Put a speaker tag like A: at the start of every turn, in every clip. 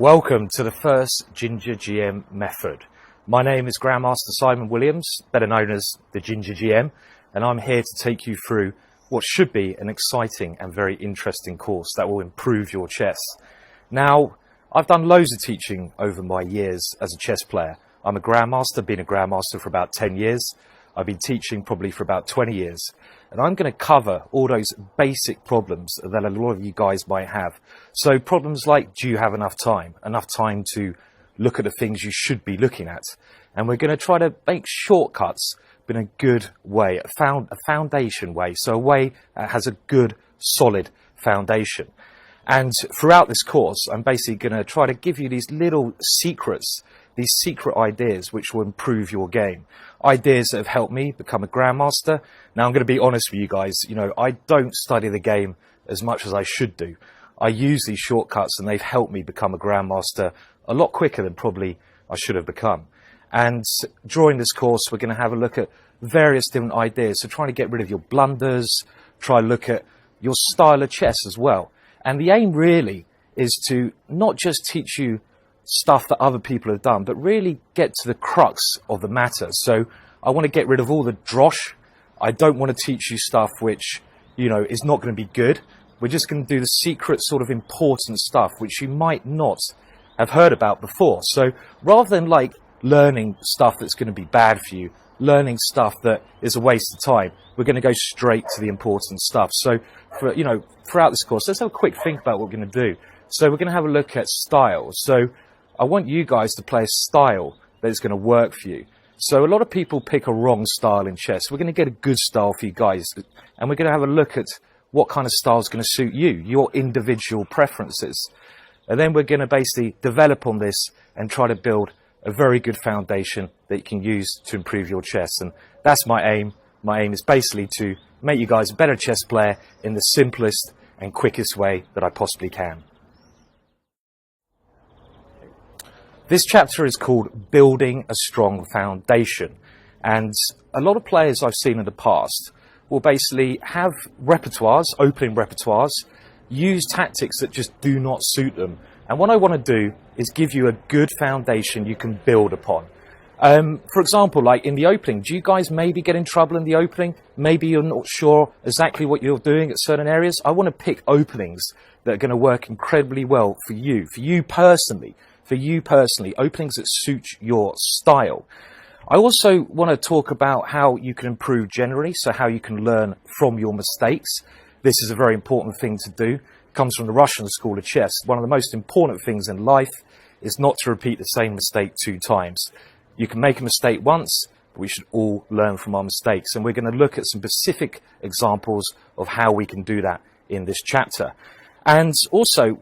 A: Welcome to the first Ginger GM method. My name is Grandmaster Simon Williams, better known as the Ginger GM, and I'm here to take you through what should be an exciting and very interesting course that will improve your chess. Now, I've done loads of teaching over my years as a chess player. I'm a Grandmaster, been a Grandmaster for about 10 years. I've been teaching probably for about 20 years. And I'm going to cover all those basic problems that a lot of you guys might have. So problems like, do you have enough time? Enough time to look at the things you should be looking at. And we're going to try to make shortcuts, but in a good way, a foundation way. So a way that has a good, solid foundation. And throughout this course, I'm basically going to try to give you these little secrets, these secret ideas which will improve your game. Ideas that have helped me become a Grandmaster. Now, I'm going to be honest with you guys, I don't study the game as much as I should do. I use these shortcuts and they've helped me become a Grandmaster a lot quicker than probably I should have become. And during this course, we're going to have a look at various different ideas. So trying to get rid of your blunders, try to look at your style of chess as well. And the aim really is to not just teach you stuff that other people have done, but really get to the crux of the matter. So I want to get rid of all the drosh. I don't want to teach you stuff which, is not going to be good. We're just going to do the secret sort of important stuff which you might not have heard about before. So rather than like learning stuff that's going to be bad for you, learning stuff that is a waste of time, we're going to go straight to the important stuff. So throughout this course, let's have a quick think about what we're going to do. So we're going to have a look at style. So I want you guys to play a style that is going to work for you. So a lot of people pick a wrong style in chess. We're going to get a good style for you guys, and we're going to have a look at what kind of style is going to suit you, your individual preferences. And then we're going to basically develop on this and try to build a very good foundation that you can use to improve your chess. And that's my aim. My aim is basically to make you guys a better chess player in the simplest and quickest way that I possibly can. This chapter is called Building a Strong Foundation. And a lot of players I've seen in the past will basically have repertoires, opening repertoires, use tactics that just do not suit them. And what I want to do is give you a good foundation you can build upon. For example, like in the opening, do you guys maybe get in trouble in the opening? Maybe you're not sure exactly what you're doing at certain areas. I want to pick openings that are going to work incredibly well for you personally, openings that suit your style. I also want to talk about how you can improve generally, so how you can learn from your mistakes. This is a very important thing to do. It comes from the Russian school of chess. One of the most important things in life is not to repeat the same mistake 2 times. You can make a mistake once, but we should all learn from our mistakes. And we're going to look at some specific examples of how we can do that in this chapter. And also,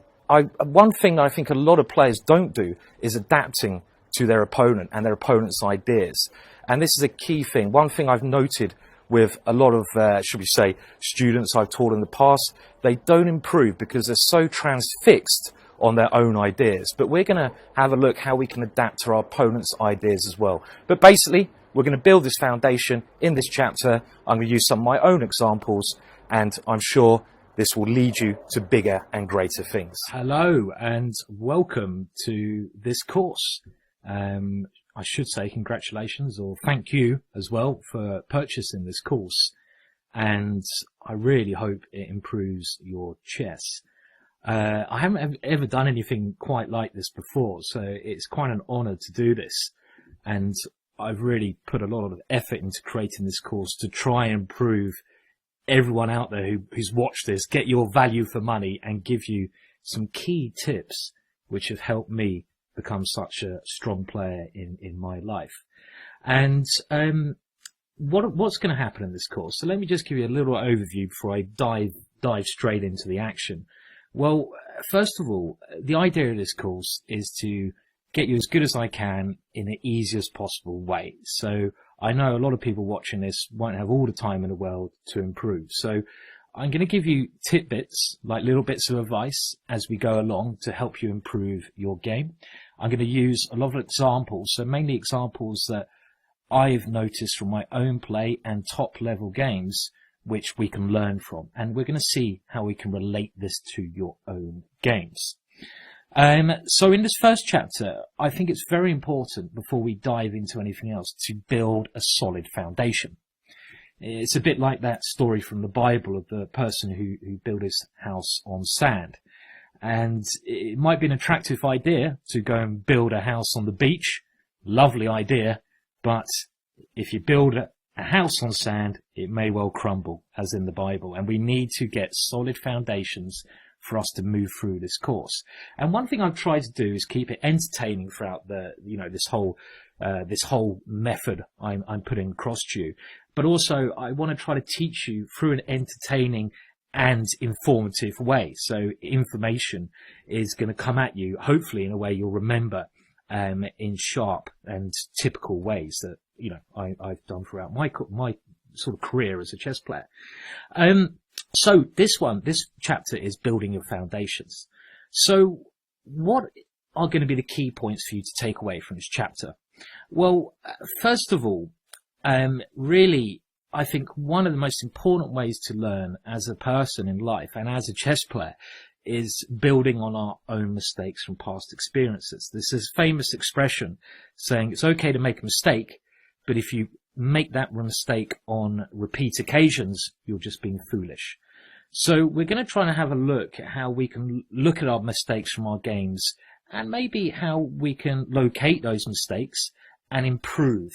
A: one thing that I think a lot of players don't do is adapting to their opponent and their opponent's ideas. And this is a key thing. One thing I've noted with a lot of, should we say, students I've taught in the past, they don't improve because they're so transfixed on their own ideas. But we're going to have a look how we can adapt to our opponent's ideas as well. But basically, we're going to build this foundation in this chapter. I'm going to use some of my own examples, and I'm sure this will lead you to bigger and greater things.
B: Hello and welcome to this course. I should say congratulations or thank you as well for purchasing this course. And I really hope it improves your chess. I haven't ever done anything quite like this before, so it's quite an honor to do this. And I've really put a lot of effort into creating this course to try and prove everyone out there who's watched this, get your value for money and give you some key tips which have helped me become such a strong player in my life. And what's going to happen in this course? So let me just give you a little overview before I dive straight into the action. Well, first of all, the idea of this course is to get you as good as I can in the easiest possible way. So I know a lot of people watching this won't have all the time in the world to improve. So I'm going to give you tidbits, like little bits of advice as we go along to help you improve your game. I'm going to use a lot of examples, so mainly examples that I've noticed from my own play and top level games, which we can learn from. And we're going to see how we can relate this to your own games. So in this first chapter, I think it's very important before we dive into anything else to build a solid foundation. It's a bit like that story from the Bible of the person who built his house on sand. And it might be an attractive idea to go and build a house on the beach. Lovely idea. But if you build a house on sand, it may well crumble, as in the Bible. And we need to get solid foundations for us to move through this course. And one thing I've tried to do is keep it entertaining throughout this whole method I'm putting across to you. But also I want to try to teach you through an entertaining and informative way. So information is going to come at you, hopefully in a way you'll remember, in sharp and typical ways that, I've done throughout my sort of career as a chess player. So this chapter is building your foundations. So what are going to be the key points for you to take away from this chapter? Well, first of all, really, I think one of the most important ways to learn as a person in life and as a chess player is building on our own mistakes from past experiences. There's this famous expression saying it's okay to make a mistake, but if you make that mistake on repeat occasions, you're just being foolish. So we're going to try and have a look at how we can look at our mistakes from our games and maybe how we can locate those mistakes and improve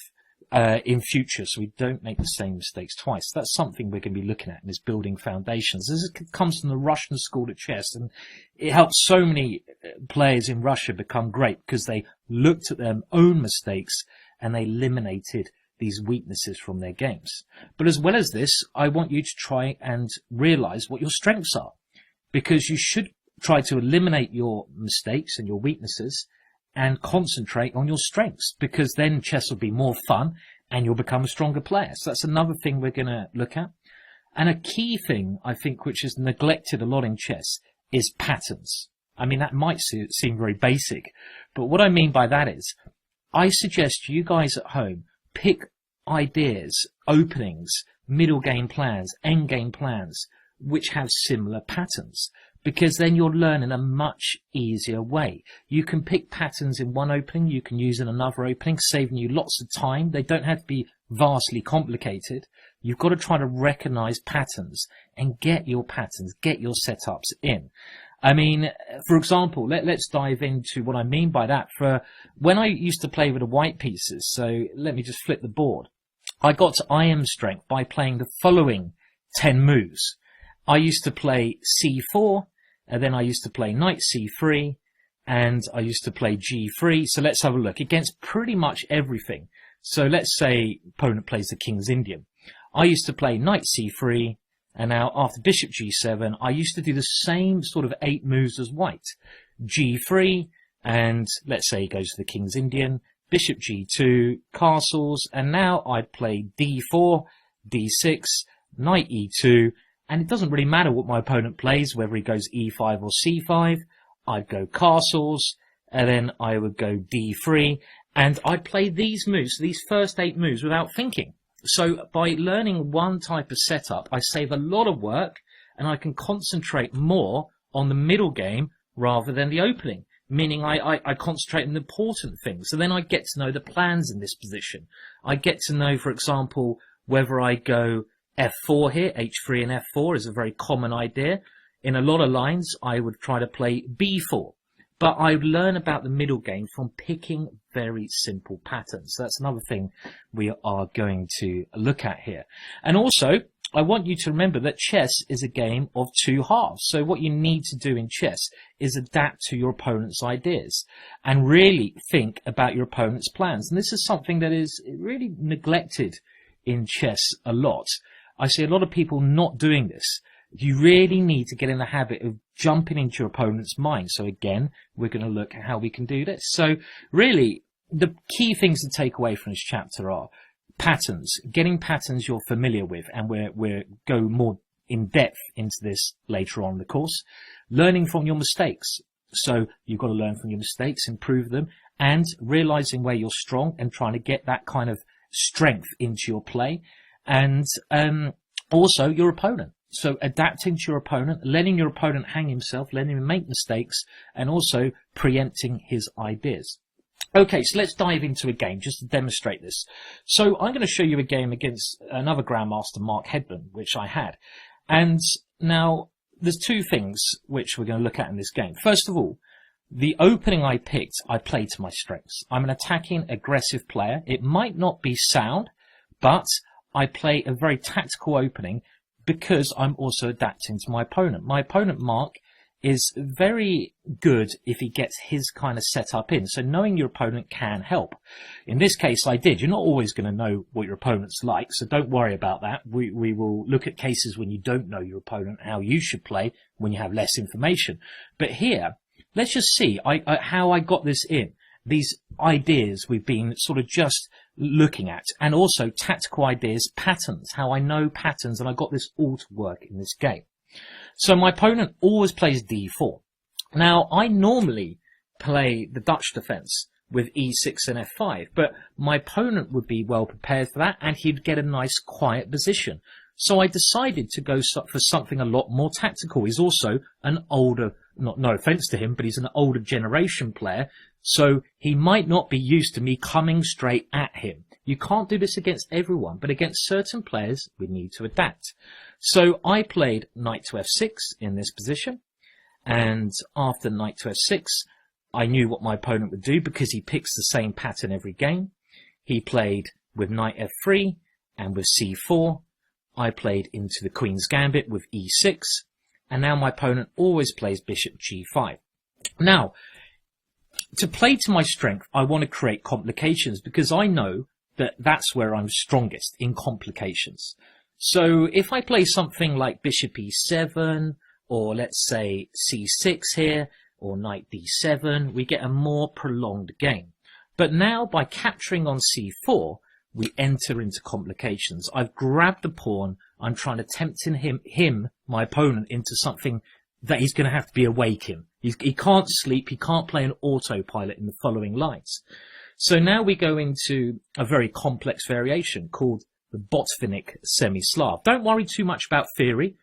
B: in future so we don't make the same mistakes twice. That's something we're going to be looking at in this building foundations. This comes from the Russian school of chess, and it helps so many players in Russia become great because they looked at their own mistakes and they eliminated these weaknesses from their games. But as well as this, I want you to try and realize what your strengths are, because you should try to eliminate your mistakes and your weaknesses and concentrate on your strengths, because then chess will be more fun and you'll become a stronger player. So that's another thing we're going to look at. And a key thing, I think, which is neglected a lot in chess is patterns. I mean, that might seem very basic, but what I mean by that is I suggest you guys at home pick ideas, openings, middle game plans, end game plans, which have similar patterns, because then you'll learn in a much easier way. You can pick patterns in one opening, you can use in another opening, saving you lots of time. They don't have to be vastly complicated. You've got to try to recognize patterns and get your patterns, get your setups in. I mean, for example, let's dive into what I mean by that. For when I used to play with the white pieces, so let me just flip the board. I got to IM strength by playing the following 10 moves. I used to play C4, and then I used to play knight C3, and I used to play G3. So let's have a look against pretty much everything. So let's say opponent plays the King's Indian. I used to play knight C3, and now after bishop G7, I used to do the same sort of 8 moves as white. G3, and let's say he goes to the King's Indian, bishop G2, castles, and now I'd play D4, D6, knight E2, and it doesn't really matter what my opponent plays, whether he goes E5 or C5. I'd go castles, and then I would go D3, and I'd play these moves, these first 8 moves, without thinking. So by learning one type of setup, I save a lot of work, and I can concentrate more on the middle game rather than the opening, meaning I concentrate on the important things. So then I get to know the plans in this position. I get to know, for example, whether I go F4 here, H3 and F4 is a very common idea. In a lot of lines, I would try to play B4. But I learn about the middle game from picking very simple patterns. So that's another thing we are going to look at here. And also, I want you to remember that chess is a game of 2 halves. So what you need to do in chess is adapt to your opponent's ideas and really think about your opponent's plans. And this is something that is really neglected in chess a lot. I see a lot of people not doing this. You really need to get in the habit of jumping into your opponent's mind. So again, we're going to look at how we can do this. So really, the key things to take away from this chapter are patterns, getting patterns you're familiar with, and we'll go more in depth into this later on in the course. Learning from your mistakes. So you've got to learn from your mistakes, improve them, and realizing where you're strong and trying to get that kind of strength into your play. And also your opponent. So adapting to your opponent, letting your opponent hang himself, letting him make mistakes, and also preempting his ideas. Okay, so let's dive into a game just to demonstrate this. So I'm going to show you a game against another Grandmaster, Mark Headland, which I had. And now there's two things which we're going to look at in this game. First of all, the opening I picked, I played to my strengths. I'm an attacking, aggressive player. It might not be sound, but I play a very tactical opening because I'm also adapting to my opponent. My opponent, Mark, is very good if he gets his kind of setup in. So knowing your opponent can help. In this case, I did. You're not always going to know what your opponent's like, so don't worry about that. We will look at cases when you don't know your opponent, how you should play when you have less information. But here, let's just see how I got this in. These ideas we've been sort of just looking at, and also tactical ideas, patterns, how I know patterns, and I got this all to work in this game. So my opponent always plays d4. Now, I normally play the Dutch defense with e6 and f5, but my opponent would be well prepared for that, and he'd get a nice quiet position. So I decided to go for something a lot more tactical. He's also an older, no offense to him, but he's an older generation player, so he might not be used to me coming straight at him. You can't do this against everyone, but against certain players, we need to adapt. So I played knight to f6 in this position, and after knight to f6, I knew what my opponent would do because he picks the same pattern every game. He played with knight f3 and with c4. I played into the Queen's Gambit with e6, and now my opponent always plays bishop g5. Now, to play to my strength, I want to create complications because I know that that's where I'm strongest, in complications. So if I play something like bishop e7, or let's say c6 here, or knight d7, we get a more prolonged game. But now by capturing on c4, we enter into complications. I've grabbed the pawn. I'm trying to tempt him, my opponent, into something that he's going to have to be awake in. He can't sleep. He can't play an autopilot in the following lines. So now we go into a very complex variation called the Botvinnik semi-Slav. Don't worry too much about theory.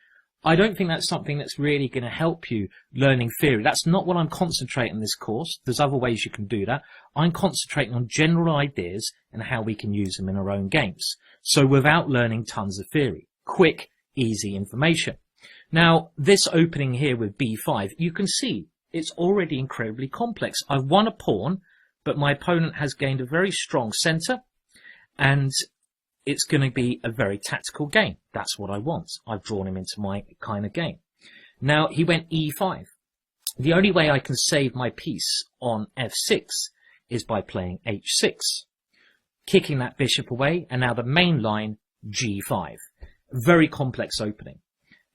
B: I don't think that's something that's really going to help you learning theory. That's not what I'm concentrating on this course. There's other ways you can do that. I'm concentrating on general ideas and how we can use them in our own games. So without learning tons of theory. Quick, easy information. Now, this opening here with b5, you can see it's already incredibly complex. I've won a pawn, but my opponent has gained a very strong center, and it's going to be a very tactical game. That's what I want. I've drawn him into my kind of game. Now, he went e5. The only way I can save my piece on f6 is by playing h6, kicking that bishop away, and now the main line, g5. Very complex opening.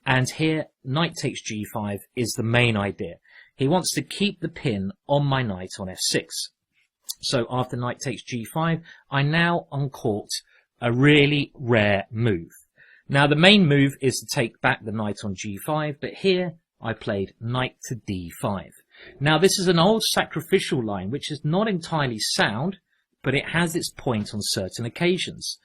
B: And here, knight takes g5 is the main idea. He wants to keep the pin on my knight on f6. So after knight takes g5, I now uncaught a really rare move. Now the main move is to take back the knight on g5, but here I played knight to d5. Now this is an old sacrificial line which is not entirely sound, but it has its point on certain occasions.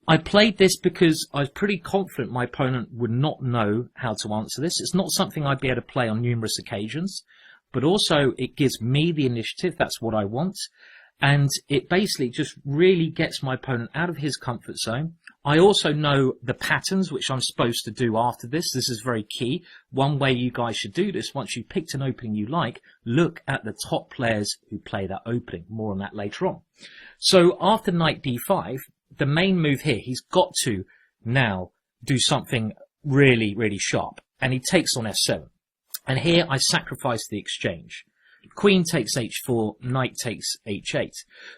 B: I played this because I was pretty confident my opponent would not know how to answer this. It's not something I'd be able to play on numerous occasions, but also it gives me the initiative. That's what I want. And it basically just really gets my opponent out of his comfort zone. I also know the patterns which I'm supposed to do after this. This is very key. One way you guys should do this, once you've picked an opening you like, look at the top players who play that opening. More on that later on. So after knight d5, the main move here, he's got to now do something really, really sharp. And he takes on f7. And here I sacrifice the exchange. Queen takes h4, knight takes h8.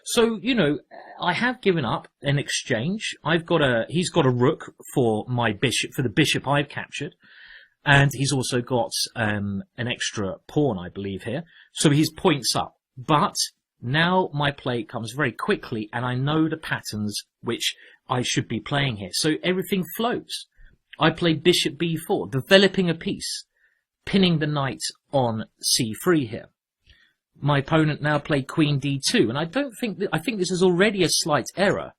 B: So, you know, I have given up an exchange. He's got a rook for my bishop, for the bishop I've captured. And he's also got an extra pawn, I believe, here. So his points up. But now my play comes very quickly, and I know the patterns which I should be playing here. So everything flows. I play bishop b4, developing a piece, pinning the knight on c3 here. My opponent now played queen d2, and I think this is already a slight error,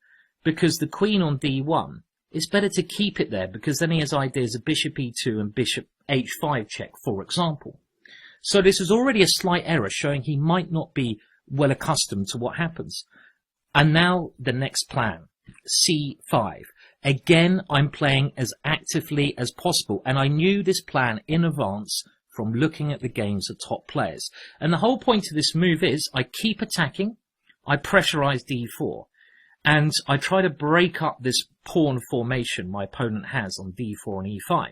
B: because the queen on d1 it's better to keep it there, because then he has ideas of bishop e2 and bishop h5 check, for example. So this is already a slight error, showing he might not be well accustomed to what happens. And now the next plan, c5. Again, I'm playing as actively as possible, and I knew this plan in advance from looking at the games of top players. And the whole point of this move is I keep attacking, I pressurize d4, and I try to break up this pawn formation my opponent has on d4 and e5.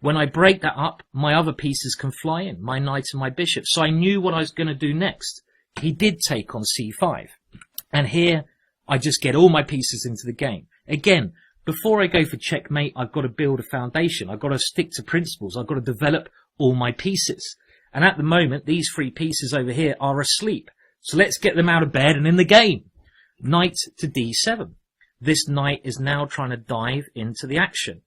B: When I break that up, my other pieces can fly in, my knight and my bishop. So I knew what I was going to do next. He did take on c5. And here, I just get all my pieces into the game. Again, before I go for checkmate, I've got to build a foundation. I've got to stick to principles. I've got to develop all my pieces. And at the moment, these three pieces over here are asleep. So let's get them out of bed and in the game. Knight to d7. This knight is now trying to dive into the action.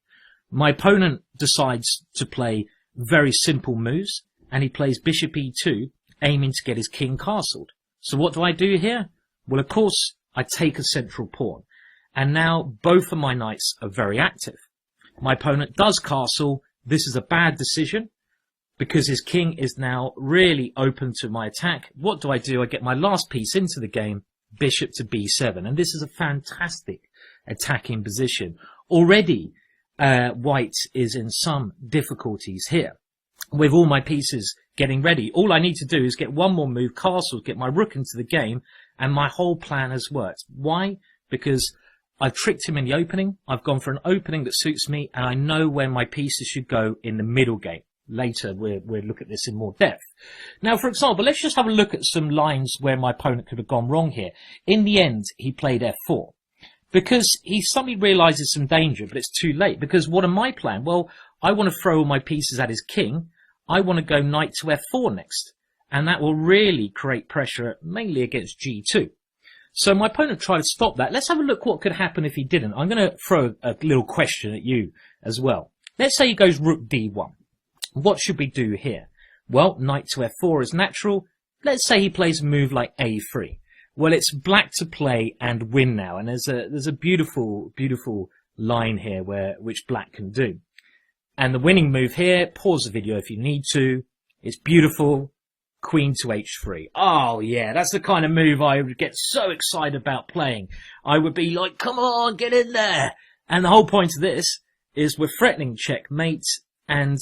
B: My opponent decides to play very simple moves, and he plays bishop e2, aiming to get his king castled. So what do I do here? Well, of course, I take a central pawn. And now both of my knights are very active. My opponent does castle. This is a bad decision, because his king is now really open to my attack. What do? I get my last piece into the game, bishop to b7. And this is a fantastic attacking position. Already, white is in some difficulties here. With all my pieces getting ready, all I need to do is get one more move, castle, get my rook into the game, and my whole plan has worked. Why? Because I've tricked him in the opening. I've gone for an opening that suits me, and I know where my pieces should go in the middle game. Later, we'll look at this in more depth. Now, for example, let's just have a look at some lines where my opponent could have gone wrong here. In the end, he played f4. Because he suddenly realises some danger, but it's too late. Because what am my plan? Well, I want to throw all my pieces at his king. I want to go knight to f4 next. And that will really create pressure, mainly against g2. So my opponent tried to stop that. Let's have a look what could happen if he didn't. I'm going to throw a little question at you as well. Let's say he goes rook d1. What should we do here? Well, knight to f4 is natural. Let's say he plays a move like a3. Well, it's black to play and win now, and there's a beautiful line here which black can do. And the winning move here, pause the video if you need to. It's beautiful. Queen to h3. Oh yeah, that's the kind of move I would get so excited about playing. I would be like, come on, get in there. And the whole point of this is we're threatening checkmate, and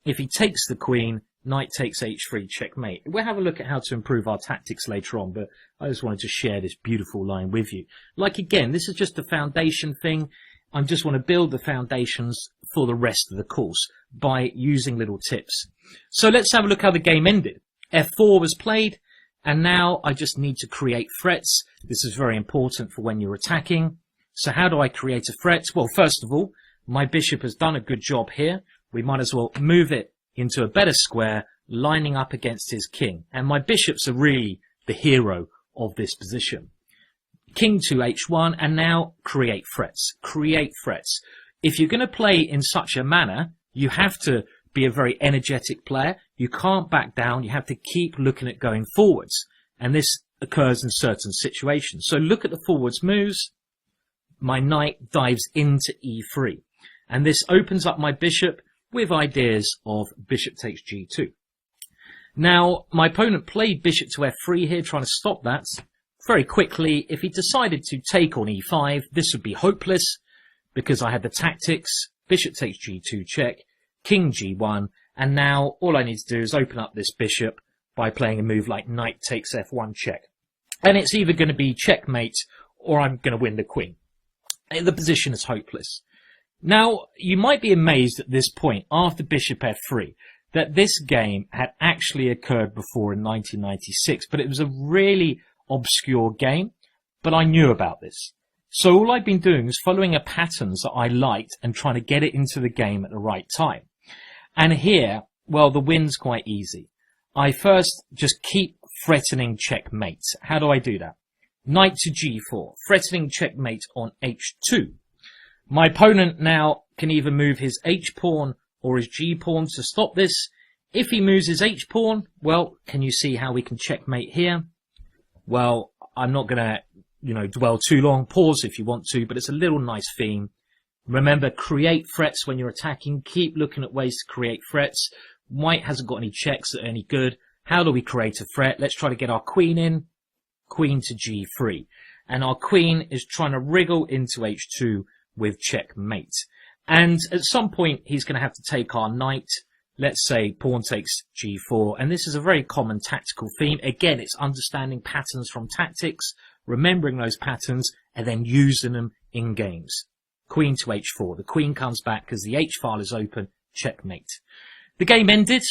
B: if he takes the queen, knight takes h3, checkmate. We'll have a look at how to improve our tactics later on, but I just wanted to share this beautiful line with you. Like, again, this is just a foundation thing. I just want to build the foundations for the rest of the course by using little tips. So let's have a look how the game ended. f4 was played, and now I just need to create threats. This is very important for when you're attacking. So how do I create a threat? Well, first of all, my bishop has done a good job here. We might as well move it into a better square, lining up against his king. And my bishops are really the hero of this position. King to h1, and now create threats. Create threats. If you're going to play in such a manner, you have to be a very energetic player. You can't back down. You have to keep looking at going forwards. And this occurs in certain situations. So look at the forwards moves. My knight dives into e3. And this opens up my bishop with ideas of bishop takes g2. Now, my opponent played bishop to f3 here, trying to stop that. Very quickly, if he decided to take on e5, this would be hopeless, because I had the tactics. Bishop takes g2 check, king g1, and now all I need to do is open up this bishop by playing a move like knight takes f1 check. And it's either going to be checkmate, or I'm going to win the queen. The position is hopeless. Now, you might be amazed at this point, after bishop f3, that this game had actually occurred before in 1996, but it was a really obscure game, but I knew about this. So all I've been doing is following a patterns that I liked and trying to get it into the game at the right time. And here, well, the win's quite easy. I first just keep threatening checkmate. How do I do that? Knight to g4, threatening checkmate on h2. My opponent now can either move his h-pawn or his g-pawn to stop this. If he moves his h-pawn, well, can you see how we can checkmate here? Well, I'm not going to, dwell too long. Pause if you want to, but it's a little nice theme. Remember, create threats when you're attacking. Keep looking at ways to create threats. White hasn't got any checks that are any good. How do we create a threat? Let's try to get our queen in. Queen to g3. And our queen is trying to wriggle into h2 with checkmate. And at some point, he's going to have to take our knight. Let's say pawn takes g4. And this is a very common tactical theme. Again, it's understanding patterns from tactics, remembering those patterns, and then using them in games. Queen to h4. The queen comes back because the h file is open. Checkmate. The game ended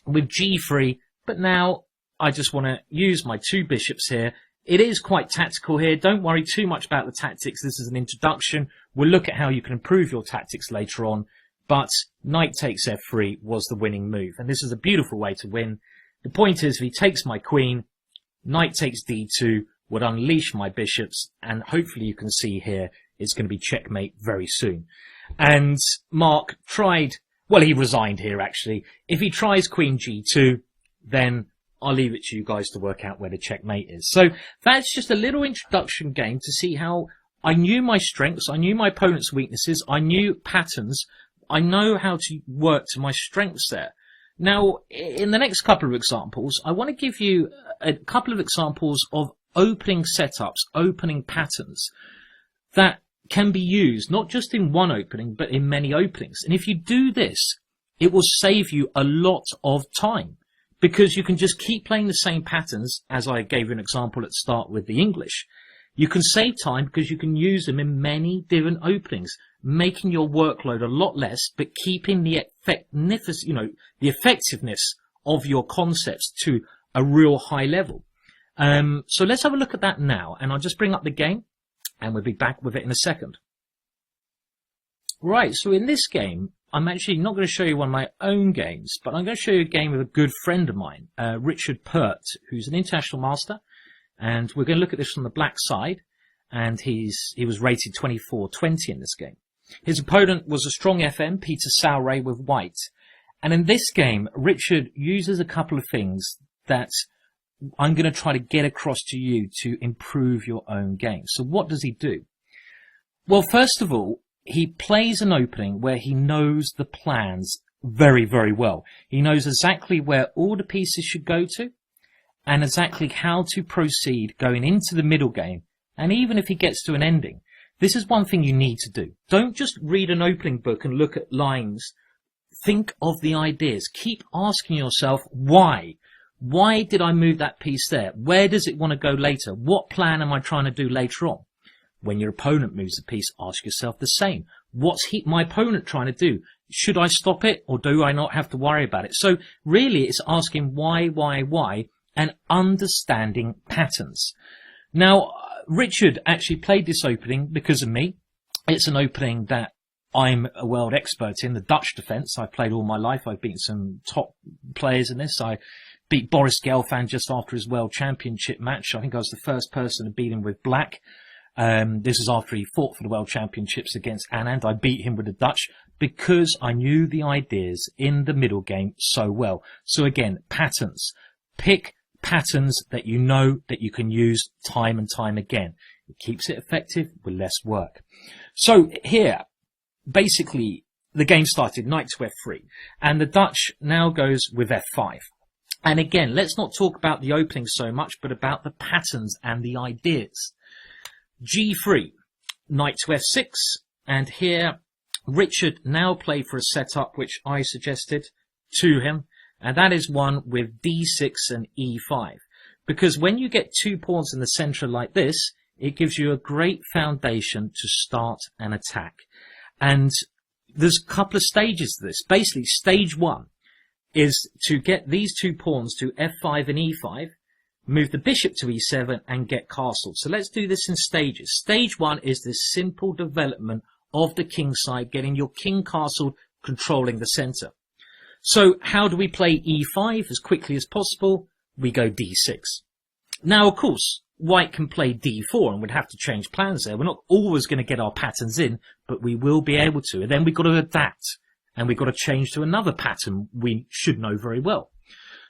B: with g3, but now I just want to use my two bishops here. It is quite tactical here. Don't worry too much about the tactics. This is an introduction. We'll look at how you can improve your tactics later on. But knight takes f3 was the winning move. And this is a beautiful way to win. The point is, if he takes my queen, knight takes d2 would unleash my bishops. And hopefully you can see here, it's going to be checkmate very soon. And Mark tried, well, he resigned here actually. If he tries queen g2, then I'll leave it to you guys to work out where the checkmate is. So that's just a little introduction game to see how I knew my strengths, I knew my opponent's weaknesses, I knew patterns, I know how to work to my strengths there. Now, in the next couple of examples, I want to give you a couple of examples of opening setups, opening patterns that can be used not just in one opening, but in many openings. And if you do this, it will save you a lot of time, because you can just keep playing the same patterns, as I gave you an example at the start with the English. You can save time because you can use them in many different openings, making your workload a lot less, but keeping the effectiveness of your concepts to a real high level. So let's have a look at that now, and I'll just bring up the game, and we'll be back with it in a second. Right, so in this game, I'm actually not going to show you one of my own games, but I'm going to show you a game with a good friend of mine, Richard Pert, who's an international master. And we're going to look at this from the black side. And he was rated 24-20 in this game. His opponent was a strong FM, Peter Sauray, with white. And in this game, Richard uses a couple of things that I'm going to try to get across to you to improve your own game. So what does he do? Well, first of all, he plays an opening where he knows the plans very, very well. He knows exactly where all the pieces should go to and exactly how to proceed going into the middle game. And even if he gets to an ending, this is one thing you need to do. Don't just read an opening book and look at lines. Think of the ideas. Keep asking yourself, why? Why did I move that piece there? Where does it want to go later? What plan am I trying to do later on? When your opponent moves a piece, ask yourself the same. What's my opponent trying to do? Should I stop it, or do I not have to worry about it? So really, it's asking why, and understanding patterns. Now, Richard actually played this opening because of me. It's an opening that I'm a world expert in, the Dutch defence. I've played all my life. I've beaten some top players in this. I beat Boris Gelfand just after his world championship match. I think I was the first person to beat him with black. This is after he fought for the world championships against Anand. I beat him with the Dutch because I knew the ideas in the middle game so well. So again, patterns. Pick patterns that you know that you can use time and time again. It keeps it effective with less work. So here, basically, the game started knight to f3, and the Dutch now goes with f5. And again, let's not talk about the opening so much, but about the patterns and the ideas. g3, knight to f6, and here Richard now played for a setup which I suggested to him, and that is one with d6 and e5. Because when you get 2 pawns in the centre like this, it gives you a great foundation to start an attack. And there's a couple of stages to this. Basically, stage 1 is to get these 2 pawns to f5 and e5, move the bishop to e7 and get castled. So let's do this in stages. Stage 1 is this simple development of the king side, getting your king castled, controlling the centre. So how do we play e5 as quickly as possible? We go d6. Now, of course, white can play d4 and we'd have to change plans there. We're not always going to get our patterns in, but we will be able to. And then we've got to adapt and we've got to change to another pattern we should know very well.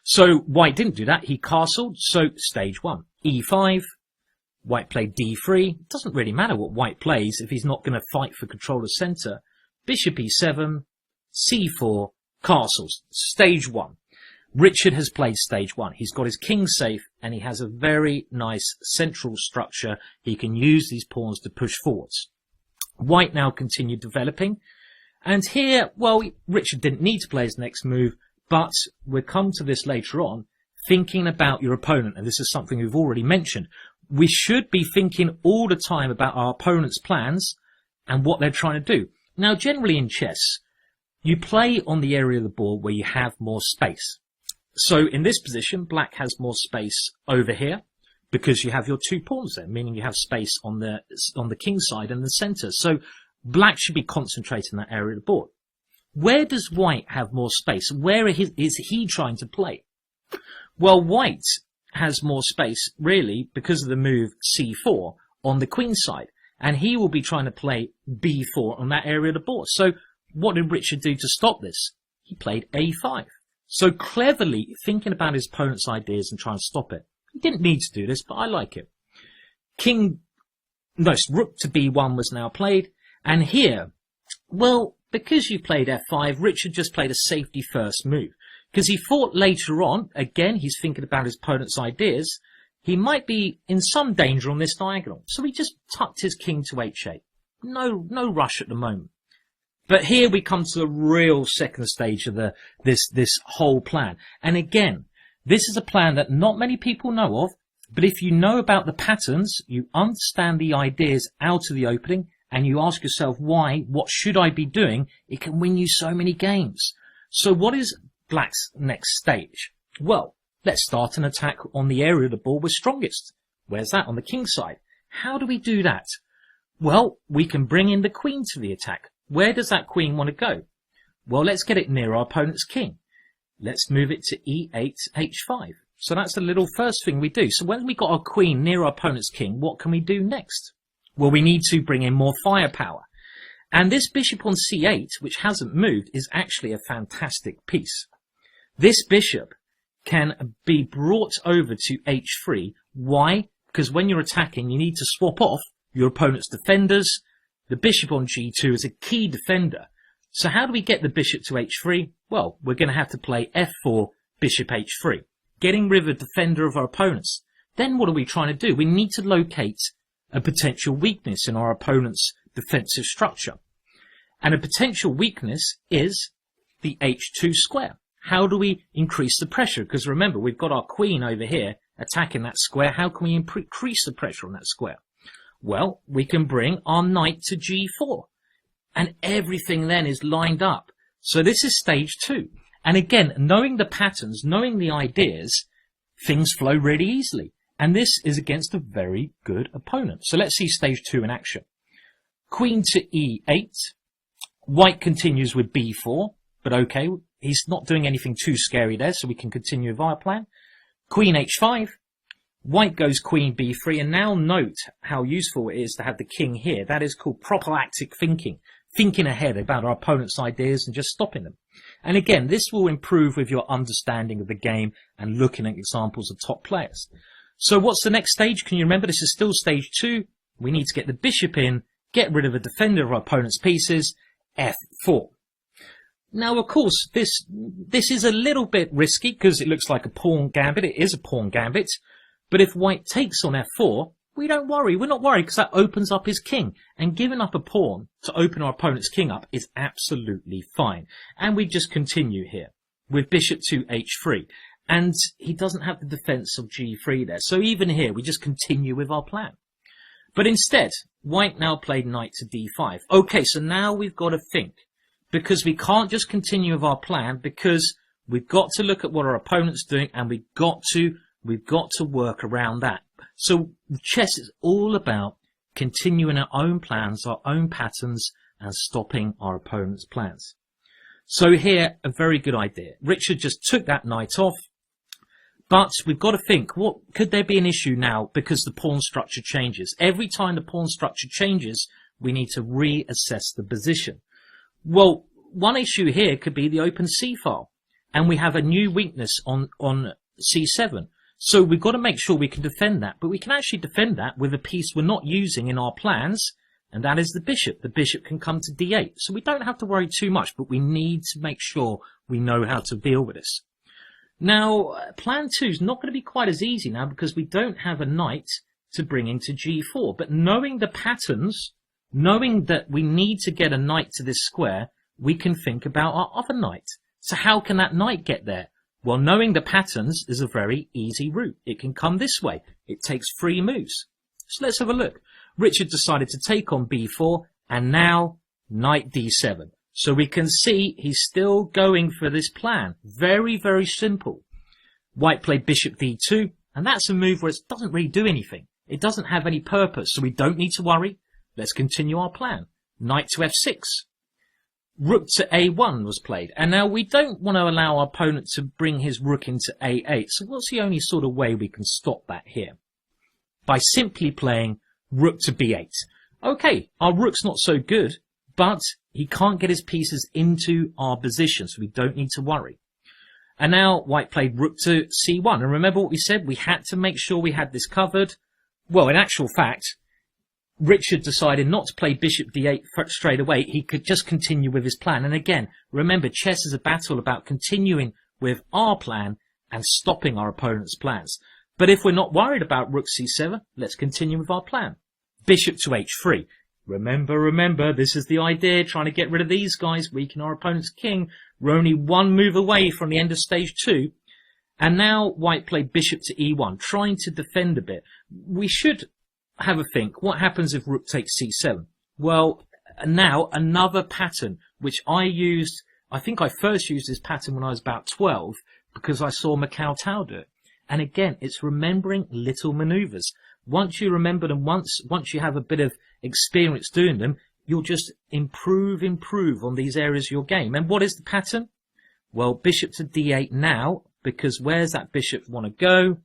B: So white didn't do that. He castled. So stage 1, e5, White played d3. It doesn't really matter what white plays if he's not going to fight for control of centre. Bishop e7, c4, castles. Stage 1. Richard has played stage 1. He's got his king safe and he has a very nice central structure. He can use these pawns to push forwards. White now continued developing. And here, well, Richard didn't need to play his next move, but we'll come to this later on, thinking about your opponent. And this is something we've already mentioned. We should be thinking all the time about our opponent's plans and what they're trying to do. Now, generally in chess, you play on the area of the board where you have more space. So in this position, black has more space over here because you have your 2 pawns there, meaning you have space on the king side and the center. So black should be concentrating on that area of the board. Where does white have more space? Where is he trying to play? Well, white has more space, really, because of the move c4 on the queen side. And he will be trying to play b4 on that area of the board. So what did Richard do to stop this? He played a5. So cleverly thinking about his opponent's ideas and trying to stop it. He didn't need to do this, but I like it. Rook to b1 was now played. And here, well, because you played f5, Richard just played a safety first move. Because he thought later on, again, he's thinking about his opponent's ideas, he might be in some danger on this diagonal. So he just tucked his king to h8. No rush at the moment. But here we come to the real second stage of this whole plan. And again, this is a plan that not many people know of, but if you know about the patterns, you understand the ideas out of the opening, and you ask yourself why, what should I be doing, it can win you so many games. So what is black's next stage? Well, let's start an attack on the area of the board we're strongest. Where's that? On the king side. How do we do that? Well, we can bring in the queen to the attack. Where does that queen want to go? Well, let's get it near our opponent's king. Let's move it to e8, h5. So that's the little first thing we do. So when we got our queen near our opponent's king, what can we do next? Well, we need to bring in more firepower. And this bishop on c8, which hasn't moved, is actually a fantastic piece. This bishop can be brought over to h3. Why? Because when you're attacking, you need to swap off your opponent's defenders. The bishop on g2 is a key defender. So how do we get the bishop to h3? Well, we're going to have to play f4, bishop h3, getting rid of a defender of our opponents. Then what are we trying to do? We need to locate a potential weakness in our opponent's defensive structure. And a potential weakness is the h2 square. How do we increase the pressure? Because remember, we've got our queen over here attacking that square. How can we increase the pressure on that square? Well, we can bring our knight to g4. And everything then is lined up. So this is stage 2. And again, knowing the patterns, knowing the ideas, things flow really easily. And this is against a very good opponent. So let's see stage 2 in action. Queen to e8. White continues with b4. But okay, he's not doing anything too scary there, so we can continue with our plan. Queen h5. White goes queen b3. And now note how useful it is to have the king here. That is called prophylactic thinking. Thinking ahead about our opponent's ideas and just stopping them. And again, this will improve with your understanding of the game and looking at examples of top players. So what's the next stage? Can you remember? This is still stage 2. We need to get the bishop in, get rid of a defender of our opponent's pieces, f4. Now, of course, this is a little bit risky because it looks like a pawn gambit. It is a pawn gambit. But if white takes on f4, we don't worry. We're not worried because that opens up his king. And giving up a pawn to open our opponent's king up is absolutely fine. And we just continue here with bishop to h3. And he doesn't have the defense of g3 there. So even here, we just continue with our plan. But instead, white now played knight to d5. Okay, so now we've got to think. Because we can't just continue with our plan because we've got to look at what our opponent's doing and we've got to work around that. So chess is all about continuing our own plans, our own patterns, and stopping our opponent's plans. So here, a very good idea. Richard just took that knight off, but we've got to think, what could there be an issue now because the pawn structure changes? Every time the pawn structure changes, we need to reassess the position. Well, one issue here could be the open c file, and we have a new weakness on c7. So we've got to make sure we can defend that, but we can actually defend that with a piece we're not using in our plans, and that is the bishop. The bishop can come to d8, so we don't have to worry too much, but we need to make sure we know how to deal with this. Now, plan 2 is not going to be quite as easy now because we don't have a knight to bring into g4, but knowing the patterns, knowing that we need to get a knight to this square, we can think about our other knight. So how can that knight get there? Well, knowing the patterns is a very easy route. It can come this way. It takes 3 moves. So let's have a look. Richard decided to take on b4, and now knight d7. So we can see he's still going for this plan. Very, very simple. White played bishop d2, and that's a move where it doesn't really do anything. It doesn't have any purpose, so we don't need to worry. Let's continue our plan. Knight to f6. Rook to a1 was played, and now we don't want to allow our opponent to bring his rook into a8, so what's the only sort of way we can stop that here? By simply playing rook to b8. Okay, our rook's not so good, but he can't get his pieces into our position, so we don't need to worry. And now white played rook to c1, and remember what we said? We had to make sure we had this covered. Well, in actual fact, Richard decided not to play bishop d8 straight away. He could just continue with his plan. And again, remember, chess is a battle about continuing with our plan and stopping our opponent's plans. But if we're not worried about rook c7, let's continue with our plan. Bishop to h3. Remember, this is the idea, trying to get rid of these guys, weaken our opponent's king. We're only 1 move away from the end of stage 2. And now white played bishop to e1, trying to defend a bit. We should have a think. What happens if rook takes c7? Well, now another pattern, which I think I first used this pattern when I was about 12, because I saw Macau Tao do it. And again, it's remembering little maneuvers. Once you remember them once you have a bit of experience doing them, you'll just improve on these areas of your game. And what is the pattern? Well, bishop to d8 now, because where's that bishop want to go?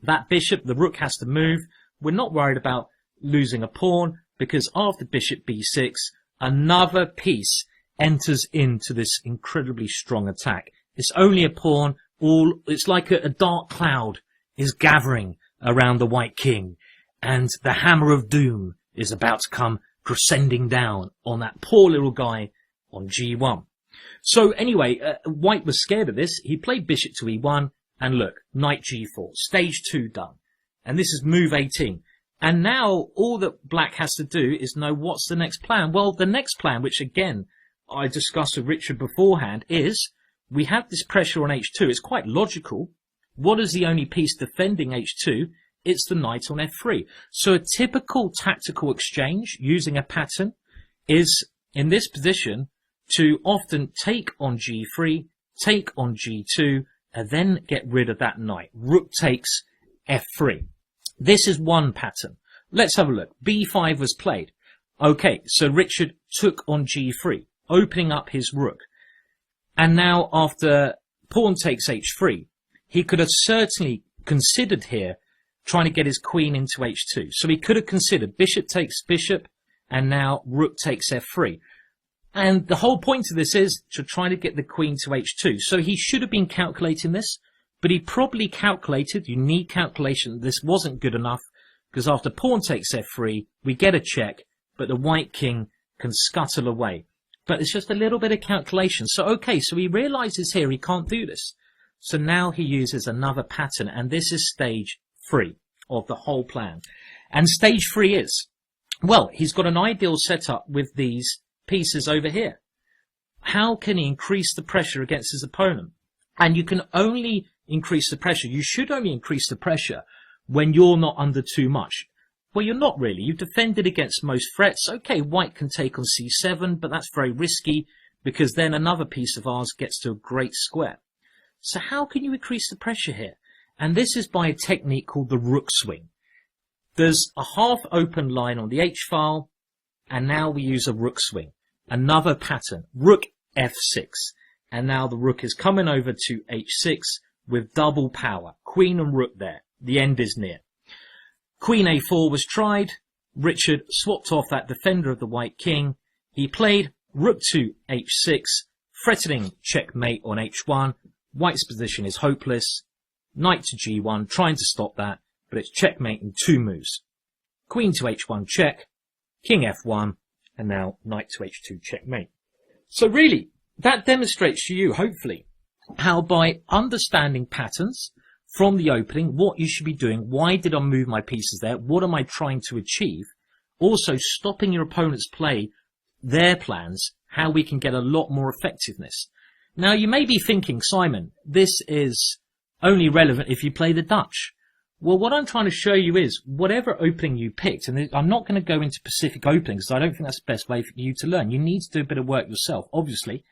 B: That bishop, the rook has to move. We're not worried about losing a pawn, because after bishop b6, another piece enters into this incredibly strong attack. It's only a pawn. It's like a dark cloud is gathering around the white king, and the hammer of doom is about to come crescending down on that poor little guy on g1. So anyway, white was scared of this. He played bishop to e1, and look, knight g4, stage 2 done. And this is move 18. And now all that black has to do is know what's the next plan. Well, the next plan, which again I discussed with Richard beforehand, is we have this pressure on h2. It's quite logical. What is the only piece defending h2? It's the knight on f3. So a typical tactical exchange using a pattern is, in this position, to often take on g3, take on g2, and then get rid of that knight. Rook takes f3. This is one pattern. Let's have a look. b5 was played. Okay, so Richard took on g3, opening up his rook. And now after pawn takes h3, he could have certainly considered here trying to get his queen into h2. So he could have considered bishop takes bishop, and now rook takes f3. And the whole point of this is to try to get the queen to h2. So he should have been calculating this, but he probably calculated, you need calculation, this wasn't good enough, because after pawn takes f3, we get a check, but the white king can scuttle away. But it's just a little bit of calculation. So okay, so he realizes here he can't do this. So now he uses another pattern, and this is stage 3 of the whole plan. And stage 3 is, well, he's got an ideal setup with these pieces over here. How can he increase the pressure against his opponent? And you can only increase the pressure. You should only increase the pressure when you're not under too much. Well, you're not really. You've defended against most threats. Okay, white can take on c7, but that's very risky because then another piece of ours gets to a great square. So how can you increase the pressure here? And this is by a technique called the rook swing. There's a half open line on the h-file, and now we use a rook swing. Another pattern, rook f6. And now the rook is coming over to h6 with double power. Queen and rook there. The end is near. Queen a4 was tried. Richard swapped off that defender of the white king. He played rook to h6, threatening checkmate on h1. White's position is hopeless. knight to g1, trying to stop that, but it's checkmate in 2 moves. Queen to h1 check, king f1, and now knight to h2 checkmate. So really, that demonstrates to you, hopefully, how by understanding patterns from the opening, what you should be doing, why did I move my pieces there, what am I trying to achieve, also stopping your opponent's play, their plans, how we can get a lot more effectiveness. Now you may be thinking, Simon, this is only relevant if you play the Dutch. Well, what I'm trying to show you is whatever opening you picked, and I'm not going to go into specific openings because I don't think that's the best way for you to learn. You need to do a bit of work yourself, obviously.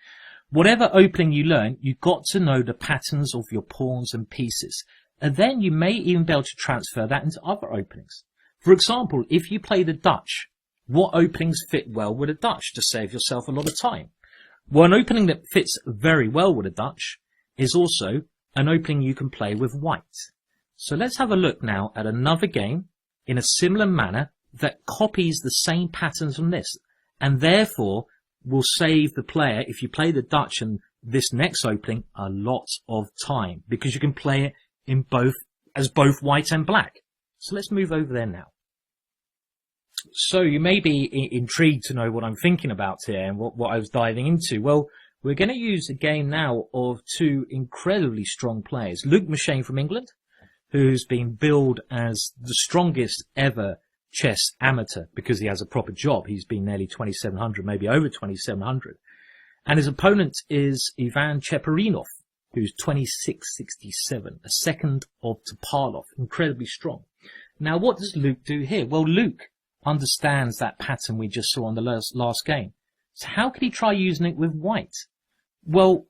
B: Whatever opening you learn, you've got to know the patterns of your pawns and pieces. And then you may even be able to transfer that into other openings. For example, if you play the Dutch, what openings fit well with a Dutch to save yourself a lot of time? Well, an opening that fits very well with a Dutch is also an opening you can play with white. So let's have a look now at another game in a similar manner that copies the same patterns from this, and therefore will save the player, if you play the Dutch and this next opening, a lot of time, because you can play it in both as both white and black. So let's move over there now. So you may be intrigued to know what I'm thinking about here and what I was diving into. Well, we're going to use a game now of 2 incredibly strong players. Luke Machene from England, who's been billed as the strongest ever chess amateur because he has a proper job. He's been nearly 2,700, maybe over 2,700. And his opponent is Ivan Cheparinov, who's 2667, a second of Topalov, incredibly strong. Now, what does Luke do here? Well, Luke understands that pattern we just saw on the last game. So how could he try using it with white? Well,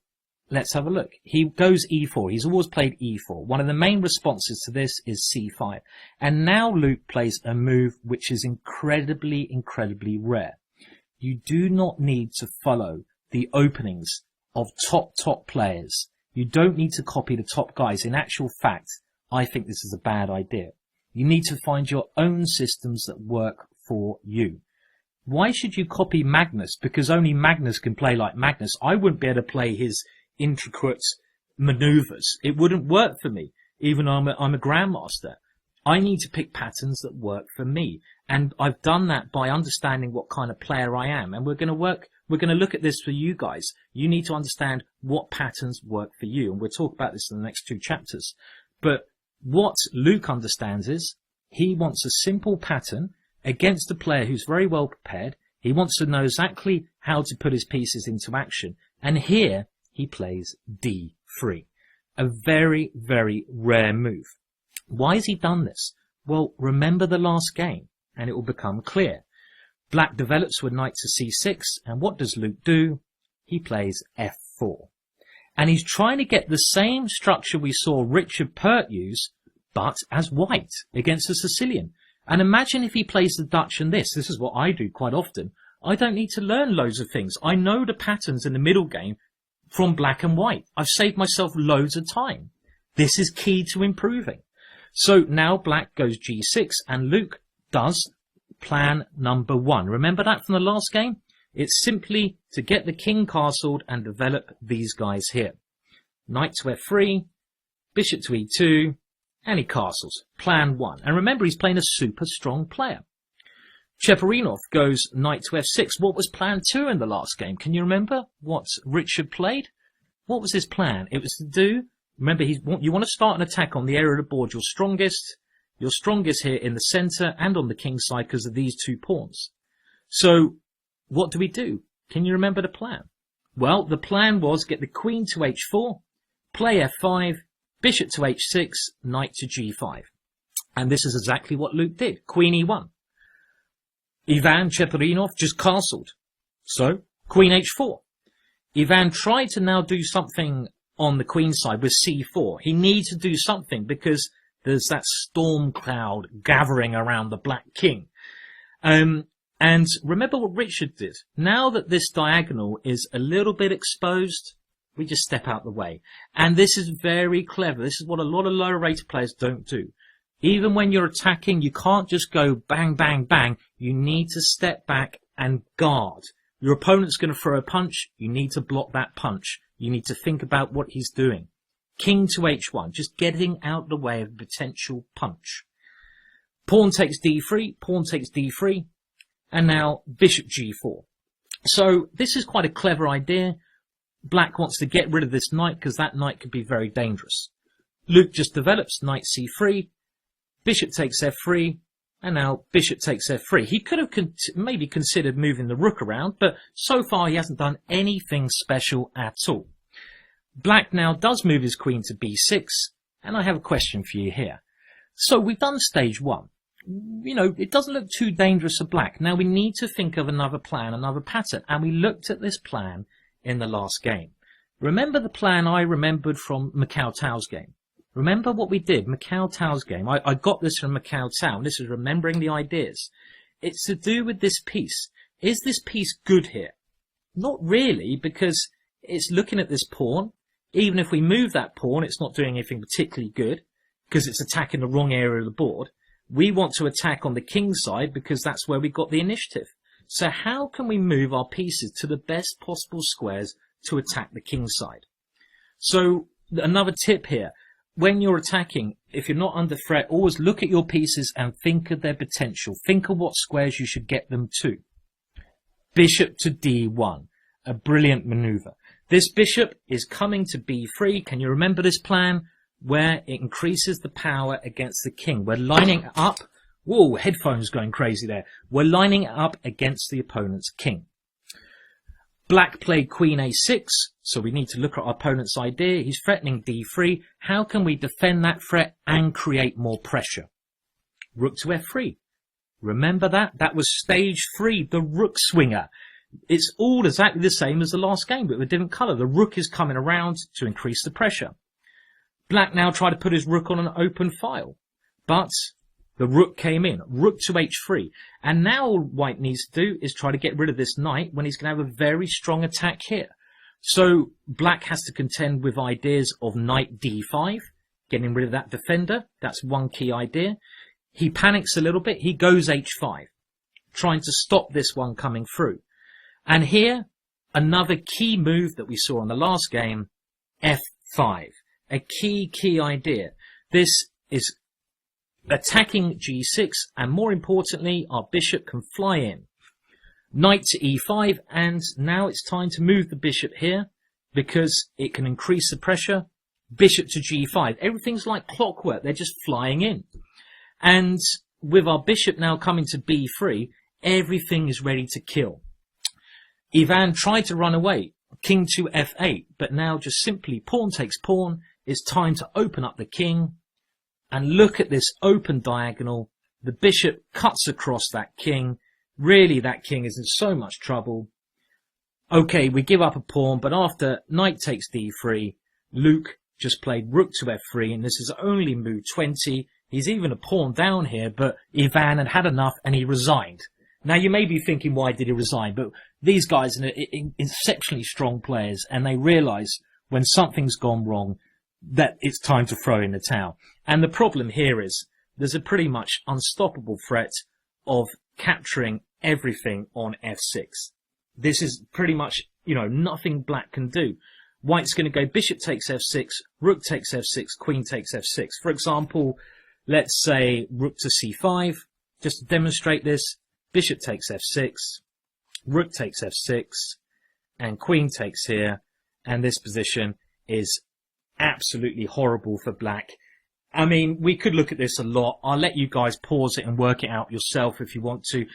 B: let's have a look. He goes e4. He's always played e4. One of the main responses to this is c5. And now Luke plays a move which is incredibly, incredibly rare. You do not need to follow the openings of top players. You don't need to copy the top guys. In actual fact, I think this is a bad idea. You need to find your own systems that work for you. Why should you copy Magnus? Because only Magnus can play like Magnus. I wouldn't be able to play his intricate maneuvers. It wouldn't work for me, even though I'm a grandmaster. I need to pick patterns that work for me. And I've done that by understanding what kind of player I am. And we're going to look at this for you guys. You need to understand what patterns work for you. And we'll talk about this in the next 2 chapters. But what Luke understands is he wants a simple pattern against a player who's very well prepared. He wants to know exactly how to put his pieces into action. And here he plays d3, a very, very rare move. Why has he done this? Well, remember the last game and it will become clear. Black develops with knight to c6, and what does Luke do? He plays f4. And he's trying to get the same structure we saw Richard Pert use, but as white against the Sicilian. And imagine if he plays the Dutch and this. This is what I do quite often. I don't need to learn loads of things. I know the patterns in the middle game from black and white. I've saved myself loads of time. This is key to improving. So now black goes g6 and Luke does plan number 1. Remember that from the last game? It's simply to get the king castled and develop these guys here. Knight to f3, bishop to e2, and he castles. Plan 1. And remember, he's playing a super strong player. Cheparinov goes knight to f6. What was plan 2 in the last game? Can you remember what Richard played? What was his plan? It was to do, remember, you want to start an attack on the area of the board you're strongest. You're strongest here in the center and on the king side because of these 2 pawns. So what do we do? Can you remember the plan? Well, the plan was get the queen to h4, play f5, bishop to h6, knight to g5. And this is exactly what Luke did. Queen e1. Ivan Cheparinov just castled. So, queen h4. Ivan tried to now do something on the queen side with c4. He needs to do something because there's that storm cloud gathering around the black king. And remember what Richard did. Now that this diagonal is a little bit exposed, we just step out the way. And this is very clever. This is what a lot of lower rated players don't do. Even when you're attacking, you can't just go bang, bang, bang. You need to step back and guard. Your opponent's going to throw a punch. You need to block that punch. You need to think about what he's doing. King to h1, just getting out the way of a potential punch. Pawn takes d3, pawn takes d3, and now bishop g4. So this is quite a clever idea. Black wants to get rid of this knight because that knight could be very dangerous. Luke just develops knight c3, bishop takes f3, and now bishop takes f3. He could have maybe considered moving the rook around, but so far he hasn't done anything special at all. Black now does move his queen to b6, and I have a question for you here. So we've done stage 1. You know, it doesn't look too dangerous for black. Now we need to think of another plan, another pattern, and we looked at this plan in the last game. Remember the plan I remembered from Macau Tao's game? Remember what we did, Macau Tao's game? I got this from Macau Tao, and this is remembering the ideas. It's to do with this piece. Is this piece good here? Not really, because it's looking at this pawn. Even if we move that pawn, it's not doing anything particularly good, because it's attacking the wrong area of the board. We want to attack on the king side, because that's where we got the initiative. So how can we move our pieces to the best possible squares to attack the king side? So another tip here. When you're attacking, if you're not under threat, always look at your pieces and think of their potential. Think of what squares you should get them to. Bishop to d1. A brilliant maneuver. This bishop is coming to b3. Can you remember this plan? Where it increases the power against the king. We're lining up. Whoa, headphones going crazy there. We're lining it up against the opponent's king. Black played queen a6, so we need to look at our opponent's idea. He's threatening d3. How can we defend that threat and create more pressure? Rook to f3. Remember that? That was stage 3, the rook swinger. It's all exactly the same as the last game, but with a different colour. The rook is coming around to increase the pressure. Black now tried to put his rook on an open file, but the rook came in. Rook to h3. And now all white needs to do is try to get rid of this knight when he's going to have a very strong attack here. So black has to contend with ideas of knight d5, getting rid of that defender. That's one key idea. He panics a little bit. He goes h5, trying to stop this one coming through. And here, another key move that we saw in the last game, f5. A key idea. This is attacking g6, and more importantly, our bishop can fly in. Knight to e5, and now it's time to move the bishop here, because it can increase the pressure. Bishop to g5. Everything's like clockwork. They're just flying in. And with our bishop now coming to b3, everything is ready to kill. Ivan tried to run away. King to f8, but now just simply pawn takes pawn. It's time to open up the king. And look at this open diagonal. The bishop cuts across that king. Really, that king is in so much trouble. Okay, we give up a pawn, but after knight takes d3, Luke just played rook to f3, and this is only move 20. He's even a pawn down here, but Ivan had had enough and he resigned. Now, you may be thinking, why did he resign? But these guys are exceptionally strong players, and they realise when something's gone wrong that it's time to throw in the towel. And the problem here is there's a pretty much unstoppable threat of capturing everything on f6. This is pretty much, nothing black can do. White's going to go bishop takes f6, rook takes f6, queen takes f6. For example, let's say rook to c5. Just to demonstrate this, bishop takes f6, rook takes f6, and queen takes here. And this position is absolutely horrible for black. I mean, we could look at this a lot. I'll let you guys pause it and work it out yourself if you want to.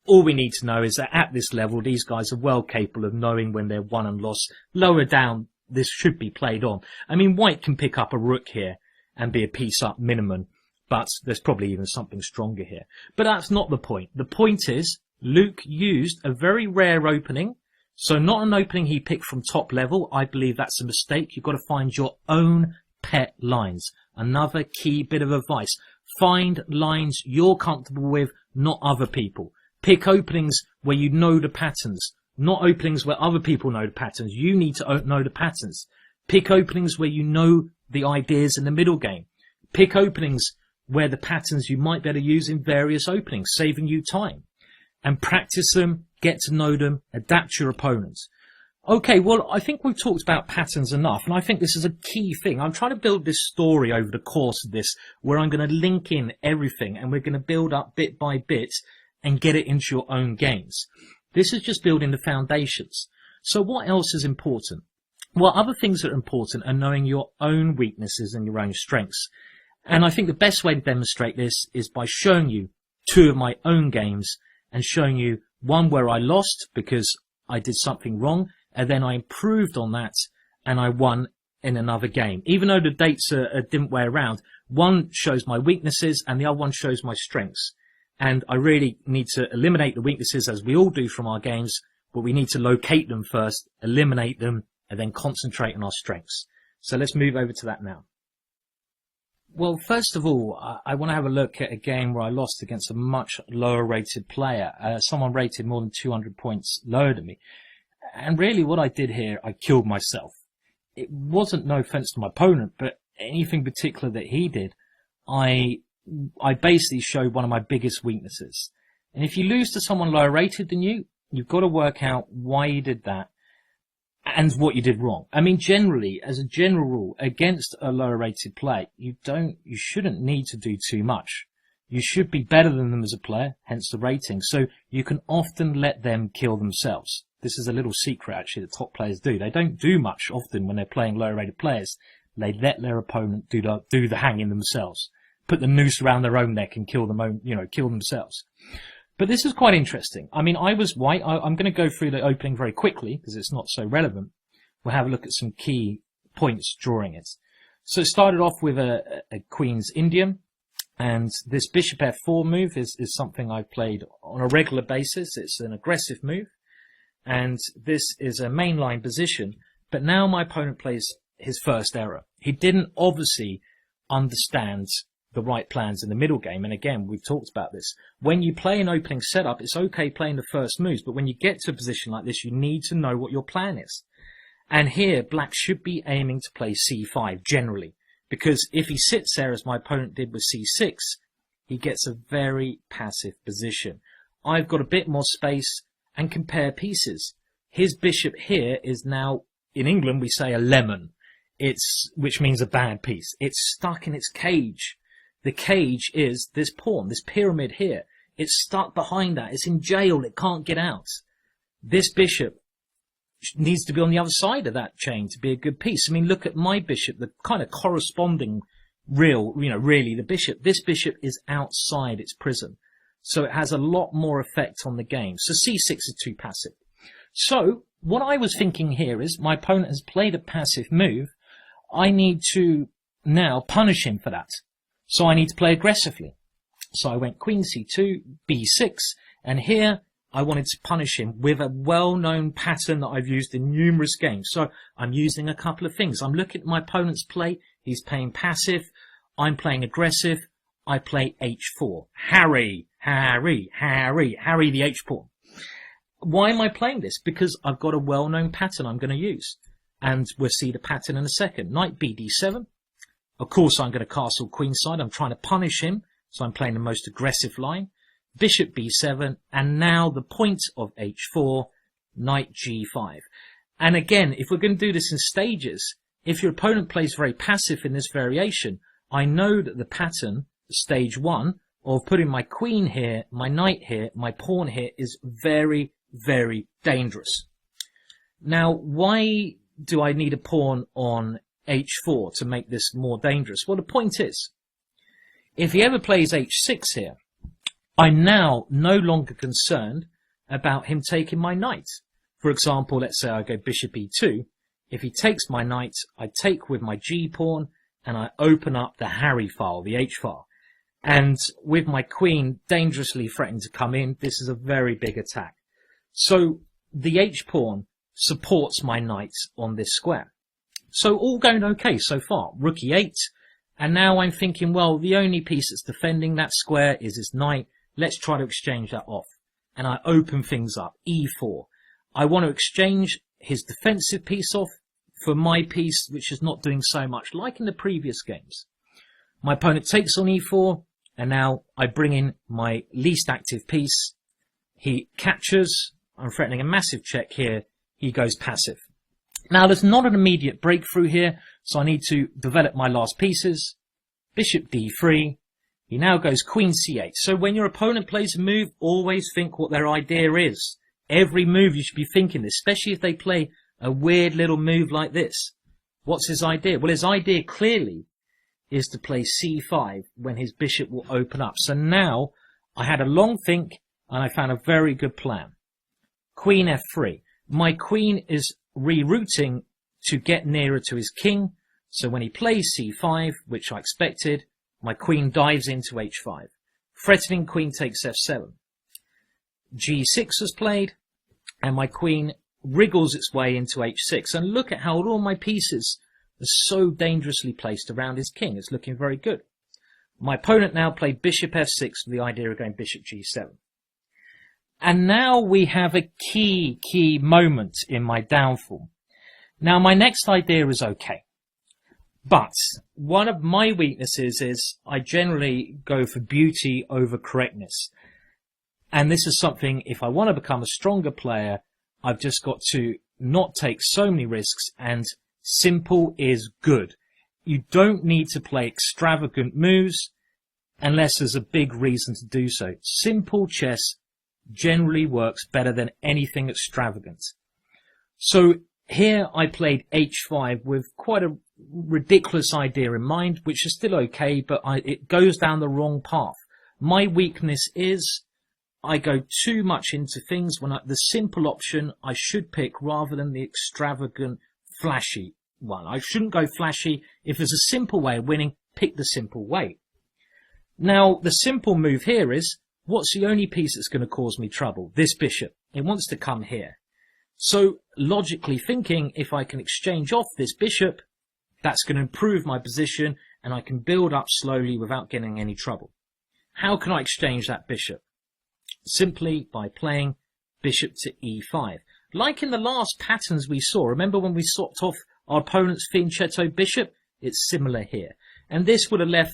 B: All we need to know is that at this level, these guys are well capable of knowing when they're won and lost. Lower down, this should be played on. I mean, white can pick up a rook here and be a piece up minimum, but there's probably even something stronger here. But that's not the point. The point is, Luke used a very rare opening. So not an opening he picked from top level. I believe that's a mistake. You've got to find your own pet lines. Another key bit of advice. Find lines you're comfortable with, not other people. Pick openings where you know the patterns, not openings where other people know the patterns. You need to know the patterns. Pick openings where you know the ideas in the middle game. Pick openings where the patterns you might be able to use in various openings, saving you time. And practice them, get to know them, adapt to your opponents. Okay, well, I think we've talked about patterns enough, and I think this is a key thing. I'm trying to build this story over the course of this, where I'm going to link in everything, and we're going to build up bit by bit and get it into your own games. This is just building the foundations. So what else is important? Well, other things that are important are knowing your own weaknesses and your own strengths. And I think the best way to demonstrate this is by showing you two of my own games and showing you one where I lost because I did something wrong, and then I improved on that and I won in another game. Even though the dates are a different way around, one shows my weaknesses and the other one shows my strengths. And I really need to eliminate the weaknesses, as we all do from our games, but we need to locate them first, eliminate them, and then concentrate on our strengths. So let's move over to that now. Well, first of all, I want to have a look at a game where I lost against a much lower rated player, someone rated more than 200 points lower than me. And really what I did here, I killed myself. It wasn't, no offense to my opponent, but anything particular that he did, I basically showed one of my biggest weaknesses. And if you lose to someone lower rated than you, you've got to work out why you did that and what you did wrong. I mean, generally, as a general rule, against a lower rated player, you shouldn't need to do too much. You should be better than them as a player, hence the rating. So you can often let them kill themselves. This is a little secret, actually, that top players do. They don't do much often when they're playing lower rated players. They let their opponent do the hanging themselves, put the noose around their own neck and kill themselves. But this is quite interesting. I mean, I was white. I'm going to go through the opening very quickly because it's not so relevant. We'll have a look at some key points during it. So it started off with a Queen's Indian, and this Bishop F4 move is something I've played on a regular basis. It's an aggressive move, and this is a mainline position. But now my opponent plays his first error. He didn't obviously understand the right plans in the middle game. And again, we've talked about this. When you play an opening setup, it's okay playing the first moves, but when you get to a position like this, you need to know what your plan is. And here, black should be aiming to play c5 generally, because if he sits there, as my opponent did with c6, he gets a very passive position. I've got a bit more space and compare pieces. His bishop here is now, in England, we say a lemon, which means a bad piece. It's stuck in its cage. The cage is this pawn, this pyramid here. It's stuck behind that. It's in jail. It can't get out. This bishop needs to be on the other side of that chain to be a good piece. I mean, look at my bishop, the kind of corresponding really the bishop. This bishop is outside its prison. So it has a lot more effect on the game. So c6 is too passive. So what I was thinking here is my opponent has played a passive move. I need to now punish him for that. So I need to play aggressively. So I went Queen c2, b6, and here I wanted to punish him with a well-known pattern that I've used in numerous games. So I'm using a couple of things. I'm looking at my opponent's play. He's playing passive. I'm playing aggressive. I play h4. Harry the h-pawn. Why am I playing this? Because I've got a well-known pattern I'm going to use. And we'll see the pattern in a second. Knight bd7. Of course, I'm going to castle queenside. I'm trying to punish him, so I'm playing the most aggressive line. Bishop b7, and now the point of h4, knight g5. And again, if we're going to do this in stages, if your opponent plays very passive in this variation, I know that the pattern, stage 1, of putting my queen here, my knight here, my pawn here, is very, very dangerous. Now, why do I need a pawn on h4 to make this more dangerous? Well, the point is, if he ever plays h6 here, I'm now no longer concerned about him taking my knight. For example, let's say I go bishop e2. If he takes my knight, I take with my g-pawn and I open up the Harry file, the h-file. And with my queen dangerously threatening to come in, this is a very big attack. So the h-pawn supports my knight on this square. So all going okay so far. Rook e8. And now I'm thinking, well, the only piece that's defending that square is his knight. Let's try to exchange that off. And I open things up. e4. I want to exchange his defensive piece off for my piece, which is not doing so much, like in the previous games. My opponent takes on e4, and now I bring in my least active piece. He captures. I'm threatening a massive check here. he goes passive. Now, there's not an immediate breakthrough here, so I need to develop my last pieces. Bishop d3. He now goes queen c8. So when your opponent plays a move, always think what their idea is. Every move you should be thinking this, especially if they play a weird little move like this. What's his idea? Well, his idea clearly is to play c5 when his bishop will open up. So now I had a long think and I found a very good plan. Queen f3. My queen is rerouting to get nearer to his king. So when he plays c5, which I expected, my queen dives into h5. Threatening queen takes f7. g6 was played, and my queen wriggles its way into h6. And look at how all my pieces are so dangerously placed around his king. It's looking very good. My opponent now played bishop f6 with the idea of going bishop g7. And now we have a key moment in my downfall. Now, my next idea is okay. But one of my weaknesses is I generally go for beauty over correctness. And this is something, if I want to become a stronger player, I've just got to not take so many risks, and simple is good. You don't need to play extravagant moves unless there's a big reason to do so. Simple chess generally works better than anything extravagant. So here I played h5 with quite a ridiculous idea in mind, which is still okay, but it goes down the wrong path. My weakness is I go too much into things when the simple option I should pick rather than the extravagant, flashy one. I shouldn't go flashy. If there's a simple way of winning, pick the simple way. Now, the simple move here is, what's the only piece that's going to cause me trouble? This bishop. It wants to come here. So, logically thinking, if I can exchange off this bishop, that's going to improve my position, and I can build up slowly without getting any trouble. How can I exchange that bishop? Simply by playing bishop to e5. Like in the last patterns we saw, remember when we swapped off our opponent's fianchetto bishop? It's similar here. And this would have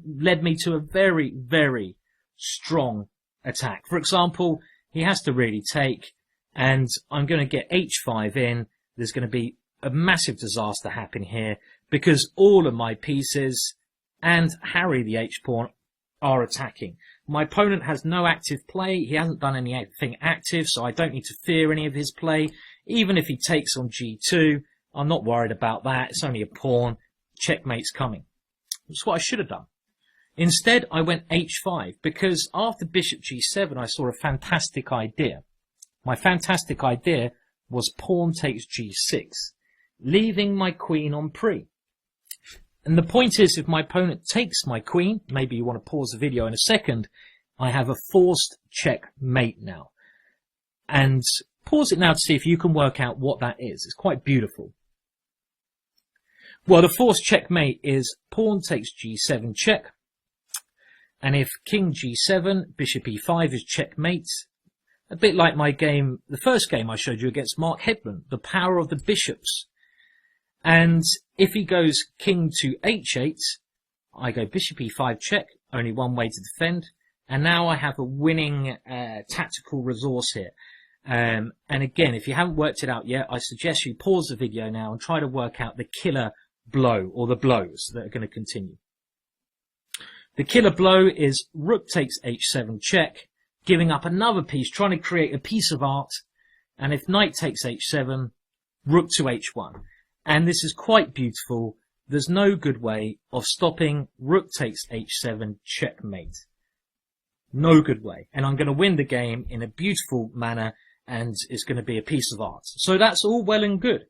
B: led me to a very, very strong attack. For example, he has to really take, and I'm going to get h5 in. There's going to be a massive disaster happening here because all of my pieces and Harry the h-pawn are attacking. My opponent has no active play. He hasn't done anything active, so I don't need to fear any of his play. Even if he takes on g2, I'm not worried about that. It's only a pawn. Checkmate's coming. That's what I should have done. Instead, I went h5 because after bishop g7, I saw a fantastic idea. My fantastic idea was pawn takes g6, leaving my queen on pre. And the point is, if my opponent takes my queen, maybe you want to pause the video in a second, I have a forced checkmate now. And pause it now to see if you can work out what that is. It's quite beautiful. Well, the forced checkmate is pawn takes g7 check. And if king g7, bishop e5 is checkmate. A bit like my game, the first game I showed you against Mark Hedman, the power of the bishops. And if he goes king to h8, I go bishop e5 check, only one way to defend. And now I have a winning tactical resource here. And again, if you haven't worked it out yet, I suggest you pause the video now and try to work out the killer blow, or the blows that are going to continue. The killer blow is rook takes h7 check, giving up another piece, trying to create a piece of art. And if knight takes h7, rook to h1. And this is quite beautiful. There's no good way of stopping rook takes h7 checkmate. No good way. And I'm going to win the game in a beautiful manner, and it's going to be a piece of art. So that's all well and good.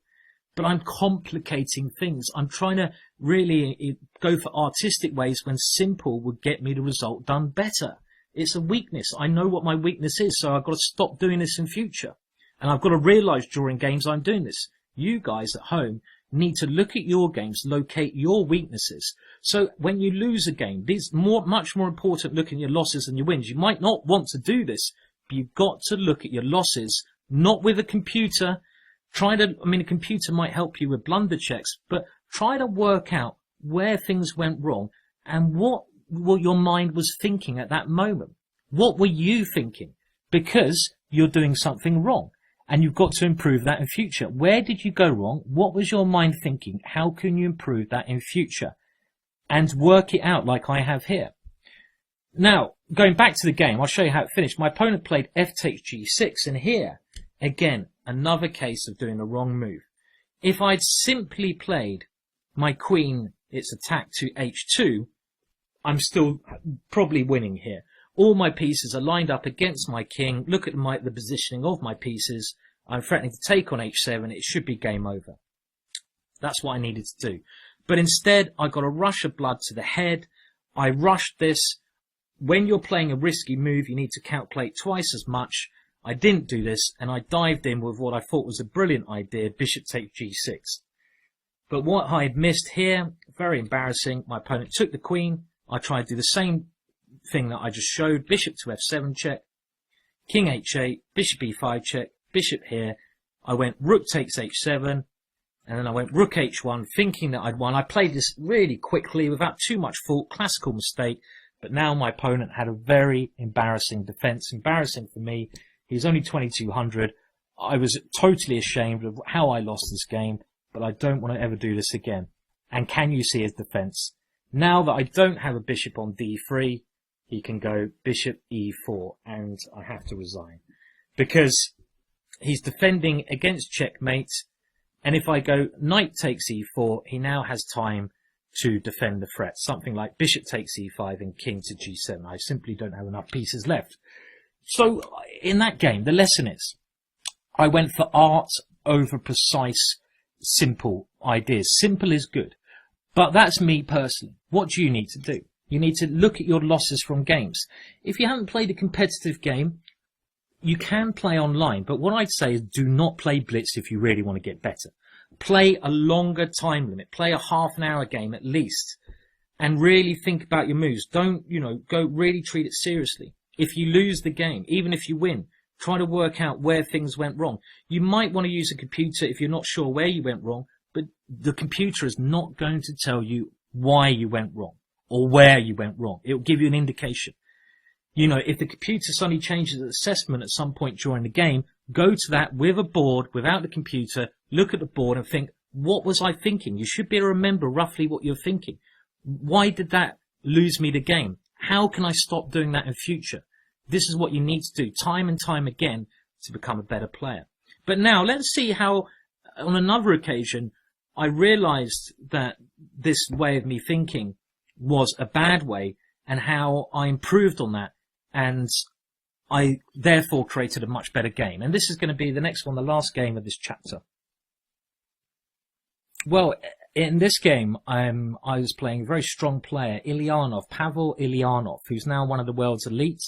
B: But I'm complicating things. I'm trying to really go for artistic ways when simple would get me the result done better. It's a weakness. I know what my weakness is, so I've got to stop doing this in future. And I've got to realise during games I'm doing this. You guys at home need to look at your games, locate your weaknesses. So when you lose a game, it's much more important looking at your losses than your wins. You might not want to do this, but you've got to look at your losses, not with a computer. A computer might help you with blunder checks, but try to work out where things went wrong and what your mind was thinking at that moment. What were you thinking? Because you're doing something wrong. And you've got to improve that in future. Where did you go wrong? What was your mind thinking? How can you improve that in future? And work it out like I have here. Now, going back to the game, I'll show you how it finished. My opponent played f takes g6, and here, again, another case of doing the wrong move. If I'd simply played my queen, its attack to h2, I'm still probably winning here. All my pieces are lined up against my king. Look at the positioning of my pieces. I'm threatening to take on h7. It should be game over. That's what I needed to do. But instead, I got a rush of blood to the head. I rushed this. When you're playing a risky move, you need to calculate twice as much. I didn't do this, and I dived in with what I thought was a brilliant idea, bishop takes g6. But what I had missed here, very embarrassing, my opponent took the queen. I tried to do the same thing that I just showed, bishop to f7 check, king h8, bishop e5 check, bishop here. I went rook takes h7, and then I went rook h1, thinking that I'd won. I played this really quickly without too much thought, classical mistake, but now my opponent had a very embarrassing defense. Embarrassing for me. He's only 2200. I was totally ashamed of how I lost this game, but I don't want to ever do this again. And can you see his defense? Now that I don't have a bishop on d3, he can go bishop e4, and I have to resign. Because he's defending against checkmate, and if I go knight takes e4, he now has time to defend the threat. Something like bishop takes e5 and king to g7. I simply don't have enough pieces left. So in that game, the lesson is, I went for art over precise, simple ideas. Simple is good. But that's me personally. What do you need to do? You need to look at your losses from games. If you haven't played a competitive game, you can play online. But what I'd say is do not play blitz if you really want to get better. Play a longer time limit. Play a half an hour game at least. And really think about your moves. Don't, go really treat it seriously. If you lose the game, even if you win, try to work out where things went wrong. You might want to use a computer if you're not sure where you went wrong, but the computer is not going to tell you why you went wrong or where you went wrong. It will give you an indication. If the computer suddenly changes its assessment at some point during the game, go to that with a board, without the computer, look at the board and think, what was I thinking? You should be able to remember roughly what you're thinking. Why did that lose me the game? How can I stop doing that in future? This is what you need to do time and time again to become a better player. But now let's see how, on another occasion, I realized that this way of me thinking was a bad way and how I improved on that. And I therefore created a much better game. And this is going to be the next one, the last game of this chapter. Well, in this game, I was playing a very strong player, Pavel Ilyanov, who's now one of the world's elite.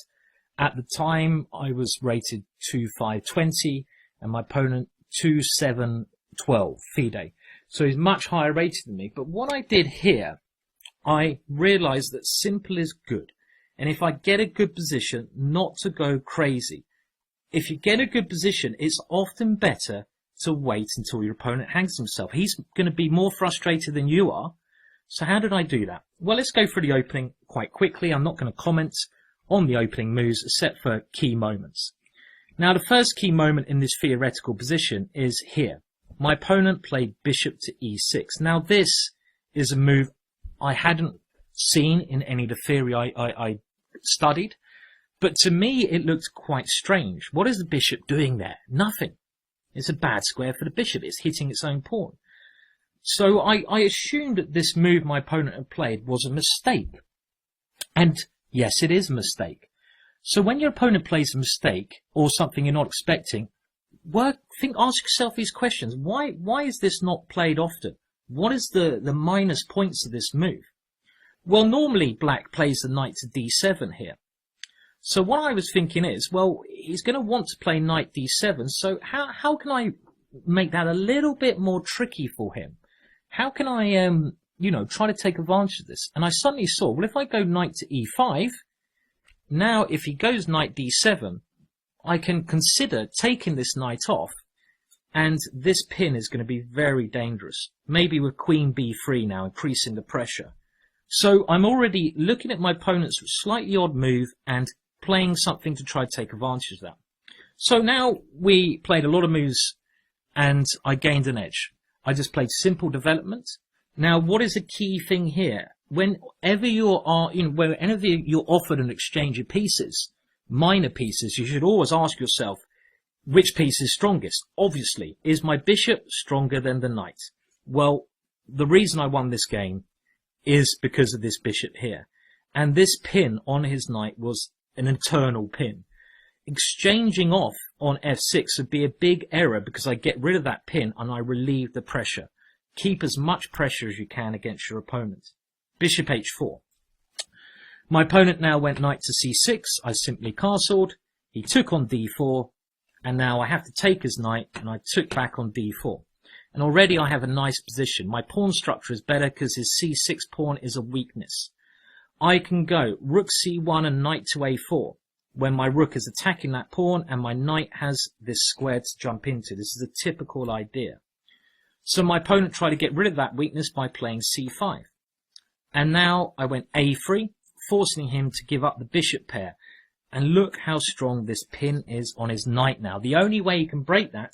B: At the time, I was rated 2.520 and my opponent 2.712 FIDE. So he's much higher rated than me. But what I did here, I realized that simple is good. And if I get a good position, not to go crazy. If you get a good position, it's often better to wait until your opponent hangs himself. He's going to be more frustrated than you are. So how did I do that? Well, let's go through the opening quite quickly. I'm not going to comment on the opening moves except for key moments. Now, the first key moment in this theoretical position is here. My opponent played bishop to e6. Now, this is a move I hadn't seen in any of the theory I studied, but to me it looked quite strange. What is the bishop doing there? Nothing. It's a bad square for the bishop. It's hitting its own pawn. So I assumed that this move my opponent had played was a mistake. And yes, it is a mistake. So when your opponent plays a mistake or something you're not expecting, ask yourself these questions. Why is this not played often? What is the minus points of this move? Well, normally black plays the knight to d7 here. So what I was thinking is, well, he's going to want to play knight d7, so how can I make that a little bit more tricky for him? How can I, try to take advantage of this? And I suddenly saw, well, if I go knight to e5, now if he goes knight d7, I can consider taking this knight off, and this pin is going to be very dangerous. Maybe with queen b3 now, increasing the pressure. So I'm already looking at my opponent's slightly odd move and playing something to try to take advantage of that. So now we played a lot of moves and I gained an edge. I just played simple development. Now, what is a key thing here? Whenever you're offered an exchange of pieces, minor pieces, you should always ask yourself, which piece is strongest? Obviously, is my bishop stronger than the knight? Well, the reason I won this game is because of this bishop here. And this pin on his knight was an internal pin. Exchanging off on f6 would be a big error because I get rid of that pin and I relieve the pressure. Keep as much pressure as you can against your opponent. Bishop h4. My opponent now went knight to c6. I simply castled. He took on d4. And now I have to take his knight and I took back on d4. And already I have a nice position. My pawn structure is better because his c6 pawn is a weakness. I can go rook c1 and knight to a4 when my rook is attacking that pawn and my knight has this square to jump into. This is a typical idea. So my opponent tried to get rid of that weakness by playing c5. And now I went a3, forcing him to give up the bishop pair. And look how strong this pin is on his knight now. The only way he can break that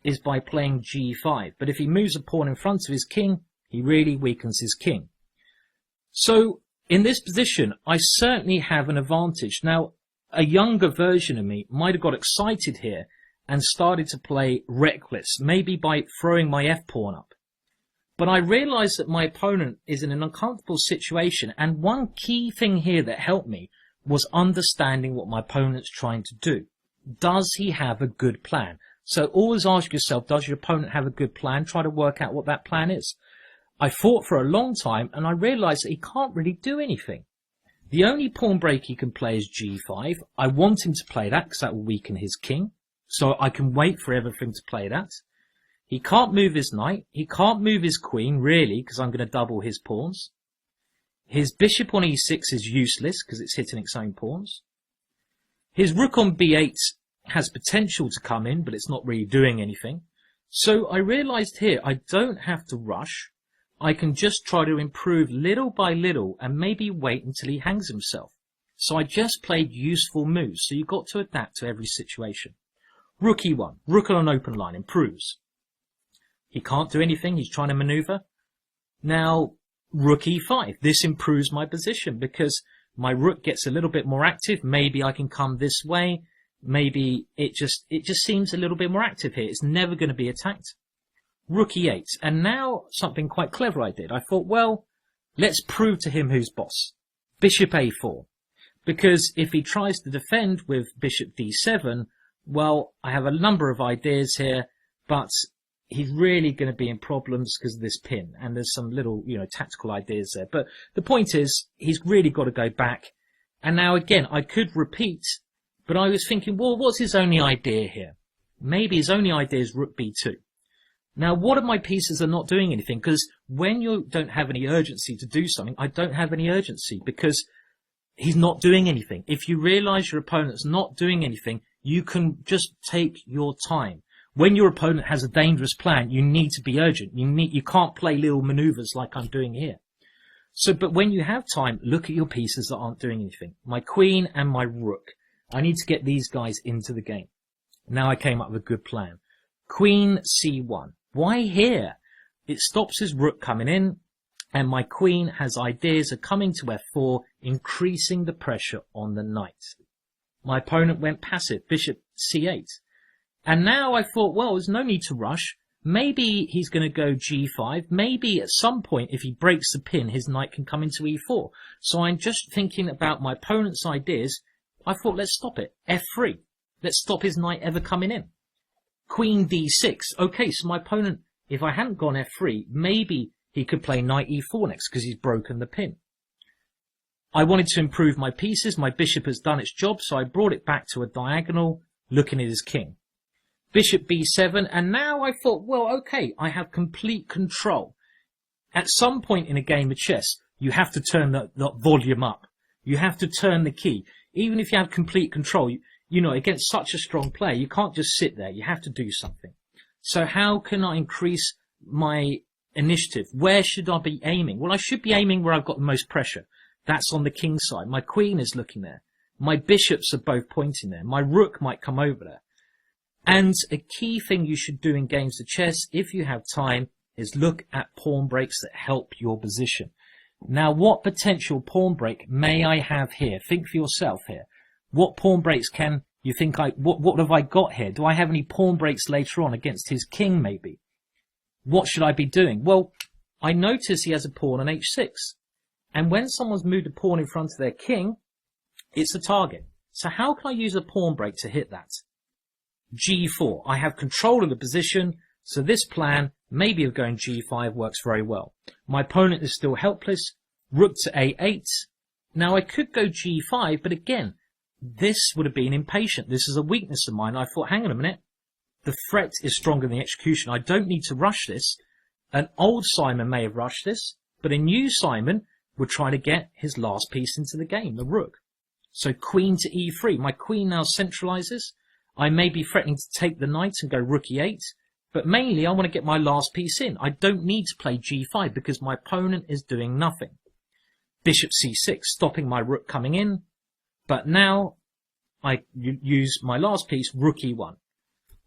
B: is by playing g5. But if he moves a pawn in front of his king, he really weakens his king. So in this position, I certainly have an advantage. Now, a younger version of me might have got excited here and started to play reckless, maybe by throwing my f-pawn up. But I realized that my opponent is in an uncomfortable situation, and one key thing here that helped me was understanding what my opponent's trying to do. Does he have a good plan? So always ask yourself, does your opponent have a good plan? Try to work out what that plan is. I fought for a long time and I realized that he can't really do anything. The only pawn break he can play is g5. I want him to play that because that will weaken his king. So I can wait for everything to play that. He can't move his knight. He can't move his queen, really, because I'm going to double his pawns. His bishop on e6 is useless because it's hitting its own pawns. His rook on b8 has potential to come in, but it's not really doing anything. So I realized here I don't have to rush. I can just try to improve little by little and maybe wait until he hangs himself. So I just played useful moves. So you've got to adapt to every situation. Rook e1. Rook on an open line improves. He can't do anything. He's trying to maneuver. Now, rook e5. This improves my position because my rook gets a little bit more active. Maybe I can come this way. Maybe it just seems a little bit more active here. It's never going to be attacked. Rook e8. And now something quite clever I did. I thought, well, let's prove to him who's boss. Bishop a4. Because if he tries to defend with bishop d7, well, I have a number of ideas here, but he's really going to be in problems because of this pin. And there's some little, tactical ideas there. But the point is, he's really got to go back. And now again, I could repeat, but I was thinking, well, what's his only idea here? Maybe his only idea is rook b2. Now, what if my pieces are not doing anything? Because when you don't have any urgency to do something, I don't have any urgency because he's not doing anything. If you realize your opponent's not doing anything, you can just take your time. When your opponent has a dangerous plan, you need to be urgent. You can't play little maneuvers like I'm doing here. So, but when you have time, look at your pieces that aren't doing anything. My queen and my rook. I need to get these guys into the game. Now I came up with a good plan. Queen c1. Why here? It stops his rook coming in, and my queen has ideas of coming to f4, increasing the pressure on the knight. My opponent went passive, bishop c8. And now I thought, well, there's no need to rush. Maybe he's going to go g5. Maybe at some point, if he breaks the pin, his knight can come into e4. So I'm just thinking about my opponent's ideas. I thought, let's stop it. f3. Let's stop his knight ever coming in. Queen d6. Okay, so my opponent, if I hadn't gone f3, maybe he could play knight e4 next because he's broken the pin. I wanted to improve my pieces. My bishop has done its job, so I brought it back to a diagonal, looking at his king. Bishop b7, and now I thought, well, okay, I have complete control. At some point in a game of chess, you have to turn the volume up. You have to turn the key. Even if you have complete control, against such a strong player, you can't just sit there. You have to do something. So how can I increase my initiative? Where should I be aiming? Well, I should be aiming where I've got the most pressure. That's on the king side. My queen is looking there. My bishops are both pointing there. My rook might come over there. And a key thing you should do in games of chess, if you have time, is look at pawn breaks that help your position. Now, what potential pawn break may I have here? Think for yourself here. What pawn breaks can you think what have I got here? Do I have any pawn breaks later on against his king, maybe? What should I be doing? Well, I notice he has a pawn on h6. And when someone's moved a pawn in front of their king, it's a target. So how can I use a pawn break to hit that? g4. I have control of the position, so this plan, maybe of going g5, works very well. My opponent is still helpless. Rook to a8. Now I could go g5, but again, this would have been impatient. This is a weakness of mine. I thought, hang on a minute. The threat is stronger than the execution. I don't need to rush this. An old Simon may have rushed this, but a new Simon would try to get his last piece into the game, the rook. So queen to e3. My queen now centralizes. I may be threatening to take the knight and go rook e8, but mainly I want to get my last piece in. I don't need to play g5 because my opponent is doing nothing. Bishop c6, stopping my rook coming in, but now I use my last piece, rook e1.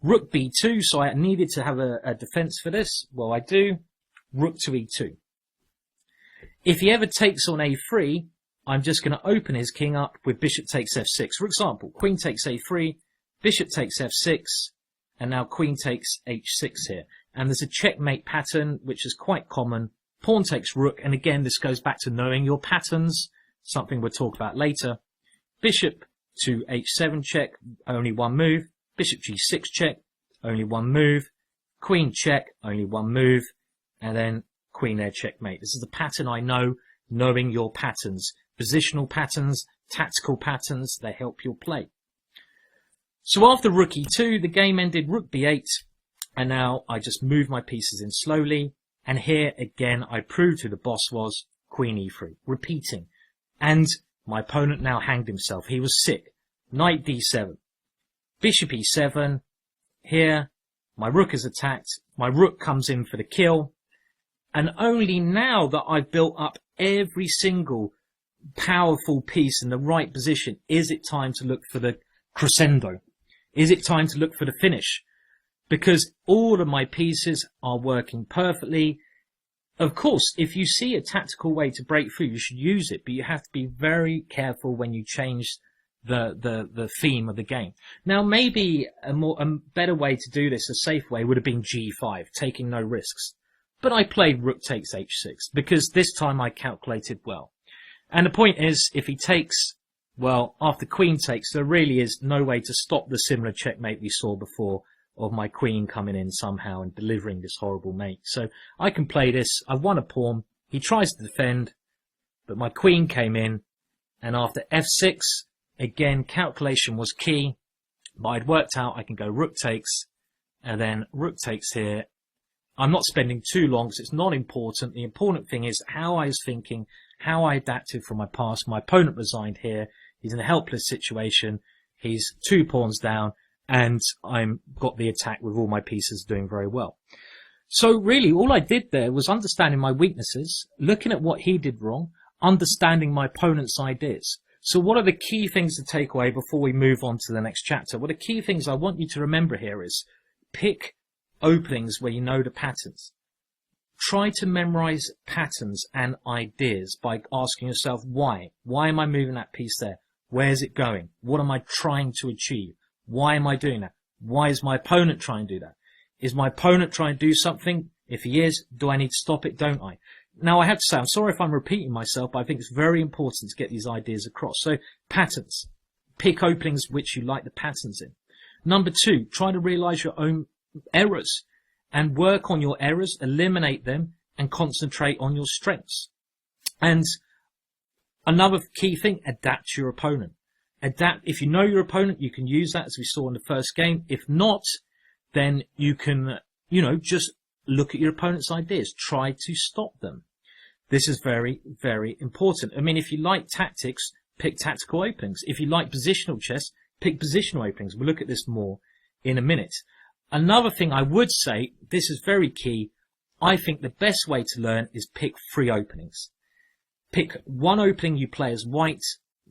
B: Rook b2, so I needed to have a defense for this. Well, I do. Rook to e2. If he ever takes on a3, I'm just going to open his king up with bishop takes f6. For example, queen takes a3, bishop takes f6, and now queen takes h6 here. And there's a checkmate pattern, which is quite common. Pawn takes rook, and again, this goes back to knowing your patterns, something we'll talk about later. Bishop to h7 check, only one move. Bishop g6 check, only one move. Queen check, only one move. And then queen there checkmate. This is the pattern I know, knowing your patterns. Positional patterns, tactical patterns, they help your play. So after rook e2, the game ended rook b8. And now I just move my pieces in slowly. And here again, I proved who the boss was, queen e3, repeating. And my opponent now hanged himself. He was sick. Knight d7. Bishop e7. Here, my rook is attacked. My rook comes in for the kill. And only now that I've built up every single powerful piece in the right position, is it time to look for the crescendo? Is it time to look for the finish? Because all of my pieces are working perfectly. Of course, if you see a tactical way to break through, you should use it, but you have to be very careful when you change the theme of the game. Now, maybe a better way to do this, a safe way, would have been g5, taking no risks. But I played rook takes h6 because this time I calculated well. And the point is, if he takes, well, after queen takes, there really is no way to stop the similar checkmate we saw before of my queen coming in somehow and delivering this horrible mate. So I can play this. I've won a pawn. He tries to defend, but my queen came in. And after f6, again, calculation was key. But I'd worked out I can go rook takes, and then rook takes here. I'm not spending too long because it's not important. The important thing is how I was thinking, how I adapted from my past. My opponent resigned here. He's in a helpless situation. He's 2 pawns down, and I'm got the attack with all my pieces doing very well. So really, all I did there was understanding my weaknesses, looking at what he did wrong, understanding my opponent's ideas. So what are the key things to take away before we move on to the next chapter? Well, the key things I want you to remember here is pick openings where you know the patterns. Try to memorize patterns and ideas by asking yourself why. Why am I moving that piece there? Where's it going? What am I trying to achieve? Why am I doing that? Why is my opponent trying to do that? Is my opponent trying to do something? If he is, do I need to stop it? Don't I? Now, I have to say, I'm sorry if I'm repeating myself, but I think it's very important to get these ideas across. So, patterns. Pick openings which you like the patterns in. Number 2, try to realize your own errors and work on your errors, eliminate them, and concentrate on your strengths. And another key thing, adapt to your opponent. Adapt. If you know your opponent, you can use that as we saw in the first game. If not, then you can, just look at your opponent's ideas. Try to stop them. This is very, very important. I mean, if you like tactics, pick tactical openings. If you like positional chess, pick positional openings. We'll look at this more in a minute. Another thing I would say, this is very key. I think the best way to learn is pick 3 openings. Pick one opening you play as white,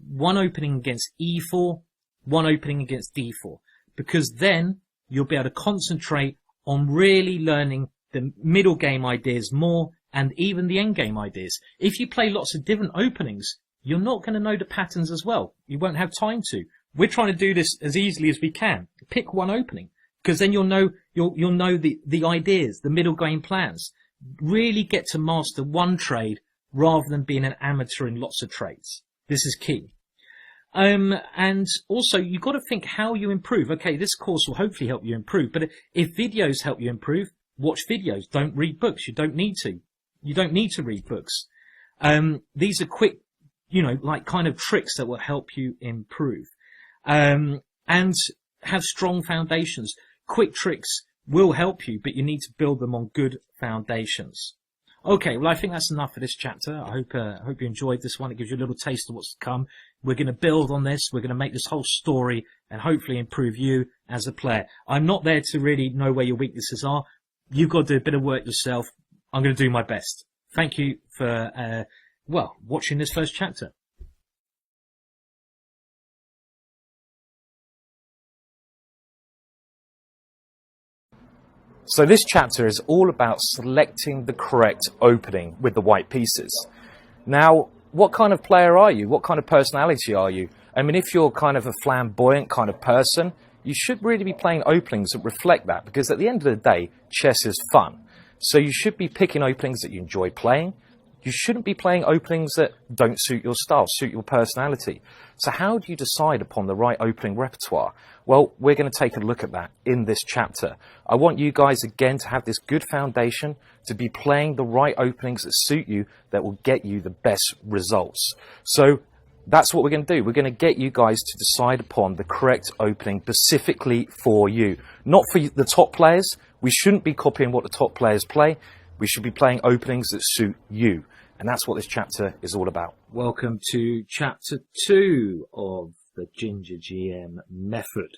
B: one opening against e4, one opening against d4. Because then you'll be able to concentrate on really learning the middle game ideas more and even the end game ideas. If you play lots of different openings, you're not going to know the patterns as well. You won't have time to. We're trying to do this as easily as we can. Pick one opening, because then you'll know the ideas, the middle game plans. Really get to master one trade rather than being an amateur in lots of trades. This is key. And also you've got to think how you improve. Okay, this course will hopefully help you improve, but if videos help you improve, watch videos. Don't read books. You don't need to. You don't need to read books. These are quick, like kind of tricks that will help you improve. And have strong foundations. Quick tricks will help you, but you need to build them on good foundations. Okay, well, I think that's enough for this chapter. I hope you enjoyed this one. It gives you a little taste of what's to come. We're going to build on this. We're going to make this whole story and hopefully improve you as a player. I'm not there to really know where your weaknesses are. You've got to do a bit of work yourself. I'm going to do my best. Thank you for, watching this first chapter.
A: So this chapter is all about selecting the correct opening with the white pieces. Now, what kind of player are you? What kind of personality are you? I mean, if you're kind of a flamboyant kind of person, you should really be playing openings that reflect that, because at the end of the day, chess is fun. So you should be picking openings that you enjoy playing. You shouldn't be playing openings that don't suit your style, suit your personality. So how do you decide upon the right opening repertoire? Well, we're going to take a look at that in this chapter. I want you guys, again, to have this good foundation, to be playing the right openings that suit you, that will get you the best results. So that's what we're going to do. We're going to get you guys to decide upon the correct opening specifically for you. Not for the top players. We shouldn't be copying what the top players play. We should be playing openings that suit you. And that's what this chapter is all about.
B: Welcome to chapter 2 of the Ginger GM method.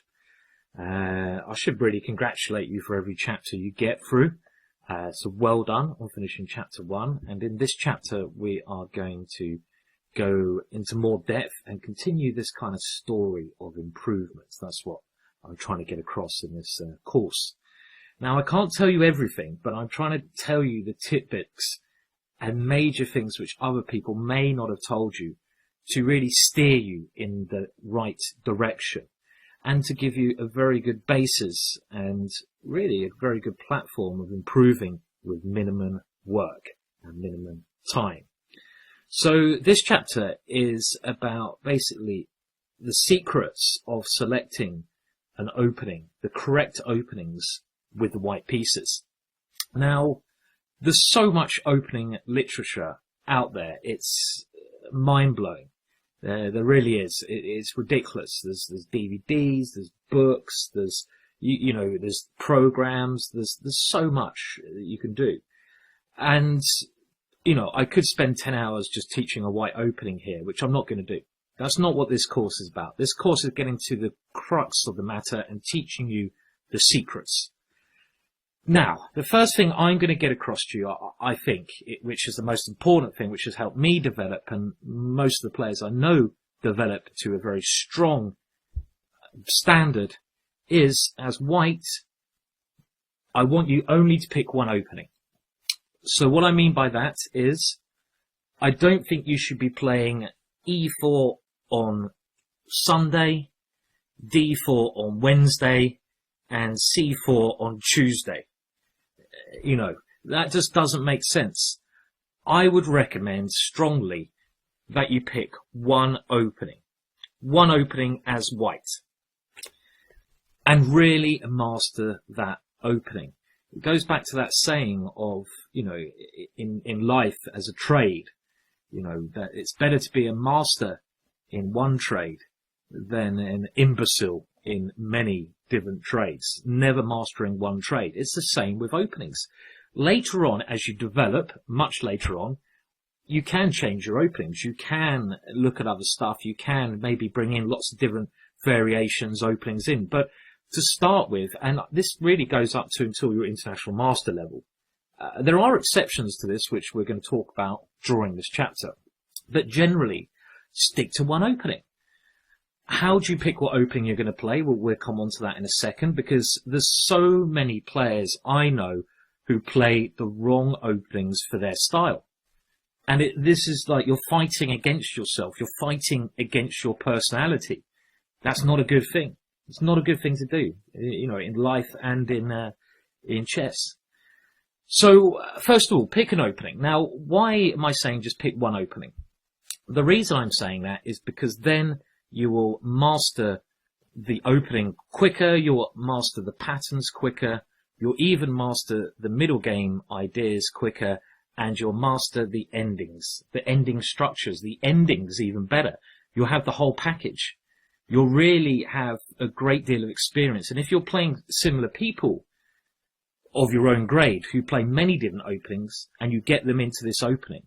B: I should really congratulate you for every chapter you get through. So well done on finishing chapter 1. And in this chapter, we are going to go into more depth and continue this kind of story of improvements. That's what I'm trying to get across in this course. Now, I can't tell you everything, but I'm trying to tell you the tidbits and major things which other people may not have told you, to really steer you in the right direction and to give you a very good basis and really a very good platform of improving with minimum work and minimum time. So this chapter is about basically the secrets of selecting an opening, the correct openings with the white pieces. Now, there's so much opening literature out there. It's mind-blowing. There really is. It's ridiculous. There's DVDs, there's books, there's there's programs. There's so much that you can do. And I could spend 10 hours just teaching a white opening here, which I'm not going to do. That's not what this course is about. This course is getting to the crux of the matter and teaching you the secrets. Now, the first thing I'm going to get across to you, I think, which is the most important thing, which has helped me develop, and most of the players I know develop to a very strong standard, is, as white, I want you only to pick one opening. So what I mean by that is, I don't think you should be playing E4 on Sunday, D4 on Wednesday, and C4 on Tuesday. That just doesn't make sense. I would recommend strongly that you pick one opening as white, and really master that opening. It goes back to that saying of, in life as a trade, that it's better to be a master in one trade than an imbecile in many different trades, never mastering one trade. It's the same with openings. Later on, as you develop, much later on, you can change your openings. You can look at other stuff. You can maybe bring in lots of different variations, openings in. But to start with, and this really goes up to until your international master level, there are exceptions to this, which we're going to talk about during this chapter. But generally, stick to one opening. How do you pick what opening you're going to play? Well, we'll come on to that in a second, because there's so many players I know who play the wrong openings for their style. And this is like you're fighting against yourself. You're fighting against your personality. That's not a good thing. It's not a good thing to do, you know, in life and in chess. So, first of all, pick an opening. Now, why am I saying just pick one opening? The reason I'm saying that is because then you will master the opening quicker, you'll master the patterns quicker, you'll even master the middle game ideas quicker, and you'll master the endings, the ending structures, the endings even better. You'll have the whole package. You'll really have a great deal of experience. And if you're playing similar people of your own grade who play many different openings and you get them into this opening,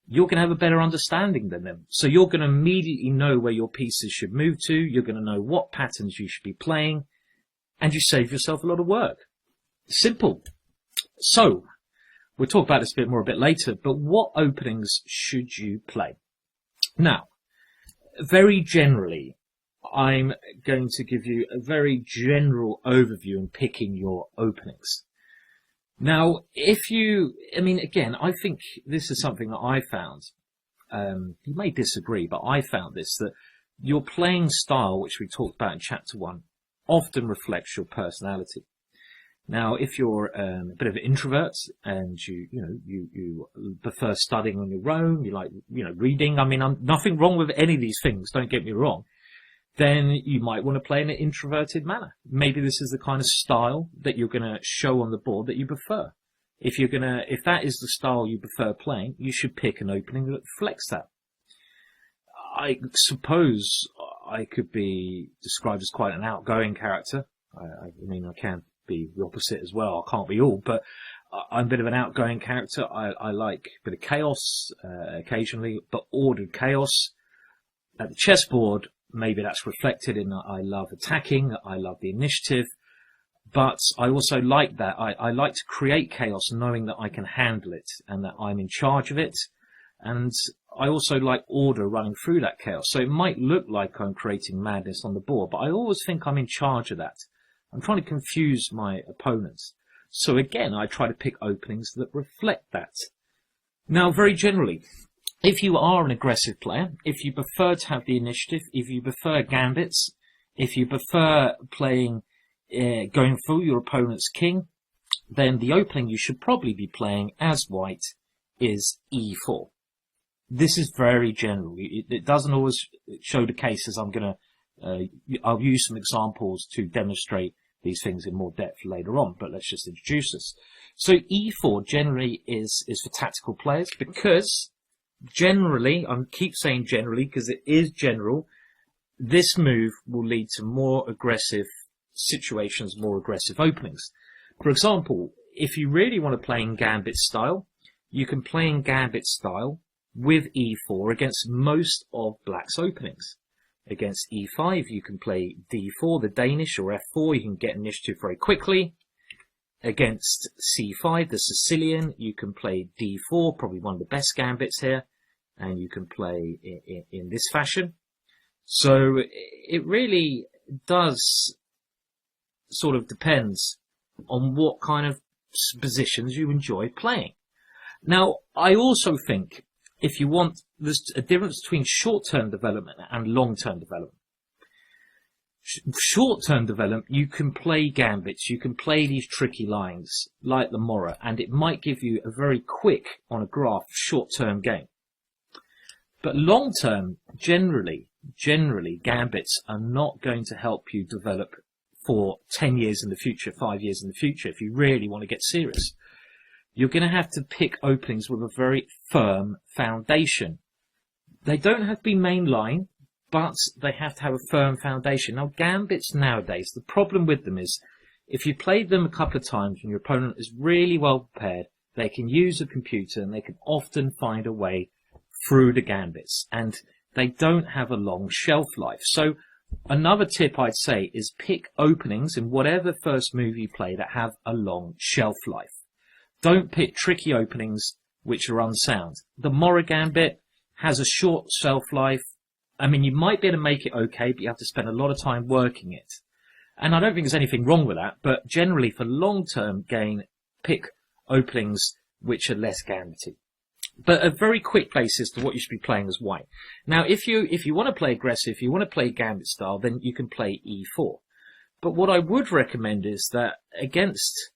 B: you're going to have a better understanding than them. So you're going to immediately know where your pieces should move to. You're going to know what patterns you should be playing, and you save yourself a lot of work. Simple. So we'll talk about this a bit later, but what openings should you play? Now, very generally, I'm going to give you a very general overview in picking your openings. Now, again, I think this is something that I found. You may disagree, but I found this, that your playing style, which we talked about in chapter 1, often reflects your personality. Now, if you're a bit of an introvert and you prefer studying on your own, you like, reading. I mean, nothing wrong with any of these things, don't get me wrong. Then you might want to play in an introverted manner. Maybe this is the kind of style that you're going to show on the board that you prefer. If that is the style you prefer playing, you should pick an opening that reflects that. I suppose I could be described as quite an outgoing character. I can be the opposite as well. I can't be all, but I'm a bit of an outgoing character. I like a bit of chaos occasionally, but ordered chaos. At the chessboard, maybe that's reflected in that I love attacking, I love the initiative, but I also like that. I like to create chaos knowing that I can handle it and that I'm in charge of it. And I also like order running through that chaos. So it might look like I'm creating madness on the board, but I always think I'm in charge of that. I'm trying to confuse my opponents. So again, I try to pick openings that reflect that. Now, very generally, if you are an aggressive player, if you prefer to have the initiative, if you prefer gambits, if you prefer playing, going through your opponent's king, then the opening you should probably be playing as white is e4. This is very general. It doesn't always show the cases. I'll use some examples to demonstrate these things in more depth later on, but let's just introduce this. So e4 generally is for tactical players, because generally, I keep saying generally because it is general, this move will lead to more aggressive situations, more aggressive openings. For example, if you really want to play in gambit style, you can play in gambit style with e4 against most of black's openings. Against e5, you can play d4, the Danish, or f4, you can get initiative very quickly. Against c5, the Sicilian, you can play d4, probably one of the best gambits here, and you can play in this fashion. So it really does sort of depends on what kind of positions you enjoy playing. Now, I also think if you want, there's a difference between short-term development and long-term development. Short-term development, you can play gambits, you can play these tricky lines like the Mora, and it might give you a very quick, on a graph, short-term game. But long-term, generally, gambits are not going to help you develop for 10 years in the future, 5 years in the future, if you really want to get serious. You're going to have to pick openings with a very firm foundation. They don't have to be mainline, but they have to have a firm foundation. Now, gambits nowadays, the problem with them is if you played them a couple of times and your opponent is really well prepared, they can use a computer and they can often find a way through the gambits, and they don't have a long shelf life. So another tip I'd say is pick openings in whatever first move you play that have a long shelf life. Don't pick tricky openings which are unsound. The Mora Gambit has a short shelf life, I mean, you might be able to make it okay, but you have to spend a lot of time working it. And I don't think there's anything wrong with that, but generally for long-term gain, pick openings which are less gambity. But a very quick basis to what you should be playing as white. Now, if you want to play aggressive, if you want to play gambit style, then you can play e4. But what I would recommend is that against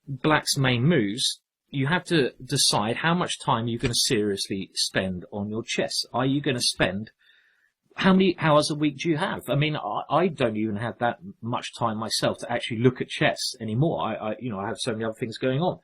B: black's main moves, you have to decide how much time you're going to seriously spend on your chess. Are you going to spend, how many hours a week do you have? I mean, I don't even have that much time myself to actually look at chess anymore. I have so many other things going on.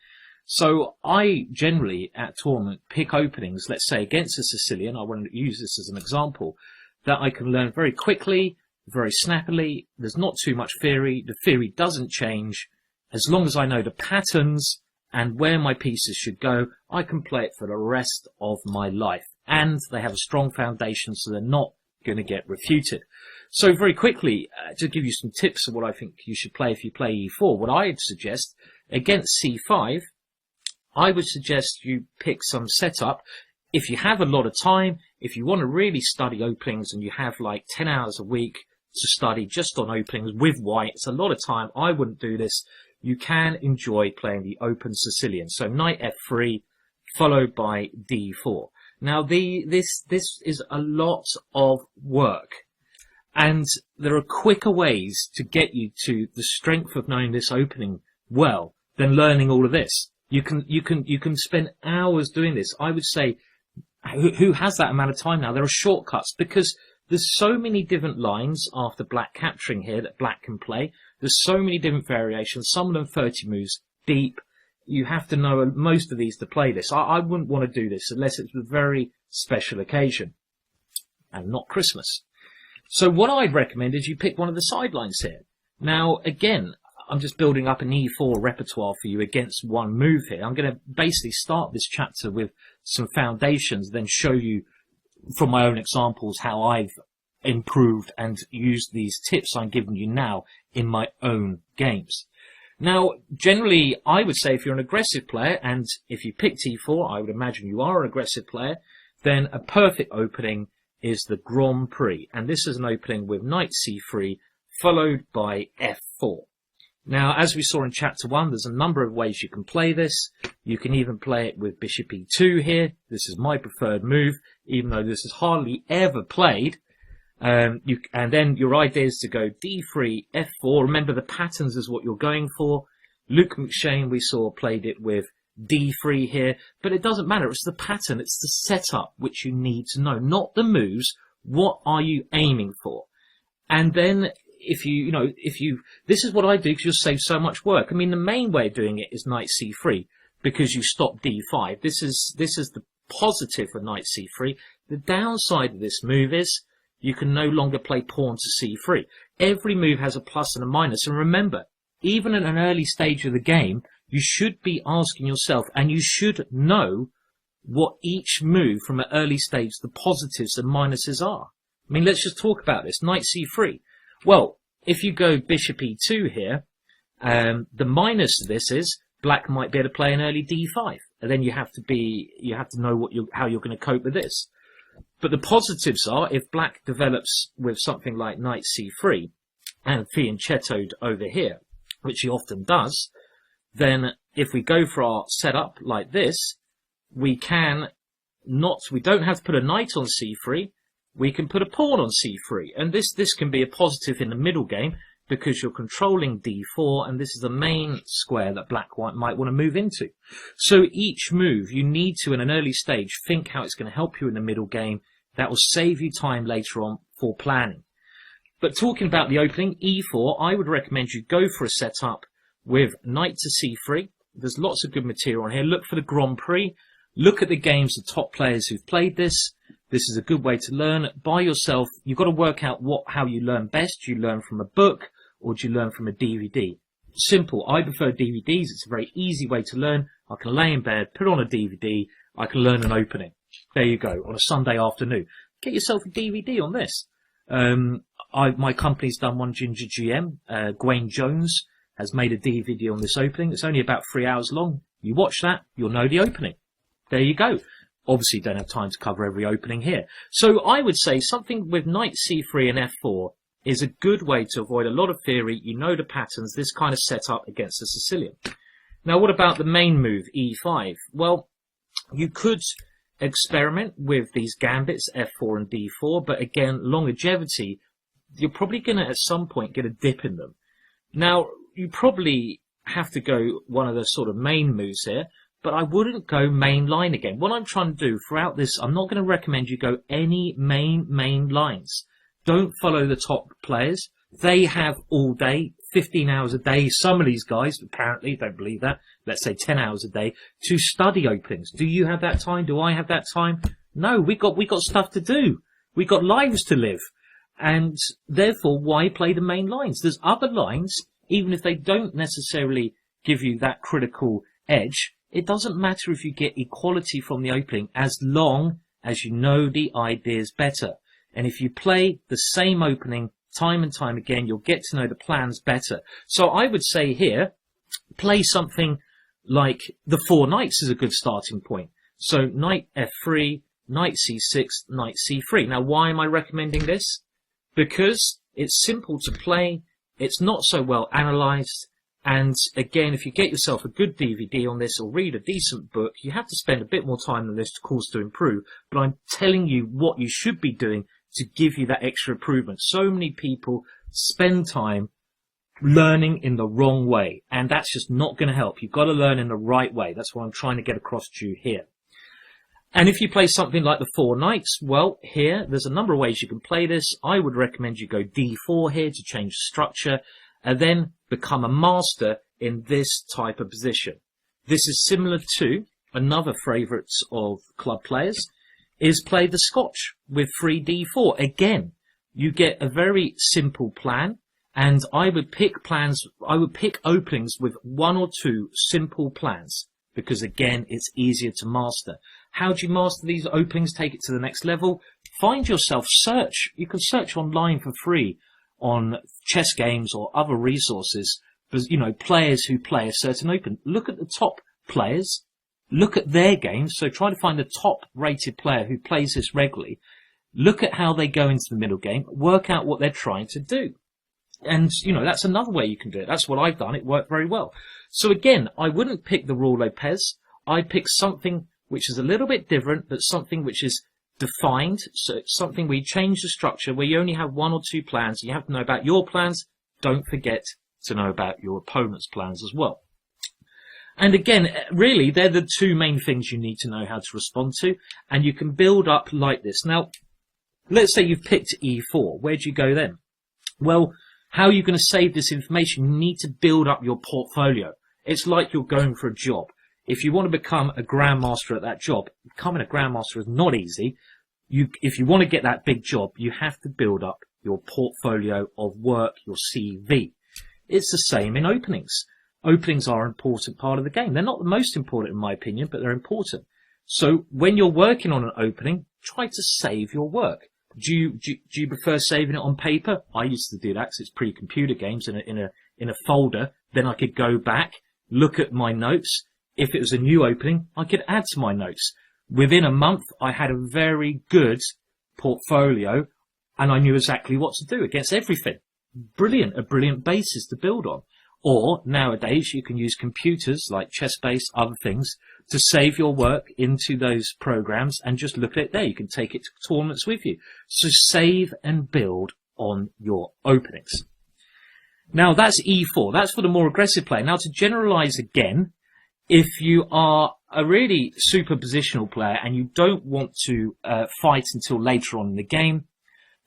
B: So I generally, at tournament, pick openings, let's say against a Sicilian, I want to use this as an example, that I can learn very quickly, very snappily. There's not too much theory. The theory doesn't change. As long as I know the patterns and where my pieces should go, I can play it for the rest of my life. And they have a strong foundation, so they're not going to get refuted. So very quickly, to give you some tips of what I think you should play if you play e4, what I'd suggest, against c5, I would suggest you pick some setup. If you have a lot of time, if you want to really study openings and you have like 10 hours a week to study just on openings with white, it's a lot of time. I wouldn't do this. You can enjoy playing the open Sicilian. So knight f3 followed by d4. Now this is a lot of work, and there are quicker ways to get you to the strength of knowing this opening well than learning all of this. You can spend hours doing this. I would say, who has that amount of time now? There are shortcuts because there's so many different lines after black capturing here that black can play. There's so many different variations, some of them 30 moves deep. You have to know most of these to play this. I wouldn't want to do this unless it's a very special occasion and not Christmas. So what I'd recommend is you pick one of the sidelines here. Now, again, I'm just building up an e4 repertoire for you against one move here. I'm going to basically start this chapter with some foundations, then show you from my own examples how I've improved and used these tips I'm giving you now in my own games. Now, generally, I would say if you're an aggressive player, and if you picked e4, I would imagine you are an aggressive player, then a perfect opening is the Grand Prix. And this is an opening with knight c3 followed by f4. Now, as we saw in chapter 1, there's a number of ways you can play this. You can even play it with bishop e2 here. This is my preferred move, even though this is hardly ever played. And then your idea is to go d3, f4. Remember, the patterns is what you're going for. Luke McShane, we saw, played it with d3 here. But it doesn't matter. It's the pattern. It's the setup which you need to know, not the moves. What are you aiming for? And then this is what I do because you'll save so much work. I mean, the main way of doing it is knight c3 because you stop d5. This is the positive for knight c3. The downside of this move is you can no longer play pawn to c3. Every move has a plus and a minus. And remember, even at an early stage of the game, you should be asking yourself, and you should know what each move from an early stage, the positives and minuses are. I mean, let's just talk about this. Knight c3. Well, if you go bishop e2 here, the minus of this is black might be able to play an early d5, and then you have to know how you're going to cope with this. But the positives are if black develops with something like knight c3 and fianchettoed over here, which he often does, then if we go for our setup like this, we don't have to put a knight on c3. We can put a pawn on c3, and this can be a positive in the middle game because you're controlling d4, and this is the main square that black might want to move into. So each move, you need to, in an early stage, think how it's going to help you in the middle game. That will save you time later on for planning. But talking about the opening, e4, I would recommend you go for a setup with knight to c3. There's lots of good material on here. Look for the Grand Prix. Look at the games of top players who've played this. This is a good way to learn by yourself. You've got to work out how you learn best. Do you learn from a book or do you learn from a DVD? Simple. I prefer DVDs. It's a very easy way to learn. I can lay in bed, put on a DVD. I can learn an opening. There you go, on a Sunday afternoon. Get yourself a DVD on this. My company's done one, Ginger GM. Gwaine Jones has made a DVD on this opening. It's only about 3 hours long. You watch that, you'll know the opening. There you go. obviously don't have time to cover every opening here. So I would say something with knight c3 and f4 is a good way to avoid a lot of theory. You know the patterns, this kind of setup against the Sicilian. Now, what about the main move, e5? Well, you could experiment with these gambits, f4 and d4, but again, longevity, you're probably going to at some point get a dip in them. Now, you probably have to go one of the sort of main moves here, but I wouldn't go main line again. What I'm trying to do throughout this, I'm not going to recommend you go any main lines. Don't follow the top players. They have all day, 15 hours a day. Some of these guys, apparently, don't believe that, let's say 10 hours a day, to study openings. Do you have that time? Do I have that time? No, we got stuff to do. We got lives to live. And therefore, why play the main lines? There's other lines, even if they don't necessarily give you that critical edge. It doesn't matter if you get equality from the opening as long as you know the ideas better. And if you play the same opening time and time again, you'll get to know the plans better. So I would say here, play something like the 4 knights is a good starting point. So knight f3, knight c6, knight c3. Now, why am I recommending this? Because it's simple to play, it's not so well analysed, and again, if you get yourself a good DVD on this or read a decent book, you have to spend a bit more time on this course to improve, but I'm telling you what you should be doing to give you that extra improvement. So many people spend time learning in the wrong way, and that's just not going to help. You've got to learn in the right way. That's what I'm trying to get across to you here. And if you play something like the 4 knights, well, here, there's a number of ways you can play this. I would recommend you go d4 here to change the structure, and then become a master in this type of position. This is similar to another favourite of club players, is play the Scotch with 3d4. Again, you get a very simple plan, and I would pick openings with 1 or 2 simple plans, because again, it's easier to master. How do you master these openings, take it to the next level? Find yourself, search. You can search online for free on chess games or other resources, you know, players who play a certain open. Look at the top players, look at their games, so try to find the top rated player who plays this regularly, look at how they go into the middle game, work out what they're trying to do. And, you know, that's another way you can do it. That's what I've done. It worked very well. So again, I wouldn't pick the Raw Lopez. I'd pick something which is a little bit different, but something which is defined. So it's something where you change the structure, where you only have 1 or 2 plans. You have to know about your plans. Don't forget to know about your opponent's plans as well. And again, really, they're the 2 main things you need to know how to respond to. And you can build up like this. Now, let's say you've picked e4. Where do you go then? Well, how are you going to save this information? You need to build up your portfolio. It's like you're going for a job. If you want to become a grandmaster at that job, becoming a grandmaster is not easy. If you want to get that big job, you have to build up your portfolio of work, your CV. It's the same in openings. Openings are an important part of the game. They're not the most important in my opinion, but they're important. So when you're working on an opening, try to save your work. Do you prefer saving it on paper? I used to do that because it's pre-computer games in a folder. Then I could go back, look at my notes. If it was a new opening, I could add to my notes. Within a month, I had a very good portfolio and I knew exactly what to do against everything. Brilliant, a brilliant basis to build on. Or nowadays, you can use computers like ChessBase, other things, to save your work into those programs and just look at it there. You can take it to tournaments with you. So save and build on your openings. Now that's e4. That's for the more aggressive player. Now to generalize again, if you are a really super positional player and you don't want to fight until later on in the game,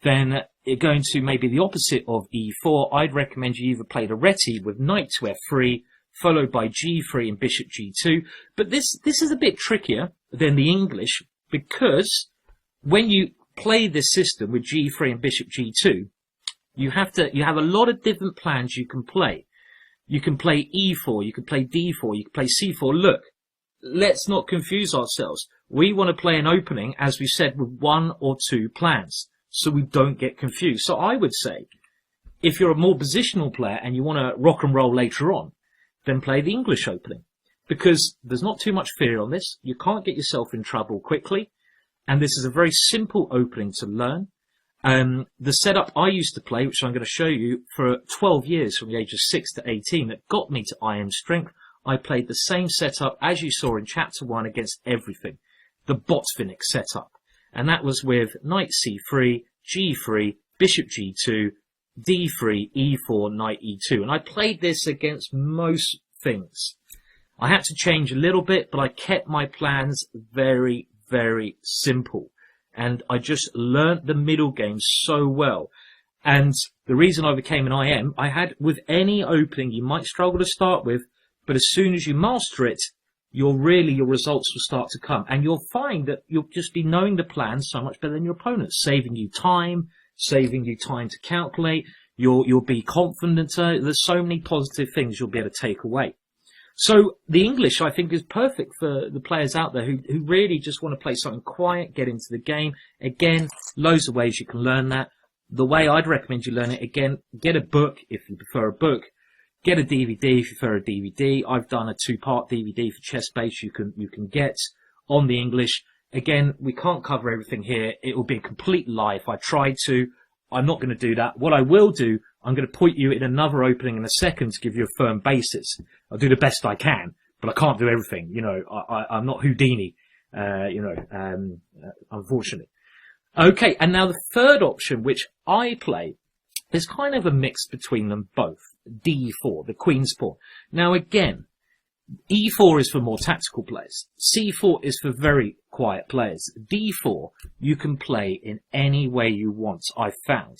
B: then you're going to maybe the opposite of e4. I'd recommend you either play the Reti with knight to f3, followed by g3 and bishop g2. But this is a bit trickier than the English, because when you play this system with g3 and bishop g2, you have a lot of different plans you can play. You can play e4, you can play d4, you can play c4. Look, let's not confuse ourselves. We want to play an opening, as we said, with 1 or 2 plans, so we don't get confused. So I would say, if you're a more positional player and you want to rock and roll later on, then play the English opening. because there's not too much fear on this. You can't get yourself in trouble quickly. And this is a very simple opening to learn. The setup I used to play, which I'm going to show you, for 12 years from the age of 6 to 18, that got me to IM strength. I played the same setup as you saw in chapter 1 against everything. The Botvinnik setup. And that was with knight c3, g3, bishop g2, d3, e4, knight e2. And I played this against most things. I had to change a little bit, but I kept my plans very, very simple. And I just learnt the middle game so well. And the reason I became an IM, I had with any opening you might struggle to start with, but as soon as you master it, your results will start to come. And you'll find that you'll just be knowing the plan so much better than your opponents, saving you time to calculate. You'll be confident. There's so many positive things you'll be able to take away. So the English, I think, is perfect for the players out there who really just want to play something quiet, get into the game. Again, loads of ways you can learn that. The way I'd recommend you learn it, again, get a book if you prefer a book. Get a DVD if you prefer a DVD. I've done a 2-part DVD for Chess Base you can get on the English. Again, we can't cover everything here. It will be a complete lie if I tried to. I'm not going to do that. What I will do, I'm going to point you in another opening in a second to give you a firm basis. I'll do the best I can, but I can't do everything. You know, I'm not Houdini, unfortunately. Okay, and now the third option, which I play, is kind of a mix between them both. D4, the Queen's Pawn. Now again, E4 is for more tactical players. C4 is for very quiet players. D4, you can play in any way you want, I've found.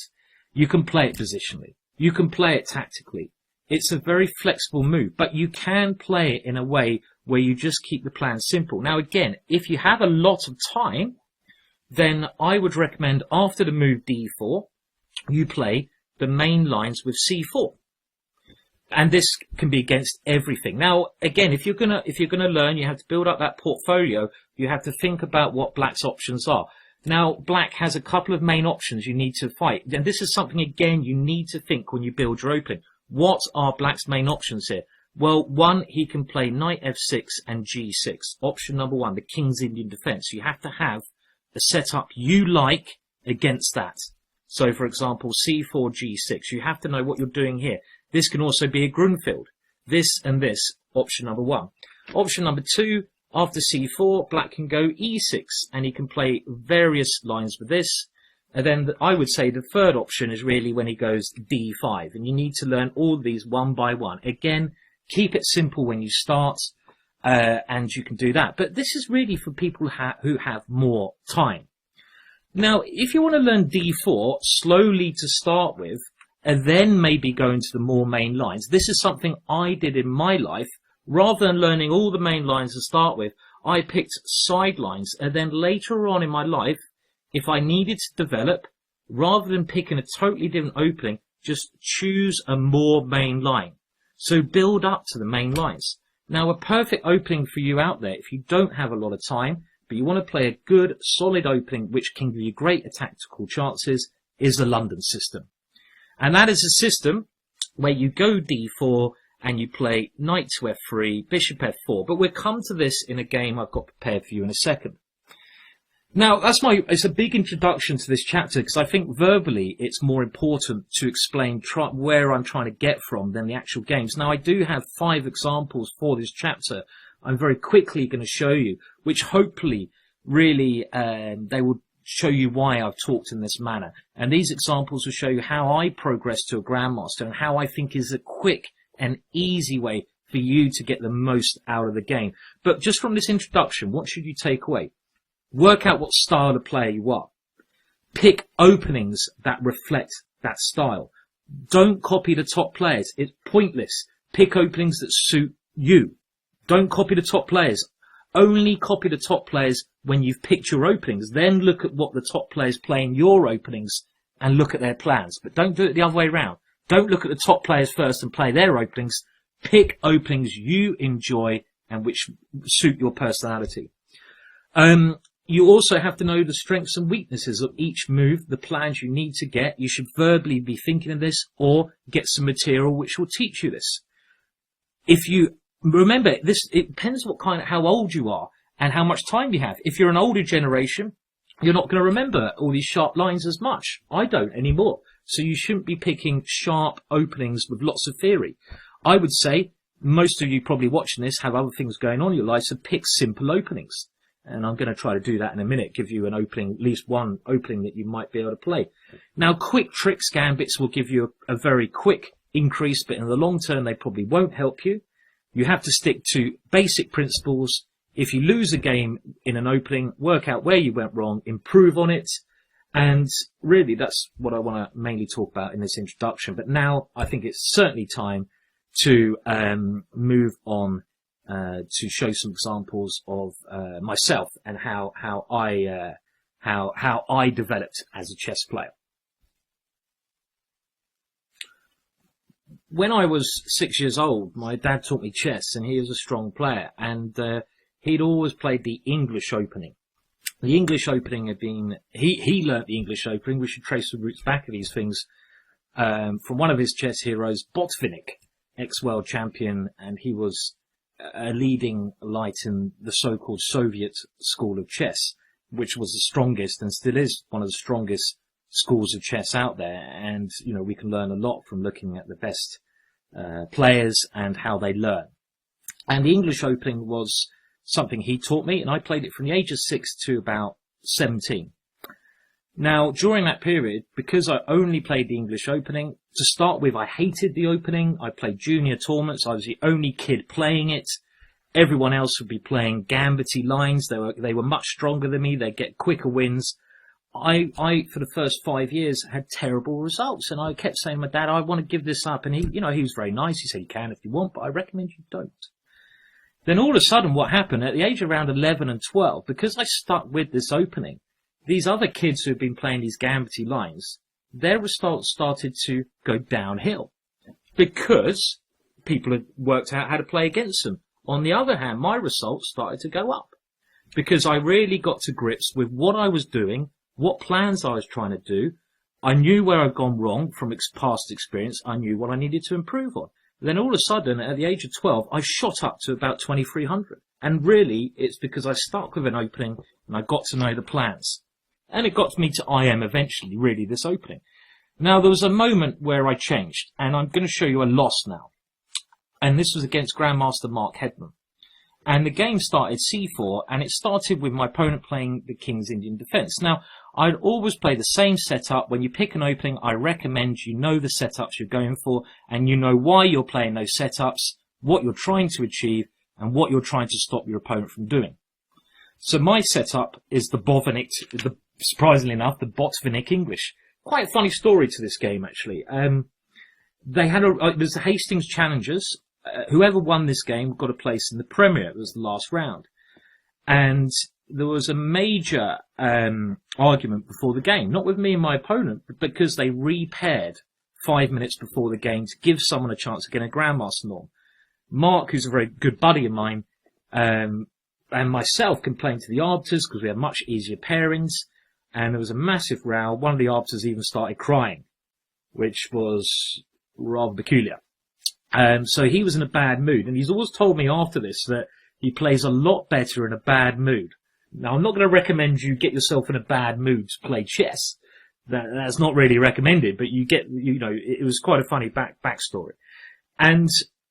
B: You can play it positionally. You can play it tactically. It's a very flexible move, but you can play it in a way where you just keep the plan simple. Now again, if you have a lot of time, then I would recommend after the move D4, you play the main lines with C4. And this can be against everything. Now, again, if you're gonna learn, you have to build up that portfolio. You have to think about what Black's options are. Now, Black has a couple of main options you need to fight. And this is something, again, you need to think when you build your opening. What are Black's main options here? Well, one, he can play knight f6 and g6. Option number one, the King's Indian defense. You have to have a setup you like against that. So, for example, c4, g6. You have to know what you're doing here. This can also be a Grunfeld. This and this, option number one. Option number two, after c4, Black can go e6, and he can play various lines with this. And then I would say the third option is really when he goes d5, and you need to learn all of these one by one. Again, keep it simple when you start, and you can do that. But this is really for people who have more time. Now, if you want to learn d4 slowly to start with, and then maybe go into the more main lines. This is something I did in my life. Rather than learning all the main lines to start with, I picked side lines. And then later on in my life, if I needed to develop, rather than picking a totally different opening, just choose a more main line. So build up to the main lines. Now, a perfect opening for you out there, if you don't have a lot of time, but you want to play a good, solid opening, which can give you great tactical chances, is the London system. And that is a system where you go d4 and you play knight to f3, bishop f4. But we'll come to this in a game I've got prepared for you in a second. Now, it's a big introduction to this chapter because I think verbally it's more important to explain where I'm trying to get from than the actual games. Now, I do have 5 examples for this chapter I'm very quickly going to show you, which hopefully really they will show you why I've talked in this manner. And these examples will show you how I progress to a Grandmaster and how I think is a quick and easy way for you to get the most out of the game. But just from this introduction, what should you take away? Work out what style of player you are. Pick openings that reflect that style. Don't copy the top players. It's pointless. Pick openings that suit you. Don't copy the top players. Only copy the top players when you've picked your openings. Then look at what the top players play in your openings and look at their plans. But don't do it the other way around. Don't look at the top players first and play their openings. Pick openings you enjoy and which suit your personality. You also have to know the strengths and weaknesses of each move, the plans you need to get. You should verbally be thinking of this or get some material which will teach you this. If you remember, it depends how old you are and how much time you have. If you're an older generation, you're not going to remember all these sharp lines as much. I don't anymore. So you shouldn't be picking sharp openings with lots of theory. I would say most of you probably watching this have other things going on in your life, so pick simple openings. And I'm going to try to do that in a minute, give you an opening, at least one opening that you might be able to play. Now, quick tricks, gambits will give you a very quick increase, but in the long term, they probably won't help you. You have to stick to basic principles. If you lose a game in an opening, work out where you went wrong, improve on it. And really, that's what I want to mainly talk about in this introduction. But now I think it's certainly time to move on to show some examples of myself and how I developed as a chess player. When I was 6 years old, my dad taught me chess, and he was a strong player, and he'd always played the English opening. The English opening had been, he learnt the English opening. We should trace the roots back of these things from one of his chess heroes, Botvinnik, ex-world champion, and he was a leading light in the so-called Soviet school of chess, which was the strongest and still is one of the strongest schools of chess out there. And, you know, we can learn a lot from looking at the best players and how they learn. And the English opening was something he taught me, and I played it from the age of 6 to about 17. Now, during that period, because I only played the English opening, to start with, I hated the opening. I played junior tournaments. I was the only kid playing it. Everyone else would be playing gambity lines. They were much stronger than me. They'd get quicker wins. I, for the first 5 years, had terrible results, and I kept saying to my dad, I want to give this up. And he was very nice. He said, you can if you want, but I recommend you don't. Then all of a sudden, what happened at the age of around 11 and 12, because I stuck with this opening, these other kids who had been playing these gambity lines, their results started to go downhill because people had worked out how to play against them. On the other hand, my results started to go up because I really got to grips with what I was doing, what plans I was trying to do. I knew where I'd gone wrong from past experience. I knew what I needed to improve on. Then all of a sudden, at the age of 12, I shot up to about 2,300. And really, it's because I stuck with an opening and I got to know the plans. And it got me to IM eventually, really, this opening. Now, there was a moment where I changed, and I'm going to show you a loss now. And this was against Grandmaster Mark Hedman. And the game started c4, and it started with my opponent playing the King's Indian Defence. Now, I'd always play the same setup. When you pick an opening, I recommend you know the setups you're going for, and you know why you're playing those setups, what you're trying to achieve, and what you're trying to stop your opponent from doing. So my setup is surprisingly enough, the Botvinnik English. Quite a funny story to this game, actually. They had it was the Hastings Challengers. Whoever won this game got a place in the Premier. It was the last round. And there was a major argument before the game, not with me and my opponent, but because they repaired 5 minutes before the game to give someone a chance to get a Grandmaster norm. Mark, who's a very good buddy of mine, and myself complained to the arbiters because we had much easier pairings, and there was a massive row. One of the arbiters even started crying, which was rather peculiar. So he was in a bad mood, and he's always told me after this that he plays a lot better in a bad mood. Now, I'm not going to recommend you get yourself in a bad mood to play chess. That's not really recommended, but it was quite a funny backstory. And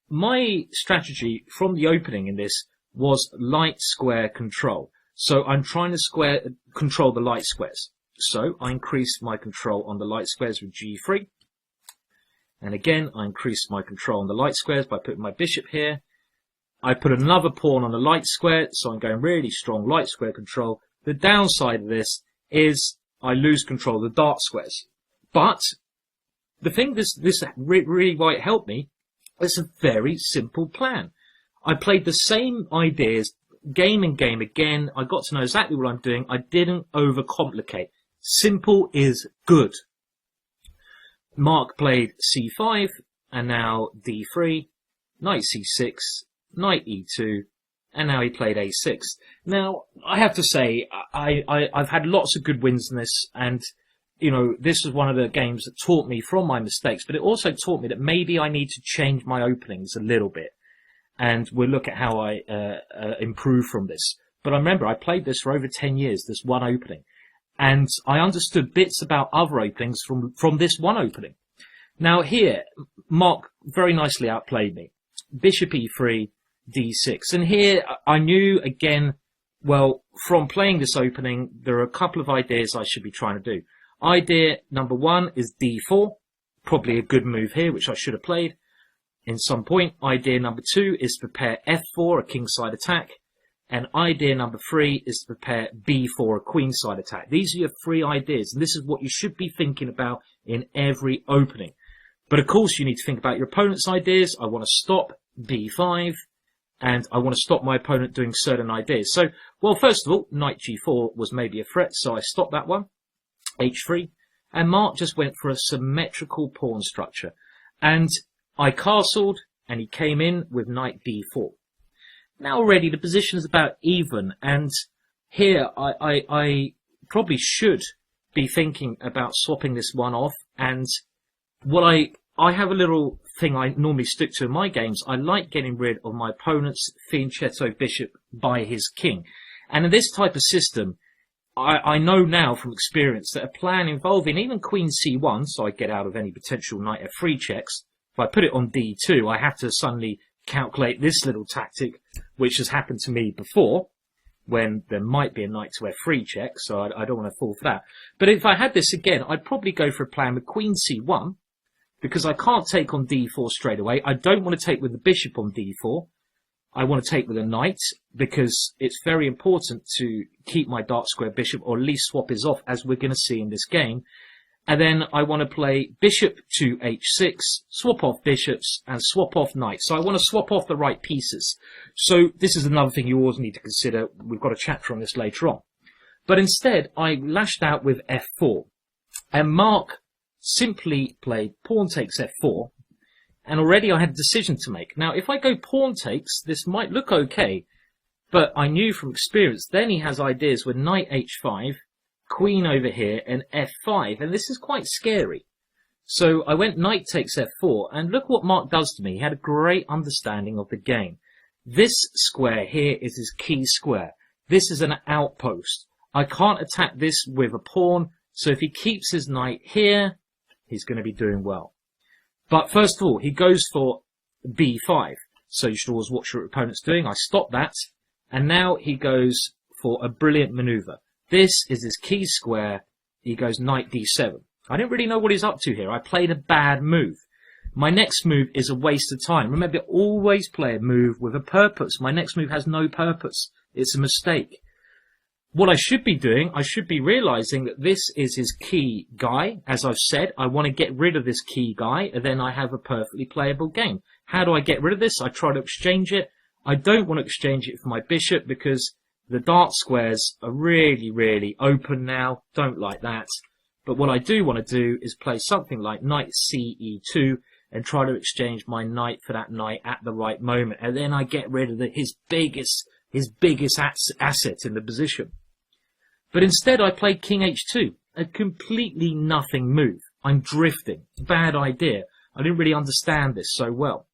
B: my strategy from the opening in this was light square control. So I'm trying to control the light squares. So I increased my control on the light squares with G3. And again, I increased my control on the light squares by putting my bishop here. I put another pawn on the light square, so I'm going really strong light square control. The downside of this is I lose control of the dark squares. But the thing this really why it helped me, it's a very simple plan. I played the same ideas game and game again. I got to know exactly what I'm doing. I didn't overcomplicate. Simple is good. Mark played c5, and now d3, knight c6, knight e2, and now he played a6. Now, I have to say, I've had lots of good wins in this, and, this was one of the games that taught me from my mistakes, but it also taught me that maybe I need to change my openings a little bit. and we'll look at how I improve from this. But I remember I played this for over 10 years, this one opening, and I understood bits about other openings from this one opening. Now here, Mark very nicely outplayed me. Bishop e3, d6. And here I knew, again, well, from playing this opening, there are a couple of ideas I should be trying to do. Idea number one is d4, probably a good move here, which I should have played in some point. Idea number two is to prepare f4, a kingside attack. And idea number three is to prepare b4, a queenside attack. These are your three ideas, and this is what you should be thinking about in every opening. But of course, you need to think about your opponent's ideas. I want to stop b5, and I want to stop my opponent doing certain ideas. So, well, first of all, knight g4 was maybe a threat, so I stopped that one. h3, and Mark just went for a symmetrical pawn structure. And I castled, and he came in with knight b4. Now already the position is about even, and here I probably should be thinking about swapping this one off. And what I have a little thing I normally stick to in my games. I like getting rid of my opponent's fianchetto bishop by his king. And in this type of system, I know now from experience that a plan involving even queen c1, so I get out of any potential knight f3 checks, if I put it on d2, I have to suddenly calculate this little tactic, which has happened to me before, when there might be a knight to f3 check, so I don't want to fall for that. But if I had this again, I'd probably go for a plan with queen c1, because I can't take on d4 straight away. I don't want to take with the bishop on d4. I want to take with a knight, because it's very important to keep my dark square bishop, or at least swap his off, as we're going to see in this game. And then I want to play bishop to h6, swap off bishops, and swap off knights. So I want to swap off the right pieces. So this is another thing you always need to consider. We've got a chapter on this later on. But instead, I lashed out with f4. And Mark simply played pawn takes f4. And already I had a decision to make. Now, if I go pawn takes, this might look okay. But I knew from experience, then he has ideas with knight h5, queen over here, and f5, and this is quite scary. So I went knight takes f4, and look what Mark does to me. He had a great understanding of the game. This square here is his key square. This is an outpost. I can't attack this with a pawn, so if he keeps his knight here, he's going to be doing well. But first of all, he goes for b5, so you should always watch what your opponent's doing. I stopped that, and now he goes for a brilliant maneuver. This is his key square. He goes knight d7. I didn't really know what he's up to here. I played a bad move. My next move is a waste of time. Remember, always play a move with a purpose. My next move has no purpose. It's a mistake. What I should be doing, I should be realizing that this is his key guy. As I've said, I want to get rid of this key guy, and then I have a perfectly playable game. How do I get rid of this? I try to exchange it. I don't want to exchange it for my bishop because the dark squares are really, really open now. Don't like that. But what I do want to do is play something like knight ce2 and try to exchange my knight for that knight at the right moment. And then I get rid of his biggest asset in the position. But instead I played king h2, a completely nothing move. I'm drifting. Bad idea. I didn't really understand this so well.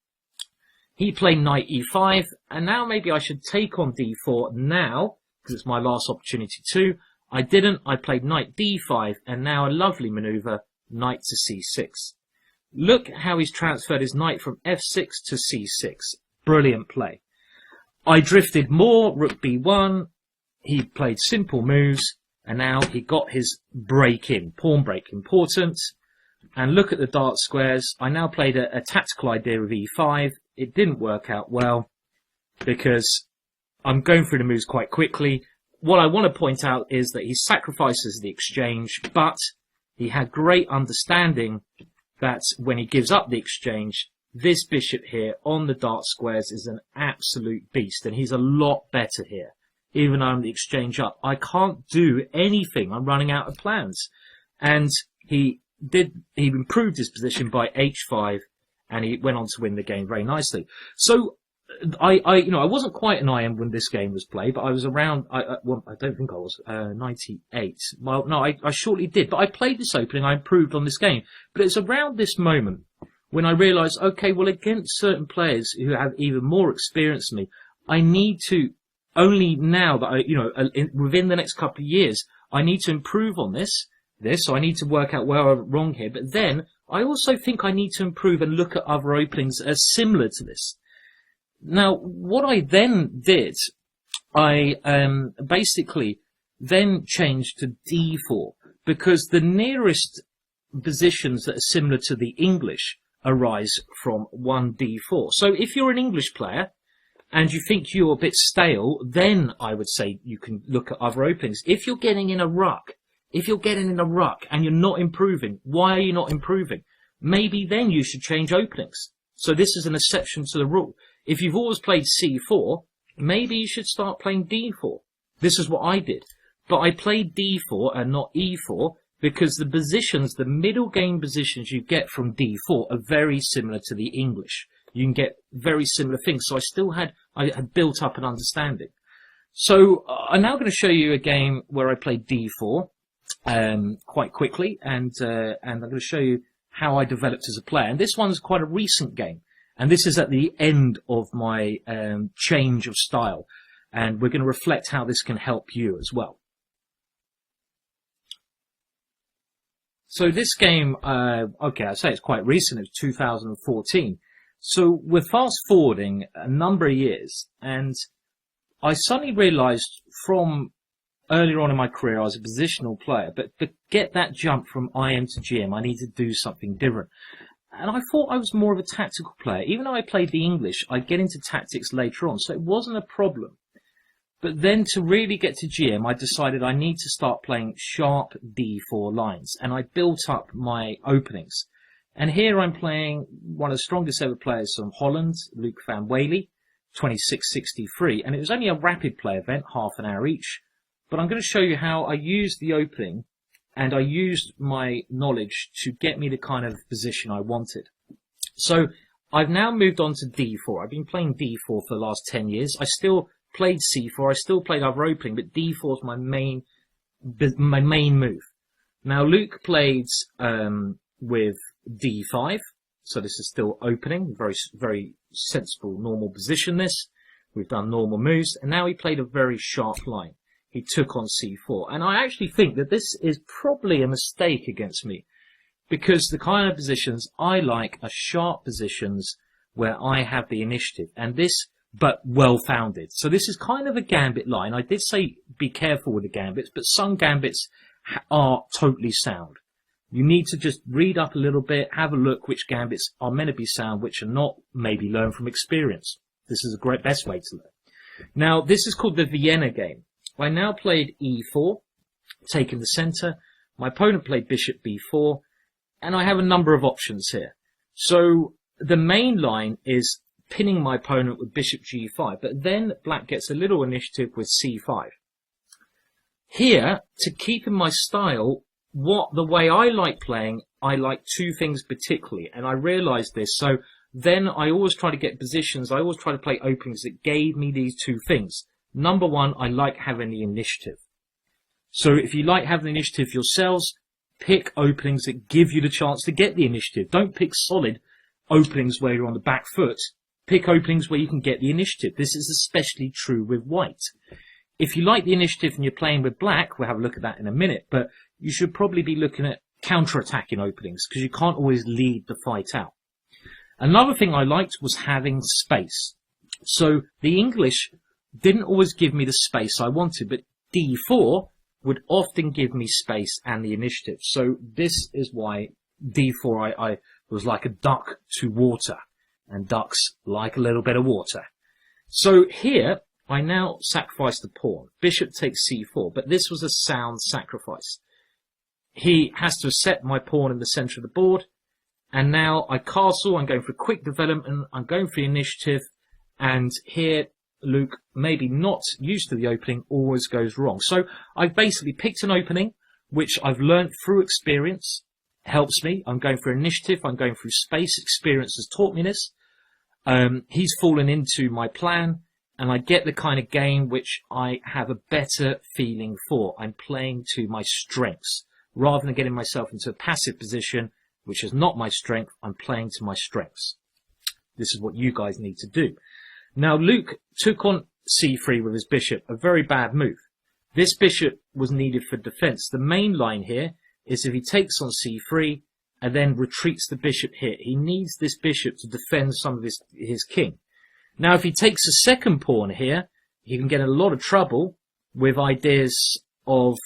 B: He played knight e5, and now maybe I should take on d4 now, because it's my last opportunity too. I didn't. I played knight d5, and now a lovely maneuver, knight to c6. Look how he's transferred his knight from f6 to c6. Brilliant play. I drifted more, rook b1. He played simple moves, and now he got his break in, pawn break, important. And look at the dark squares. I now played a tactical idea of e5. It didn't work out well because I'm going through the moves quite quickly. What I want to point out is that he sacrifices the exchange, but he had great understanding that when he gives up the exchange, this bishop here on the dark squares is an absolute beast, and he's a lot better here. Even though I'm the exchange up, I can't do anything. I'm running out of plans. And he improved his position by h5, and he went on to win the game very nicely. So I wasn't quite an IM when this game was played, but I was around. I don't think I was 98. Well, no, I shortly did, but I played this opening. I improved on this game, but it's around this moment when I realised, okay, well, against certain players who have even more experience than me, I need to, only now that within the next couple of years, I need to improve on this, so I need to work out where I'm wrong here. But then I also think I need to improve and look at other openings as similar to this. Now, what I then did, I basically then changed to D4, because the nearest positions that are similar to the English arise from 1D4. So if you're an English player and you think you're a bit stale, then I would say you can look at other openings. If you're getting in a ruck, and you're not improving, why are you not improving? Maybe then you should change openings. So this is an exception to the rule. If you've always played C4, maybe you should start playing D4. This is what I did. But I played D4 and not E4 because the positions, the middle game positions you get from D4 are very similar to the English. You can get very similar things. So I had built up an understanding. So I'm now going to show you a game where I played D4 quite quickly, and I'm going to show you how I developed as a player. And this one's quite a recent game. And this is at the end of my change of style. And we're going to reflect how this can help you as well. So this game, okay, I say it's quite recent. It's 2014. So we're fast forwarding a number of years. And I suddenly realized from earlier on in my career, I was a positional player. But to get that jump from IM to GM, I need to do something different. And I thought I was more of a tactical player. Even though I played the English, I'd get into tactics later on, so it wasn't a problem. But then to really get to GM, I decided I need to start playing sharp D4 lines. And I built up my openings. And here I'm playing one of the strongest ever players from Holland, Luc van Wely, 2663. And it was only a rapid play event, half an hour each. But I'm going to show you how I used the opening and I used my knowledge to get me the kind of position I wanted. So I've now moved on to D4. I've been playing D4 for the last 10 years. I still played C4. I still played other opening, but D4 is my main move. Now Luke played with D5, so this is still opening. Very, very sensible, normal position. This we've done normal moves, and now he played a very sharp line. He took on C4. And I actually think that this is probably a mistake against me, because the kind of positions I like are sharp positions where I have the initiative, and this, but well-founded. So this is kind of a gambit line. I did say be careful with the gambits, but some gambits are totally sound. You need to just read up a little bit, have a look which gambits are meant to be sound, which are not, maybe learn from experience. This is a great best way to learn. Now, this is called the Vienna game. I now played E4, taking the centre. My opponent played Bishop B4, and I have a number of options here. So the main line is pinning my opponent with Bishop G5, but then Black gets a little initiative with C5. Here, to keep in my style, the way I like playing, I like two things particularly, and I realised this. So then I always try to get positions, I always try to play openings that gave me these two things. Number one, I like having the initiative. So if you like having the initiative yourselves, pick openings that give you the chance to get the initiative. Don't pick solid openings where you're on the back foot. Pick openings where you can get the initiative. This is especially true with white. If you like the initiative and you're playing with black, we'll have a look at that in a minute, but you should probably be looking at counter-attacking openings because you can't always lead the fight out. Another thing I liked was having space. So the English didn't always give me the space I wanted, but D4 would often give me space and the initiative. So this is why D4 I was like a duck to water, and ducks like a little bit of water. So here I now sacrifice the pawn. Bishop takes C4, but this was a sound sacrifice. He has to accept my pawn in the center of the board, and now I castle. I'm going for quick development. I'm going for the initiative, and here Luke, maybe not used to the opening, always goes wrong. So I've basically picked an opening, which I've learned through experience, helps me. I'm going for initiative, I'm going through space. Experience has taught me this. He's fallen into my plan, and I get the kind of game which I have a better feeling for. I'm playing to my strengths. Rather than getting myself into a passive position, which is not my strength. I'm playing to my strengths. This is what you guys need to do. Now, Luke took on c3 with his bishop, a very bad move. This bishop was needed for defense. The main line here is if he takes on c3 and then retreats the bishop here, he needs this bishop to defend some of his king. Now, if he takes a second pawn here, he can get in a lot of trouble with ideas of,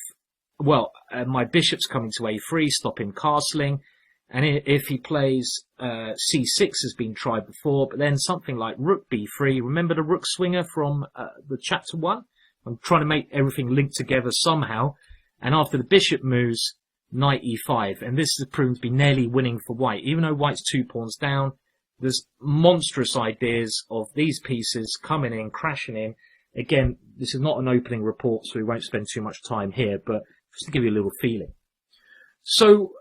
B: well, my bishop's coming to a3, stop him castling. And if he plays c6 has been tried before, but then something like rook b3. Remember the rook swinger from the chapter 1? I'm trying to make everything link together somehow. And after the bishop moves, knight e5. And this has proven to be nearly winning for white. Even though white's 2 pawns down, there's monstrous ideas of these pieces coming in, crashing in. Again, this is not an opening report, so we won't spend too much time here, but just to give you a little feeling. So,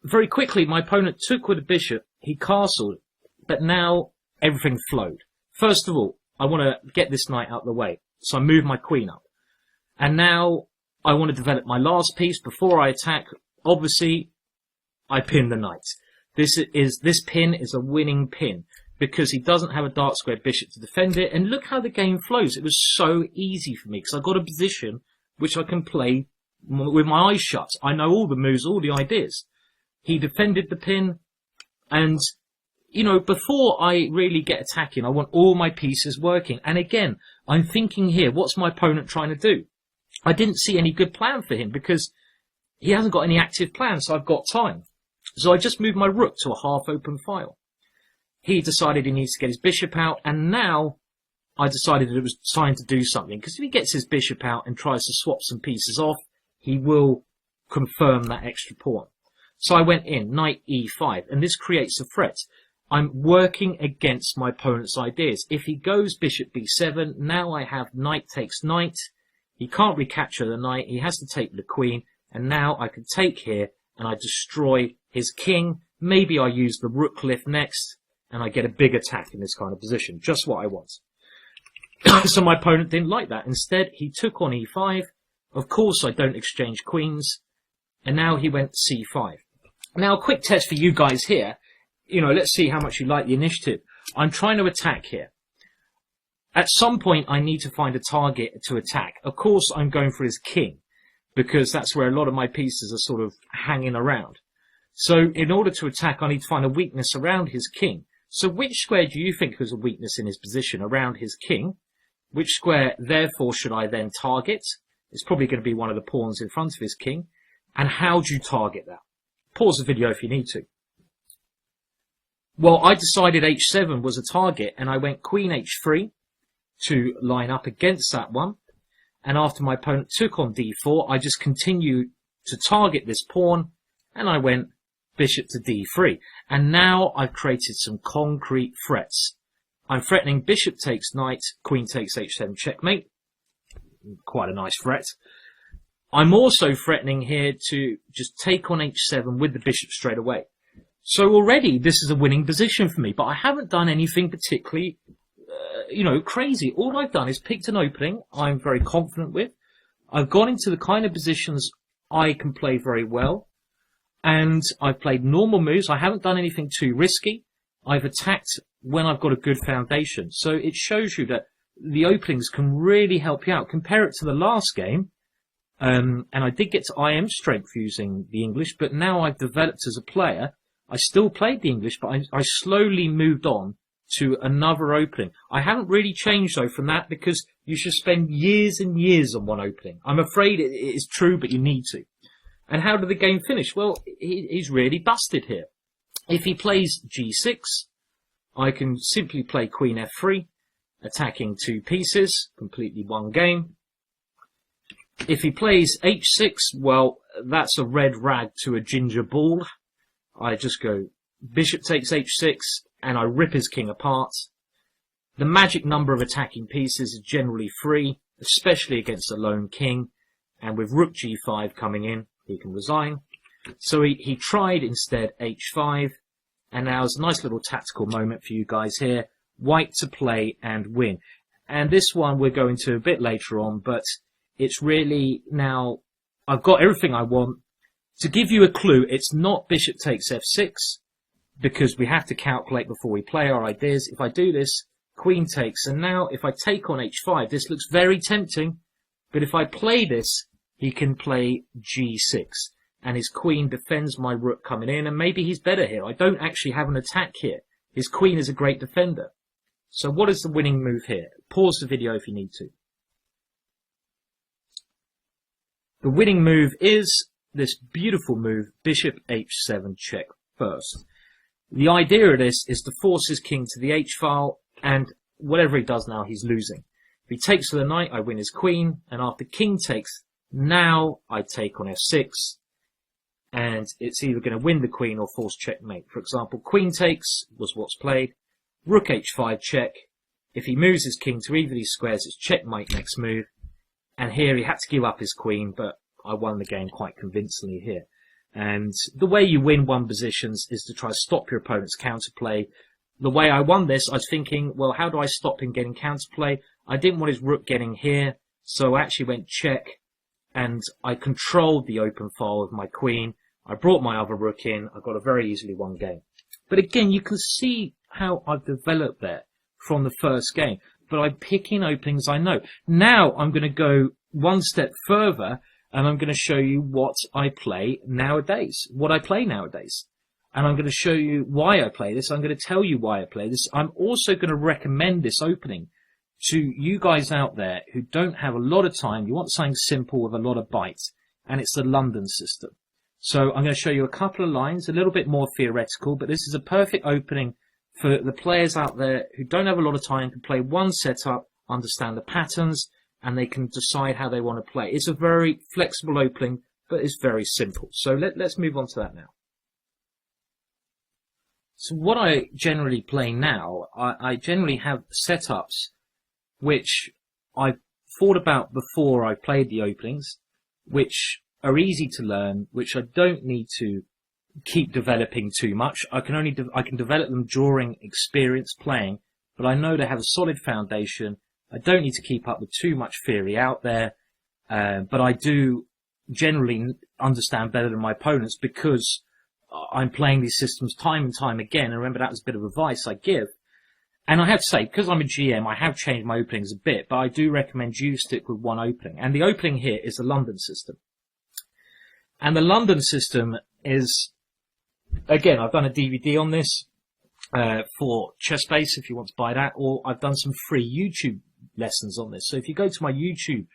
B: very quickly, my opponent took with the bishop, he castled, but now everything flowed. First of all, I want to get this knight out of the way, so I move my queen up. And now I want to develop my last piece. Before I attack, obviously, I pin the knight. This pin is a winning pin, because he doesn't have a dark square bishop to defend it. And look how the game flows. It was so easy for me, because I've got a position which I can play with my eyes shut. I know all the moves, all the ideas. He defended the pin, and, you know, before I really get attacking, I want all my pieces working. And again, I'm thinking here, what's my opponent trying to do? I didn't see any good plan for him, because he hasn't got any active plan, so I've got time. So I just moved my rook to a half-open file. He decided he needs to get his bishop out, and now I decided that it was time to do something, because if he gets his bishop out and tries to swap some pieces off, he will confirm that extra pawn. So I went in, knight e5, and this creates a threat. I'm working against my opponent's ideas. If he goes bishop b7, now I have knight takes knight. He can't recapture the knight, he has to take the queen, and now I can take here, and I destroy his king. Maybe I use the rook lift next, and I get a big attack in this kind of position. Just what I want. So my opponent didn't like that. Instead, he took on e5. Of course, I don't exchange queens. And now he went c5. Now, a quick test for you guys here. You know, let's see how much you like the initiative. I'm trying to attack here. At some point, I need to find a target to attack. Of course, I'm going for his king, because that's where a lot of my pieces are sort of hanging around. So in order to attack, I need to find a weakness around his king. So which square do you think has a weakness in his position around his king? Which square, therefore, should I then target? It's probably going to be one of the pawns in front of his king. And how do you target that? Pause the video if you need to. Well, I decided h7 was a target, and I went queen h3 to line up against that one. And after my opponent took on d4, I just continued to target this pawn, and I went bishop to d3. And now I've created some concrete threats. I'm threatening bishop takes knight, queen takes h7 checkmate. Quite a nice threat. I'm also threatening here to just take on h7 with the bishop straight away. So already this is a winning position for me, but I haven't done anything particularly, crazy. All I've done is picked an opening I'm very confident with. I've gone into the kind of positions I can play very well, and I've played normal moves. I haven't done anything too risky. I've attacked when I've got a good foundation. So it shows you that the openings can really help you out. Compare it to the last game. And I did get to IM strength using the English, but now I've developed as a player. I still played the English, but I slowly moved on to another opening. I haven't really changed, though, from that, because you should spend years and years on one opening. I'm afraid it is true, but you need to. And how did the game finish? Well, he's really busted here. If he plays g6, I can simply play queen f3, attacking 2 pieces, completely one game. If he plays h6, well, that's a red rag to a ginger ball. I just go bishop takes h6, and I rip his king apart. The magic number of attacking pieces is generally 3, especially against a lone king. And with rook g5 coming in, he can resign. So he tried instead h5, and now it's a nice little tactical moment for you guys here. White to play and win. And this one we're going to a bit later on, but it's really now, I've got everything I want. To give you a clue, it's not bishop takes f6, because we have to calculate before we play our ideas. If I do this, queen takes, and now if I take on h5, this looks very tempting, but if I play this, he can play g6, and his queen defends my rook coming in, and maybe he's better here. I don't actually have an attack here. His queen is a great defender. So what is the winning move here? Pause the video if you need to. The winning move is this beautiful move, bishop h7 check first. The idea of this is to force his king to the h-file, and whatever he does now, he's losing. If he takes with the knight, I win his queen, and after king takes, now I take on f6, and it's either going to win the queen or force checkmate. For example, queen takes was what's played, rook h5 check. If he moves his king to either of these squares, it's checkmate next move, and here he had to give up his queen, but I won the game quite convincingly here. And the way you win one positions is to try to stop your opponent's counterplay. The way I won this, I was thinking, well, how do I stop him getting counterplay? I didn't want his rook getting here, so I actually went check, and I controlled the open file with my queen. I brought my other rook in. I got a very easily won game. But again, you can see how I've developed there from the first game. But I'm picking openings I know. Now I'm going to go one step further, and I'm going to show you what I play nowadays. What I play nowadays. And I'm going to show you why I play this. I'm going to tell you why I play this. I'm also going to recommend this opening to you guys out there who don't have a lot of time. You want something simple with a lot of bites. And it's the London system. So I'm going to show you a couple of lines, a little bit more theoretical, but this is a perfect opening for the players out there who don't have a lot of time, can play one setup, understand the patterns, and they can decide how they want to play. It's a very flexible opening, but it's very simple. So let's move on to that now. So what I generally play now, I generally have setups which I've thought about before I played the openings, which are easy to learn, which I don't need to keep developing too much. I can develop them during experience playing, but I know they have a solid foundation. I don't need to keep up with too much theory out there, but I do generally understand better than my opponents because I'm playing these systems time and time again. And remember, that was a bit of advice I give. And I have to say, because I'm a GM, I have changed my openings a bit, but I do recommend you stick with one opening. And the opening here is the London system. And the London system is, again, I've done a DVD on this for ChessBase if you want to buy that, or I've done some free YouTube lessons on this. So if you go to my YouTube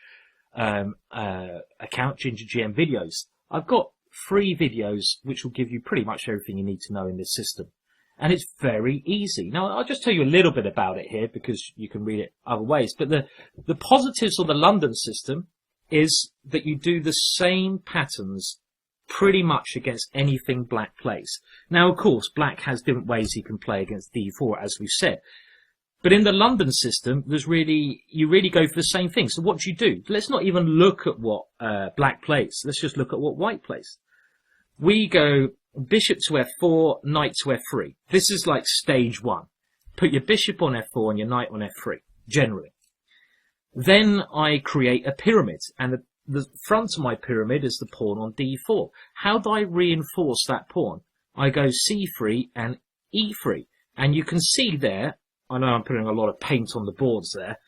B: account, Ginger GM Videos, I've got free videos which will give you pretty much everything you need to know in this system. And it's very easy. Now, I'll just tell you a little bit about it here because you can read it other ways. But the positives of the London system is that you do the same patterns pretty much against anything black plays. Now, of course, black has different ways he can play against d4, as we've said. But in the London system, you really go for the same thing. So what do you do? Let's not even look at what black plays. Let's just look at what white plays. We go bishop to f4, knight to f3. This is like stage one. Put your bishop on f4 and your knight on f3, generally. Then I create a pyramid, and the front of my pyramid is the pawn on d4. How do I reinforce that pawn? I go c3 and e3. And you can see there, I know I'm putting a lot of paint on the boards there,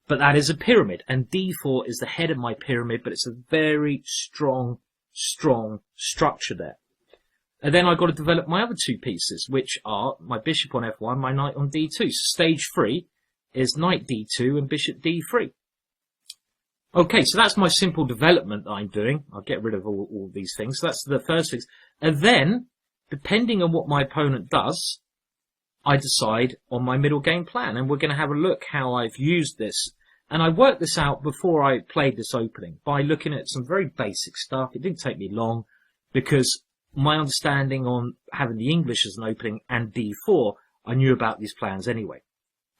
B: but that is a pyramid. And d4 is the head of my pyramid, but it's a very strong structure there. And then I've got to develop my other two pieces, which are my bishop on f1, my knight on d2. So stage 3 is knight d2 and bishop d3. Okay, so that's my simple development that I'm doing. I'll get rid of all these things. So that's the first thing. And then, depending on what my opponent does, I decide on my middle game plan. And we're going to have a look how I've used this. And I worked this out before I played this opening by looking at some very basic stuff. It didn't take me long because my understanding on having the English as an opening and d4, I knew about these plans anyway.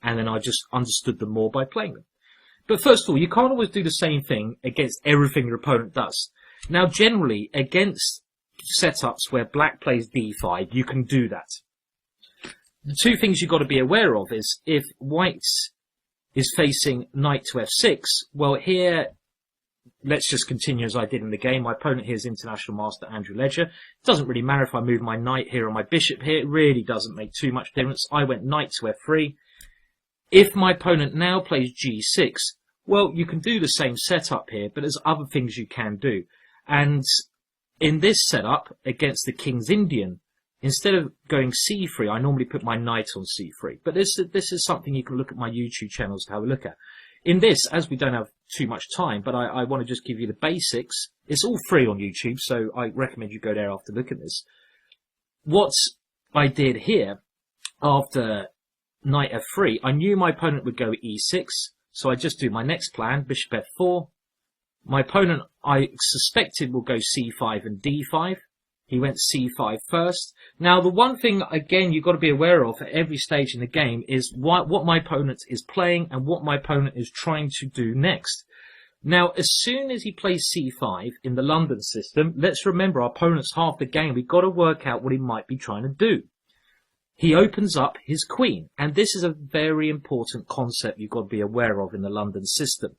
B: And then I just understood them more by playing them. But first of all, you can't always do the same thing against everything your opponent does. Now, generally, against setups where black plays d5, you can do that. The two things you've got to be aware of is if white is facing knight to f6, well, here let's just continue as I did in the game. My opponent here is International Master Andrew Ledger. It doesn't really matter if I move my knight here or my bishop here. It really doesn't make too much difference. I went knight to f3. If my opponent now plays g6, well, you can do the same setup here, but there's other things you can do. And in this setup, against the King's Indian, instead of going c3, I normally put my knight on c3. But this is something you can look at my YouTube channels to have a look at. In this, as we don't have too much time, but I want to just give you the basics. It's all free on YouTube, so I recommend you go there after look at this. What I did here, after knight f3, I knew my opponent would go e6, so I just do my next plan, bishop f4. My opponent, I suspected, will go c5 and d5. He went c5 first. Now, the one thing, again, you've got to be aware of at every stage in the game is what my opponent is playing and what my opponent is trying to do next. Now, as soon as he plays c5 in the London system, let's remember our opponent's half the game. We've got to work out what he might be trying to do. He opens up his queen, and this is a very important concept you've got to be aware of in the London system.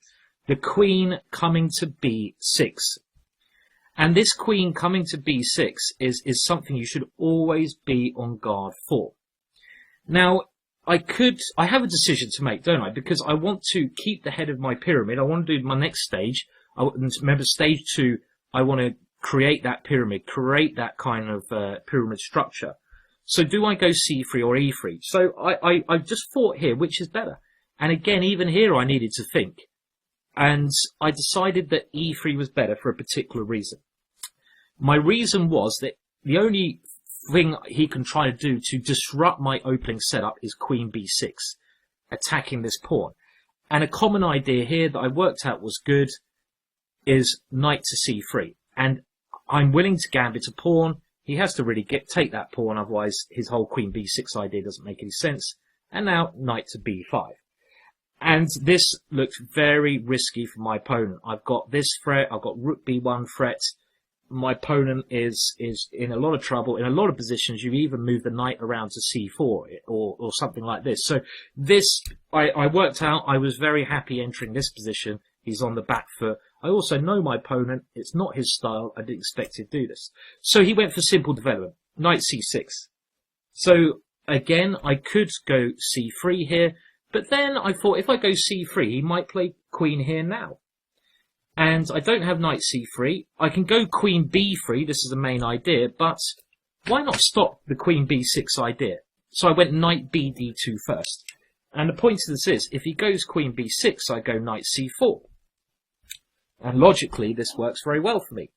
B: The queen coming to b6. And this queen coming to b6 is something you should always be on guard for. Now, I have a decision to make, don't I? Because I want to keep the head of my pyramid. I want to do my next stage. Remember, stage 2, I want to create that pyramid, create that kind of pyramid structure. So do I go c3 or e3? So I just thought here, which is better? And again, even here I needed to think. And I decided that e3 was better for a particular reason. My reason was that the only thing he can try to do to disrupt my opening setup is queen b6, attacking this pawn. And a common idea here that I worked out was good is knight to c3. And I'm willing to gambit a pawn. He has to really take that pawn, otherwise his whole queen b6 idea doesn't make any sense. And now knight to b5. And this looked very risky for my opponent. I've got this threat, I've got rook b1 threat. My opponent is in a lot of trouble. In a lot of positions, you even move the knight around to c4 or something like this. So this, I worked out, I was very happy entering this position. He's on the back foot. I also know my opponent. It's not his style. I didn't expect him to do this. So he went for simple development. Knight c6. So again, I could go c3 here. But then I thought if I go c3, he might play queen here now. And I don't have knight c3. I can go queen b3. This is the main idea. But why not stop the queen b6 idea? So I went knight bd2 first. And the point of this is, if he goes queen b6, I go knight c4. And logically, this works very well for me.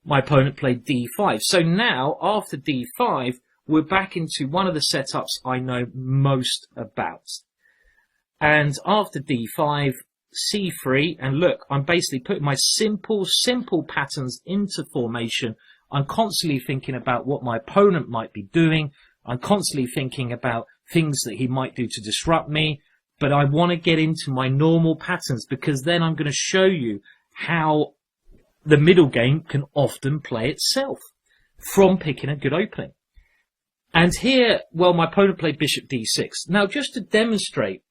B: My opponent played d5. So now, after d5, we're back into one of the setups I know most about. And after d5, c3, and look, I'm basically putting my simple patterns into formation. I'm constantly thinking about what my opponent might be doing. I'm constantly thinking about things that he might do to disrupt me. But I want to get into my normal patterns, because then I'm going to show you how the middle game can often play itself from picking a good opening. And here, well, my opponent played bishop d6. Now, just to demonstrate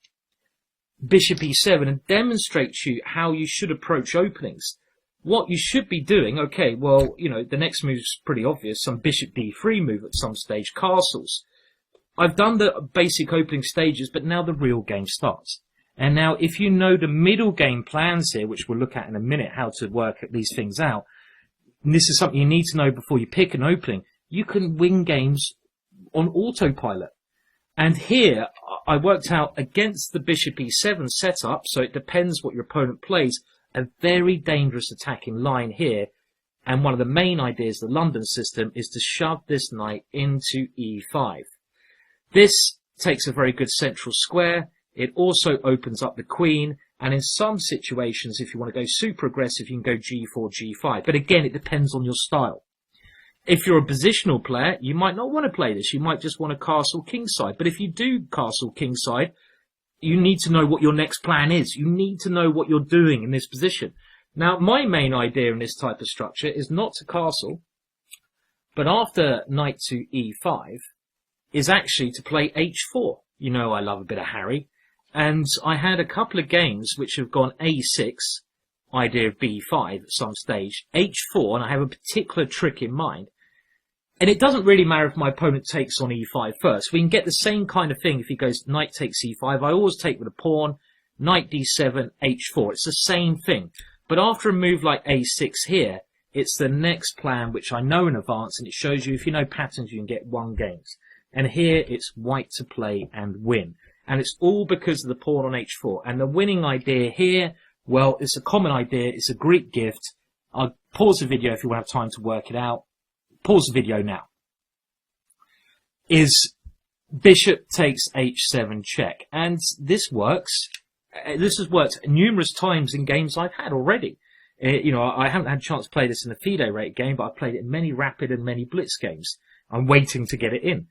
B: bishop e7 and demonstrate to you how you should approach openings, what you should be doing, okay, well, you know, the next move is pretty obvious, some bishop d3 move at some stage, castles. I've done the basic opening stages, but now the real game starts. And now, if you know the middle game plans here, which we'll look at in a minute, how to work these things out, and this is something you need to know before you pick an opening, you can win games on autopilot. And here, I worked out against the bishop e7 setup, so it depends what your opponent plays, a very dangerous attacking line here. And one of the main ideas of the London system is to shove this knight into e5. This takes a very good central square. It also opens up the queen, and in some situations, if you want to go super aggressive, you can go g4, g5. But again, it depends on your style. If you're a positional player, you might not want to play this. You might just want to castle kingside. But if you do castle kingside, you need to know what your next plan is. You need to know what you're doing in this position. Now, my main idea in this type of structure is not to castle, but after knight to e5, is actually to play h4. You know I love a bit of Harry. And I had a couple of games which have gone a6 idea of b5 at some stage, h4, and I have a particular trick in mind. And it doesn't really matter if my opponent takes on e5 first. We can get the same kind of thing if he goes knight takes e5. I always take with a pawn, knight d7, h4. It's the same thing. But after a move like a6 here, it's the next plan which I know in advance, and it shows you, if you know patterns, you can get 1 games. And here it's white to play and win. And it's all because of the pawn on h4. And the winning idea here, well, it's a common idea. It's a Greek gift. I'll pause the video if you want to have time to work it out. Pause the video now. Is bishop takes h7 check. And this works. This has worked numerous times in games I've had already. I haven't had a chance to play this in a FIDE rate game, but I've played it in many rapid and many blitz games. I'm waiting to get it in.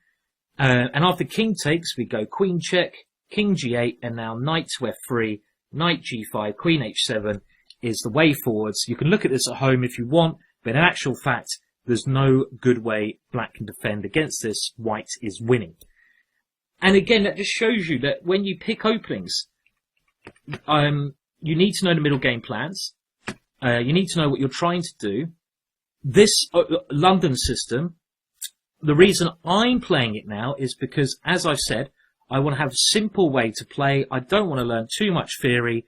B: And after king takes, we go queen check, king g8, and now knight to f3, knight g5, queen h7 is the way forwards. You can look at this at home if you want, but in actual fact, there's no good way black can defend against this. White is winning. And again, that just shows you that when you pick openings, you need to know the middle game plans. You need to know what you're trying to do. This London system, the reason I'm playing it now is because, as I've said, I want to have a simple way to play. I don't want to learn too much theory,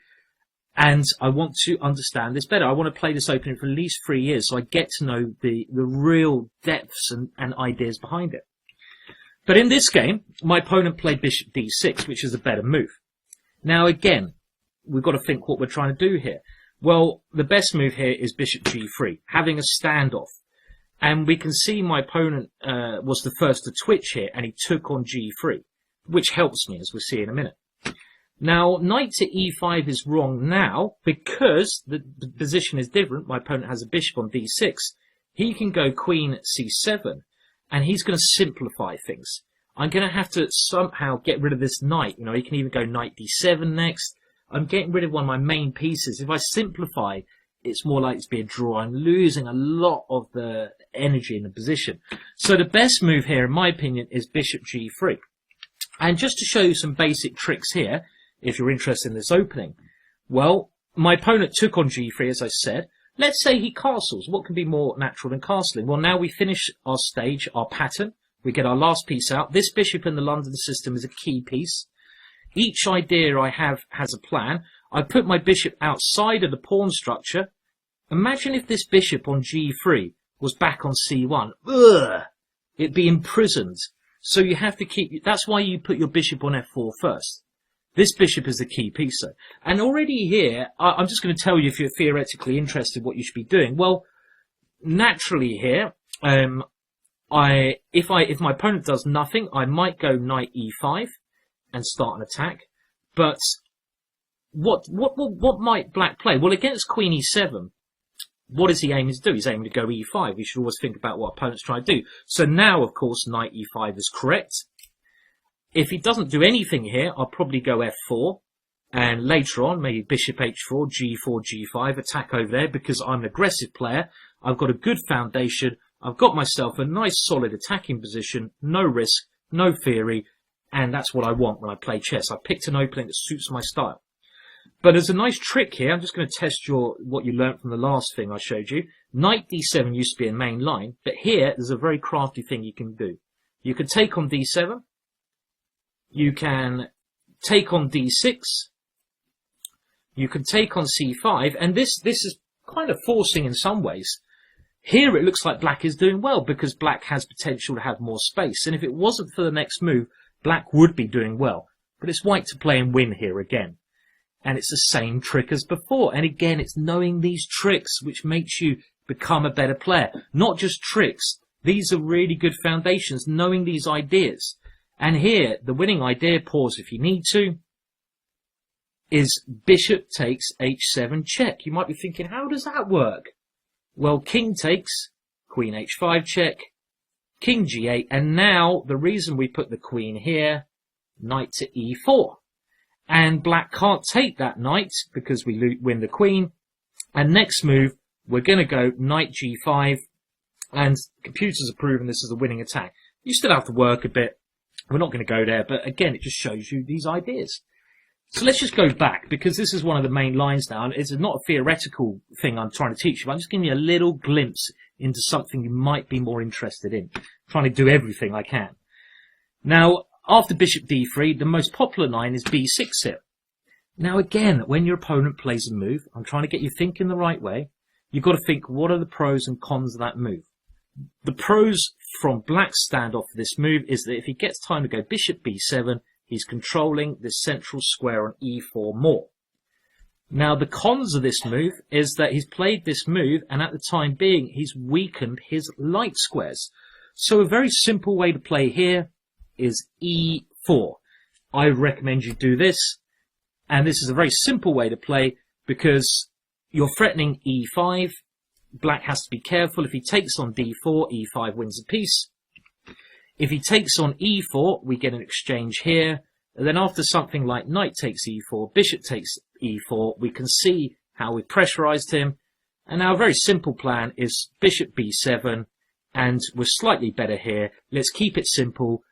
B: and I want to understand this better. I want to play this opening for at least 3 years, so I get to know the real depths and ideas behind it. But in this game, my opponent played bishop d6, which is a better move. Now again, we've got to think what we're trying to do here. Well, the best move here is bishop g3, having a standoff. And we can see my opponent was the first to twitch here, and he took on g3, which helps me, as we'll see in a minute. Now, knight to e5 is wrong now, because the position is different. My opponent has a bishop on d6. He can go queen c7, and he's going to simplify things. I'm going to have to somehow get rid of this knight. He can even go knight d7 next. I'm getting rid of one of my main pieces. If I simplify, it's more likely to be a draw. I'm losing a lot of the energy in the position. So the best move here, in my opinion, is bishop g3. And just to show you some basic tricks here, if you're interested in this opening, well, my opponent took on g3, as I said. Let's say he castles. What can be more natural than castling? Well, now we finish our stage, our pattern. We get our last piece out. This bishop in the London system is a key piece. Each idea I have has a plan. I put my bishop outside of the pawn structure. Imagine if this bishop on g3 was back on c1. Ugh! It'd be imprisoned. So you have to keep... That's why you put your bishop on f4 first. This bishop is the key piece, though. And already here, I'm just going to tell you, if you're theoretically interested, what you should be doing. Well, naturally here, if my opponent does nothing, I might go knight e5 and start an attack. But what might black play? Well, against queen e7, what is he aiming to do? He's aiming to go e5. We should always think about what opponents try to do. So now, of course, knight e5 is correct. If he doesn't do anything here, I'll probably go f4. And later on, maybe bishop h4, g4, g5, attack over there, because I'm an aggressive player. I've got a good foundation. I've got myself a nice solid attacking position, no risk, no theory. And that's what I want when I play chess. I picked an opening that suits my style. But there's a nice trick here. I'm just going to test what you learnt from the last thing I showed you. Knight d7 used to be a main line, but here there's a very crafty thing you can do. You can take on d7. You can take on d6. You can take on c5. And this is kind of forcing in some ways. Here it looks like black is doing well because black has potential to have more space. And if it wasn't for the next move, black would be doing well. But it's white to play and win here again. And it's the same trick as before. And again, it's knowing these tricks which makes you become a better player. Not just tricks. These are really good foundations, knowing these ideas. And here, the winning idea, pause if you need to, is bishop takes h7 check. You might be thinking, how does that work? Well, king takes, queen h5 check, king g8, and now the reason we put the queen here, knight to e4. And black can't take that knight because we win the queen. And next move, we're going to go knight g5, and computers are proving this is a winning attack. You still have to work a bit. We're not going to go there, but again, it just shows you these ideas. So let's just go back, because this is one of the main lines now, and it's not a theoretical thing I'm trying to teach you, but I'm just giving you a little glimpse into something you might be more interested in. I'm trying to do everything I can. Now, after bishop d3, the most popular line is b6 here. Now again, when your opponent plays a move, I'm trying to get you thinking the right way. You've got to think, what are the pros and cons of that move? The pros from Black's standoff for this move is that if he gets time to go bishop b7, he's controlling this central square on e4 more. Now, the cons of this move is that he's played this move, and at the time being, he's weakened his light squares. So a very simple way to play here is e4. I recommend you do this, and this is a very simple way to play because you're threatening e5. Black has to be careful. If he takes on d4, e5 wins a piece. If he takes on e4, we get an exchange here. And then after something like knight takes e4, bishop takes e4, we can see how we pressurized him. And our very simple plan is bishop b7, and we're slightly better here. Let's keep it simple.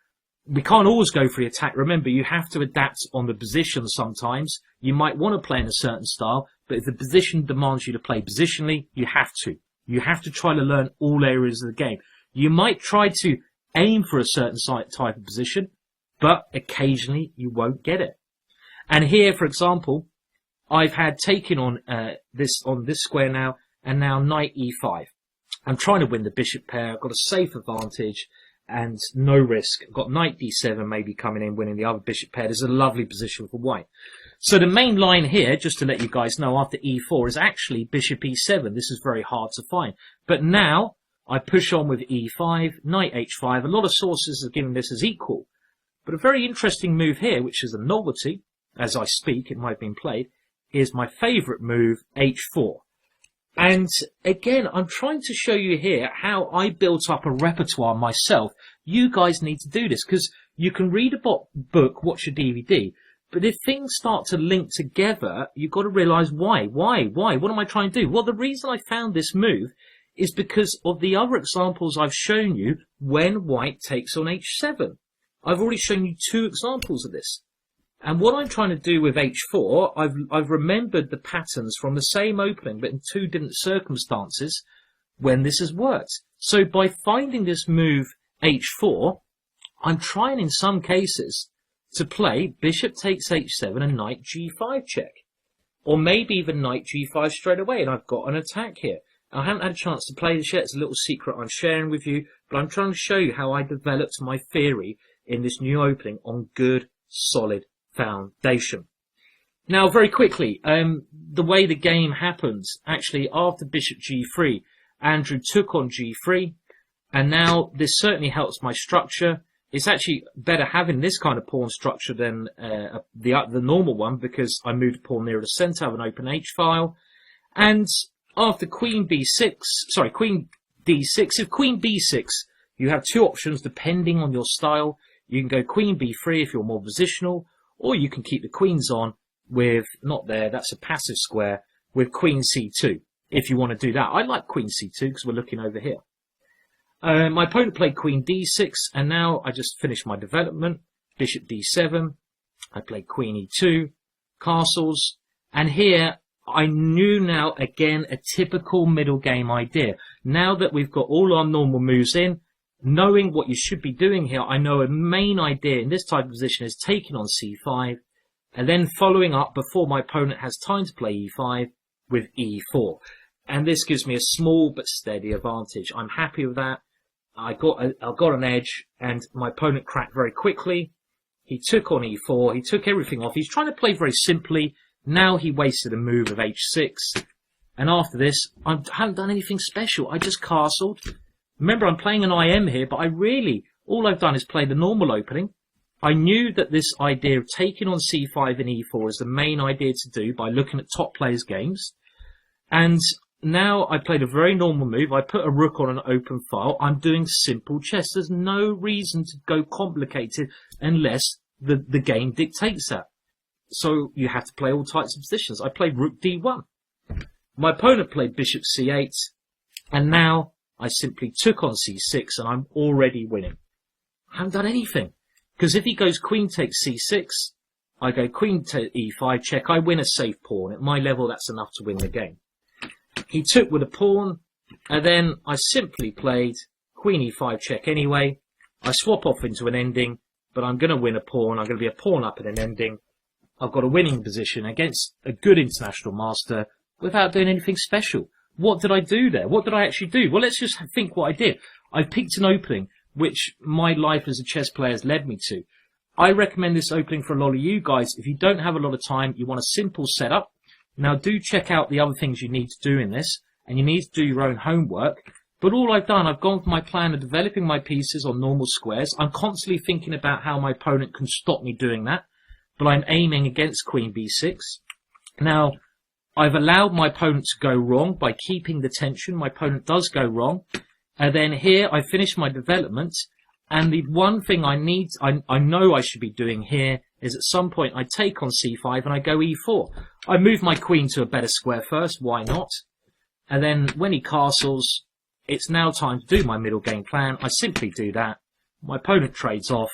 B: We can't always go for the attack. Remember, you have to adapt on the position sometimes. You might want to play in a certain style, but if the position demands you to play positionally, you have to. You have to try to learn all areas of the game. You might try to aim for a certain type of position, but occasionally you won't get it. And here, for example, I've had taken on this square now, and now knight e5. I'm trying to win the bishop pair. I've got a safe advantage and no risk. I've got knight d7 maybe coming in, winning the other bishop pair. There's a lovely position for white. So the main line here, just to let you guys know, after e4 is actually bishop e7. This is very hard to find. But now I push on with e5, knight h5. A lot of sources are giving this as equal. But a very interesting move here, which is a novelty, as I speak, it might have been played, is my favourite move, h4. And again, I'm trying to show you here how I built up a repertoire myself. You guys need to do this, because you can read a book, watch a DVD, but if things start to link together, you've got to realise why. Why? What am I trying to do? Well, the reason I found this move is because of the other examples I've shown you when white takes on h7. I've already shown you 2 examples of this. And what I'm trying to do with h4, I've remembered the patterns from the same opening, but in 2 different circumstances when this has worked. So by finding this move h4, I'm trying in some cases to play bishop takes h7 and knight g5 check. Or maybe even knight g5 straight away, and I've got an attack here. I haven't had a chance to play this yet. It's a little secret I'm sharing with you, but I'm trying to show you how I developed my theory in this new opening on good, solid foundation. Now, very quickly, the way the game happens, actually, after bishop g3, Andrew took on g3, and now this certainly helps my structure. It's actually better having this kind of pawn structure than the normal one, because I moved a pawn nearer the centre, I have an open h-file. And after queen d6, if queen b6, you have 2 options depending on your style. You can go queen b3 if you're more positional, or you can keep the queens on with, not there, that's a passive square, with queen c2, if you want to do that. I like queen c2 because we're looking over here. My opponent played queen d6, and now I just finished my development. Bishop d7, I played queen e2, castles, and here I knew now, again, a typical middle game idea. Now that we've got all our normal moves in, knowing what you should be doing here, I know a main idea in this type of position is taking on c5, and then following up before my opponent has time to play e5 with e4. And this gives me a small but steady advantage. I'm happy with that. I got an edge, and my opponent cracked very quickly. He took on e4, he took everything off. He's trying to play very simply. Now he wasted a move of h6, and after this, I haven't done anything special. I just castled. Remember, I'm playing an IM here, but all I've done is play the normal opening. I knew that this idea of taking on c5 and e4 is the main idea to do by looking at top players' games. And now I played a very normal move. I put a rook on an open file. I'm doing simple chess. There's no reason to go complicated unless the game dictates that. So you have to play all types of positions. I played rook d1. My opponent played bishop c8. And now I simply took on c6, and I'm already winning. I haven't done anything. Because if he goes queen takes c6, I go queen to e5 check. I win a safe pawn. At my level, that's enough to win the game. He took with a pawn, and then I simply played queen e5 check anyway. I swap off into an ending, but I'm going to win a pawn. I'm going to be a pawn up in an ending. I've got a winning position against a good international master without doing anything special. What did I do there? What did I actually do? Well, let's just think what I did. I picked an opening which my life as a chess player has led me to. I recommend this opening for a lot of you guys. If you don't have a lot of time, you want a simple setup. Now, do check out the other things you need to do in this, and you need to do your own homework. But all I've done, I've gone for my plan of developing my pieces on normal squares. I'm constantly thinking about how my opponent can stop me doing that, but I'm aiming against queen b6. Now, I've allowed my opponent to go wrong by keeping the tension. My opponent does go wrong. And then here, I finish my development. And the one thing I know I should be doing here is at some point I take on c5 and I go e4. I move my queen to a better square first. Why not? And then when he castles, it's now time to do my middle game plan. I simply do that. My opponent trades off.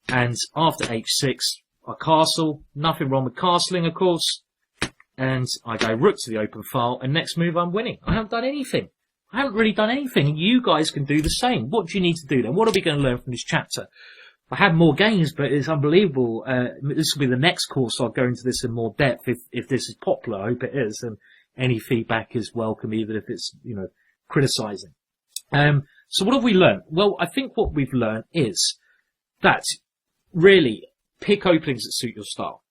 B: And after h6, I castle. Nothing wrong with castling, of course. And I go rook to the open file. And next move, I'm winning. I haven't done anything. I haven't really done anything. You guys can do the same. What do you need to do then? What are we going to learn from this chapter? I have more games, but it's unbelievable. This will be the next course. I'll go into this in more depth if this is popular. I hope it is. And any feedback is welcome, even if it's, criticizing. So what have we learned? Well, I think what we've learned is that really pick openings that suit your style.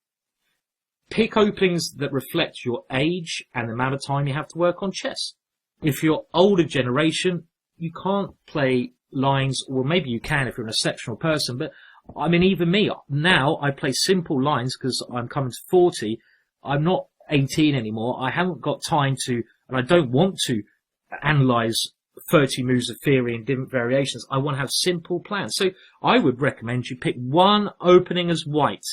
B: Pick openings that reflect your age and the amount of time you have to work on chess. If you're older generation, you can't play lines, or maybe you can if you're an exceptional person, but I mean, even me, now I play simple lines because I'm coming to 40. I'm not 18 anymore. I haven't got time to, and I don't want to analyze 30 moves of theory and different variations. I want to have simple plans. So I would recommend you pick one opening as white,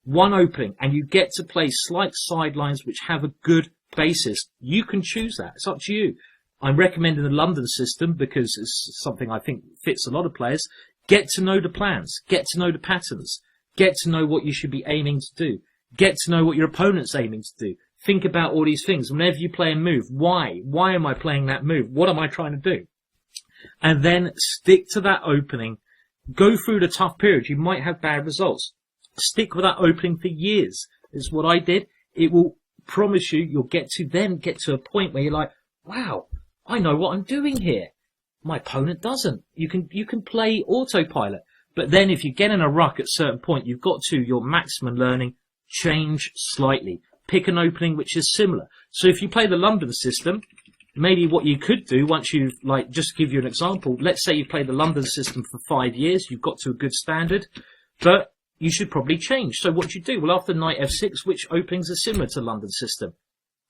B: one opening, and you get to play slight sidelines which have a good basis. You can choose that. It's up to you. I'm recommending the London system because it's something I think fits a lot of players. Get to know the plans. Get to know the patterns. Get to know what you should be aiming to do. Get to know what your opponent's aiming to do. Think about all these things. Whenever you play a move, why? Why am I playing that move? What am I trying to do? And then stick to that opening. Go through the tough periods. You might have bad results. Stick with that opening for years. Is what I did. It will promise you'll get to a point where you're like, wow, I know what I'm doing here. My opponent doesn't. You can play autopilot. But then if you get in a ruck at a certain point, you've got to your maximum learning, change slightly. Pick an opening which is similar. So if you play the London system, maybe what you could do once you've, just to give you an example, let's say you play the London system for 5 years, you've got to a good standard, but you should probably change. So what do you do? Well, after knight f6, which openings are similar to London system?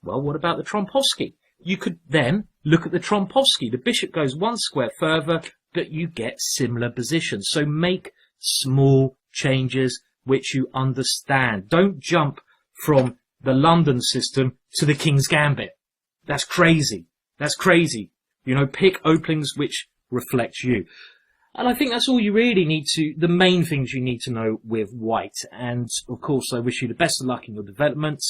B: Well, what about the Trompowsky? You could then look at the Trompowsky. The bishop goes one square further, but you get similar positions. So make small changes which you understand. Don't jump from the London system to the King's Gambit. That's crazy. That's crazy. Pick openings which reflect you. And I think that's all you really need to, the main things you need to know with white. And of course, I wish you the best of luck in your development.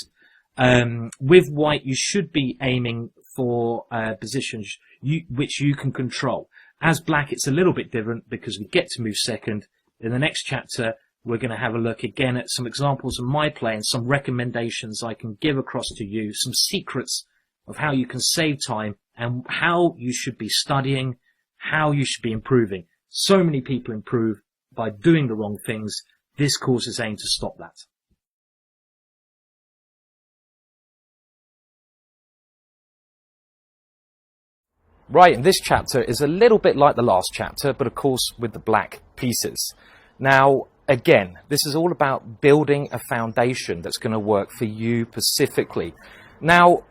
B: With white, you should be aiming for positions which you can control. As black, it's a little bit different because we get to move second. In the next chapter, we're going to have a look again at some examples of my play and some recommendations I can give across to you, some secrets of how you can save time and how you should be studying, how you should be improving. So many people improve by doing the wrong things. This course is aimed to stop that.
A: Right, and this chapter is a little bit like the last chapter, but of course with the black pieces. Now, again, this is all about building a foundation that's going to work for you specifically. Now,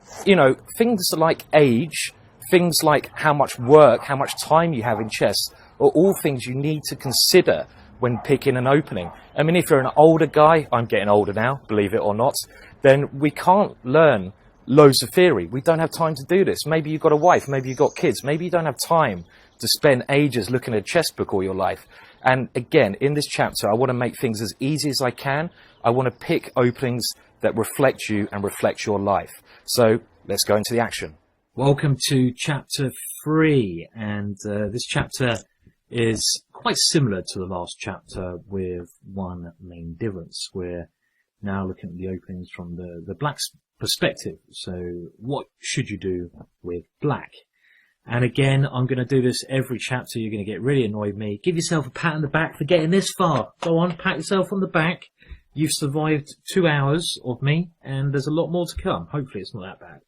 A: things like age, things like how much work, how much time you have in chess, are all things you need to consider when picking an opening. I mean, if you're an older guy, I'm getting older now, believe it or not, then we can't learn loads of theory. We don't have time to do this. Maybe you've got a wife, maybe you've got kids, maybe you don't have time to spend ages looking at a chess book all your life. And again, in this chapter, I want to make things as easy as I can. I want to pick openings that reflect you and reflect your life. So let's go into the action.
B: Welcome to chapter 3, and this chapter is quite similar to the last chapter with one main difference. We're now looking at the openings from the black's perspective. So what should you do with black? And again, I'm going to do this every chapter. You're going to get really annoyed with me. Give yourself a pat on the back for getting this far. Go on, pat yourself on the back. You've survived 2 hours of me, and there's a lot more to come. Hopefully it's not that bad.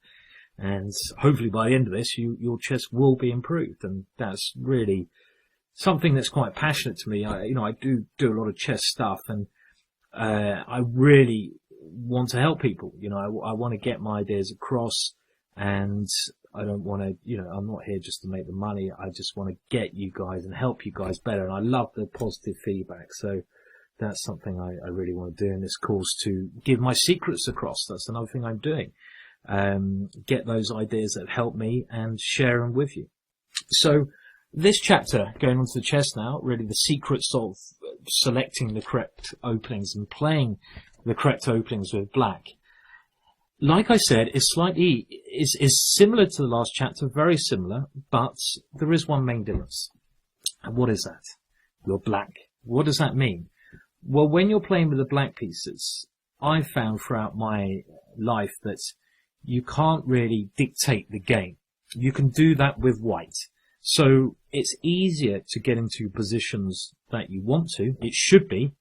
B: And hopefully by the end of this, your chess will be improved. And that's really something that's quite passionate to me. I do a lot of chess stuff, and I really want to help people. I want to get my ideas across, and I don't want to, I'm not here just to make the money. I just want to get you guys and help you guys better. And I love the positive feedback. So that's something I really want to do in this course, to give my secrets across. That's another thing I'm doing. Get those ideas that help me and share them with you. So this chapter, going on to the chess now, really the secrets of selecting the correct openings and playing the correct openings with black. Like I said, is similar to the last chapter, very similar, but there is one main difference. And what is that? You're black. What does that mean? Well, when you're playing with the black pieces, I've found throughout my life that you can't really dictate the game. You can do that with white. So it's easier to get into positions that you want to. It should be.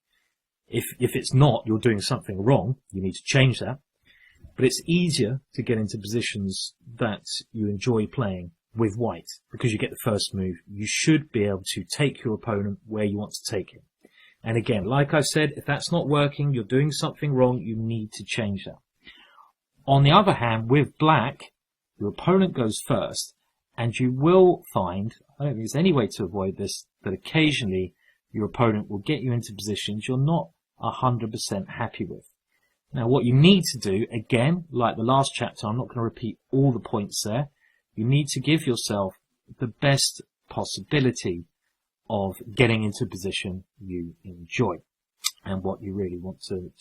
B: If it's not, you're doing something wrong. You need to change that. But it's easier to get into positions that you enjoy playing with white, because you get the first move. You should be able to take your opponent where you want to take him. And again, like I said, if that's not working, you're doing something wrong, you need to change that. On the other hand, with black, your opponent goes first, and you will find, I don't think there's any way to avoid this, that occasionally your opponent will get you into positions you're not 100% happy with. Now, what you need to do, again, like the last chapter, I'm not going to repeat all the points there. You need to give yourself the best possibility of getting into a position you enjoy and what you really want to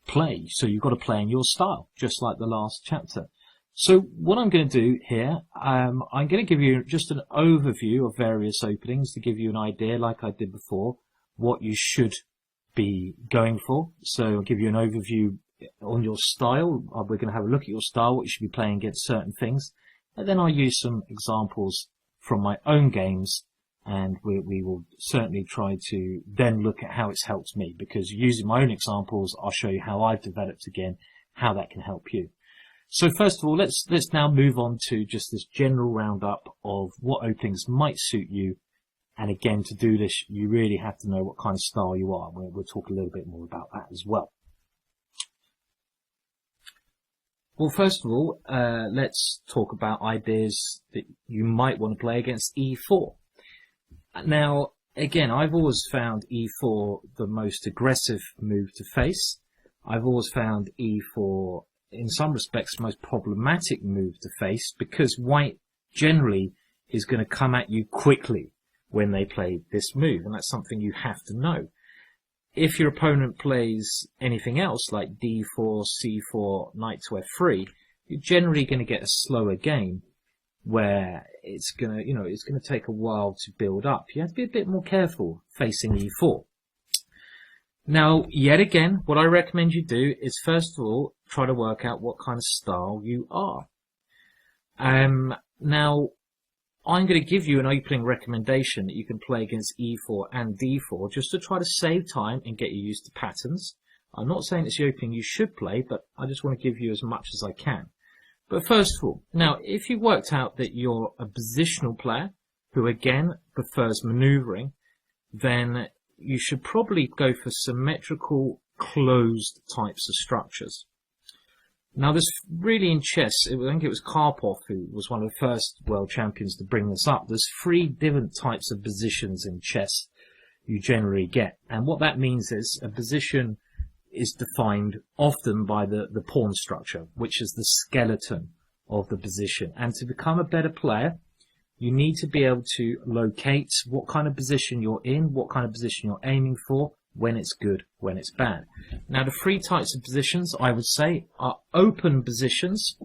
B: play. So you've got to play in your style, just like the last chapter. So what I'm going to do here, I'm going to give you just an overview of various openings to give you an idea, like I did before, what you should be going for. So I'll give you an overview on your style. We're going to have a look at your style, what you should be playing against certain things. And then I'll use some examples from my own games, and we will certainly try to then look at how it's helped me, because using my own examples, I'll show you how I've developed again, how that can help you. So first of all, let's now move on to just this general roundup of what openings might suit you. And again, to do this, you really have to know what kind of style you are. We'll talk a little bit more about that as well. Well, first of all, let's talk about ideas that you might want to play against e4. Now, again, I've always found e4 the most aggressive move to face. I've always found e4, in some respects, the most problematic move to face, because white generally is going to come at you quickly when they play this move, and that's something you have to know. If your opponent plays anything else like d4, c4, knight to f3, you're generally going to get a slower game where it's going to take a while to build up. You have to be a bit more careful facing e4. Now, yet again, what I recommend you do is first of all try to work out what kind of style you are. Now, I'm going to give you an opening recommendation that you can play against e4 and d4 just to try to save time and get you used to patterns. I'm not saying it's the opening you should play, but I just want to give you as much as I can. But first of all, now if you worked out that you're a positional player who again prefers maneuvering, then you should probably go for symmetrical closed types of structures. Now, this really in chess, I think it was Karpov who was one of the first world champions to bring this up. There's 3 different types of positions in chess you generally get. And what that means is a position is defined often by the pawn structure, which is the skeleton of the position. And to become a better player, You need to be able to locate what kind of position you're in, what kind of position you're aiming for, when it's good, when it's bad. Now, the three types of positions, I would say, are open positions.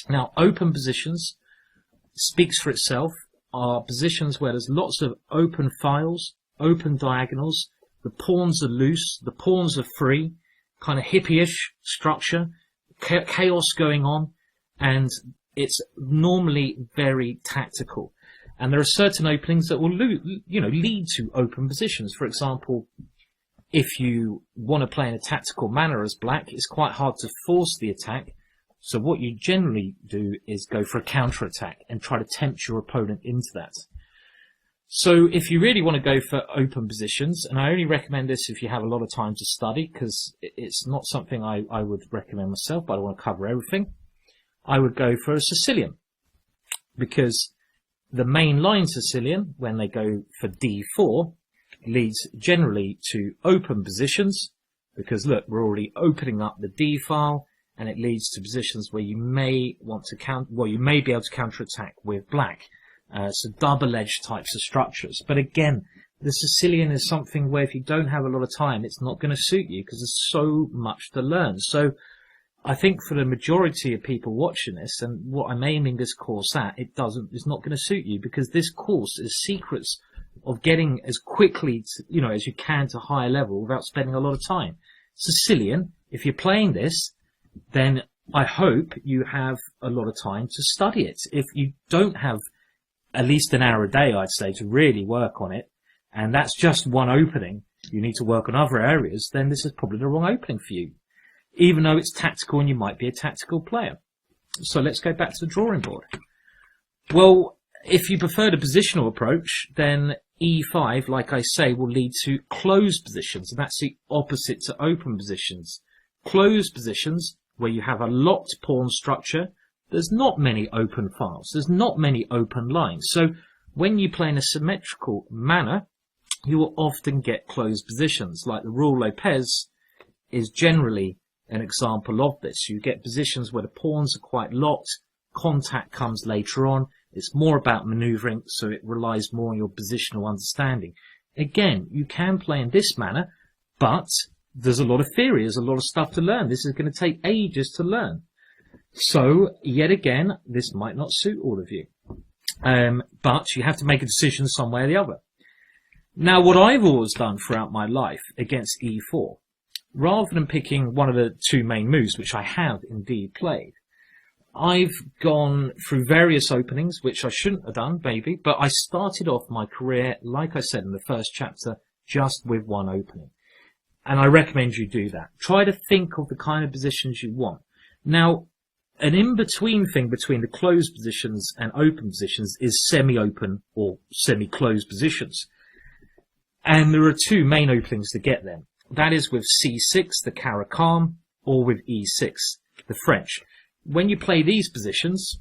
B: Now, open positions speaks for itself, are positions where there's lots of open files, open diagonals, the pawns are loose, the pawns are free, kind of hippie-ish structure, chaos going on, and it's normally very tactical. And there are certain openings that will lead to open positions. For example, if you want to play in a tactical manner as black, it's quite hard to force the attack. So what you generally do is go for a counter-attack and try to tempt your opponent into that. So if you really want to go for open positions, and I only recommend this if you have a lot of time to study, because it's not something I would recommend myself, but I want to cover everything, I would go for a Sicilian. Because the main line Sicilian, when they go for d4, leads generally to open positions, because look, we're already opening up the d file, and it leads to positions where you may want to you may be able to counter-attack with black. So double-edged types of structures. But again, the Sicilian is something where if you don't have a lot of time, it's not going to suit you because there's so much to learn. So I think for the majority of people watching this, and what I'm aiming this course at, it's not going to suit you, because this course is secrets of getting as quickly as you can to higher level without spending a lot of time. Sicilian, if you're playing this, then I hope you have a lot of time to study it. If you don't have at least an hour a day, I'd say, to really work on it, and that's just one opening, you need to work on other areas, then this is probably the wrong opening for you, even though it's tactical and you might be a tactical player. So let's go back to the drawing board. Well, if you prefer the positional approach, then E5, like I say, will lead to closed positions, and that's the opposite to open positions. Closed positions, where you have a locked pawn structure, there's not many open files, there's not many open lines. So when you play in a symmetrical manner, you will often get closed positions. Like the Rule Lopez is generally an example of this. You get positions where the pawns are quite locked, contact comes later on, it's more about maneuvering, so it relies more on your positional understanding. Again, you can play in this manner, but there's a lot of theory, there's a lot of stuff to learn. This is going to take ages to learn. So, yet again, this might not suit all of you. But you have to make a decision some way or the other. Now, what I've always done throughout my life against E4, rather than picking one of the two main moves, which I have indeed played, I've gone through various openings, which I shouldn't have done, maybe, but I started off my career, like I said in the first chapter, just with one opening. And I recommend you do that. Try to think of the kind of positions you want. Now, an in-between thing between the closed positions and open positions is semi-open or semi-closed positions. And there are two main openings to get them. That is with C6, the Caro-Kann, or with E6, the French. When you play these positions,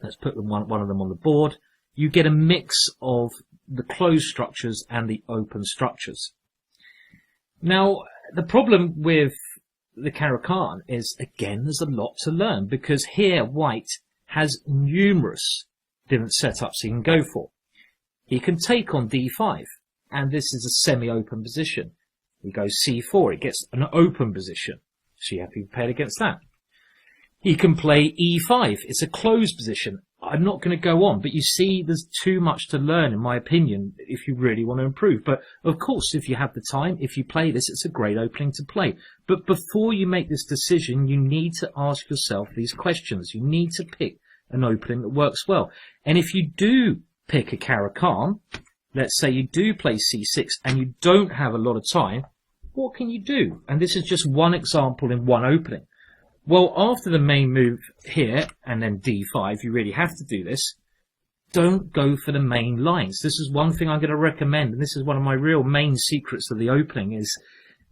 B: let's put them one of them on the board, you get a mix of the closed structures and the open structures. Now, the problem with the Caro-Kann is, again, there's a lot to learn, because here white has numerous different setups he can go for. He can take on D5, and this is a semi-open position. He goes C4, it gets an open position, so you have to be prepared against that. He can play E5, it's a closed position. I'm not going to go on, but you see there's too much to learn, in my opinion, if you really want to improve. But of course, if you have the time, if you play this, it's a great opening to play. But before you make this decision, you need to ask yourself these questions. You need to pick an opening that works well. And if you do pick a Caro-Kann, let's say you do play C6 and you don't have a lot of time, what can you do? And this is just one example in one opening. Well, after the main move here, and then D5, you really have to do this. Don't go for the main lines. This is one thing I'm going to recommend, and this is one of my real main secrets of the opening is,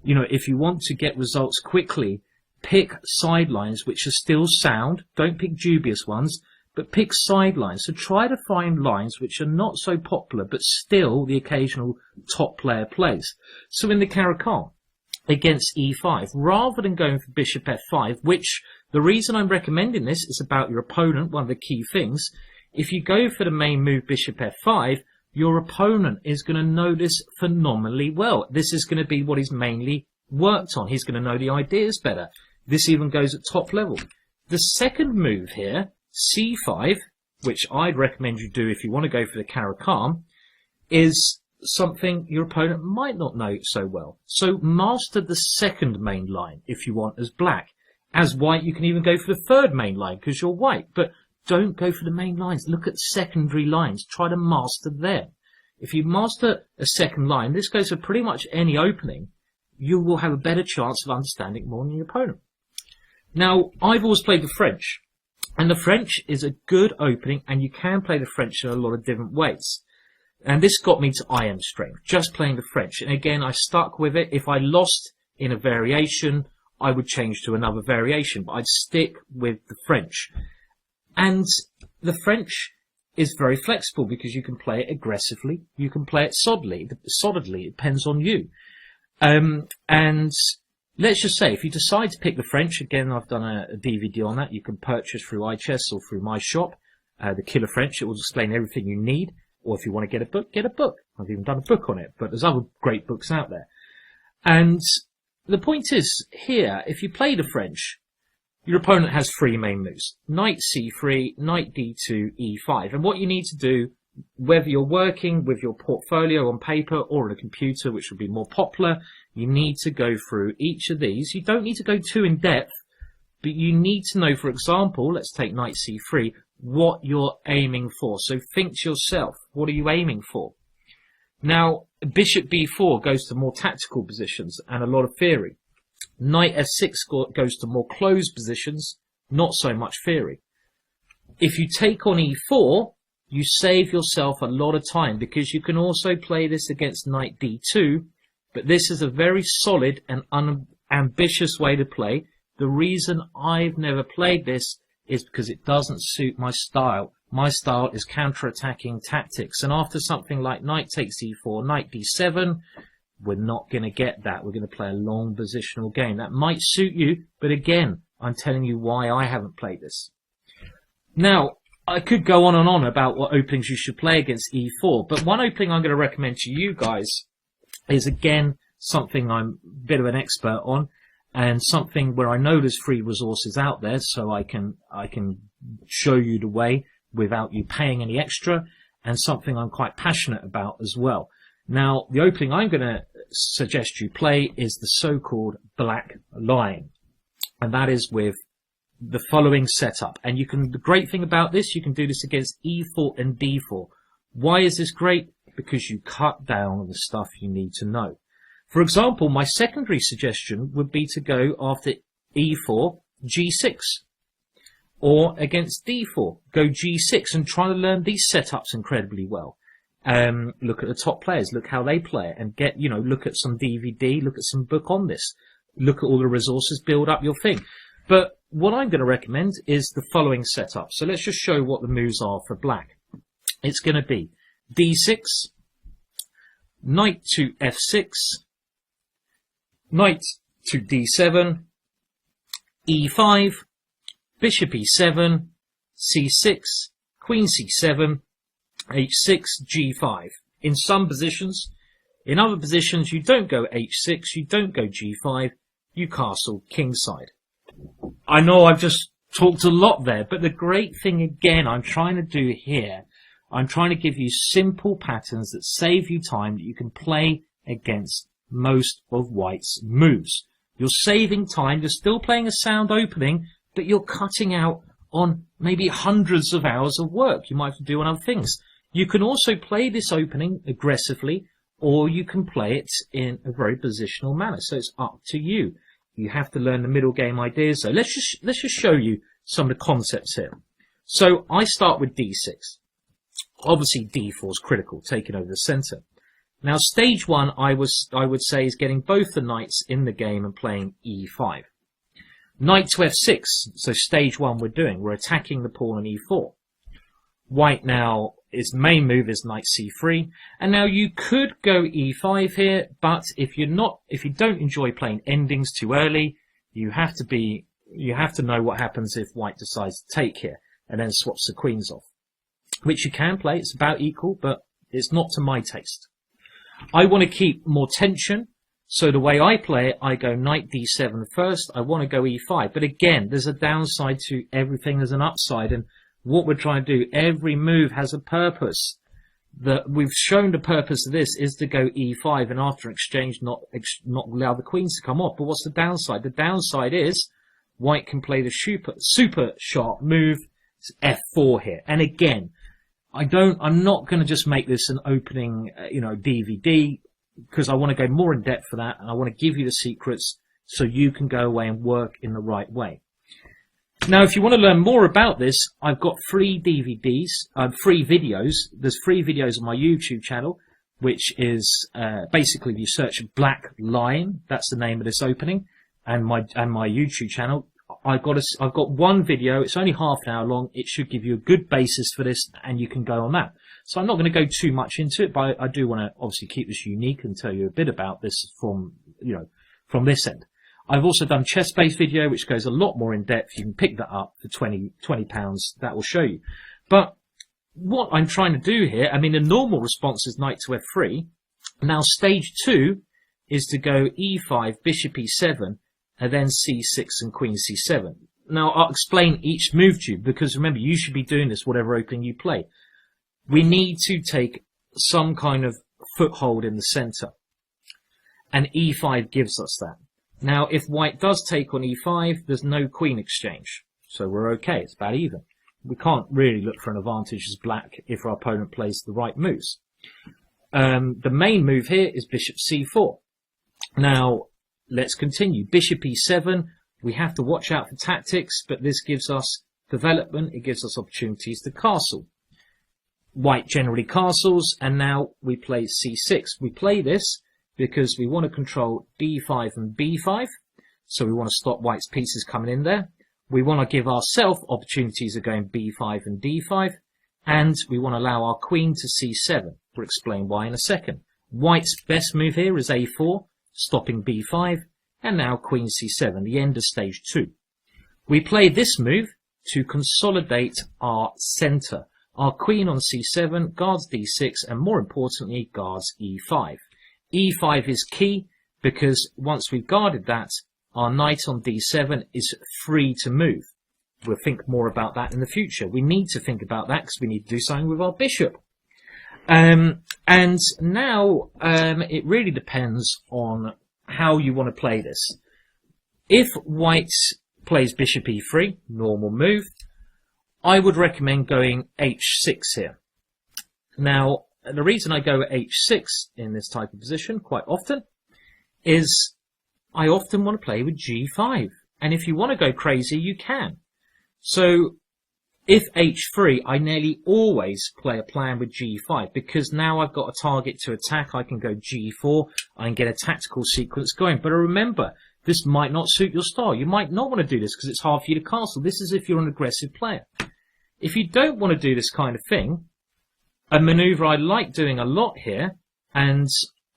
B: if you want to get results quickly, pick sidelines which are still sound. Don't pick dubious ones, but pick sidelines. So try to find lines which are not so popular, but still the occasional top player plays. So in the Caro-Kann, against E5, rather than going for bishop F5, which the reason I'm recommending this is about your opponent. One of the key things If you go for the main move bishop f5, your opponent is going to know this phenomenally well. This is going to be what he's mainly worked on. He's going to know the ideas better. This even goes at top level. The second move here, c5, which I'd recommend you do if you want to go for the Karakam, is something your opponent might not know so well. So master the second main line if you want as black. As white, you can even go for the third main line because you're white. But don't go for the main lines. Look at secondary lines. Try to master them. If you master a second line, this goes for pretty much any opening, you will have a better chance of understanding more than your opponent. Now, I've always played the French. And the French is a good opening, and you can play the French in a lot of different ways. And this got me to IM strength, just playing the French. And again, I stuck with it. If I lost in a variation, I would change to another variation, but I'd stick with the French. And the French is very flexible because you can play it aggressively, you can play it solidly. It depends on you. And let's just say, if you decide to pick the French, again, I've done a DVD on that. You can purchase through iChess or through my shop, the Killer French. It will explain everything you need. Or if you want to get a book, get a book. I've even done a book on it, but there's other great books out there. And the point is, here, if you play the French, your opponent has three main moves. Knight c3, knight d2, e5. And what you need to do, whether you're working with your portfolio on paper or on a computer, which would be more popular, you need to go through each of these. You don't need to go too in depth, but you need to know, for example, let's take knight c3, what you're aiming for. So think to yourself, what are you aiming for? Now, bishop b4 goes to more tactical positions and a lot of theory. Knight f6 goes to more closed positions, not so much theory. If you take on e4, you save yourself a lot of time because you can also play this against knight d2, but this is a very solid and unambitious way to play. The reason I've never played this is because it doesn't suit my style. My style is counter-attacking tactics, and after something like knight takes e4, knight d7, we're not going to get that. We're going to play a long positional game. That might suit you, but again, I'm telling you why I haven't played this. Now, I could go on and on about what openings you should play against e4, but one opening I'm going to recommend to you guys is, again, something I'm a bit of an expert on, and something where I know there's free resources out there, so I can show you the way without you paying any extra, and something I'm quite passionate about as well. Now, the opening I'm going to suggest you play is the so-called black line. And that is with the following setup. And the great thing about this, you can do this against e4 and d4. Why is this great? Because you cut down on the stuff you need to know. For example, my secondary suggestion would be to go after e4, g6. Or against d4, go g6 and try to learn these setups incredibly well. Look at the top players, look how they play it, and look at some DVD, look at some book on this. Look at all the resources, build up your thing. But what I'm going to recommend is the following setup. So let's just show what the moves are for black. It's going to be d6, knight to f6, knight to d7, e5, bishop e7, c6, queen c7, h6, g5. In some positions. In other positions, you don't go h6, you don't go g5, you castle kingside. I know I've just talked a lot there, but the great thing again I'm trying to do here, I'm trying to give you simple patterns that save you time that you can play against most of white's moves. You're saving time, you're still playing a sound opening, but you're cutting out on maybe hundreds of hours of work you might have to do on other things. You can also play this opening aggressively, or you can play it in a very positional manner. So it's up to you. You have to learn the middle game ideas. So let's just show you some of the concepts here. So I start with d6. Obviously d4 is critical, taking over the center. Now stage one, I would say, is getting both the knights in the game and playing e5. Knight to f6. So stage one we're attacking the pawn on e4. White now, his main move is knight c3, and now you could go e5 here, but if you don't enjoy playing endings too early, you have to know what happens if white decides to take here and then swaps the queens off. which you can play. It's about equal, but it's not to my taste. I want to keep more tension. So the way I play it, I go knight d7 first. I want to go e5. But again, there's a downside to everything. There's an upside. And what we're trying to do, every move has a purpose. We've shown the purpose of this is to go e5 and after exchange not allow the queens to come off. But what's the downside? The downside is white can play the super sharp move f4 here. And again, I'm not going to just make this an opening, DVD, because I want to go more in depth for that, and I want to give you the secrets so you can go away and work in the right way. Now, if you want to learn more about this, I've got free DVDs, free videos. There's free videos on my YouTube channel, which is basically you search Black Lion. That's the name of this opening, and my YouTube channel. I've got one video. It's only half an hour long. It should give you a good basis for this, and you can go on that. So I'm not going to go too much into it, but I do want to obviously keep this unique and tell you a bit about this from this end. I've also done chess-based video, which goes a lot more in depth. You can pick that up for £20. That will show you. But what I'm trying to do here, I mean, the normal response is knight to f3. Now, stage 2 is to go e5, bishop e7, and then c6 and queen c7. Now, I'll explain each move to you, because remember, you should be doing this whatever opening you play. We need to take some kind of foothold in the center, and e5 gives us that. Now, if white does take on e5, there's no queen exchange, so we're okay. It's about even. We can't really look for an advantage as black if our opponent plays the right moves. The main move here is bishop c4. Now, let's continue. Bishop e7, we have to watch out for tactics, but this gives us development. It gives us opportunities to castle. White generally castles, and now we play c6. We play this because we want to control d5 and b5, so we want to stop white's pieces coming in there. We want to give ourselves opportunities of going b5 and d5, and we want to allow our queen to c7. We'll explain why in a second. White's best move here is a4, stopping b5, and now queen c7, the end of stage 2. We play this move to consolidate our center. Our queen on c7 guards d6, and more importantly, guards e5. e5 is key because once we've guarded that, our knight on d7 is free to move. We'll think more about that in the future. We need to think about that because we need to do something with our bishop. And now it really depends on how you want to play this. If white plays bishop e3, normal move, I would recommend going h6 here. Now, the reason I go h6 in this type of position quite often is I often want to play with g5. And if you want to go crazy, you can. So if h3, I nearly always play a plan with g5 because now I've got a target to attack. I can go g4. I can get a tactical sequence going. But remember, this might not suit your style. You might not want to do this because it's hard for you to castle. This is if you're an aggressive player. If you don't want to do this kind of thing, a maneuver I like doing a lot here, and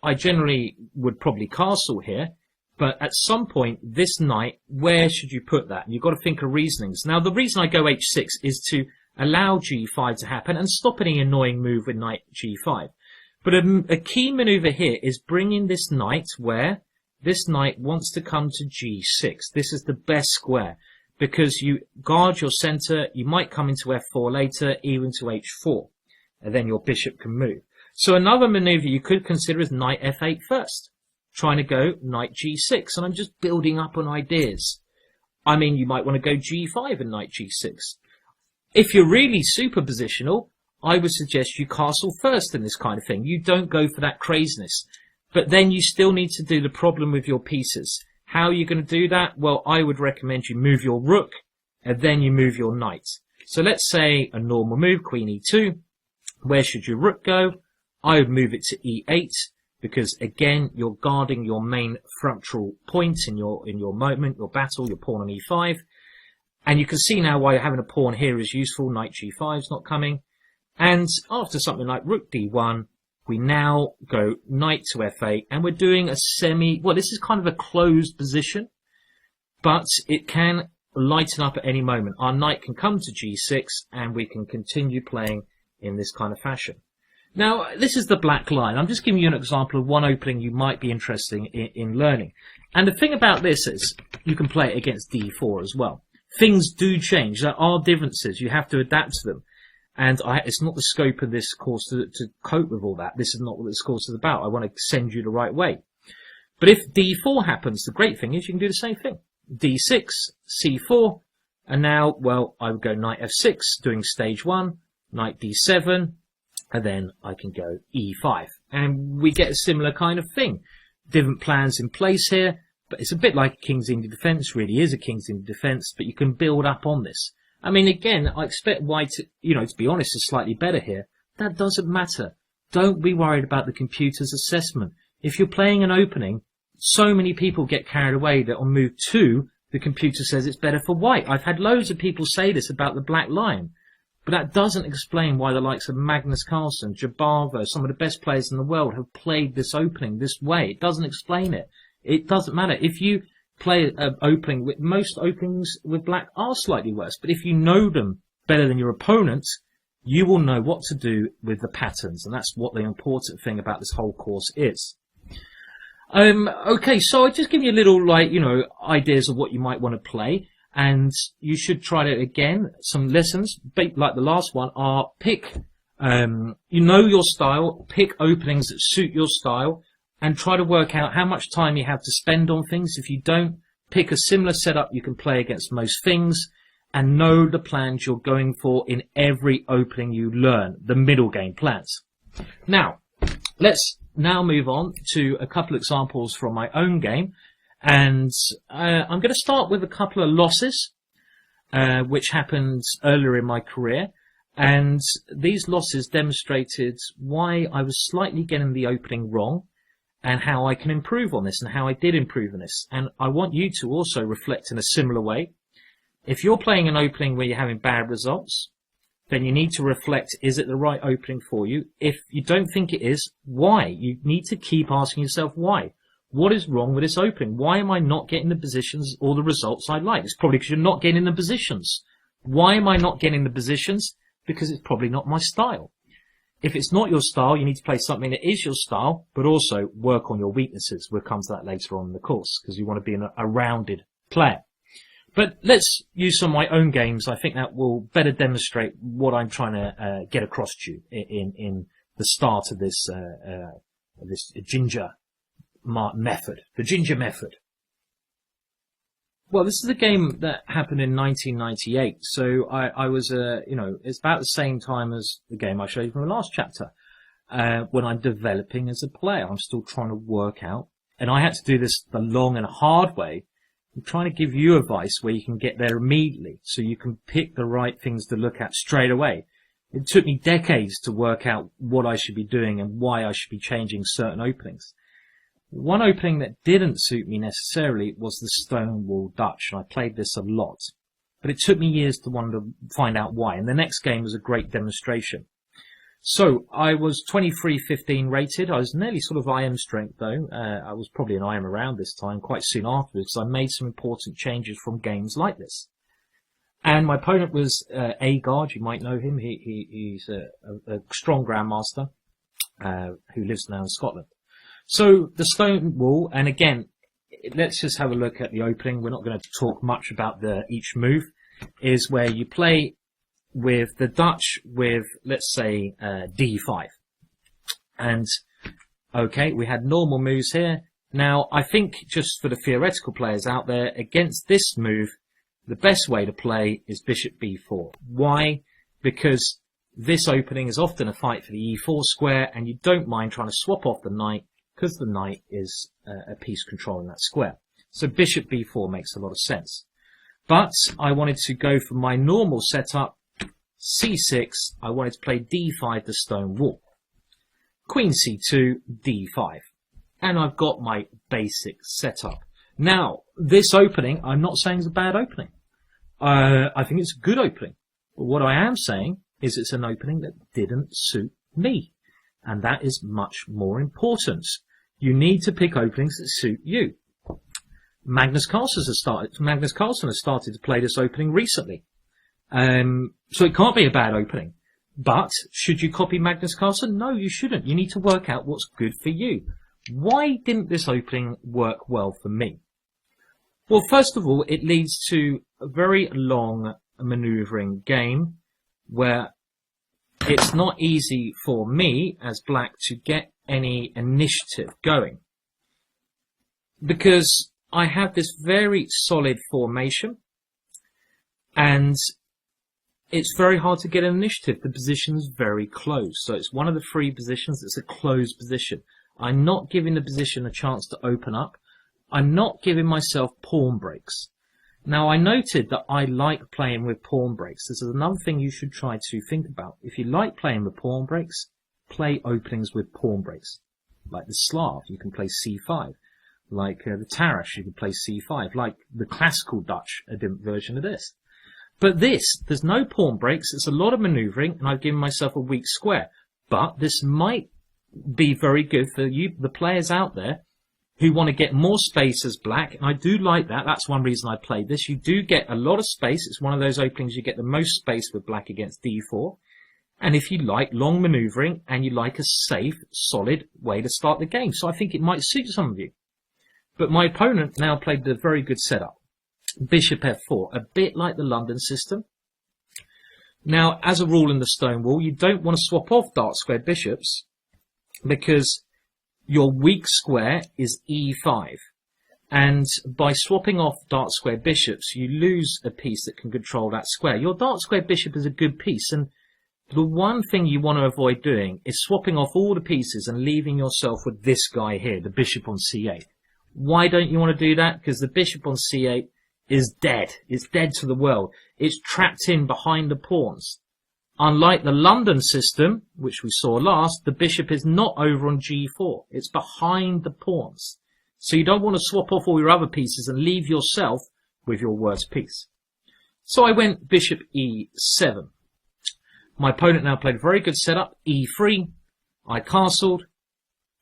B: I generally would probably castle here, but at some point, this knight, where should you put that? And you've got to think of reasonings. Now, the reason I go h6 is to allow g5 to happen and stop any annoying move with knight g5. But a key maneuver here is bringing this knight where this knight wants to come to g6. This is the best square because you guard your center. You might come into f4 later, even to h4, and then your bishop can move. So another maneuver you could consider is knight f8 first, trying to go knight g6, and I'm just building up on ideas. I mean, you might want to go g5 and knight g6. If you're really super positional, I would suggest you castle first in this kind of thing. You don't go for that craziness. But then you still need to do the problem with your pieces. How are you going to do that? Well, I would recommend you move your rook, and then you move your knight. So let's say a normal move, queen e2. Where should your rook go? I would move it to e8. Because again, you're guarding your main frontal point in your moment, your battle, your pawn on e5. And you can see now why having a pawn here is useful. Knight g5 is not coming. And after something like rook d1, we now go knight to f8, and we're doing a well, this is kind of a closed position, but it can lighten up at any moment. Our knight can come to g6, and we can continue playing in this kind of fashion. Now, this is the black line. I'm just giving you an example of one opening you might be interested in learning. And the thing about this is you can play it against d4 as well. Things do change. There are differences. You have to adapt to them. And it's not the scope of this course to cope with all that. This is not what this course is about. I want to send you the right way. But if d4 happens, the great thing is you can do the same thing. d6, c4, and now, well, I would go knight f6, doing stage 1, knight d7, and then I can go e5. And we get a similar kind of thing. Different plans in place here, but it's a bit like King's Indian defence, really is a King's Indian defence, but you can build up on this. I mean, again, I expect white, to be honest, is slightly better here. That doesn't matter. Don't be worried about the computer's assessment. If you're playing an opening, so many people get carried away that on move 2, the computer says it's better for white. I've had loads of people say this about the black line. But that doesn't explain why the likes of Magnus Carlsen, Jabavo, some of the best players in the world have played this opening this way. It doesn't explain it. It doesn't matter. If you play an opening, most openings with black are slightly worse. But if you know them better than your opponents, you will know what to do with the patterns. And that's what the important thing about this whole course is. Okay, so I just give you a little, ideas of what you might want to play. And you should try to, again, some lessons, like the last one, are pick, your style, pick openings that suit your style, and try to work out how much time you have to spend on things. If you don't, pick a similar setup you can play against most things, and know the plans you're going for in every opening you learn, the middle game plans. Now, let's now move on to a couple of examples from my own game. And I'm going to start with a couple of losses, which happened earlier in my career. And these losses demonstrated why I was slightly getting the opening wrong and how I can improve on this and how I did improve on this. And I want you to also reflect in a similar way. If you're playing an opening where you're having bad results, then you need to reflect, is it the right opening for you? If you don't think it is, why? You need to keep asking yourself why. What is wrong with this opening? Why am I not getting the positions or the results I like? It's probably because you're not getting the positions. Why am I not getting the positions? Because it's probably not my style. If it's not your style, you need to play something that is your style, but also work on your weaknesses. We'll come to that later on in the course, because you want to be a rounded player. But let's use some of my own games. I think that will better demonstrate what I'm trying to get across to you in the start of this ginger method, the ginger method. Well, this is a game that happened in 1998, so I was, it's about the same time as the game I showed you from the last chapter, when I'm developing as a player. I'm still trying to work out, and I had to do this the long and hard way. I'm trying to give you advice where you can get there immediately, so you can pick the right things to look at straight away. It took me decades to work out what I should be doing and why I should be changing certain openings. One opening that didn't suit me necessarily was the Stonewall Dutch, and I played this a lot. But it took me years to find out why, and the next game was a great demonstration. So, I was 23-15 rated. I was nearly sort of IM strength, though. I was probably an IM around this time, quite soon afterwards, because I made some important changes from games like this. And my opponent was Agard, you might know him. He's a strong grandmaster who lives now in Scotland. So the Stonewall, and again, let's just have a look at the opening. We're not going to talk much about each move. Is where you play with the Dutch with, let's say, D5. And, okay, we had normal moves here. Now, I think just for the theoretical players out there, against this move, the best way to play is Bishop B4. Why? Because this opening is often a fight for the E4 square, and you don't mind trying to swap off the knight, because the knight is a piece controlling that square. So Bishop B4 makes a lot of sense. But I wanted to go for my normal setup, C6, I wanted to play D5 the stone wall. Queen C2, D5. And I've got my basic setup. Now, this opening, I'm not saying it's a bad opening. I think it's a good opening. But what I am saying is it's an opening that didn't suit me. And that is much more important. You need to pick openings that suit you. Magnus Carlsen has started to play this opening recently. So it can't be a bad opening. But should you copy Magnus Carlsen? No, you shouldn't. You need to work out what's good for you. Why didn't this opening work well for me? Well, first of all, it leads to a very long maneuvering game where it's not easy for me as black to get any initiative going, because I have this very solid formation and it's very hard to get an initiative. The position's very close. So it's one of the three positions. It's a closed position. I'm not giving the position a chance to open up. I'm not giving myself pawn breaks. Now, I noted that I like playing with pawn breaks. This is another thing you should try to think about. If you like playing with pawn breaks, play openings with pawn breaks. Like the Slav, you can play c5. Like the Tarash, you can play c5. Like the classical Dutch version of this. But this, there's no pawn breaks. It's a lot of maneuvering, and I've given myself a weak square. But this might be very good for you, the players out there, who want to get more space as black, and I do like that. That's one reason I played this. You do get a lot of space. It's one of those openings you get the most space with black against d4. And if you like long maneuvering and you like a safe, solid way to start the game. So I think it might suit some of you. But my opponent now played a very good setup. Bishop f4, a bit like the London system. Now, as a rule in the stone wall, you don't want to swap off dark square bishops because your weak square is e5, and by swapping off dark square bishops you lose a piece that can control that square. Your dark square bishop is a good piece, and the one thing you want to avoid doing is swapping off all the pieces and leaving yourself with this guy here, the bishop on c8. Why don't you want to do that? Because the bishop on c8 is dead. It's dead to the world. It's trapped in behind the pawns. Unlike the London system, which we saw last, the bishop is not over on g4. It's behind the pawns. So you don't want to swap off all your other pieces and leave yourself with your worst piece. So I went bishop e7. My opponent now played a very good setup, e3. I castled.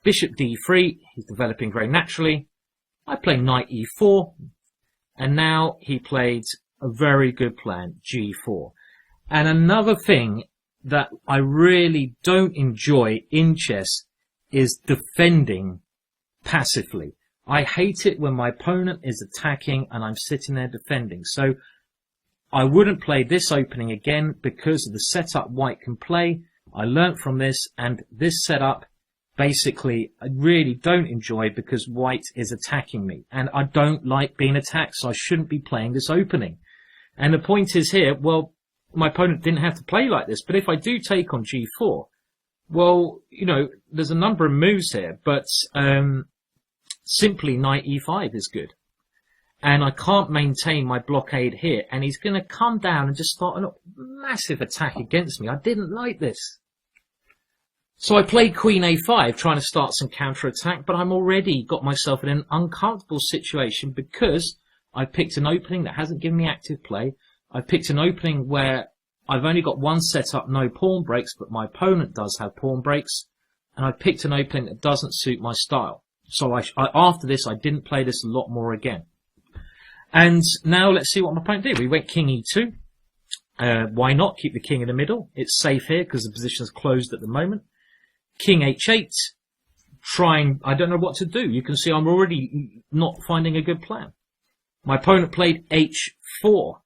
B: Bishop d3. He's developing very naturally. I played knight e4. And now he played a very good plan, g4. And another thing that I really don't enjoy in chess is defending passively. I hate it when my opponent is attacking and I'm sitting there defending. So I wouldn't play this opening again because of the setup white can play. I learnt from this, and this setup basically I really don't enjoy because white is attacking me. And I don't like being attacked, so I shouldn't be playing this opening. And the point is here, well, my opponent didn't have to play like this, but if I do take on g4, well, you know, there's a number of moves here, but simply knight e5 is good. And I can't maintain my blockade here, and he's going to come down and just start a massive attack against me. I didn't like this. So I played queen a5, trying to start some counter-attack, but I'm already got myself in an uncomfortable situation because I picked an opening that hasn't given me active play. I picked an opening where I've only got one setup, no pawn breaks, but my opponent does have pawn breaks. And I picked an opening that doesn't suit my style. So after this, I didn't play this a lot more again. And now let's see what my opponent did. We went king e2. Why not? Keep the king in the middle. It's safe here because the position is closed at the moment. King h8. I don't know what to do. You can see I'm already not finding a good plan. My opponent played h4.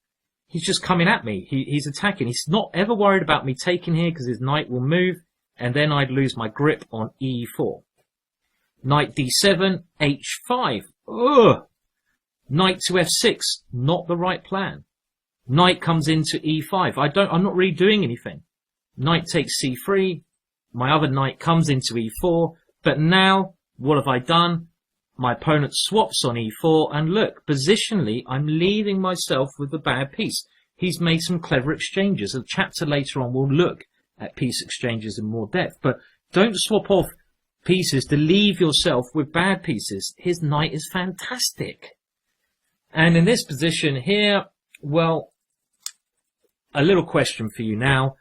B: He's just coming at me. He's attacking. He's not ever worried about me taking here because his knight will move, and then I'd lose my grip on e4. Knight d7, h5. Ugh! Knight to f6. Not the right plan. Knight comes into e5. I'm not really doing anything. Knight takes c3. My other knight comes into e4. But now, what have I done? My opponent swaps on e4, and look, positionally, I'm leaving myself with a bad piece. He's made some clever exchanges. A chapter later on will look at piece exchanges in more depth, but don't swap off pieces to leave yourself with bad pieces. His knight is fantastic. And in this position here, well, a little question for you now.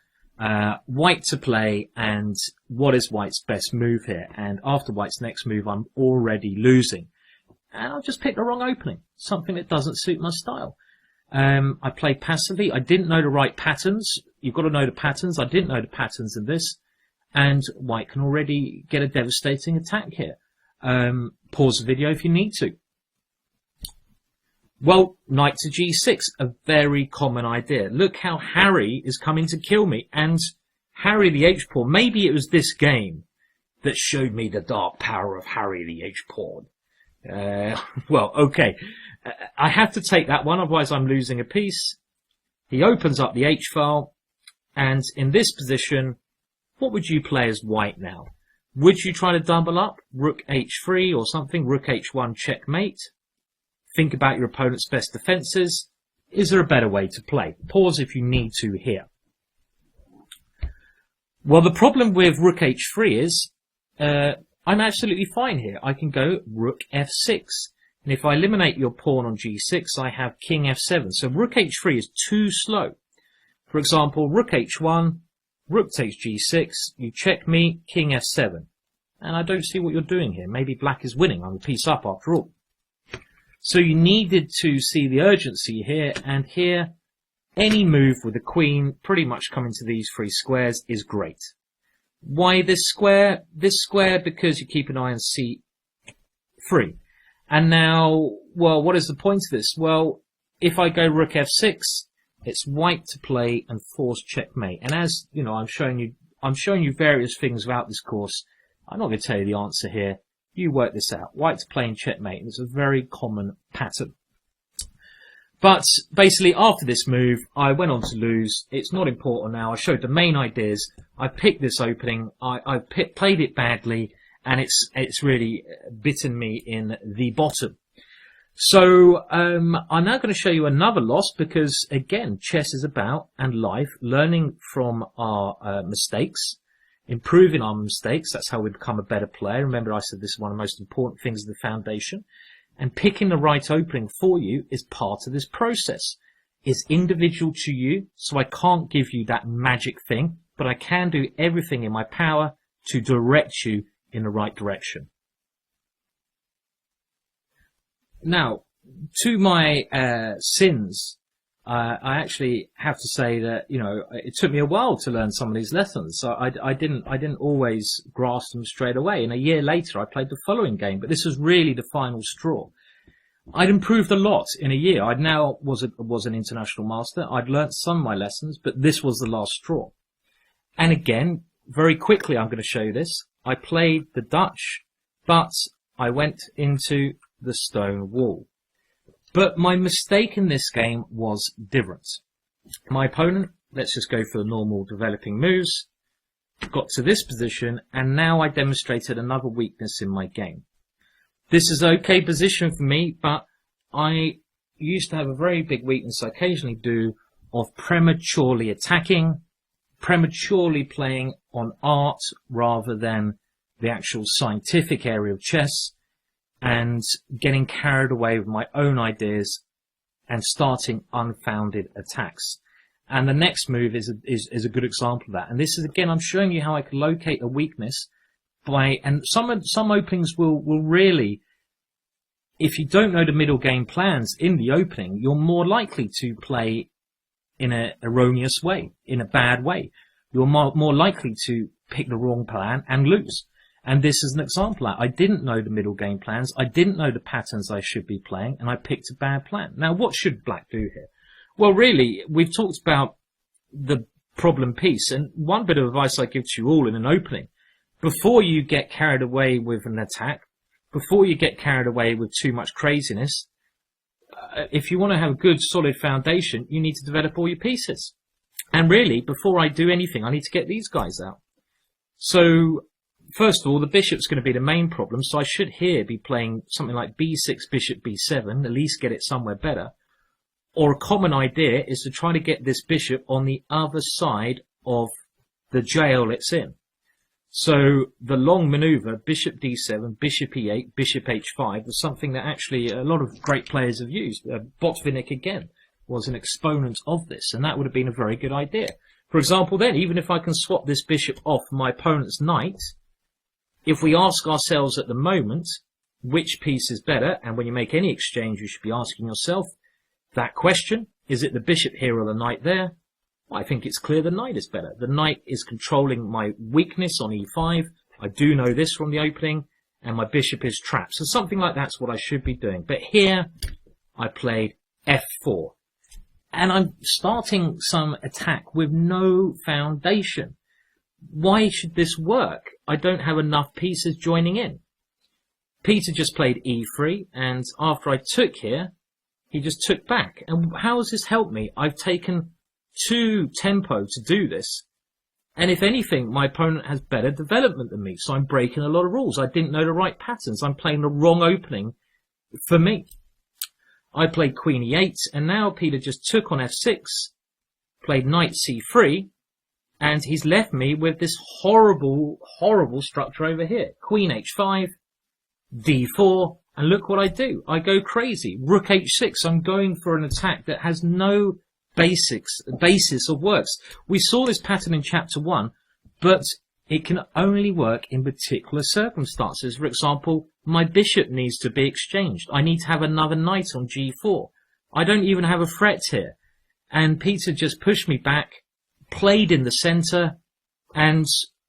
B: White to play, and what is white's best move here? And after white's next move, I'm already losing. And I've just picked the wrong opening, something that doesn't suit my style. I played passively. I didn't know the right patterns. You've got to know the patterns. I didn't know the patterns in this. And white can already get a devastating attack here. Pause the video if you need to. Well, knight to g6, a very common idea. Look how Harry is coming to kill me. And Harry the h-pawn, maybe it was this game that showed me the dark power of Harry the h-pawn. Well, okay. I have to take that one, otherwise I'm losing a piece. He opens up the h-file, and in this position, what would you play as white now? Would you try to double up? Rook h3 or something? Rook h1 checkmate? Think about your opponent's best defences. Is there a better way to play? Pause if you need to here. Well, the problem with rook h3 is I'm absolutely fine here. I can go rook f6. And if I eliminate your pawn on g6, I have king f7. So rook h3 is too slow. For example, rook h1, rook takes g6, you check me, king f7. And I don't see what you're doing here. Maybe black is winning. I'm a piece up after all. So you needed to see the urgency here, and here, any move with the queen pretty much coming to these three squares is great. Why this square? This square because you keep an eye on c3. And now, well, what is the point of this? Well, if I go rook f6, it's white to play and force checkmate. And as you know, I'm showing you various things about this course. I'm not going to tell you the answer here. You work this out. White to play and checkmate. And it's a very common pattern. But basically, after this move, I went on to lose. It's not important now. I showed the main ideas. I picked this opening. I played it badly, and it's really bitten me in the bottom. So I'm now going to show you another loss because, again, chess is about, and life, learning from our mistakes, improving our mistakes. That's how we become a better player. Remember, I said this is one of the most important things of the foundation. And picking the right opening for you is part of this process. It's individual to you, so I can't give you that magic thing, but I can do everything in my power to direct you in the right direction. Now, to my sins, I actually have to say that, you know, it took me a while to learn some of these lessons. So I didn't always grasp them straight away. And a year later, I played the following game, but this was really the final straw. I'd improved a lot in a year. I now was an international master. I'd learnt some of my lessons, but this was the last straw. And again, very quickly, I'm going to show you this. I played the Dutch, but I went into the stone wall. But my mistake in this game was different. My opponent, let's just go for the normal developing moves, got to this position, and now I demonstrated another weakness in my game. This is an okay position for me, but I used to have a very big weakness I occasionally do of prematurely attacking, prematurely playing on art rather than the actual scientific area of chess, and getting carried away with my own ideas and starting unfounded attacks. And the next move is a good example of that. And this is, again, I'm showing you how I can locate a weakness and some openings will really, if you don't know the middle game plans in the opening, you're more likely to play in an erroneous way, in a bad way. You're more likely to pick the wrong plan and lose. And this is an example of that. I didn't know the middle game plans. I didn't know the patterns I should be playing, and I picked a bad plan. Now, what should black do here? Well, really, we've talked about the problem piece, and one bit of advice I give to you all in an opening, before you get carried away with an attack, before you get carried away with too much craziness, if you want to have a good, solid foundation, you need to develop all your pieces. And really, before I do anything, I need to get these guys out. So, first of all, the bishop's going to be the main problem, so I should here be playing something like b6, bishop b7, at least get it somewhere better. Or a common idea is to try to get this bishop on the other side of the jail it's in. So the long maneuver, bishop d7, bishop e8, bishop h5, was something that actually a lot of great players have used. Botvinnik, again, was an exponent of this, and that would have been a very good idea. For example, then, even if I can swap this bishop off my opponent's knight, if we ask ourselves at the moment which piece is better, and when you make any exchange you should be asking yourself that question, Is it the bishop here or the knight there? I think it's clear the knight is better. The knight is controlling my weakness on e5. I do know this from the opening, and my bishop is trapped. So something like that's what I should be doing. But here, I played f4. And I'm starting some attack with no foundation. Why should this work? I don't have enough pieces joining in. Peter just played e3, and after I took here, he just took back. And how has this helped me? I've taken 2 tempo to do this. And if anything, my opponent has better development than me. So I'm breaking a lot of rules. I didn't know the right patterns. I'm playing the wrong opening for me. I played queen e8, and now Peter just took on f6, played knight c3, and he's left me with this horrible, horrible structure over here. Queen h5, d4, and look what I do. I go crazy. Rook h6. I'm going for an attack that has no basis of works. We saw this pattern in chapter 1, but it can only work in particular circumstances. For example, my bishop needs to be exchanged. I need to have another knight on g4. I don't even have a threat here. And Peter just pushed me back, played in the center, and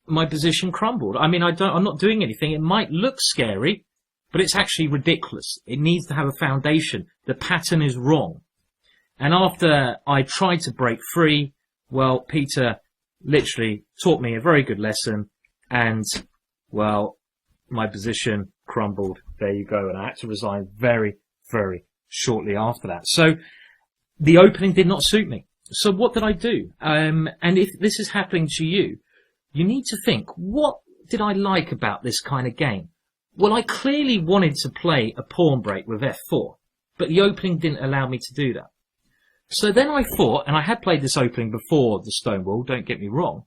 B: my position crumbled. I mean, I'm not doing anything. It might look scary, but it's actually ridiculous. It needs to have a foundation. The pattern is wrong. And after I tried to break free, well, Peter literally taught me a very good lesson, and, well, my position crumbled. There you go. And I had to resign very, very shortly after that. So the opening did not suit me. So what did I do? And if this is happening to you, you need to think, what did I like about this kind of game? Well, I clearly wanted to play a pawn break with f4, but the opening didn't allow me to do that. So then I thought, and I had played this opening before the Stonewall, don't get me wrong,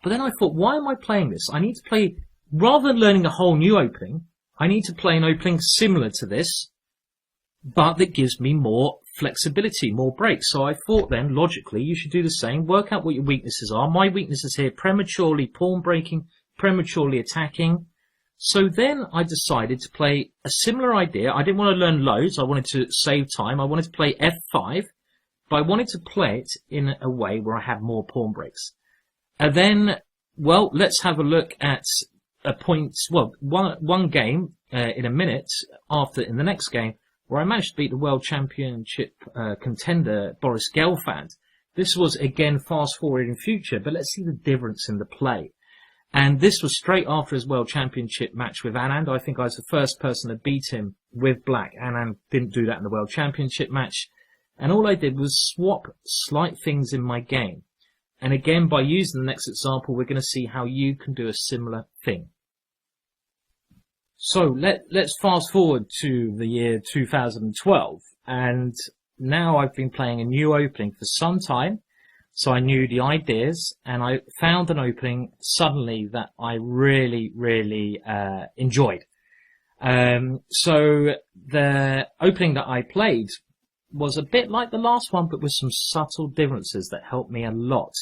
B: but then I thought, why am I playing this? I need to play, rather than learning a whole new opening, I need to play an opening similar to this, but that gives me more flexibility, more breaks. So I thought then, logically, you should do the same, work out what your weaknesses are. My weaknesses here, prematurely pawn breaking, prematurely attacking. So then I decided to play a similar idea. I didn't want to learn loads. I wanted to save time. I wanted to play f5, but I wanted to play it in a way where I had more pawn breaks. And then, well, let's have a look at a point, well, one game in a minute after, in the next game, where I managed to beat the World Championship contender Boris Gelfand. This was, again, fast forward in future, but let's see the difference in the play. And this was straight after his World Championship match with Anand. I think I was the first person to beat him with black. Anand didn't do that in the World Championship match. And all I did was swap slight things in my game. And again, by using the next example, we're going to see how you can do a similar thing. So let's fast forward to the year 2012. And now I've been playing a new opening for some time. So I knew the ideas, and I found an opening suddenly that I really, really enjoyed. So the opening that I played was a bit like the last one, but with some subtle differences that helped me a lot.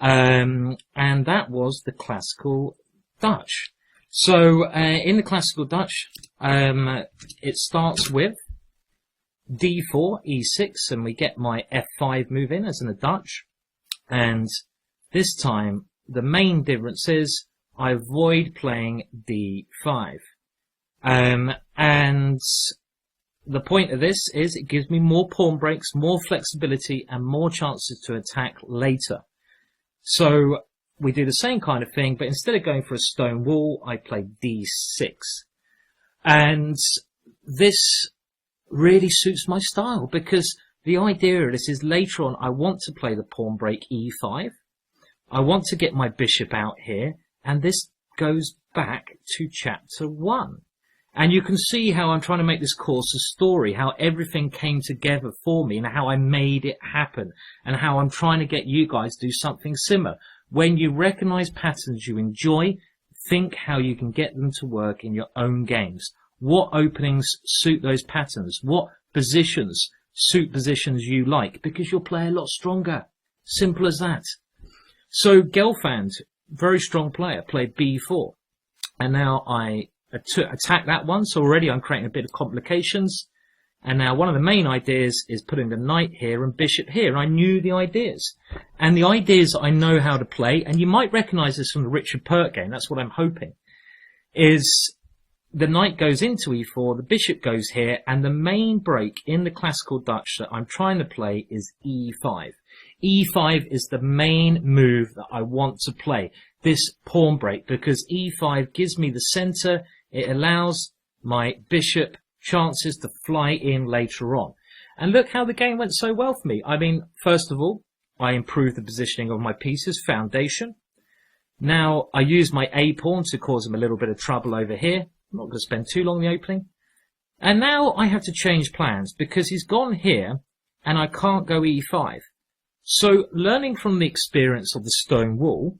B: And that was the classical Dutch. So in the classical Dutch, it starts with d4, e6, and we get my f5 move in as in the Dutch. And this time, the main difference is I avoid playing d5. And the point of this is it gives me more pawn breaks, more flexibility, and more chances to attack later. So we do the same kind of thing, but instead of going for a stone wall, I play d6. And this really suits my style, because the idea of this is later on I want to play the pawn break e5. I want to get my bishop out here, and this goes back to chapter 1. And you can see how I'm trying to make this course a story, how everything came together for me and how I made it happen, and how I'm trying to get you guys to do something similar. When you recognize patterns you enjoy, think how you can get them to work in your own games. What openings suit those patterns? What positions suit positions you like? Because you'll play a lot stronger. Simple as that. So Gelfand, very strong player, played b4. And now I attack that one. So already I'm creating a bit of complications. And now one of the main ideas is putting the knight here and bishop here. I knew the ideas. And the ideas I know how to play, and you might recognize this from the Richard Pert game, that's what I'm hoping, is the knight goes into e4, the bishop goes here, and the main break in the classical Dutch that I'm trying to play is e5. e5 is the main move that I want to play, this pawn break, because e5 gives me the center. It allows my bishop chances to fly in later on. And look how the game went so well for me. I mean, first of all, I improved the positioning of my pieces, foundation. Now, I use my a-pawn to cause him a little bit of trouble over here. I'm not going to spend too long in the opening. And now I have to change plans because he's gone here and I can't go e5. So, learning from the experience of the stone wall,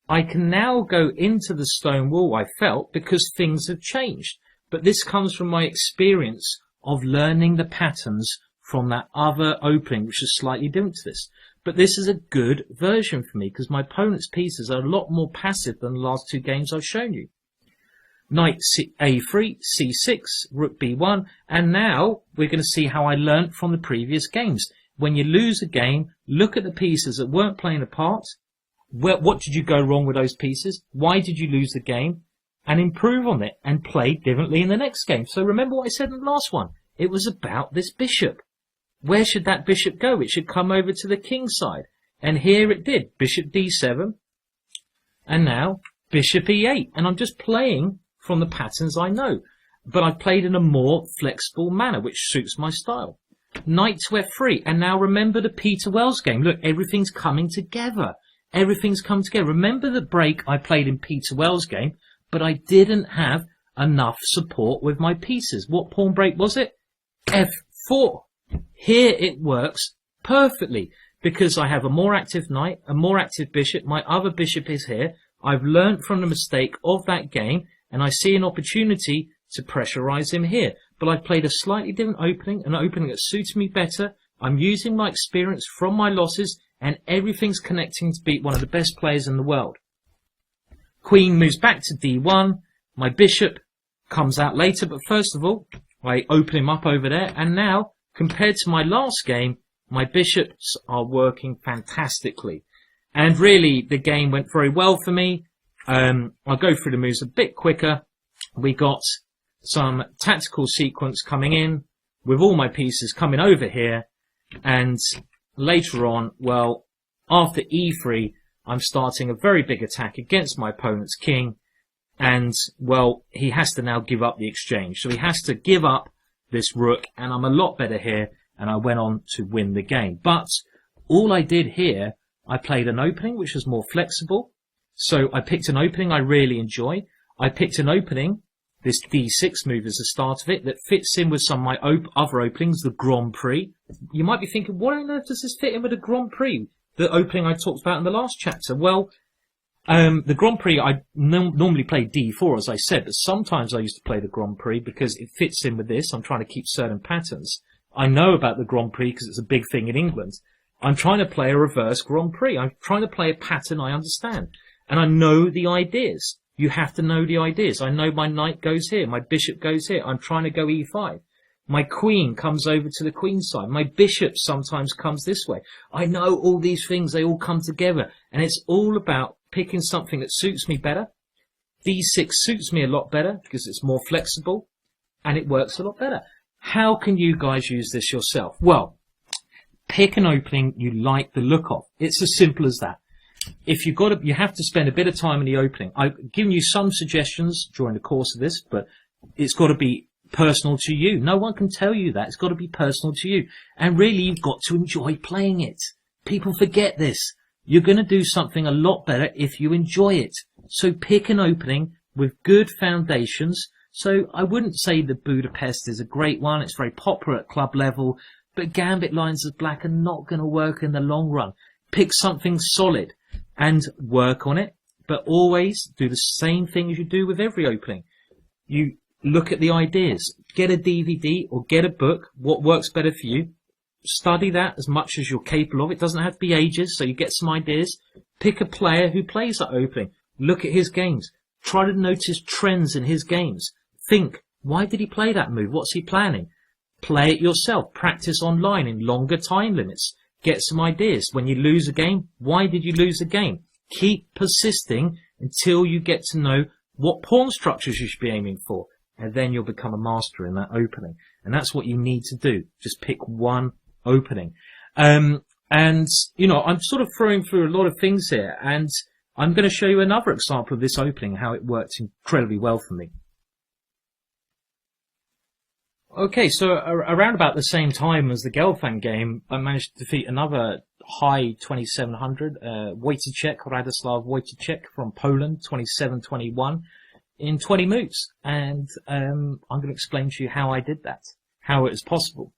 B: I can now go into the stone wall, I felt, because things have changed. But this comes from my experience of learning the patterns from that other opening, which is slightly different to this. But this is a good version for me because my opponent's pieces are a lot more passive than the last two games I've shown you. Knight a3, c6, rook b1, and now we're going to see how I learnt from the previous games. When you lose a game, look at the pieces that weren't playing a part. What did you go wrong with those pieces? Why did you lose the game? And improve on it and play differently in the next game. So remember what I said in the last one. It was about this bishop. Where should that bishop go? It should come over to the king side. And here it did. Bishop d7. And now bishop e8. And I'm just playing from the patterns I know. But I've played in a more flexible manner, which suits my style. Knight to f3. And now remember the Peter Wells game. Look, everything's coming together. Everything's come together. Remember the break I played in Peter Wells' game? But I didn't have enough support with my pieces. What pawn break was it? f4. Here it works perfectly because I have a more active knight, a more active bishop. My other bishop is here. I've learnt from the mistake of that game and I see an opportunity to pressurize him here. But I've played a slightly different opening, an opening that suits me better. I'm using my experience from my losses and everything's connecting to beat one of the best players in the world. Queen moves back to d1. My bishop comes out later, but first of all, I open him up over there. And now, compared to my last game, my bishops are working fantastically. And really, the game went very well for me. I'll go through the moves a bit quicker. We got some tactical sequence coming in with all my pieces coming over here. And later on, well, after e3, I'm starting a very big attack against my opponent's king. And, well, he has to now give up the exchange. So he has to give up this rook. And I'm a lot better here. And I went on to win the game. But all I did here, I played an opening which was more flexible. So I picked an opening I really enjoy. I picked an opening, this d6 move is the start of it, that fits in with some of my other openings, the Grand Prix. You might be thinking, what on earth does this fit in with the Grand Prix? The opening I talked about in the last chapter. Well, the Grand Prix, I normally play d4, as I said, but sometimes I used to play the Grand Prix because it fits in with this. I'm trying to keep certain patterns. I know about the Grand Prix because it's a big thing in England. I'm trying to play a reverse Grand Prix. I'm trying to play a pattern I understand. And I know the ideas. You have to know the ideas. I know my knight goes here. My bishop goes here. I'm trying to go e5. My queen comes over to the queen side. My bishop sometimes comes this way. I know all these things. They all come together. And it's all about picking something that suits me better. d6 suits me a lot better because it's more flexible. And it works a lot better. How can you guys use this yourself? Well, pick an opening you like the look of. It's as simple as that. If you have to spend a bit of time in the opening. I've given you some suggestions during the course of this, but it's got to be personal to you. No one can tell you that. It's got to be personal to you. And really, you've got to enjoy playing it. People forget this. You're going to do something a lot better if you enjoy it. So pick an opening with good foundations. So I wouldn't say the Budapest is a great one. It's very popular at club level, but gambit lines as black are not going to work in the long run. Pick something solid and work on it, but always do the same thing as you do with every opening. You look at the ideas, get a DVD or get a book, what works better for you. Study that as much as you're capable of. It doesn't have to be ages, so you get some ideas. Pick a player who plays that opening. Look at his games. Try to notice trends in his games. Think, why did he play that move? What's he planning? Play it yourself. Practice online in longer time limits. Get some ideas. When you lose a game, why did you lose the game? Keep persisting until you get to know what pawn structures you should be aiming for. And then you'll become a master in that opening. And that's what you need to do. Just pick one opening. And, you know, I'm sort of throwing through a lot of things here. And I'm going to show you another example of this opening, how it worked incredibly well for me. Okay, so around about the same time as the Gelfand game, I managed to defeat another high 2700, Wojciech, Radoslaw Wojciech from Poland, 27-21, in 20 moves. And I'm going to explain to you how I did that, how it was possible.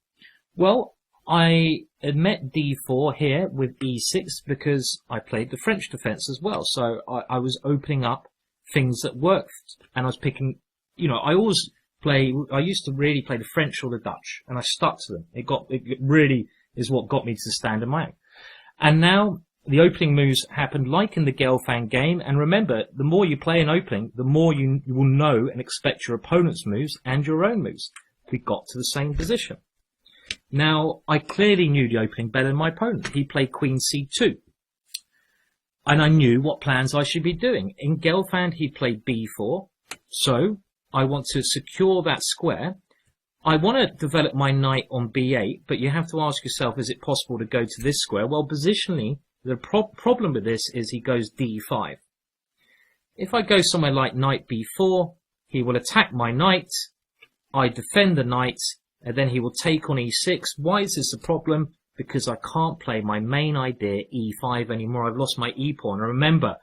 B: Well, I had met d4 here with e6 because I played the French defense as well. So I was opening up things that worked, and I was picking, you know, I used to really play the French or the Dutch, and I stuck to them. It really is what got me to stand in my own. And now the opening moves happened like in the Gelfand game. And remember, the more you play an opening, the more you will know and expect your opponent's moves and your own moves. We got to the same position. Now, I clearly knew the opening better than my opponent. He played Queen c2. And I knew what plans I should be doing. In Gelfand, he played b4. So I want to secure that square. I want to develop my knight on b8, but you have to ask yourself, is it possible to go to this square? Well, positionally, the problem with this is he goes d5. If I go somewhere like knight b4, he will attack my knight. I defend the knight, and then he will take on e6. Why is this a problem? Because I can't play my main idea e5 anymore. I've lost my e-pawn. And remember,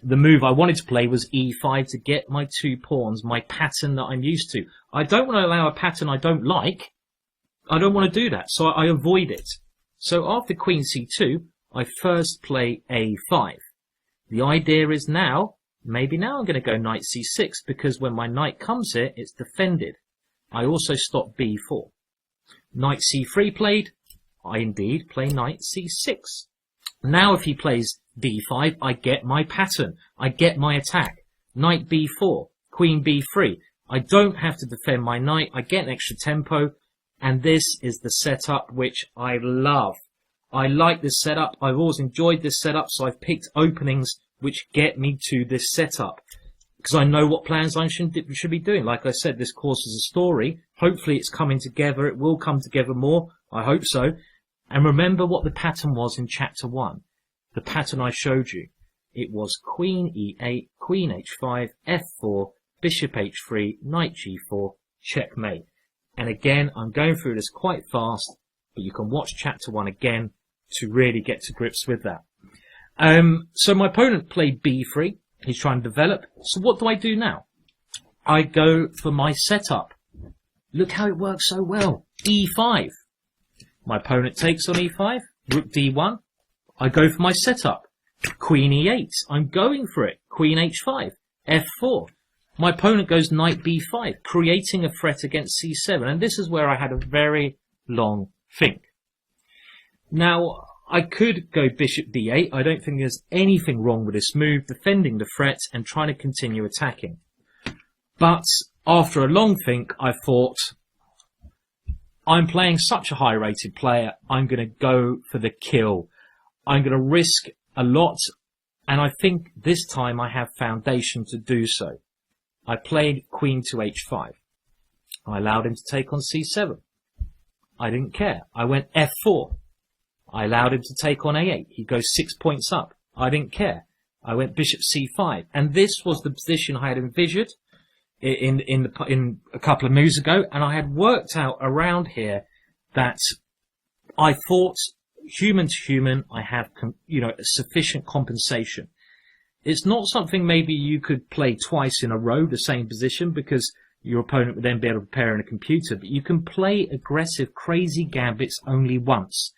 B: the move I wanted to play was e5 to get my 2 pawns, my pattern that I'm used to. I don't want to allow a pattern I don't like. I don't want to do that, so I avoid it. So after Queen c2, I first play a5. The idea is now, maybe now I'm going to go knight c6, because when my knight comes here, it's defended. I also stop b4. Knight c3 played. I indeed play knight c6. Now if he plays d5, I get my pattern. I get my attack. Knight b4, queen b3. I don't have to defend my knight. I get an extra tempo. And this is the setup which I love. I like this setup. I've always enjoyed this setup, so I've picked openings which get me to this setup. Because I know what plans I should be doing. Like I said, this course is a story. Hopefully it's coming together. It will come together more. I hope so. And remember what the pattern was in chapter 1. The pattern I showed you. It was queen e8, queen h5, f4, bishop h3, knight g4, checkmate. And again, I'm going through this quite fast, but you can watch chapter 1 again to really get to grips with that. So my opponent played b3. He's trying to develop. So what do I do now? I go for my setup. Look how it works so well. e5. My opponent takes on e5, rook d1. I go for my setup. Queen e8. I'm going for it. Queen h5, f4. My opponent goes knight b5, creating a threat against c7. And this is where I had a very long think. Now, I could go bishop d8. I don't think there's anything wrong with this move, defending the threat and trying to continue attacking. But after a long think, I thought, I'm playing such a high-rated player, I'm going to go for the kill. I'm going to risk a lot, and I think this time I have foundation to do so. I played queen to h5. I allowed him to take on c7. I didn't care. I went f4. I allowed him to take on a8. He goes 6 points up. I didn't care. I went bishop c5. And this was the position I had envisioned in a couple of moves ago. And I had worked out around here that I thought human to human, I have, sufficient compensation. It's not something maybe you could play twice in a row, the same position, because your opponent would then be able to prepare in a computer. But you can play aggressive, crazy gambits only once.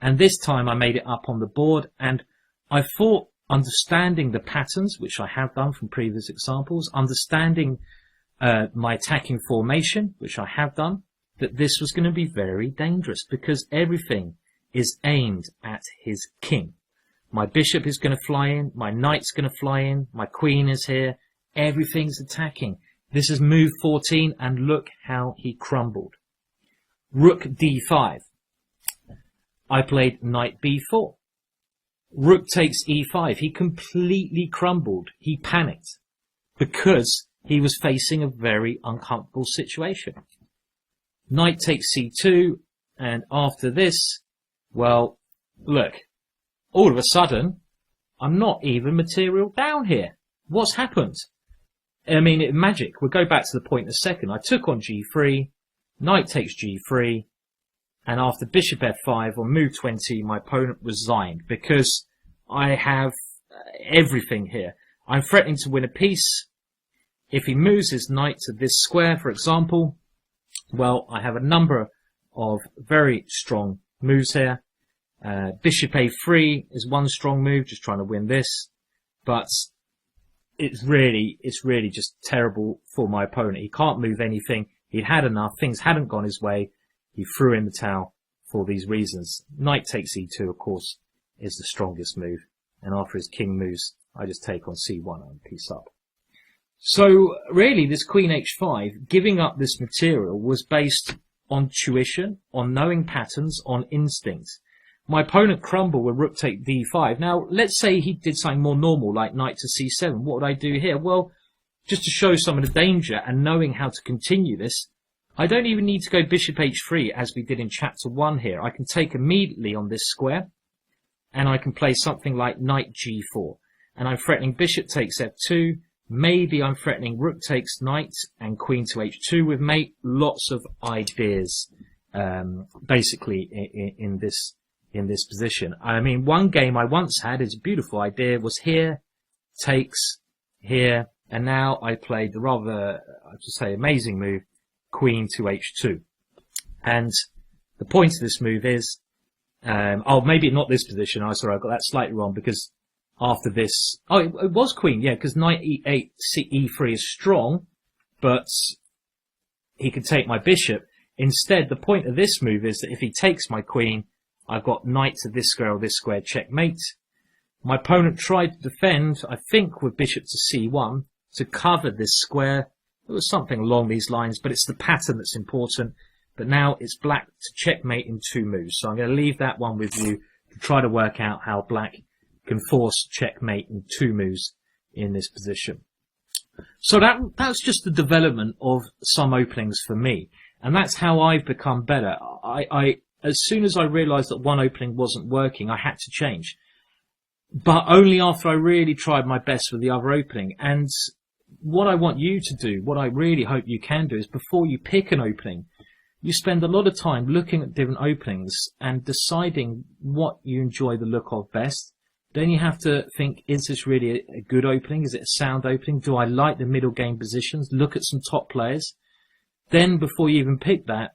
B: And this time I made it up on the board, and I thought understanding the patterns, which I have done from previous examples, understanding my attacking formation, which I have done, that this was going to be very dangerous because everything is aimed at his king. My bishop is going to fly in, my knight's going to fly in, my queen is here, everything's attacking. This is move 14, and look how he crumbled. Rook d5. I played knight b4. Rook takes e5. He completely crumbled. He panicked because he was facing a very uncomfortable situation. Knight takes c2, and after this, well, look, all of a sudden, I'm not even material down here. What's happened? I mean, magic. We'll go back to the point in a second. I took on g3, knight takes g3, and after bishop f5 on move 20, my opponent resigned because I have everything here. I'm threatening to win a piece. If he moves his knight to this square, for example, well, I have a number of very strong moves here. Bishop a3 is one strong move, just trying to win this, but it's really just terrible for my opponent. He can't move anything. He'd had enough. Things hadn't gone his way. He threw in the towel for these reasons. Knight takes e2, of course, is the strongest move. And after his king moves, I just take on c1 and piece up. So really, this queen h5, giving up this material, was based on tuition, on knowing patterns, on instinct. My opponent crumbled with rook take d5. Now, let's say he did something more normal, like knight to c7. What would I do here? Well, just to show some of the danger and knowing how to continue this, I don't even need to go bishop h3 as we did in chapter 1 here. I can take immediately on this square, and I can play something like knight g4. And I'm threatening bishop takes f2. Maybe I'm threatening rook takes knight and queen to h2 with mate. Lots of ideas, basically, in this position. I mean, one game I once had, is a beautiful idea, was here, takes, here, and now I played the rather, I should say, amazing move, queen to h2. And the point of this move is, maybe not this position. Sorry, I got that slightly wrong, because after this, it was queen, yeah, because knight e8, e3 is strong, but he can take my bishop. Instead, the point of this move is that if he takes my queen, I've got knight to this square or this square, checkmate. My opponent tried to defend, I think, with bishop to c1 to cover this square. It was something along these lines, but it's the pattern that's important. But now it's black to checkmate in 2 moves. So I'm going to leave that one with you to try to work out how black can force checkmate in 2 moves in this position. So that's just the development of some openings for me. And that's how I've become better. As soon as I realized that one opening wasn't working, I had to change. But only after I really tried my best with the other opening. And what I want you to do, what I really hope you can do, is before you pick an opening, you spend a lot of time looking at different openings and deciding what you enjoy the look of best. Then you have to think, is this really a good opening? Is it a sound opening? Do I like the middle game positions? Look at some top players. Then before you even pick that,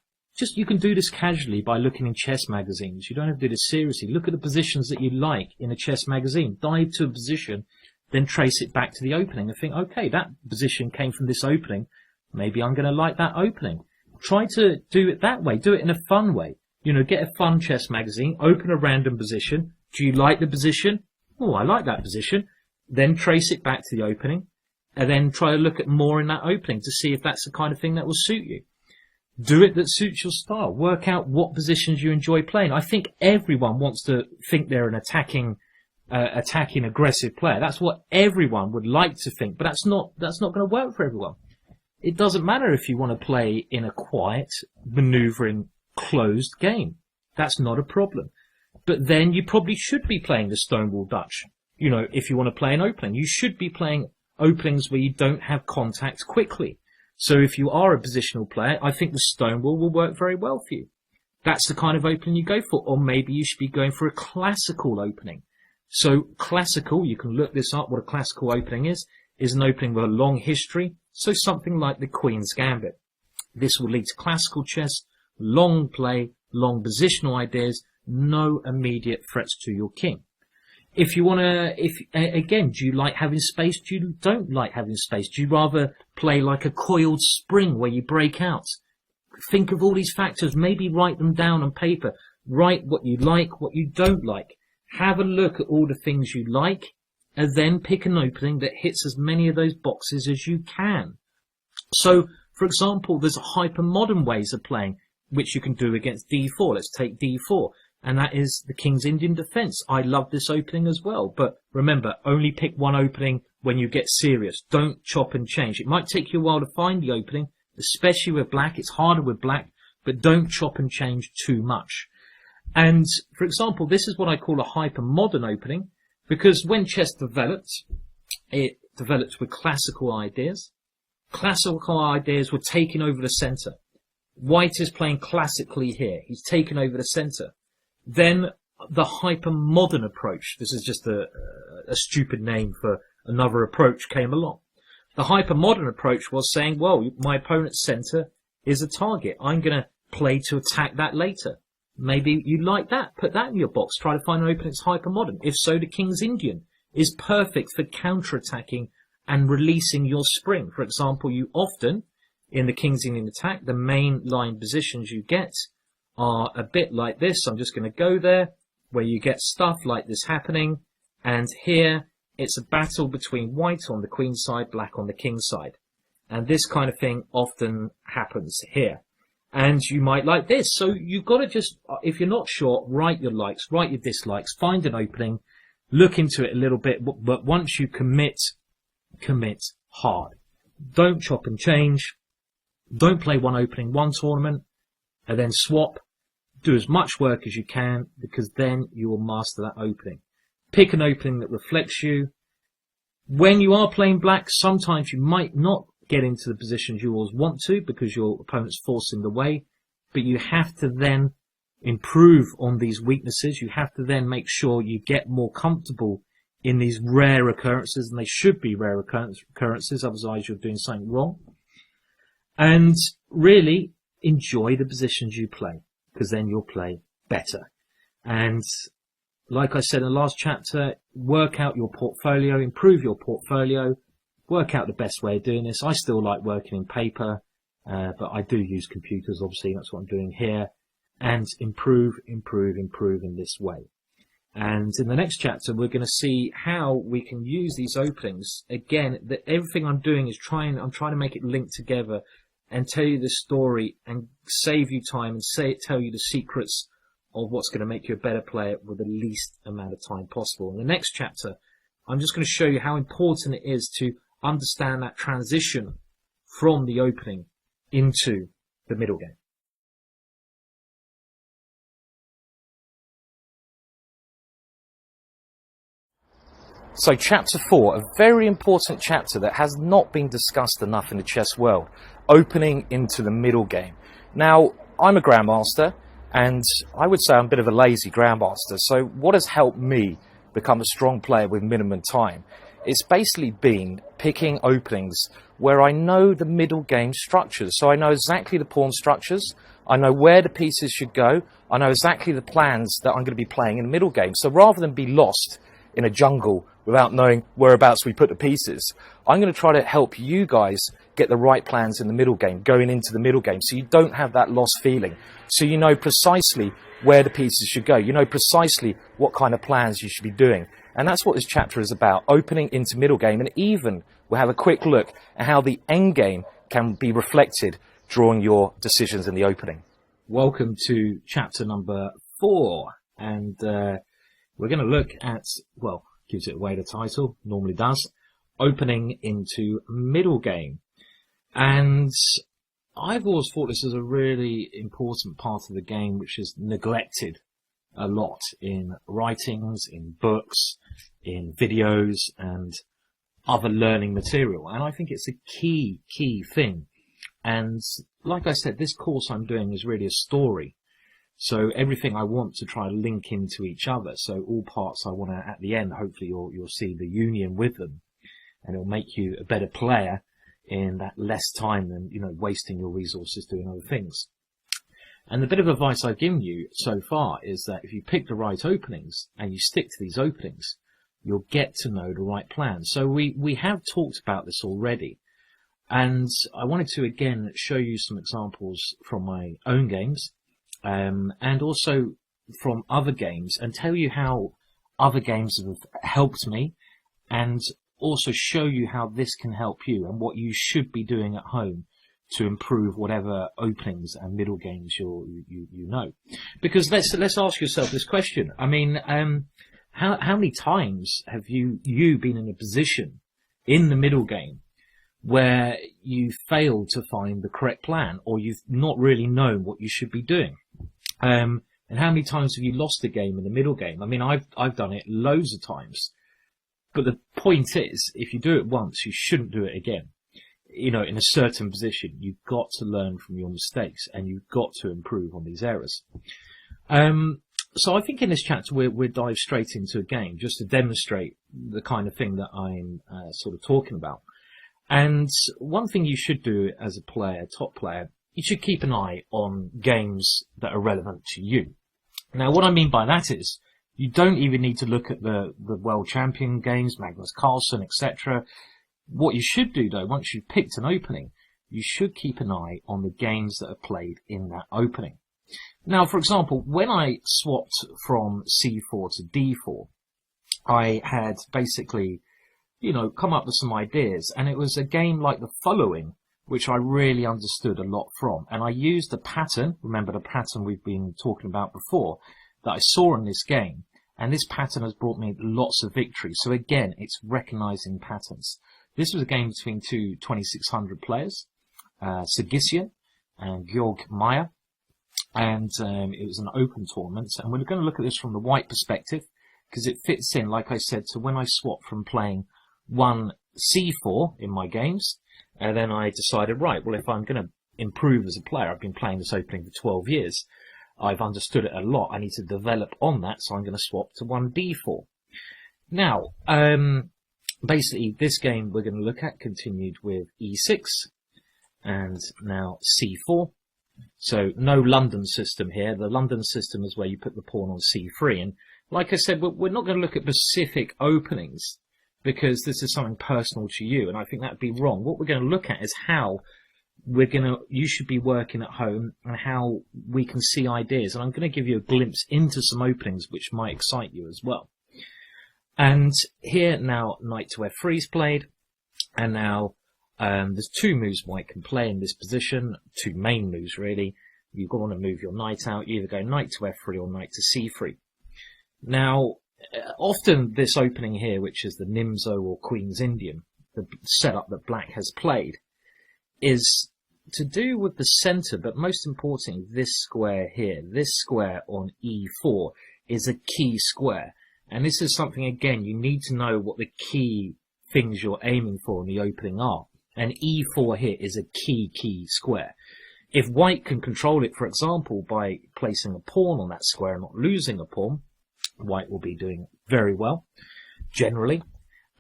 B: you can do this casually by looking in chess magazines. You don't have to do this seriously. Look at the positions that you like in a chess magazine. Dive to a position, then trace it back to the opening and think, okay, that position came from this opening. Maybe I'm going to like that opening. Try to do it that way. Do it in a fun way. You know, get a fun chess magazine, open a random position. Do you like the position? Oh, I like that position. Then trace it back to the opening, and then try to look at more in that opening to see if that's the kind of thing that will suit you. Do it that suits your style. Work out what positions you enjoy playing. I think everyone wants to think they're an attacking, aggressive player. That's what everyone would like to think, but that's not going to work for everyone. It doesn't matter if you want to play in a quiet, maneuvering, closed game. That's not a problem. But then you probably should be playing the Stonewall Dutch. You know, if you want to play an opening, you should be playing openings where you don't have contact quickly. So if you are a positional player, I think the Stonewall will work very well for you. That's the kind of opening you go for. Or maybe you should be going for a classical opening. So classical, you can look this up, what a classical opening is an opening with a long history. So something like the Queen's Gambit. This will lead to classical chess, long play, long positional ideas, no immediate threats to your king. If you want to, again, do you like having space? Do you don't like having space? Do you rather play like a coiled spring where you break out? Think of all these factors. Maybe write them down on paper. Write what you like, what you don't like. Have a look at all the things you like, and then pick an opening that hits as many of those boxes as you can. So, for example, there's hyper-modern ways of playing. which you can do against d4. Let's take d4. And that is the King's Indian defense. I love this opening as well. But remember, only pick one opening when you get serious. Don't chop and change. It might take you a while to find the opening, especially with black. It's harder with black, but don't chop and change too much. And, for example, this is what I call a hyper-modern opening, because when chess developed, it developed with classical ideas. Classical ideas were taking over the center. White is playing classically here. He's taken over the center. Then the hyper-modern approach, this is just a stupid name for another approach, came along. The hyper-modern approach was saying, well, my opponent's center is a target. I'm going to play to attack that later. Maybe you like that. Put that in your box. Try to find an opening that's hyper-modern. If so, the King's Indian is perfect for counter-attacking and releasing your spring. For example, you often, in the King's Indian attack, the main line positions you get are a bit like this. I'm just going to go there, where you get stuff like this happening. And here, it's a battle between white on the queen side, black on the king side. And this kind of thing often happens here. And you might like this. So you've got to just, if you're not sure, write your likes, write your dislikes, find an opening, look into it a little bit. But once you commit hard. Don't chop and change. Don't play one opening, one tournament, and then swap. Do as much work as you can, because then you will master that opening. Pick an opening that reflects you. When you are playing black, sometimes you might not get into the positions you always want to, because your opponent's forcing the way, but you have to then improve on these weaknesses. You have to then make sure you get more comfortable in these rare occurrences, and they should be rare occurrences, otherwise you're doing something wrong. And really enjoy the positions you play, because then you'll play better. And like I said in the last chapter, work out your portfolio, improve your portfolio, work out the best way of doing this. I still like working in paper, but I do use computers, obviously, that's what I'm doing here. And improve in this way. And in the next chapter, we're going to see how we can use these openings. Again, everything I'm doing is I'm trying to make it link together and tell you the story and save you time and tell you the secrets of what's going to make you a better player with the least amount of time possible. In the next chapter, I'm just going to show you how important it is to understand that transition from the opening into the middle game.
A: So chapter 4, a very important chapter that has not been discussed enough in the chess world, opening into the middle game. Now, I'm a grandmaster, and I would say I'm a bit of a lazy grandmaster. So what has helped me become a strong player with minimum time? It's basically been picking openings where I know the middle game structures. So I know exactly the pawn structures, I know where the pieces should go, I know exactly the plans that I'm going to be playing in the middle game. So rather than be lost in a jungle without knowing whereabouts we put the pieces, I'm going to try to help you guys get the right plans in the middle game, going into the middle game, so you don't have that lost feeling. So you know precisely where the pieces should go. You know precisely what kind of plans you should be doing. And that's what this chapter is about, opening into middle game. And even we'll have a quick look at how the end game can be reflected drawing your decisions in the opening.
B: Welcome to chapter number 4. And we're going to look at, well, gives it away the title, normally does, opening into middle game. And I've always thought this is a really important part of the game which is neglected a lot in writings, in books, in videos and other learning material. And I think it's a key thing. And like I said, this course I'm doing is really a story. So everything I want to try to link into each other. So all parts I want to, at the end, hopefully you'll see the union with them, and it'll make you a better player in that less time than, wasting your resources doing other things. And the bit of advice I've given you so far is that if you pick the right openings and you stick to these openings, you'll get to know the right plan. So we have talked about this already. And I wanted to again show you some examples from my own games. And also from other games, and tell you how other games have helped me, and also show you how this can help you and what you should be doing at home to improve whatever openings and middle games you know. Because let's ask yourself this question. I mean, how many times have you been in a position in the middle game where you failed to find the correct plan, or you've not really known what you should be doing? And how many times have you lost a game in the middle game? I mean, I've done it loads of times. But the point is, if you do it once, you shouldn't do it again. You know, in a certain position, you've got to learn from your mistakes, and you've got to improve on these errors. So I think in this chapter we'll dive straight into a game just to demonstrate the kind of thing that I'm sort of talking about. And one thing you should do as a player, top player, you should keep an eye on games that are relevant to you. Now, what I mean by that is, you don't even need to look at the world champion games, Magnus Carlsen, etc. What you should do, though, once you've picked an opening, you should keep an eye on the games that are played in that opening. Now, for example, when I swapped from C4 to D4, I had basically, come up with some ideas, and it was a game like the following, which I really understood a lot from. And I used the pattern, remember the pattern we've been talking about before, that I saw in this game, and this pattern has brought me lots of victories. So again, it's recognizing patterns. This was a game between two 2,600 players, Sargsyan and Georg Meyer, and it was an open tournament. And we're going to look at this from the white perspective, because it fits in, like I said, to when I swapped from playing one C4 in my games, and then I decided, right, well, if I'm going to improve as a player, I've been playing this opening for 12 years, I've understood it a lot, I need to develop on that, so I'm going to swap to one D4. Now, basically, this game we're going to look at continued with E6, and now C4. So no London system here. The London system is where you put the pawn on C3. And like I said, we're not going to look at specific openings, because this is something personal to you, and I think that'd be wrong. What we're going to look at is how you should be working at home, and how we can see ideas. And I'm going to give you a glimpse into some openings which might excite you as well. And here now, knight to f3 is played, and now there's two moves white can play in this position, two main moves really. You've got to move your knight out, you either go knight to f3 or knight to c3. Now, often this opening here, which is the Nimzo or Queen's Indian, the setup that black has played, is to do with the centre, but most importantly, this square here. This square on e4 is a key square. And this is something, again, you need to know what the key things you're aiming for in the opening are. And e4 here is a key square. If white can control it, for example, by placing a pawn on that square and not losing a pawn, white will be doing very well, generally.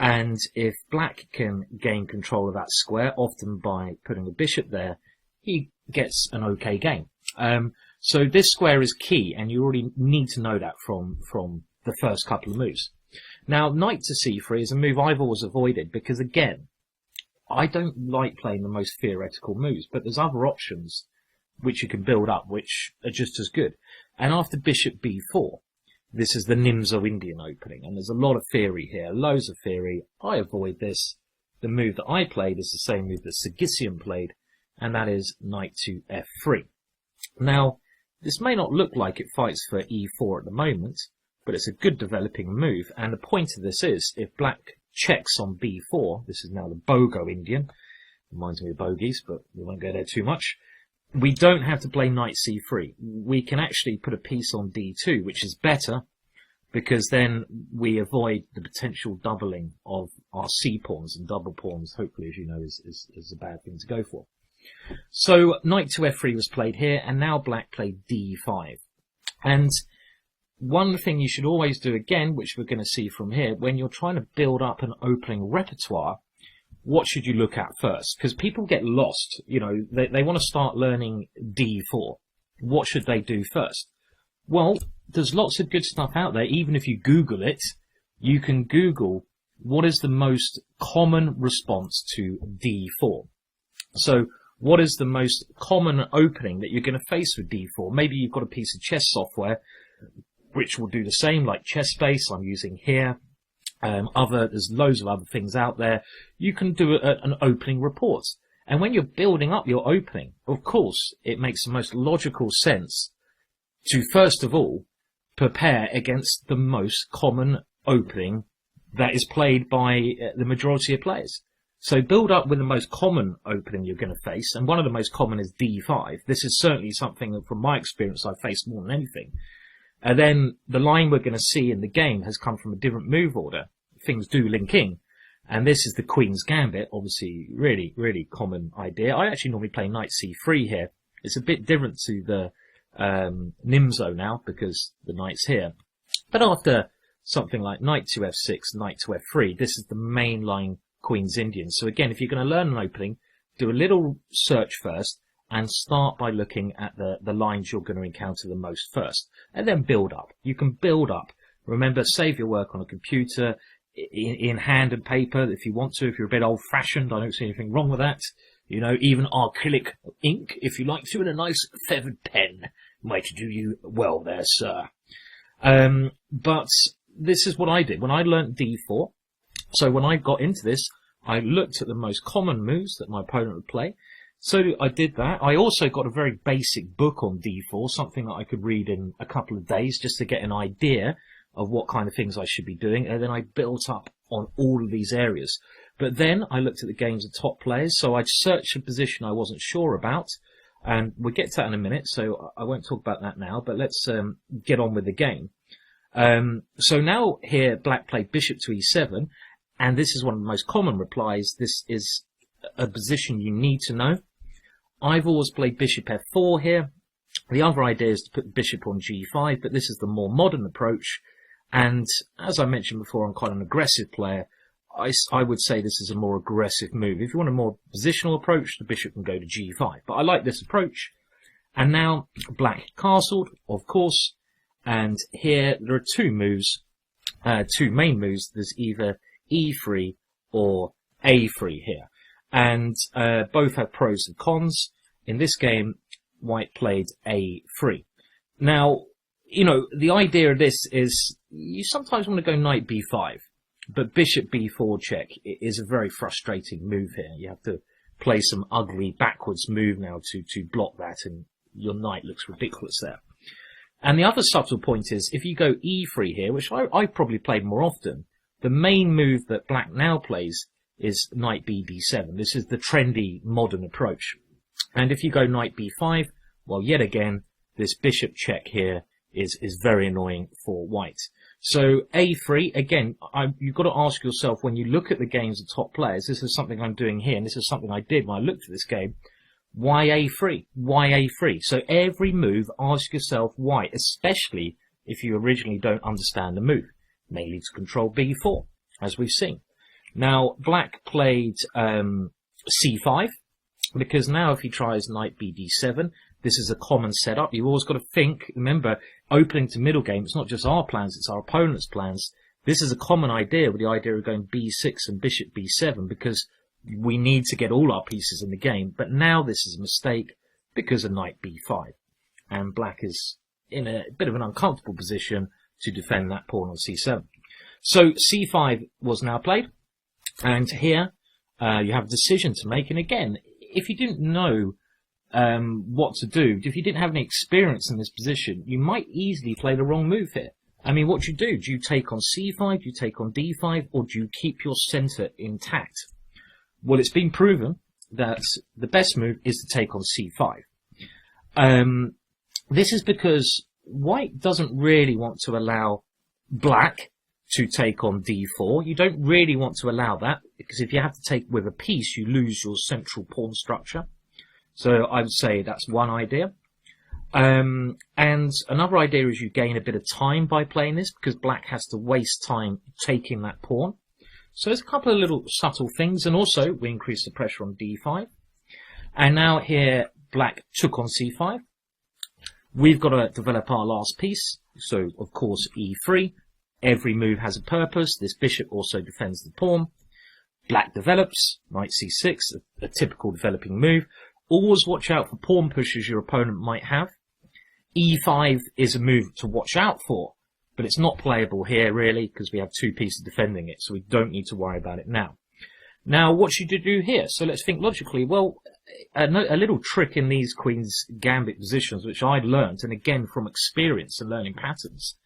B: And if black can gain control of that square, often by putting a bishop there, he gets an okay game. So this square is key, and you already need to know that from the first couple of moves. Now, knight to c3 is a move I've always avoided, because again, I don't like playing the most theoretical moves, but there's other options which you can build up which are just as good. And after bishop b4, this is the Nimzo Indian opening, and there's a lot of theory here, loads of theory. I avoid this. The move that I played is the same move that Sargsyan played, and that is knight to f3. Now, this may not look like it fights for e4 at the moment, but it's a good developing move, and the point of this is, if black checks on b4, this is now the Bogo Indian, reminds me of bogeys, but we won't go there too much, we don't have to play knight c3. We can actually put a piece on d2, which is better, because then we avoid the potential doubling of our c-pawns, and double pawns, hopefully, as you know, is a bad thing to go for. So knight to f3 was played here, and now black played d5. And one thing you should always do again, which we're going to see from here, when you're trying to build up an opening repertoire, what should you look at first? Because people get lost, they want to start learning d4. What should they do first? Well, there's lots of good stuff out there. Even if you Google it, you can Google what is the most common response to d4. So what is the most common opening that you're going to face with d4? Maybe you've got a piece of chess software which will do the same, like ChessBase I'm using here. There's loads of other things out there. You can do an opening report. And when you're building up your opening, of course, it makes the most logical sense to, first of all, prepare against the most common opening that is played by the majority of players. So build up with the most common opening you're going to face, and one of the most common is D5. This is certainly something that, from my experience, I've faced more than anything. And then the line we're going to see in the game has come from a different move order. Things do link in. And this is the Queen's Gambit, obviously really, really common idea. I actually normally play Knight C3 here. It's a bit different to the Nimzo now, because the Knight's here. But after something like Knight to F6, Knight to F3, this is the main line Queen's Indian. So again, if you're going to learn an opening, do a little search first and start by looking at the lines you're going to encounter the most first, and then build up. You can build up. Remember, save your work on a computer, in hand and paper if you want to. If you're a bit old-fashioned, I don't see anything wrong with that. You know, even acrylic ink, if you like to, and a nice feathered pen might do you well there, sir. But this is what I did when I learnt D4. So when I got into this, I looked at the most common moves that my opponent would play. So I did that. I also got a very basic book on D4, something that I could read in a couple of days just to get an idea of what kind of things I should be doing. And then I built up on all of these areas. But then I looked at the games of top players. So I'd search a position I wasn't sure about. And we'll get to that in a minute, so I won't talk about that now. But let's get on with the game. So now here, black played bishop to e7. And this is one of the most common replies. This is a position you need to know. I've always played bishop f4 here. The other idea is to put the bishop on g5, but this is the more modern approach. And as I mentioned before, I'm quite an aggressive player. I would say this is a more aggressive move. If you want a more positional approach, the bishop can go to g5. But I like this approach. And now black castled, of course. And here there are two moves, two main moves. There's either e3 or a3 here. And both have pros and cons. In this game, white played a3. Now, you know, the idea of this is you sometimes want to go knight b5, but bishop b4 check is a very frustrating move here. You have to play some ugly backwards move now to block that, and your knight looks ridiculous there. And the other subtle point is, if you go e3 here, which I probably played more often, the main move that black now plays is knight b d7. This is the trendy modern approach. And if you go knight b5, well, yet again, this bishop check here is very annoying for white. So a3, again, you've got to ask yourself, when you look at the games of top players, this is something I'm doing here, and this is something I did when I looked at this game, why a3? Why a3? So every move, ask yourself why, especially if you originally don't understand the move. Mainly to control b4, as we've seen. Now, black played c5, because now if he tries knight b d7, this is a common setup. You've always got to think, remember, opening to middle game, it's not just our plans, it's our opponent's plans. This is a common idea, with the idea of going b6 and bishop b7, because we need to get all our pieces in the game. But now this is a mistake because of knight b5. And black is in a bit of an uncomfortable position to defend that pawn on c7. So c5 was now played, and here you have a decision to make. And again, if you didn't know what to do, if you didn't have any experience in this position, you might easily play the wrong move here. I mean, what do? Do you take on c5, do you take on d5, or do you keep your centre intact? Well, it's been proven that the best move is to take on c5. This is because white doesn't really want to allow black to take on d4. You don't really want to allow that, because if you have to take with a piece, you lose your central pawn structure. So I would say that's one idea. And another idea is you gain a bit of time by playing this, because black has to waste time taking that pawn. So there's a couple of little subtle things, and also we increase the pressure on d5. And now here, black took on c5. We've got to develop our last piece. So, of course, e3. Every move has a purpose. This bishop also defends the pawn. Black develops, knight c6, a typical developing move. Always watch out for pawn pushes your opponent might have. e5 is a move to watch out for, but it's not playable here really, because we have two pieces defending it, so we don't need to worry about it now. Now, what should you do here? So let's think logically. Well, a little trick in these Queen's Gambit positions, which I'd learnt, and again from experience and learning patterns,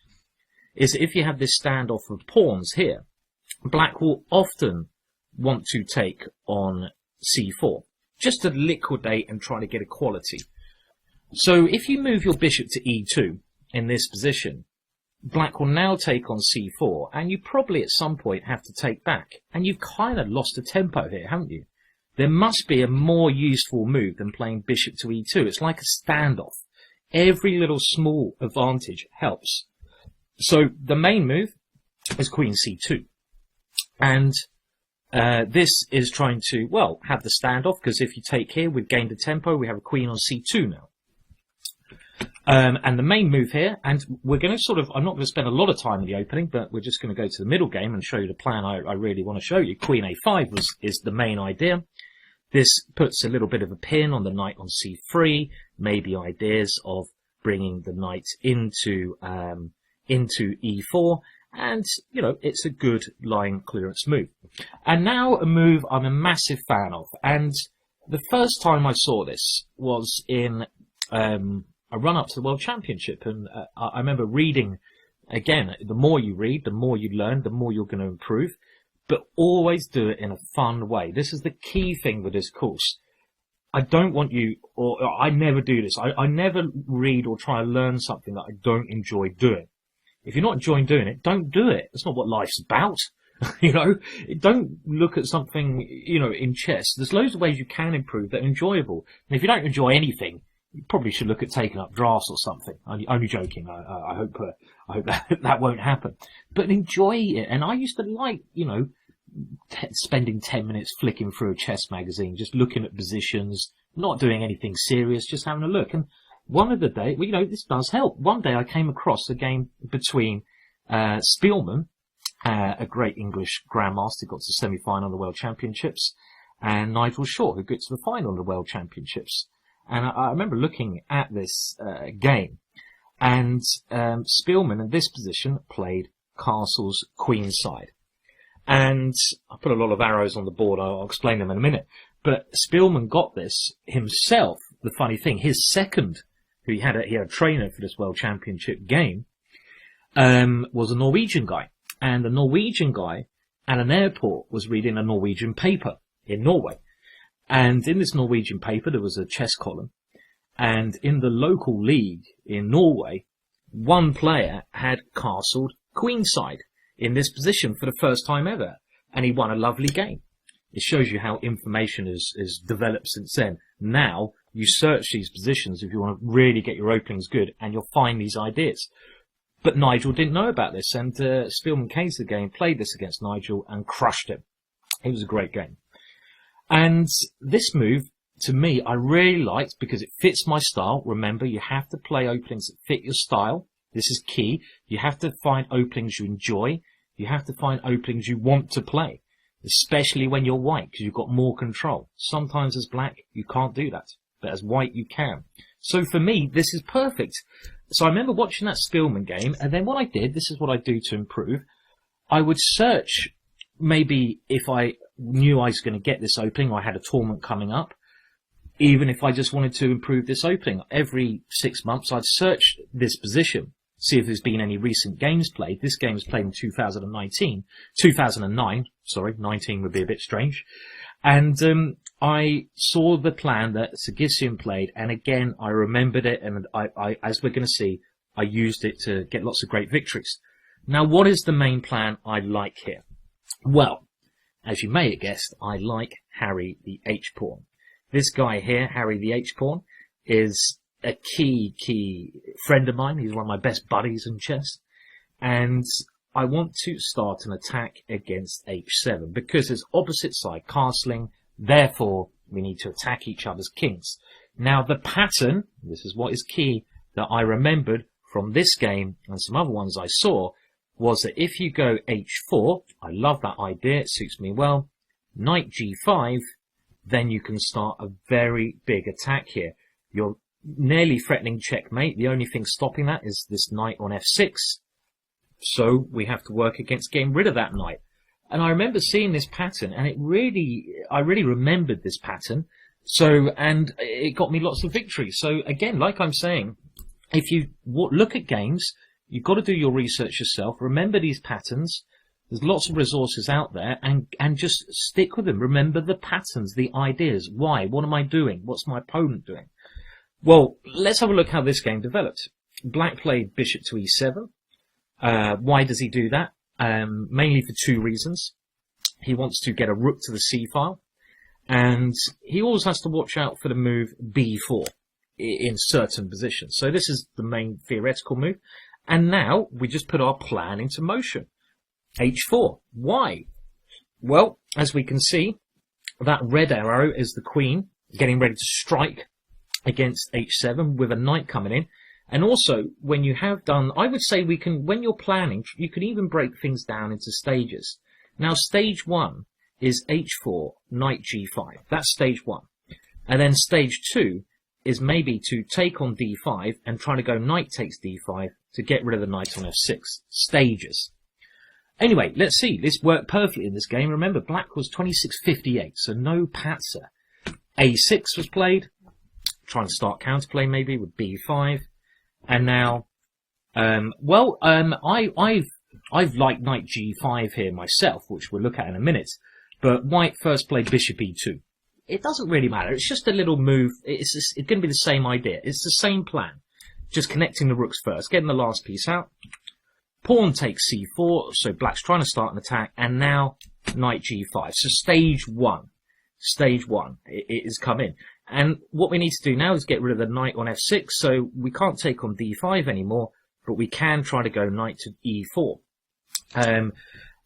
B: is if you have this standoff of pawns here, Black will often want to take on c4, just to liquidate and try to get equality. So if you move your bishop to e2 in this position, Black will now take on c4, and you probably at some point have to take back. And you've kind of lost the tempo here, haven't you? There must be a more useful move than playing bishop to e2. It's like a standoff. Every little small advantage helps. So the main move is queen c2. And this is trying to, well, have the standoff, because if you take here, we've gained the tempo. We have a queen on c2 now. And the main move here, and we're going to I'm not going to spend a lot of time in the opening, but we're just going to go to the middle game and show you the plan I really want to show you. Queen a5 is the main idea. This puts a little bit of a pin on the knight on c3, maybe ideas of bringing the knight into e4, and, you know, it's a good line clearance move. And now a move I'm a massive fan of, and the first time I saw this was in a run-up to the World Championship, and I remember reading, again, the more you read, the more you learn, the more you're going to improve, but always do it in a fun way. This is the key thing with this course. I don't want you, or I never do this, I never read or try to learn something that I don't enjoy doing. If you're not enjoying doing it, don't do it. That's not what life's about. You know, don't look at something, you know, in chess. There's loads of ways you can improve that are enjoyable. And if you don't enjoy anything, you probably should look at taking up drafts or something. Only joking. I hope that won't happen. But enjoy it. And I used to like, you know, spending 10 minutes flicking through a chess magazine, just looking at positions, not doing anything serious, just having a look. And one of the days, well, you know, this does help. One day I came across a game between Spielman, a great English grandmaster, got to the semi-final of the World Championships, and Nigel Shaw, who got to the final of the World Championships. And I remember looking at this game, and Spielman in this position played Castle's queenside. And I put a lot of arrows on the board, I'll explain them in a minute. But Spielman got this himself. The funny thing, his second, who he had a trainer for this World Championship game, was a Norwegian guy. And the Norwegian guy at an airport was reading a Norwegian paper in Norway. And in this Norwegian paper, there was a chess column. And in the local league in Norway, one player had castled queenside in this position for the first time ever. And he won a lovely game. It shows you how information has developed since then. Now, you search these positions if you want to really get your openings good, and you'll find these ideas. But Nigel didn't know about this, and Spielman came to the game, played this against Nigel, and crushed him. It was a great game. And this move, to me, I really liked because it fits my style. Remember, you have to play openings that fit your style. This is key. You have to find openings you enjoy. You have to find openings you want to play, especially when you're white, because you've got more control. Sometimes as black, you can't do that, but as white, you can. So for me, this is perfect. So I remember watching that Spielman game, and then what I did, this is what I do to improve, I would search, maybe if I knew I was going to get this opening, or I had a tournament coming up, even if I just wanted to improve this opening. Every 6 months, I'd search this position, see if there's been any recent games played. This game was played in 2009, 19 would be a bit strange. And I saw the plan that Sargsyan played, and again, I remembered it, and I, as we're going to see, I used it to get lots of great victories. Now, what is the main plan I like here? Well, as you may have guessed, I like Harry the H-pawn. This guy here, Harry the H-pawn, is a key friend of mine. He's one of my best buddies in chess. And I want to start an attack against h7 because there's opposite side castling. Therefore, we need to attack each other's kings. Now, the pattern, this is what is key, that I remembered from this game and some other ones I saw, was that if you go h4, I love that idea, it suits me well, knight g5, then you can start a very big attack here. You're nearly threatening checkmate. The only thing stopping that is this knight on f6. So we have to work against getting rid of that knight. And I remember seeing this pattern, and I really remembered this pattern. So, and it got me lots of victories. So again, like I'm saying, if you look at games, you've got to do your research yourself. Remember these patterns. There's lots of resources out there, and just stick with them. Remember the patterns, the ideas. Why? What am I doing? What's my opponent doing? Well, let's have a look how this game developed. Black played bishop to e7. Why does he do that? Mainly for two reasons. He wants to get a rook to the c file, and he always has to watch out for the move b4 in certain positions. So this is the main theoretical move. And now we just put our plan into motion. h4. Why? Well, as we can see, that red arrow is the queen getting ready to strike against h7 with a knight coming in. And also, when you have done, I would say when you're planning, you can even break things down into stages. Now, stage 1 is h4, knight g5. That's stage 1. And then stage 2 is maybe to take on d5 and try to go knight takes d5 to get rid of the knight on f6. Stages. Anyway, let's see. This worked perfectly in this game. Remember, black was 26-58, so no patzer. a6 was played. Trying to start counterplay maybe with b5. And now, I've liked knight g5 here myself, which we'll look at in a minute. But white first played bishop e2. It doesn't really matter. It's just a little move. It's going to be the same idea. It's the same plan. Just connecting the rooks first, getting the last piece out. Pawn takes c4, so black's trying to start an attack, and now knight g5. So stage 1. Stage 1 it has come in. And what we need to do now is get rid of the knight on f6, so we can't take on d5 anymore, but we can try to go knight to e4.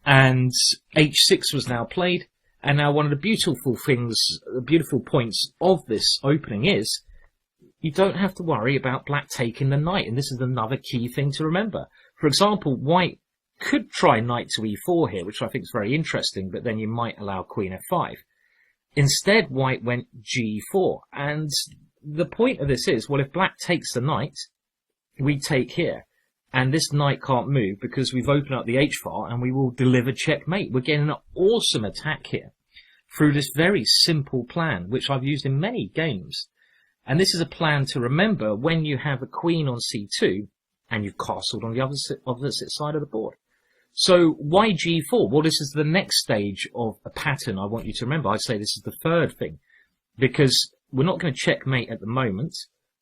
B: And h6 was now played, and now one of the beautiful points of this opening is, you don't have to worry about black taking the knight, and this is another key thing to remember. For example, white could try knight to e4 here, which I think is very interesting, but then you might allow queen f5. Instead, white went g4, and the point of this is, well, if black takes the knight, we take here, and this knight can't move because we've opened up the h-file, and we will deliver checkmate. We're getting an awesome attack here through this very simple plan, which I've used in many games. And this is a plan to remember when you have a queen on c2, and you've castled on the opposite side of the board. So why g4? Well, this is the next stage of a pattern I want you to remember. I'd say this is the third thing, because we're not going to checkmate at the moment,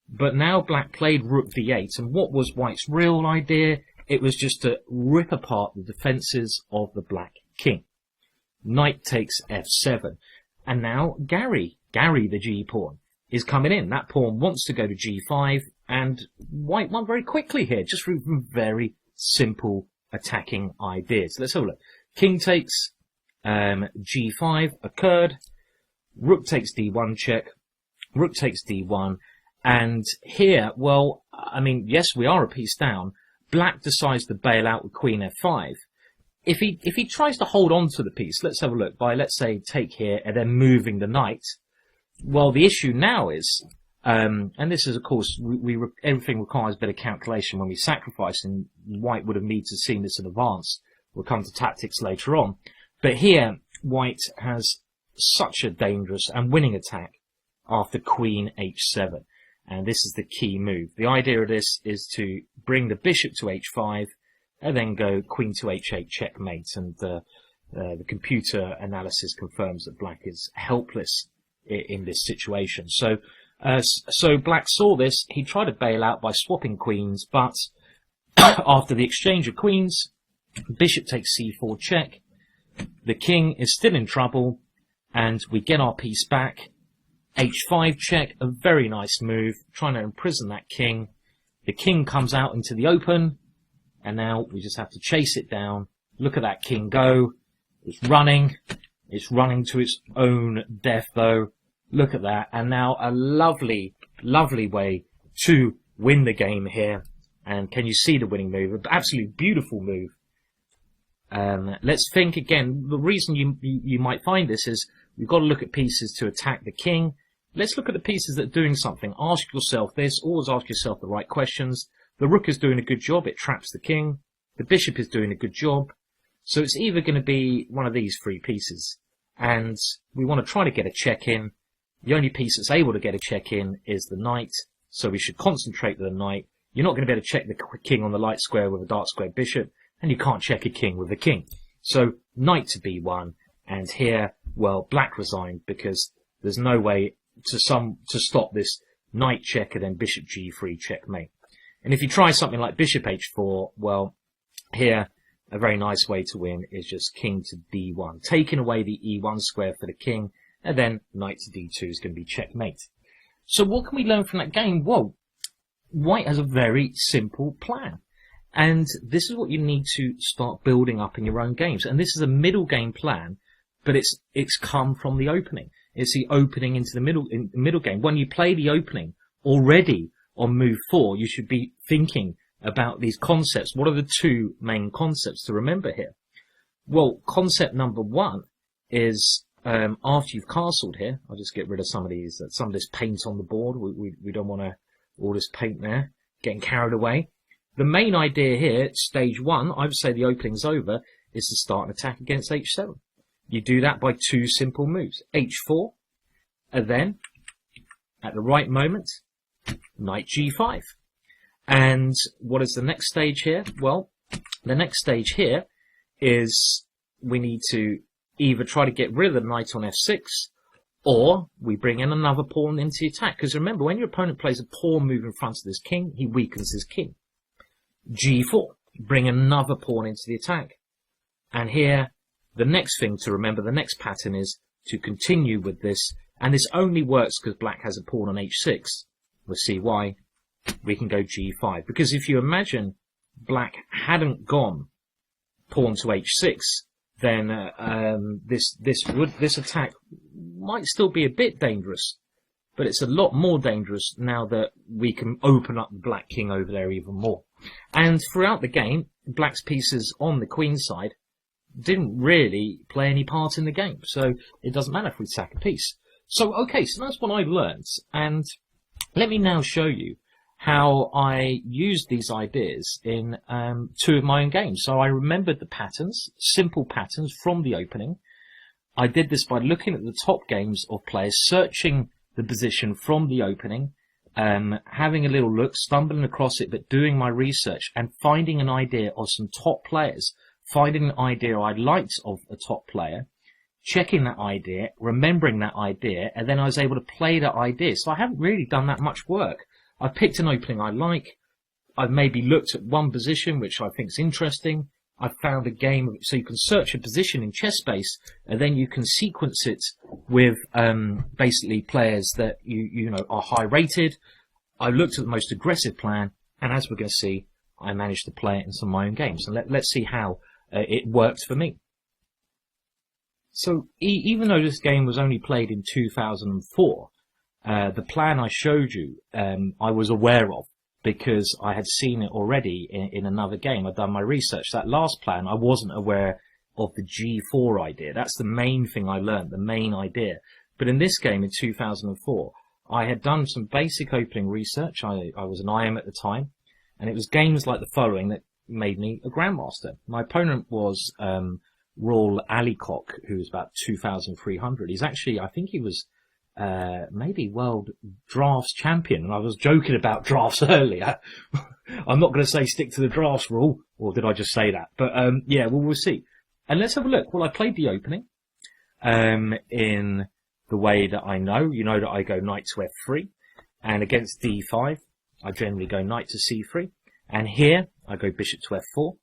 B: but now black played rook d8, and what was white's real idea? It was just to rip apart the defences of the black king. Knight takes f7, and now Gary the g-pawn, is coming in. That pawn wants to go to g5, and white won very quickly here, just through very simple attacking ideas. Let's have a look. King takes, g5 occurred, rook takes d1 check, rook takes d1, and here, well, I mean, yes, we are a piece down. Black decides to bail out with queen f5. If he tries to hold on to the piece, let's have a look, by, let's say, take here and then moving the knight, well, the issue now is, and this is, of course, everything requires a bit of calculation when we sacrifice, and white would have needed to see this in advance. We'll come to tactics later on. But here, white has such a dangerous and winning attack after queen h7. And this is the key move. The idea of this is to bring the bishop to h5, and then go queen to h8 checkmate. And the computer analysis confirms that black is helpless in this situation. So black saw this. He tried to bail out by swapping queens, but after the exchange of queens, bishop takes c4 check. The king is still in trouble, and we get our piece back. h5 check, a very nice move, trying to imprison that king. The king comes out into the open, and now we just have to chase it down. Look at that king go. It's running to its own death, though. Look at that. And now a lovely, lovely way to win the game here. And can you see the winning move? An absolutely beautiful move. Let's think again. The reason you might find this is you've got to look at pieces to attack the king. Let's look at the pieces that are doing something. Ask yourself this. Always ask yourself the right questions. The rook is doing a good job. It traps the king. The bishop is doing a good job. So it's either going to be one of these three pieces, and we want to try to get a check in. The only piece that's able to get a check in is the knight, so we should concentrate with the knight. You're not going to be able to check the king on the light square with a dark square bishop, and you can't check a king with a king. So knight to b1, and here, well, black resigned because there's no way to stop this knight check and then bishop g3 checkmate. And if you try something like bishop h4, well, here a very nice way to win is just king to d1, taking away the e1 square for the king, and then knight to d2 is going to be checkmate. So what can we learn from that game? Well, white has a very simple plan. And this is what you need to start building up in your own games. And this is a middle game plan, but it's come from the opening. It's the opening into the middle game. When you play the opening already on move 4, you should be thinking about these concepts. What are the two main concepts to remember here? Well, concept number 1 is after you've castled here, I'll just get rid of some of this paint on the board. We don't want all this paint there getting carried away. The main idea here, stage 1, I would say the opening's over, is to start an attack against h7. You do that by 2 simple moves. h4, and then, at the right moment, knight g5. And what is the next stage here? Well, the next stage here is we need to either try to get rid of the knight on f6, or we bring in another pawn into the attack. Because remember, when your opponent plays a pawn move in front of this king, he weakens his king. g4, bring another pawn into the attack. And here, the next thing to remember, the next pattern is to continue with this. And this only works because black has a pawn on h6. We'll see why. We can go g5. Because if you imagine black hadn't gone pawn to h6, then this attack might still be a bit dangerous. But it's a lot more dangerous now that we can open up the black king over there even more. And throughout the game, black's pieces on the queen side didn't really play any part in the game. So it doesn't matter if we sack a piece. So, okay, so that's what I learned. And let me now show you how I used these ideas in 2 of my own games. So I remembered the patterns, simple patterns from the opening. I did this by looking at the top games of players, searching the position from the opening, having a little look, stumbling across it, but doing my research and finding an idea of some top players, finding an idea I liked of a top player, checking that idea, remembering that idea, and then I was able to play that idea. So I haven't really done that much work. I've picked an opening I like. I've maybe looked at one position which I think is interesting. I've found a game, so you can search a position in chess space, and then you can sequence it with basically players that you know are high rated. I looked at the most aggressive plan, and as we're going to see, I managed to play it in some of my own games. And let's see how it worked for me. So even though this game was only played in 2004, the plan I showed you, I was aware of because I had seen it already in another game. I'd done my research. That last plan, I wasn't aware of the G4 idea. That's the main thing I learned, the main idea. But in this game in 2004, I had done some basic opening research. I was an IM at the time, and it was games like the following that made me a grandmaster. My opponent was Raul Alicock, who was about 2,300. He's actually, I think he was maybe world drafts champion, and I was joking about drafts earlier. I'm not going to say stick to the drafts rule, or did I just say that? But yeah, well, we'll see. And let's have a look. Well, I played the opening in the way that I know. You know that I go knight to f3, and against d5, I generally go knight to c3, and here I go bishop to f4.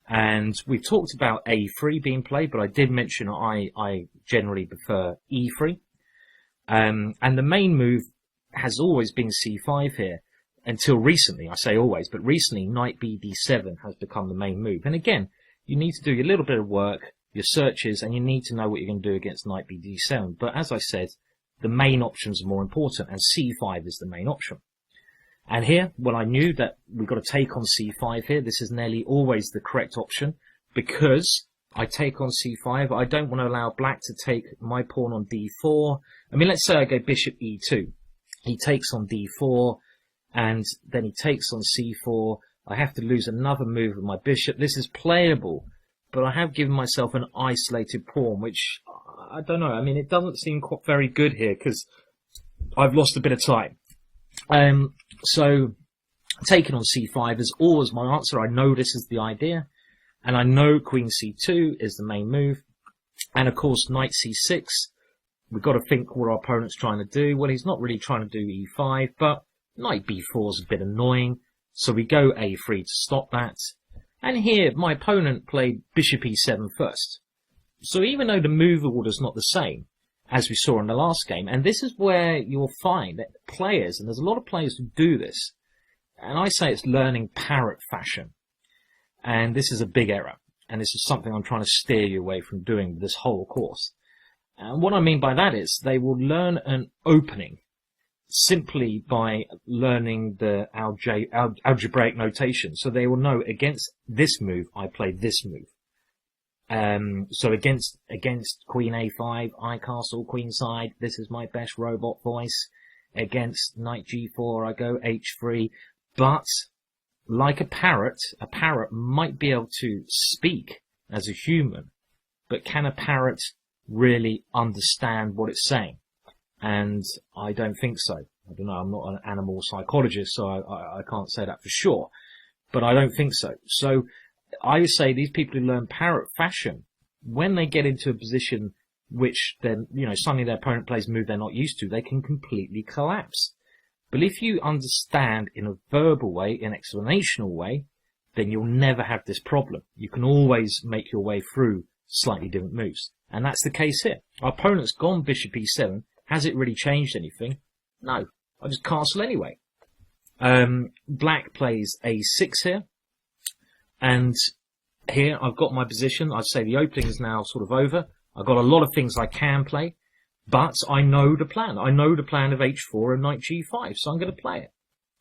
B: And we've talked about a3 being played, but I did mention I generally prefer e3. And the main move has always been c5 here, until recently. I say always, but recently knight b d7 has become the main move. And again, you need to do your little bit of work, your searches, and you need to know what you're going to do against knight b d7. But as I said, the main options are more important, and c5 is the main option. And here, well, I knew that we've got to take on c5 here. This is nearly always the correct option, because I take on c5. I don't want to allow black to take my pawn on d4. I mean, let's say I go bishop e2. He takes on d4, and then he takes on c4. I have to lose another move with my bishop. This is playable, but I have given myself an isolated pawn, which I don't know. I mean, it doesn't seem quite very good here because I've lost a bit of time. So taking on c5 is always my answer. I know this is the idea, and I know queen c2 is the main move, and of course knight c6. We've got to think what our opponent's trying to do. Well, he's not really trying to do e5, but knight b4 is a bit annoying, so we go a3 to stop that. And here, my opponent played bishop e7 first. So even though the move order is not the same, as we saw in the last game, and this is where you'll find that players, and there's a lot of players who do this, and I say it's learning parrot fashion. And this is a big error, and this is something I'm trying to steer you away from doing this whole course. And what I mean by that is they will learn an opening simply by learning the algebraic notation. So they will know against this move, I play this move. So against queen a5, I castle queenside, this is my best robot voice. Against knight g4, I go h3. But like a parrot might be able to speak as a human, but can a parrot really understand what it's saying? And I don't think so. I don't know, I'm not an animal psychologist, so I can't say that for sure. But I don't think so. So I say these people who learn parrot fashion, when they get into a position which then, suddenly their opponent plays a move they're not used to, they can completely collapse. But if you understand in a verbal way, in an explanational way, then you'll never have this problem. You can always make your way through slightly different moves. And that's the case here. Our opponent's gone bishop e7. Has it really changed anything? No. I just castle anyway. Black plays a6 here. And here I've got my position. I'd say the opening is now sort of over. I've got a lot of things I can play. But I know the plan. I know the plan of h4 and knight g5. So I'm going to play it.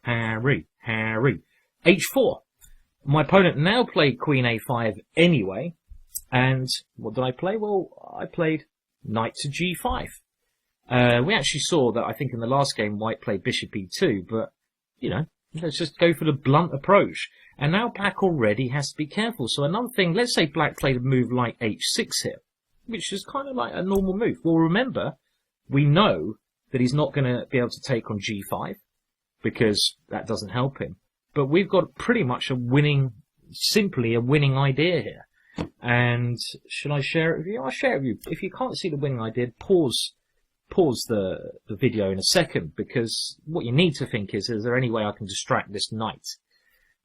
B: Harry. h4. My opponent now played queen a5 anyway. And what did I play? Well, I played knight to g5. We actually saw that, I think, in the last game, white played bishop e2, but, let's just go for the blunt approach. And now black already has to be careful. So another thing, let's say black played a move like h6 here, which is kind of like a normal move. Well, remember, we know that he's not going to be able to take on g5, because that doesn't help him. But we've got pretty much simply a winning idea here. And should I share it with you? I'll share it with you. If you can't see the winning idea, pause the video in a second, because what you need to think is there any way I can distract this knight?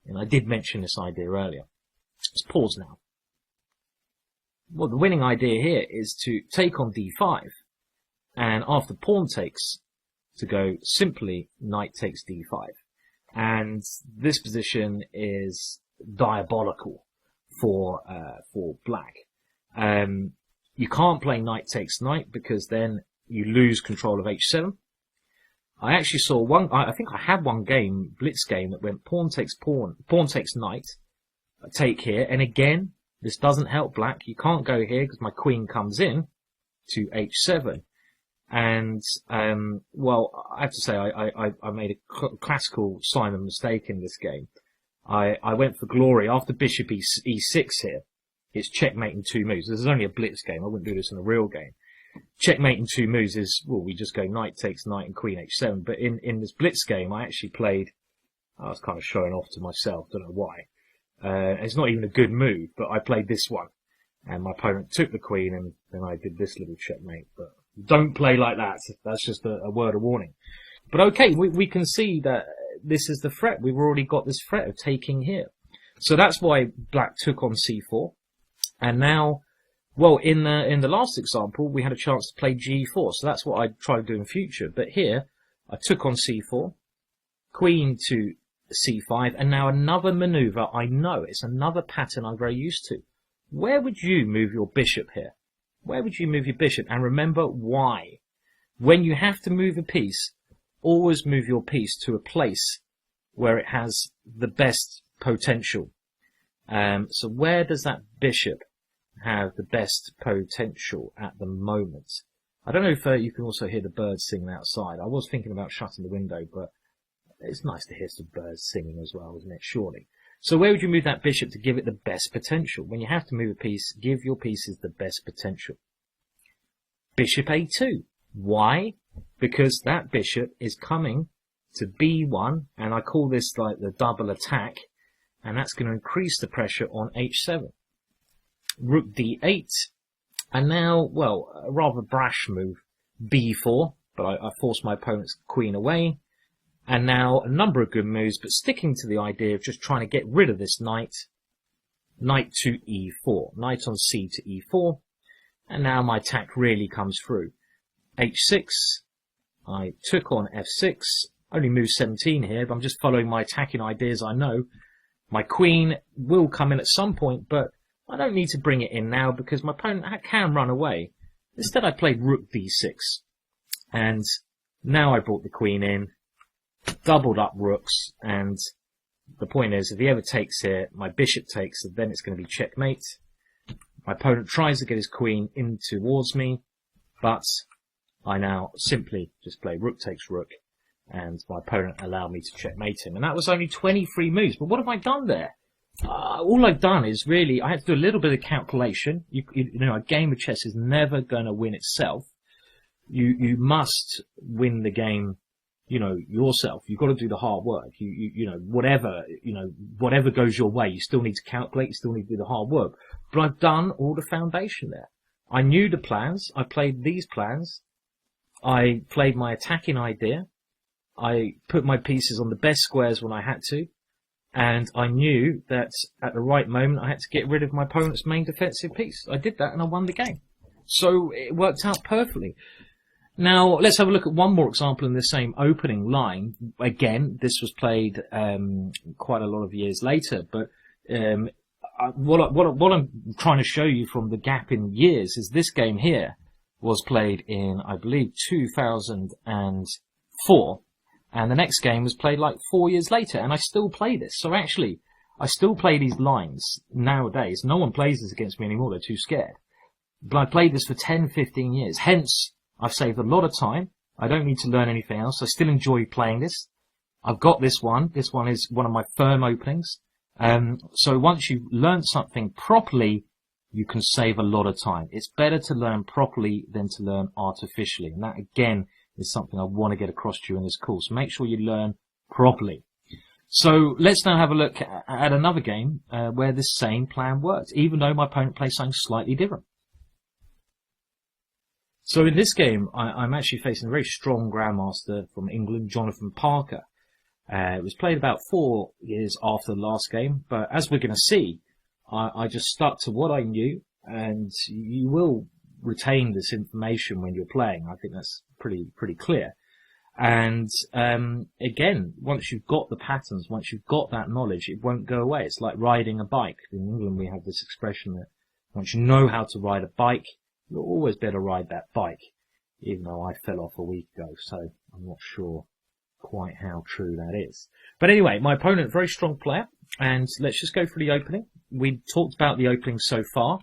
B: And I did mention this idea earlier. Let's pause now. Well, the winning idea here is to take on d5, and after pawn takes, to go simply knight takes d5. And this position is diabolical for black. You can't play knight takes knight, because then you lose control of h7. I actually saw I think I had one game, blitz game, that went pawn takes knight, take here, and again, this doesn't help black. You can't go here because my queen comes in to h7. And, well, I have to say, I made a classical Simon mistake in this game. I went for glory after bishop e6 here. It's checkmate in two moves. This is only a blitz game. I wouldn't do this in a real game. Checkmate in two moves is, well, we just go knight takes knight and queen h7. But in this blitz game, I actually played, I was kind of showing off to myself, don't know why. It's not even a good move, but I played this one. And my opponent took the queen, and then I did this little checkmate. But don't play like that. That's just a word of warning. But okay, we can see that this is the threat. We've already got this threat of taking here. So that's why black took on c4. And now, well, in the last example, we had a chance to play g4. So that's what I try to do in future. But here, I took on c4, queen to c5, and now another maneuver. I know it's another pattern I'm very used to. Where would you move your bishop here? Where would you move your bishop? And remember why. When you have to move a piece, always move your piece to a place where it has the best potential. So where does that bishop have the best potential at the moment? I don't know if you can also hear the birds singing outside. I was thinking about shutting the window, but it's nice to hear some birds singing as well, isn't it? Surely. So where would you move that bishop to give it the best potential? When you have to move a piece, give your pieces the best potential. Bishop A2. Why? Because that bishop is coming to B1, and I call this like the double attack, and that's going to increase the pressure on H7. Rook D8, and now, well, a rather brash move, B4, but I forced my opponent's queen away. And now a number of good moves, but sticking to the idea of just trying to get rid of this knight. Knight to E4. Knight on C to E4. And now my attack really comes through. H6. I took on F6. Only move 17 here, but I'm just following my attacking ideas I know. My queen will come in at some point, but I don't need to bring it in now because my opponent can run away. Instead I played Rook D6. And now I brought the queen in. Doubled up rooks, and the point is, if he ever takes here, my bishop takes, and then it's going to be checkmate. My opponent tries to get his queen in towards me, but I now simply just play rook takes rook, and my opponent allowed me to checkmate him. And that was only 23 moves, but what have I done there? All I've done is really, I had to do a little bit of calculation. You know, a game of chess is never going to win itself. You must win the game, you know, yourself. You've got to do the hard work. You know, whatever goes your way, you still need to calculate, you still need to do the hard work. But I've done all the foundation there. I knew the plans. I played these plans. I played my attacking idea. I put my pieces on the best squares when I had to. And I knew that at the right moment, I had to get rid of my opponent's main defensive piece. I did that and I won the game. So it worked out perfectly. Now, let's have a look at one more example in the same opening line. Again, this was played quite a lot of years later, but what I'm trying to show you from the gap in years is this game here was played in, I believe, 2004, and the next game was played like 4 years later, and I still play this. So actually, I still play these lines nowadays. No one plays this against me anymore, they're too scared. But I played this for 10, 15 years, hence I've saved a lot of time. I don't need to learn anything else. I still enjoy playing this. I've got this one. This one is one of my firm openings. So once you've learned something properly, you can save a lot of time. It's better to learn properly than to learn artificially. And that, again, is something I want to get across to you in this course. Make sure you learn properly. So let's now have a look at another game where the same plan worked, even though my opponent plays something slightly different. So in this game, I'm actually facing a very strong grandmaster from England, Jonathan Parker. It was played about 4 years after the last game, but as we're going to see, I just stuck to what I knew, and you will retain this information when you're playing. I think that's pretty clear. And again, once you've got the patterns, once you've got that knowledge, it won't go away. It's like riding a bike. In England, we have this expression that once you know how to ride a bike, you'll always better ride that bike, even though I fell off a week ago, so I'm not sure quite how true that is. But anyway, my opponent, very strong player, and let's just go through the opening. We talked about the opening so far.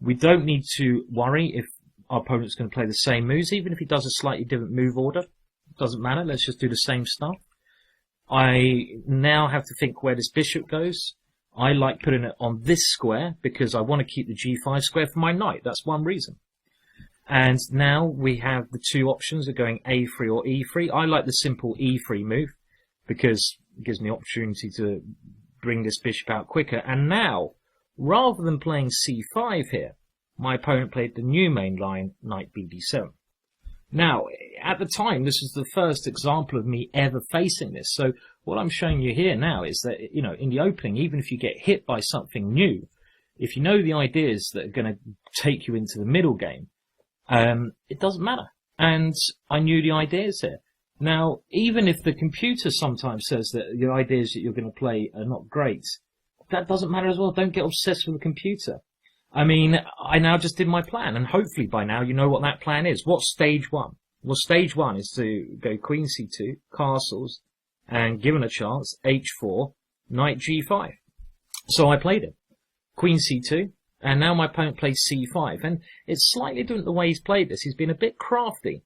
B: We don't need to worry if our opponent's going to play the same moves, even if he does a slightly different move order. It doesn't matter, let's just do the same stuff. I now have to think where this bishop goes. I like putting it on this square because I want to keep the g5 square for my knight. That's one reason. And now we have the two options of going a3 or e3. I like the simple e3 move because it gives me opportunity to bring this bishop out quicker. And now, rather than playing c5 here, my opponent played the new main line, knight bd7. Now, at the time, this is the first example of me ever facing this. So what I'm showing you here now is that, you know, in the opening, even if you get hit by something new, if you know the ideas that are going to take you into the middle game, it doesn't matter. And I knew the ideas here. Now, even if the computer sometimes says that the ideas that you're going to play are not great, that doesn't matter as well. Don't get obsessed with the computer. I mean, I now just did my plan, and hopefully by now you know what that plan is. What's stage one? Well, stage one is to go queen c2, castles, and given a chance, h4, knight g5. So I played it. Queen c2, and now my opponent plays c5. And it's slightly different the way he's played this. He's been a bit crafty,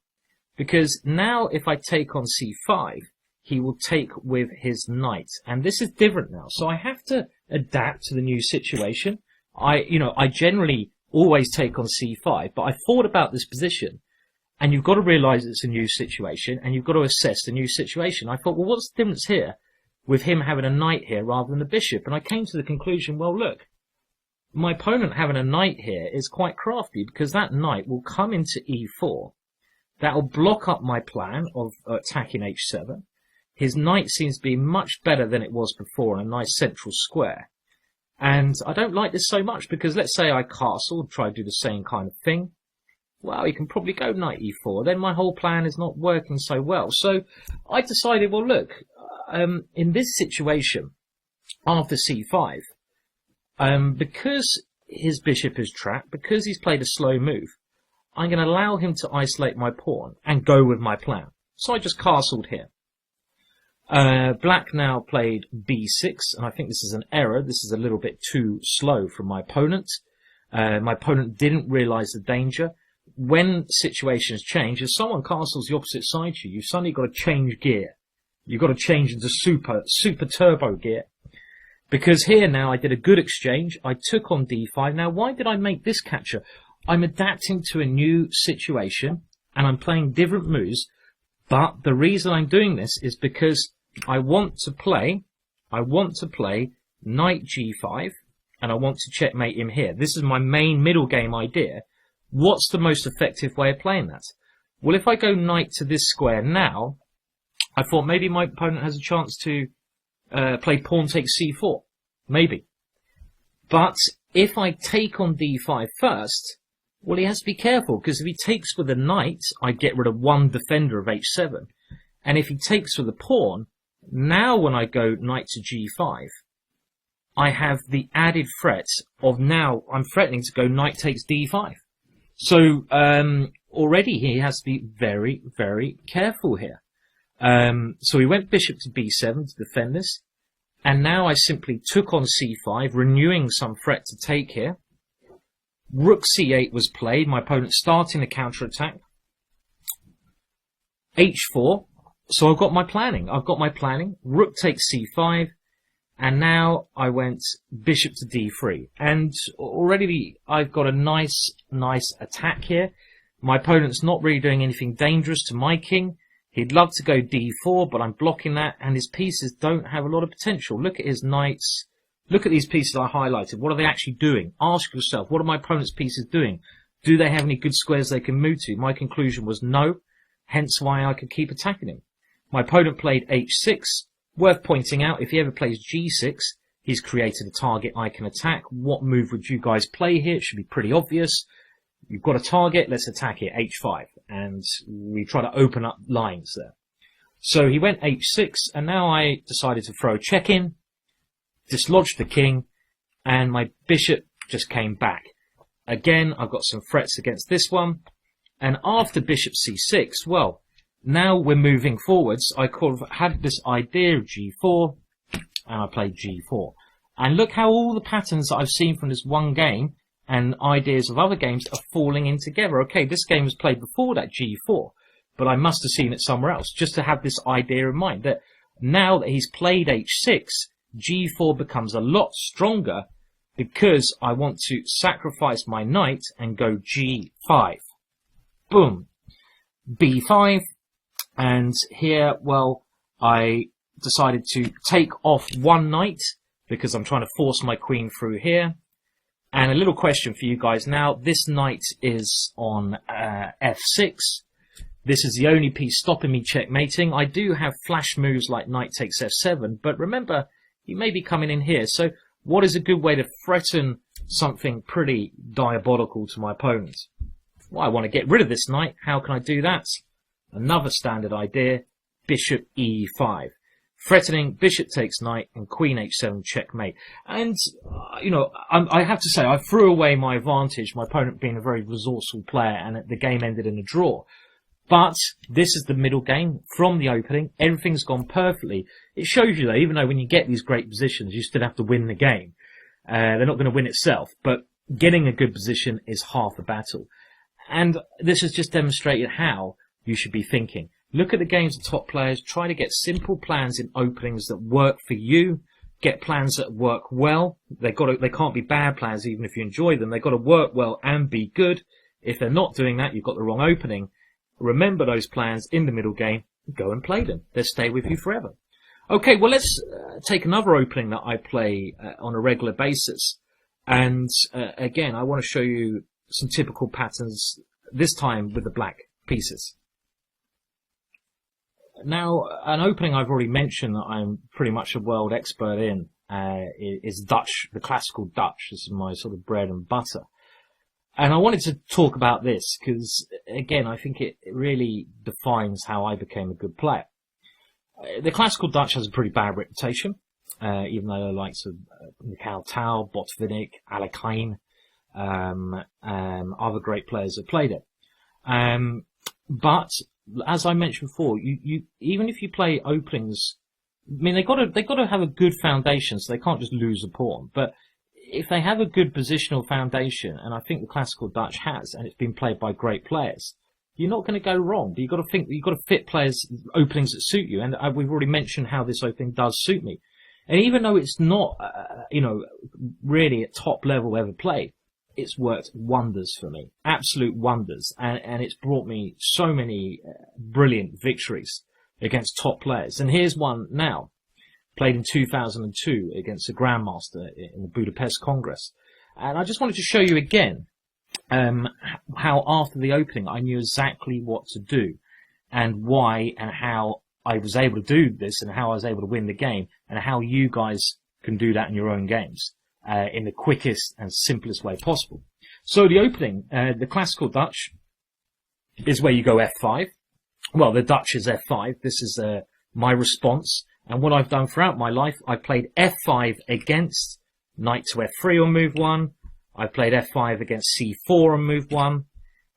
B: because now if I take on c5, he will take with his knight. And this is different now. So I have to adapt to the new situation. I generally always take on c5, but I thought about this position, and you've got to realize it's a new situation, and you've got to assess the new situation. I thought, well, what's the difference here with him having a knight here rather than a bishop? And I came to the conclusion, well, look, my opponent having a knight here is quite crafty, because that knight will come into e4. That will block up my plan of attacking h7. His knight seems to be much better than it was before in a nice central square. And I don't like this so much, because let's say I castle, try to do the same kind of thing. Well, he can probably go knight e4. Then my whole plan is not working so well. So I decided, well, look, in this situation, after c5, because his bishop is trapped, because he's played a slow move, I'm going to allow him to isolate my pawn and go with my plan. So I just castled here. Black now played b6, and I think this is an error. This is a little bit too slow from my opponent. My opponent didn't realize the danger. When situations change, if someone castles the opposite side to you, you've suddenly got to change gear. You've got to change into super turbo gear. Because here now I did a good exchange. I took on d5. Now, why did I make this capture? I'm adapting to a new situation, and I'm playing different moves. But the reason I'm doing this is because I want to play knight g5, and I want to checkmate him here. This is my main middle game idea. What's the most effective way of playing that? Well, if I go knight to this square now, I thought maybe my opponent has a chance to play pawn takes c4. Maybe. But if I take on d5 first, well, he has to be careful, because if he takes with a knight, I get rid of one defender of h7. And if he takes with a pawn, now when I go knight to g5, I have the added threat of now I'm threatening to go knight takes d5. So already he has to be very, very careful here. So he went bishop to b7 to defend this. And now I simply took on c5, renewing some threat to take here. Rook c8 was played, my opponent starting the counter-attack. h4, so I've got my planning. Rook takes c5, and now I went bishop to d3. And already I've got a nice attack here. My opponent's not really doing anything dangerous to my king. He'd love to go d4, but I'm blocking that, and his pieces don't have a lot of potential. Look at his knights. Look at these pieces I highlighted. What are they actually doing? Ask yourself, what are my opponent's pieces doing? Do they have any good squares they can move to? My conclusion was no, hence why I could keep attacking him. My opponent played h6. Worth pointing out, if he ever plays g6, he's created a target I can attack. What move would you guys play here? It should be pretty obvious. You've got a target, let's attack it, h5. And we try to open up lines there. So he went h6, and now I decided to throw a check in, dislodged the king, and my bishop just came back. Again, I've got some threats against this one. And after bishop c6, well, now we're moving forwards. I could have had this idea of g4, and I played g4. And look how all the patterns that I've seen from this one game and ideas of other games are falling in together. Okay, this game was played before that g4, but I must have seen it somewhere else, just to have this idea in mind, that now that he's played h6, g4 becomes a lot stronger, because I want to sacrifice my knight and go g5. Boom. b5. And here, well, I decided to take off one knight, because I'm trying to force my queen through here. And a little question for you guys now. This knight is on f6. This is the only piece stopping me checkmating. I do have flash moves like knight takes f7, but remember, he may be coming in here. So what is a good way to threaten something pretty diabolical to my opponent? Well, I want to get rid of this knight. How can I do that? Another standard idea, bishop e5. Threatening, bishop takes knight, and queen h7 checkmate. And, I have to say, I threw away my advantage, my opponent being a very resourceful player, and the game ended in a draw. But this is the middle game. From the opening, everything's gone perfectly. It shows you, though, even though when you get these great positions, you still have to win the game. They're not going to win itself, but getting a good position is half the battle. And this has just demonstrated how you should be thinking. Look at the games of top players. Try to get simple plans in openings that work for you. Get plans that work well. They can't be bad plans even if you enjoy them. They've got to work well and be good. If they're not doing that, you've got the wrong opening. Remember those plans in the middle game. Go and play them. They'll stay with you forever. Okay, well, let's take another opening that I play on a regular basis. And again, I want to show you some typical patterns, this time with the black pieces. Now, an opening I've already mentioned that I'm pretty much a world expert in is Dutch, the classical Dutch. This is my sort of bread and butter. And I wanted to talk about this because, again, I think it really defines how I became a good player. The classical Dutch has a pretty bad reputation, even though the likes of Mikhail Tal, Botvinnik, Alekhine, other great players have played it. But as I mentioned before, you even if you play openings, I mean, they got to have a good foundation, so they can't just lose a pawn. But if they have a good positional foundation, and I think the classical Dutch has, and it's been played by great players, you're not going to go wrong. But you've got to fit players openings that suit you. And we've already mentioned how this opening does suit me. And even though it's not, really at top level ever played, it's worked wonders for me, absolute wonders, and it's brought me so many brilliant victories against top players. And here's one now, played in 2002 against a grandmaster in the Budapest Congress. And I just wanted to show you again how after the opening I knew exactly what to do and why and how I was able to do this and how I was able to win the game and how you guys can do that in your own games. In the quickest and simplest way possible. So the opening, the classical Dutch, is where you go F5. Well, the Dutch is F5. This is my response. And what I've done throughout my life, I played F5 against knight to F3 on move 1. I played F5 against C4 on move 1.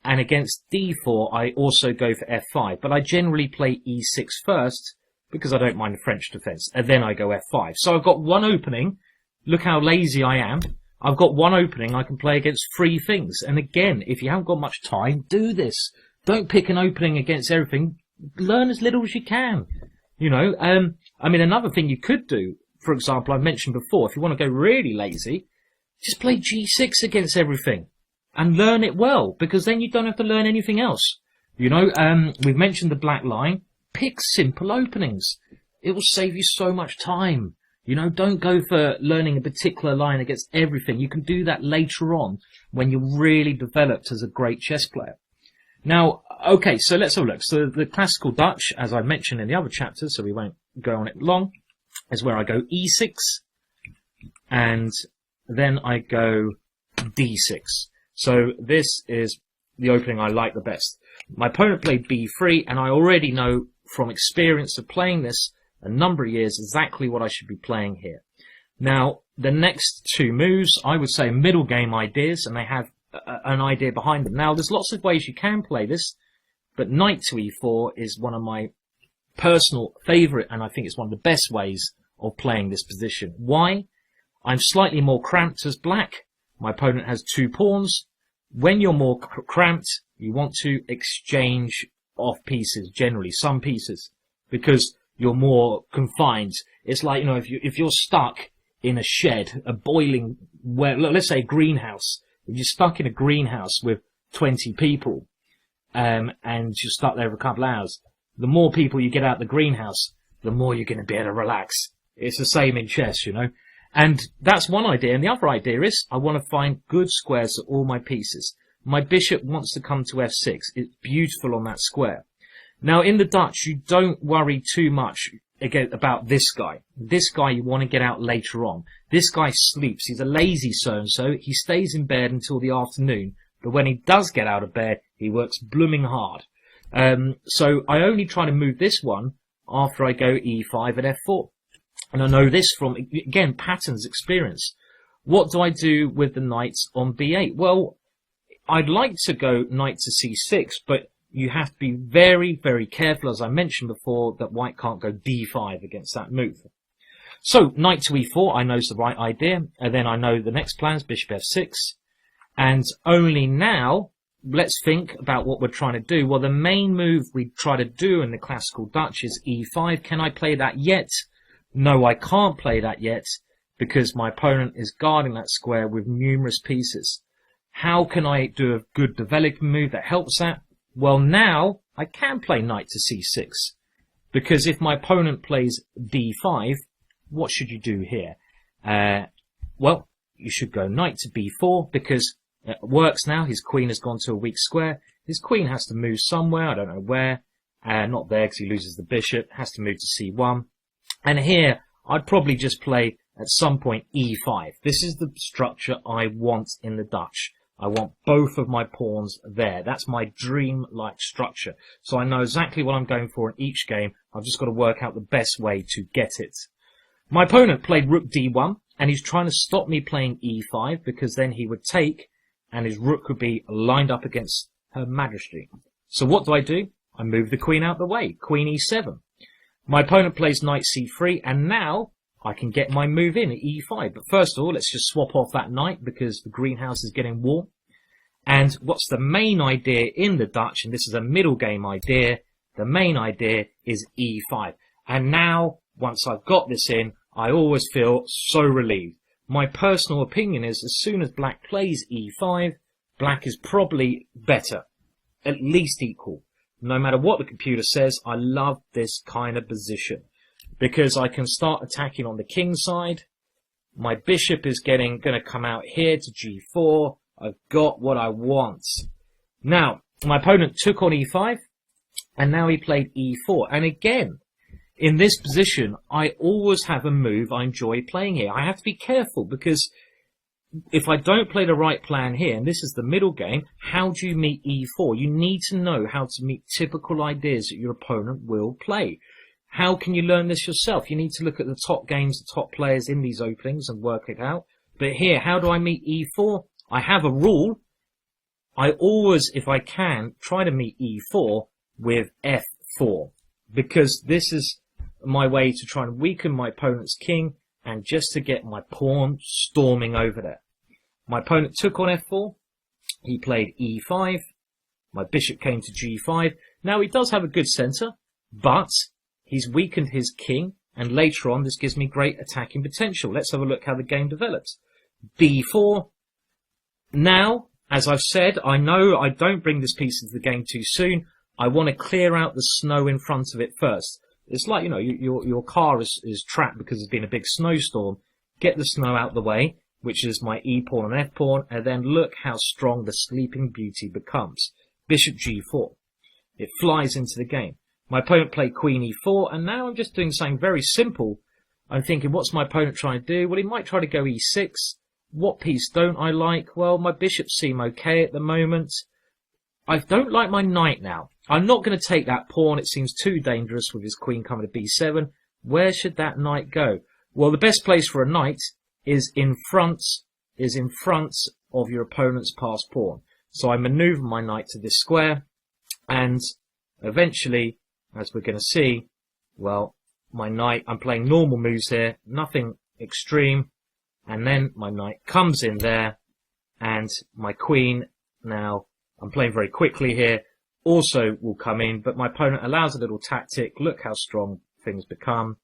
B: And against D4, I also go for F5. But I generally play E6 first because I don't mind the French defense. And then I go F5. So I've got one opening. Look how lazy I am. I've got one opening. I can play against 3 things. And again, if you haven't got much time, do this. Don't pick an opening against everything. Learn as little as you can. You know, I mean, another thing you could do, for example, I've mentioned before, if you want to go really lazy, just play G6 against everything and learn it well, because then you don't have to learn anything else. You know, we've mentioned the black line. Pick simple openings. It will save you so much time. You know, don't go for learning a particular line against everything. You can do that later on when you're really developed as a great chess player. Now, okay, so let's have a look. So the classical Dutch, as I mentioned in the other chapters, so we won't go on it long, is where I go E6, and then I go D6. So this is the opening I like the best. My opponent played B3, and I already know from experience of playing this a number of years exactly what I should be playing here. Now, the next 2 moves, I would say middle game ideas, and they have an idea behind them. Now, there's lots of ways you can play this, but knight to E4 is one of my personal favourite, and I think it's one of the best ways of playing this position. Why? I'm slightly more cramped as black. My opponent has 2 pawns. When you're more cramped, you want to exchange off pieces, generally, some pieces, because you're more confined. It's like, you know, if you're stuck in a shed, a boiling, let's say a greenhouse. If you're stuck in a greenhouse with 20 people, and you're stuck there for a couple of hours, the more people you get out of the greenhouse, the more you're going to be able to relax. It's the same in chess, you know. And that's one idea. And the other idea is I want to find good squares to all my pieces. My bishop wants to come to F6. It's beautiful on that square. Now, in the Dutch, you don't worry too much again about this guy. This guy you want to get out later on. This guy sleeps. He's a lazy so-and-so. He stays in bed until the afternoon. But when he does get out of bed, he works blooming hard. So I only try to move this one after I go E5 and F4. And I know this from, again, patterns experience. What do I do with the knights on B8? Well, I'd like to go knight to C6, but you have to be very, very careful, as I mentioned before, that white can't go D5 against that move. So, knight to E4, I know is the right idea. And then I know the next plan is bishop F6. And only now let's think about what we're trying to do. Well, the main move we try to do in the classical Dutch is e5. Can I play that yet? No, I can't play that yet because my opponent is guarding that square with numerous pieces. How can I do a good developing move that helps that? Well, now I can play knight to c6 because if my opponent plays d5, what should you do here? Well, you should go knight to b4 because it works now. His queen has gone to a weak square. His queen has to move somewhere. I don't know where. Not there because he loses the bishop. Has to move to c1. And here, I'd probably just play at some point e5. This is the structure I want in the Dutch. I want both of my pawns there. That's my dream-like structure. So I know exactly what I'm going for in each game. I've just got to work out the best way to get it. My opponent played rook d1, and he's trying to stop me playing e5 because then he would take, and his rook would be lined up against Her Majesty. So what do? I move the queen out the way, queen e7. My opponent plays knight c3, and now I can get my move in at e5. But first of all, let's just swap off that knight because the greenhouse is getting warm. And what's the main idea in the Dutch, and this is a middle game idea, the main idea is e5. And now, once I've got this in, I always feel so relieved. My personal opinion is as soon as black plays e5, black is probably better, at least equal. No matter what the computer says, I love this kind of position because I can start attacking on the king side. My bishop is going to come out here to g4. I've got what I want. Now, my opponent took on e5, and now he played e4. And again, in this position, I always have a move I enjoy playing here. I have to be careful because if I don't play the right plan here, and this is the middle game, how do you meet e4? You need to know how to meet typical ideas that your opponent will play. How can you learn this yourself? You need to look at the top games, the top players in these openings and work it out. But here, how do I meet e4? I have a rule. I always, if I can, try to meet e4 with f4 because this is my way to try and weaken my opponent's king and just to get my pawn storming over there. My opponent took on f4. He played e5. My bishop came to g5. Now he does have a good center, but he's weakened his king, and later on this gives me great attacking potential. Let's have a look how the game develops. b4. Now, as I've said, I know I don't bring this piece into the game too soon. I want to clear out the snow in front of it first. It's like, you know, your car is trapped because there's been a big snowstorm. Get the snow out the way, which is my e-pawn and f-pawn, and then look how strong the Sleeping Beauty becomes. Bishop g4. It flies into the game. My opponent played queen e4, and now I'm just doing something very simple. I'm thinking, what's my opponent trying to do? Well, he might try to go e6. What piece don't I like? Well, my bishops seem okay at the moment. I don't like my knight now. I'm not going to take that pawn. It seems too dangerous with his queen coming to b7. Where should that knight go? Well, the best place for a knight is in front of your opponent's passed pawn. So I maneuver my knight to this square, and eventually, as we're going to see, well, my knight, I'm playing normal moves here, nothing extreme, and then my knight comes in there, and my queen, now, I'm playing very quickly here, also will come in, but my opponent allows a little tactic. Look how strong things become.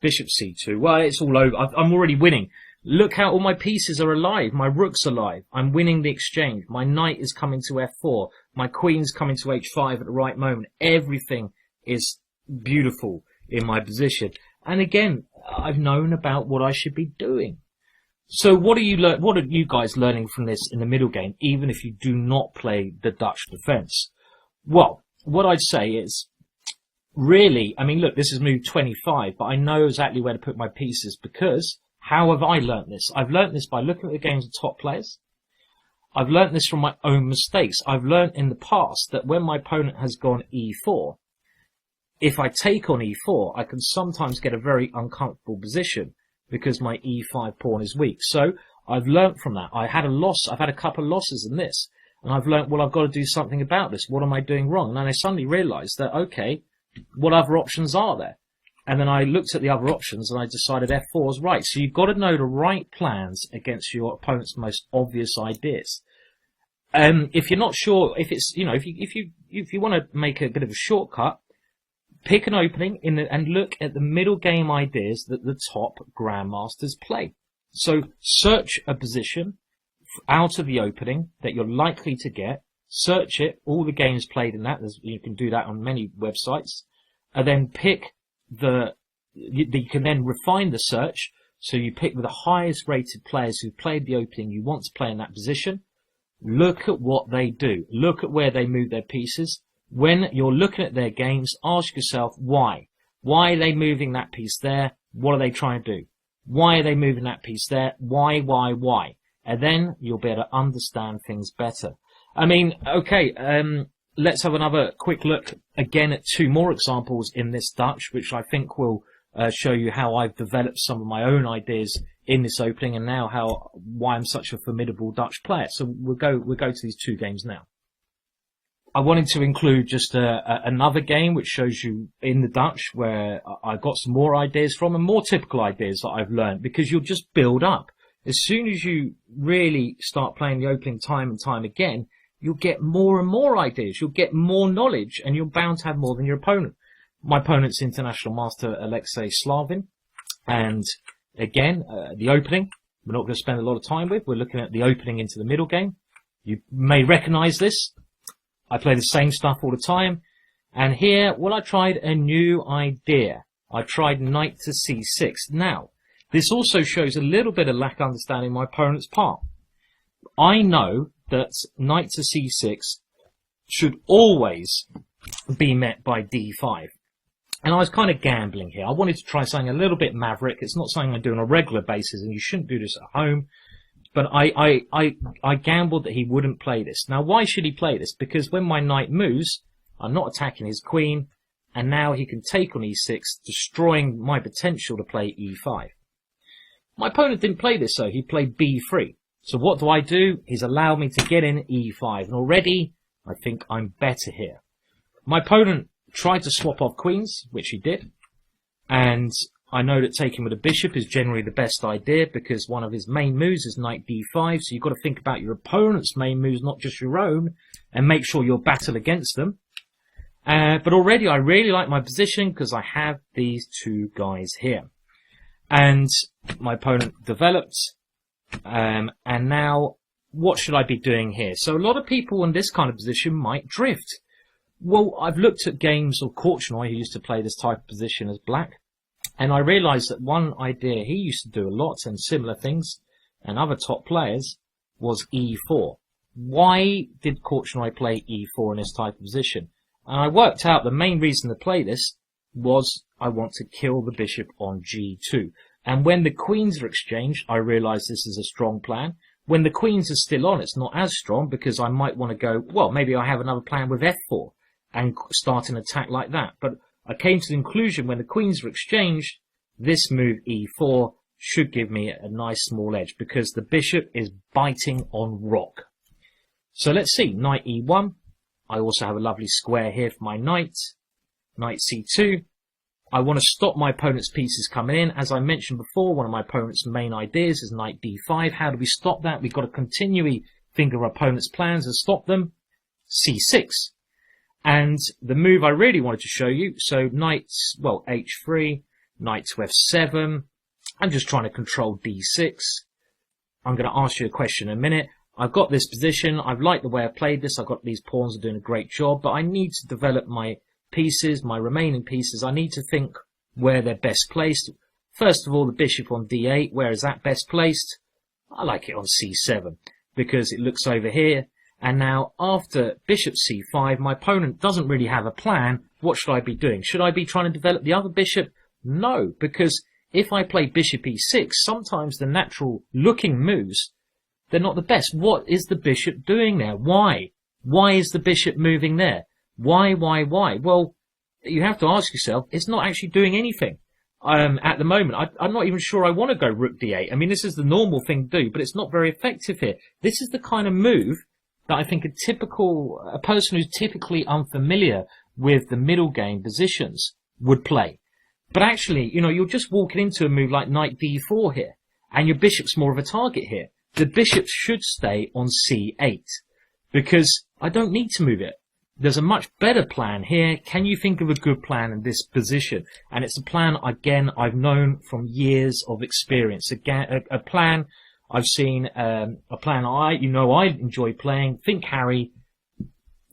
B: Bishop c2. Well, it's all over. I'm already winning. Look how all my pieces are alive. My rook's alive. I'm winning the exchange. My knight is coming to f4. My queen's coming to h5 at the right moment. Everything is beautiful in my position. And again, I've known about what I should be doing. So what are you guys learning from this in the middle game, even if you do not play the Dutch defense? Well, what I'd say is, really, I mean, look, this is move 25, but I know exactly where to put my pieces because how have I learnt this? I've learnt this by looking at the games of top players. I've learnt this from my own mistakes. I've learnt in the past that when my opponent has gone e4, if I take on e4, I can sometimes get a very uncomfortable position because my e5 pawn is weak. So I've learnt from that. I've had a couple of losses in this. And I've learnt, well, I've got to do something about this. What am I doing wrong? And then I suddenly realised that, okay, what other options are there? And then I looked at the other options and I decided f4 is right. So you've got to know the right plans against your opponent's most obvious ideas. If you're not sure, if it's, if you want to make a bit of a shortcut, pick an opening and look at the middle game ideas that the top grandmasters play. So search a position out of the opening that you're likely to get. Search it, all the games played in that. You can do that on many websites. And then pick you can then refine the search. So you pick the highest rated players who played the opening you want to play in that position. Look at what they do. Look at where they move their pieces. When you're looking at their games, ask yourself why. Why are they moving that piece there? What are they trying to do? Why are they moving that piece there? Why? And then you'll be able to understand things better. I mean, okay, let's have another quick look again at two more examples in this Dutch, which I think will show you how I've developed some of my own ideas in this opening, and now why I'm such a formidable Dutch player. So we'll go to these two games now. I wanted to include just another game which shows you in the Dutch where I got some more ideas from, and more typical ideas that I've learned, because you'll just build up. As soon as you really start playing the opening time and time again, you'll get more and more ideas. You'll get more knowledge, and you're bound to have more than your opponent. My opponent's international master Alexei Slavin, and again, the opening, we're not going to spend a lot of time with. We're looking at the opening into the middle game. You may recognize this. I play the same stuff all the time. And here, well, I tried a new idea. I tried knight to c6. Now, this also shows a little bit of lack of understanding on my opponent's part. I know that knight to c6 should always be met by d5. And I was kind of gambling here. I wanted to try something a little bit maverick. It's not something I do on a regular basis, and you shouldn't do this at home. But I gambled that he wouldn't play this. Now, why should he play this? Because when my knight moves, I'm not attacking his queen, and now he can take on e6, destroying my potential to play e5. My opponent didn't play this, though. He played b3. So what do? He's allowed me to get in e5. And already, I think I'm better here. My opponent tried to swap off queens, which he did. And I know that taking with a bishop is generally the best idea, because one of his main moves is knight d5. So you've got to think about your opponent's main moves, not just your own, and make sure you'll battle against them. But already I really like my position because I have these two guys here. And my opponent developed. And now, what should I be doing here? So a lot of people in this kind of position might drift. Well, I've looked at games of Korchnoi, who used to play this type of position as black. And I realised that one idea he used to do a lot, and similar things, and other top players, was e4. Why did Korchnoi play e4 in this type of position? And I worked out the main reason to play this was I want to kill the bishop on g2. And when the queens are exchanged, I realised this is a strong plan. When the queens are still on, it's not as strong, because I might want to go, well, maybe I have another plan with f4 and start an attack like that. But I came to the conclusion when the queens are exchanged, this move e4 should give me a nice small edge, because the bishop is biting on rock. So let's see, knight e1. I also have a lovely square here for my knight. Knight c2. I want to stop my opponent's pieces coming in. As I mentioned before, one of my opponent's main ideas is knight d5. How do we stop that? We've got to continually think of our opponent's plans and stop them. c6. And the move I really wanted to show you, so knight, well, h3, knight to f7. I'm just trying to control d6. I'm going to ask you a question in a minute. I've got this position. I've liked the way I played this. I've got these pawns are doing a great job, but I need to develop my pieces, my remaining pieces. I need to think where they're best placed. First of all, the bishop on d8. Where is that best placed? I like it on c7 because it looks over here. And now after bishop c5, my opponent doesn't really have a plan. What should I be doing? Should I be trying to develop the other bishop? No, because if I play bishop e6, sometimes the natural looking moves, they're not the best. What is the bishop doing there? Why? Why is the bishop moving there? Why? Well, you have to ask yourself, it's not actually doing anything. At the moment, I'm not even sure I want to go rook d8. I mean, this is the normal thing to do, but it's not very effective here. This is the kind of move that I think a person who's typically unfamiliar with the middle game positions would play. But actually, you're just walking into a move like knight d4 here, and your bishop's more of a target here. The bishop should stay on c8, because I don't need to move it. There's a much better plan here. Can you think of a good plan in this position? And it's a plan, again, I've known from years of experience. Again, a plan I've seen, a plan I enjoy playing. Think Harry,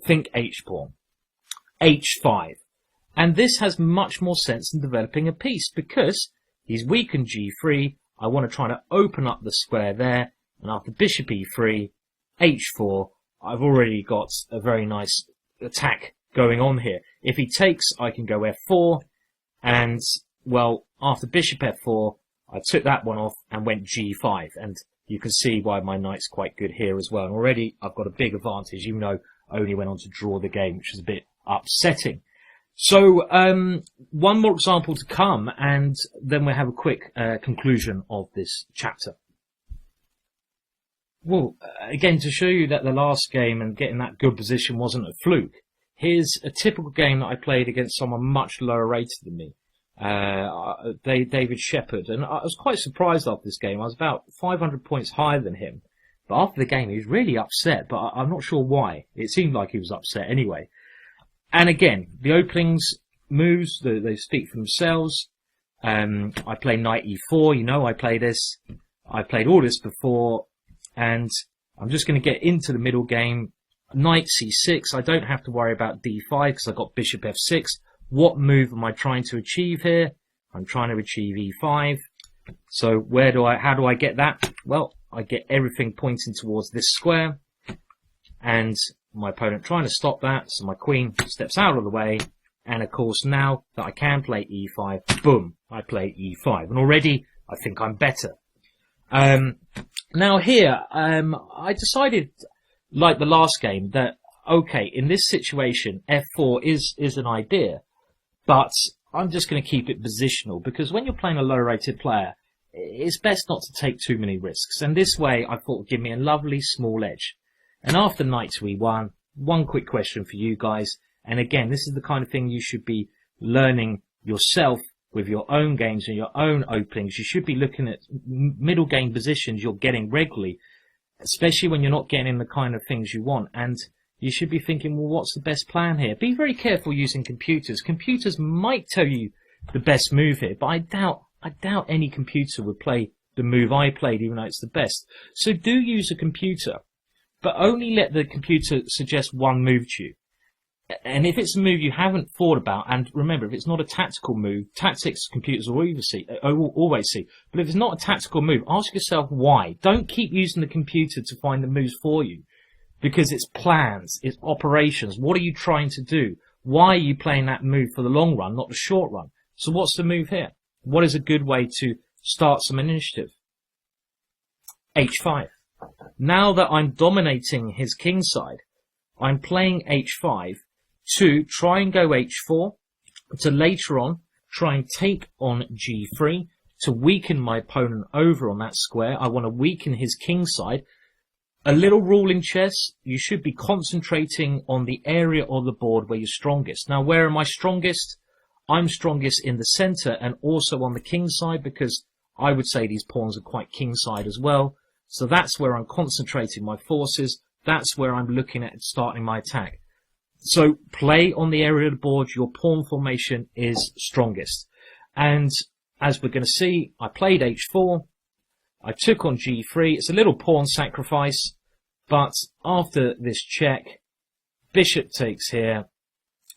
B: think H-pawn, H5. And this has much more sense than developing a piece, because he's weak in G3. I want to try to open up the square there. And after bishop E3, H4, I've already got a very nice attack going on here. If he takes, I can go F4, and, well, after bishop F4, I took that one off and went G5, and you can see why my knight's quite good here as well. And already I've got a big advantage, even though I only went on to draw the game, which is a bit upsetting. So, one more example to come, and then we'll have a quick conclusion of this chapter. Well, again, to show you that the last game and getting that good position wasn't a fluke, here's a typical game that I played against someone much lower rated than me, David Shepherd. And I was quite surprised after this game. I was about 500 points higher than him. But after the game, he was really upset, but I'm not sure why. It seemed like he was upset anyway. And again, the openings, moves, they speak for themselves. I play knight e4, you know I play this. I played all this before. And I'm just going to get into the middle game. Knight c6. I don't have to worry about d5 because I've got bishop f6. What move am I trying to achieve here? I'm trying to achieve e5. So how do I get that? Well, I get everything pointing towards this square. And my opponent trying to stop that. So my queen steps out of the way. And of course, now that I can play e5, boom, I play e5. And already I think I'm better. Now here, I decided, like the last game, that, okay, in this situation, f4 is an idea, but I'm just going to keep it positional, because when you're playing a low-rated player, it's best not to take too many risks, and this way I thought would give me a lovely small edge. And after knight to e1, one quick question for you guys, and again, this is the kind of thing you should be learning yourself with your own games and your own openings. You should be looking at middle game positions you're getting regularly, especially when you're not getting the kind of things you want. And you should be thinking, well, what's the best plan here? Be very careful using computers. Computers might tell you the best move here, but I doubt any computer would play the move I played, even though it's the best. So do use a computer, but only let the computer suggest one move to you. And if it's a move you haven't thought about, and remember, if it's not a tactical move, tactics computers will always see. But if it's not a tactical move, ask yourself why. Don't keep using the computer to find the moves for you, because it's plans, it's operations. What are you trying to do? Why are you playing that move for the long run, not the short run? So what's the move here? What is a good way to start some initiative? H5. Now that I'm dominating his king side, I'm playing H5 to try and go H4, to later on try and take on G3, to weaken my opponent over on that square. I want to weaken his king side. A little rule in chess, you should be concentrating on the area of the board where you're strongest. Now, where am I strongest? I'm strongest in the center and also on the king side, because I would say these pawns are quite king side as well. So that's where I'm concentrating my forces. That's where I'm looking at starting my attack. So play on the area of the board your pawn formation is strongest. And as we're going to see, I played H4. I took on G3. It's a little pawn sacrifice. But after this check, bishop takes here.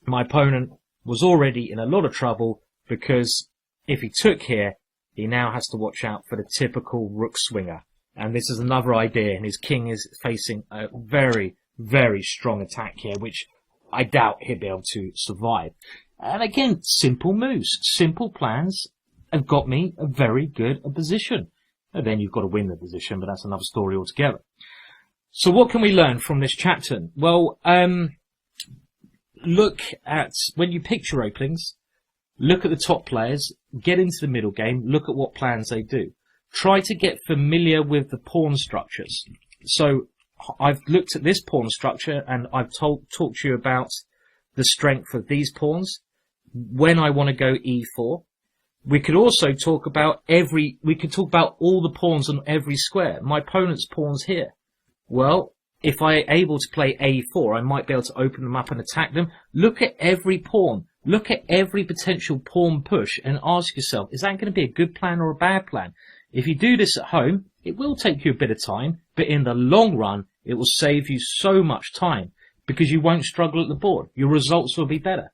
B: My opponent was already in a lot of trouble, because if he took here, he now has to watch out for the typical rook swinger. And this is another idea. And his king is facing a very, very strong attack here, which I doubt he'll be able to survive. And again, simple moves, simple plans have got me a very good position. And then you've got to win the position, but that's another story altogether. So what can we learn from this chapter? Well, look at, when you pick your openings, look at the top players, get into the middle game, look at what plans they do. Try to get familiar with the pawn structures. So I've looked at this pawn structure and I've talked to you about the strength of these pawns. When I want to go e4, we could also talk about all the pawns on every square. My opponent's pawns here. Well, if I'm able to play a4, I might be able to open them up and attack them. Look at every pawn. Look at every potential pawn push and ask yourself, is that going to be a good plan or a bad plan? If you do this at home, it will take you a bit of time, but in the long run, it will save you so much time because you won't struggle at the board. Your results will be better.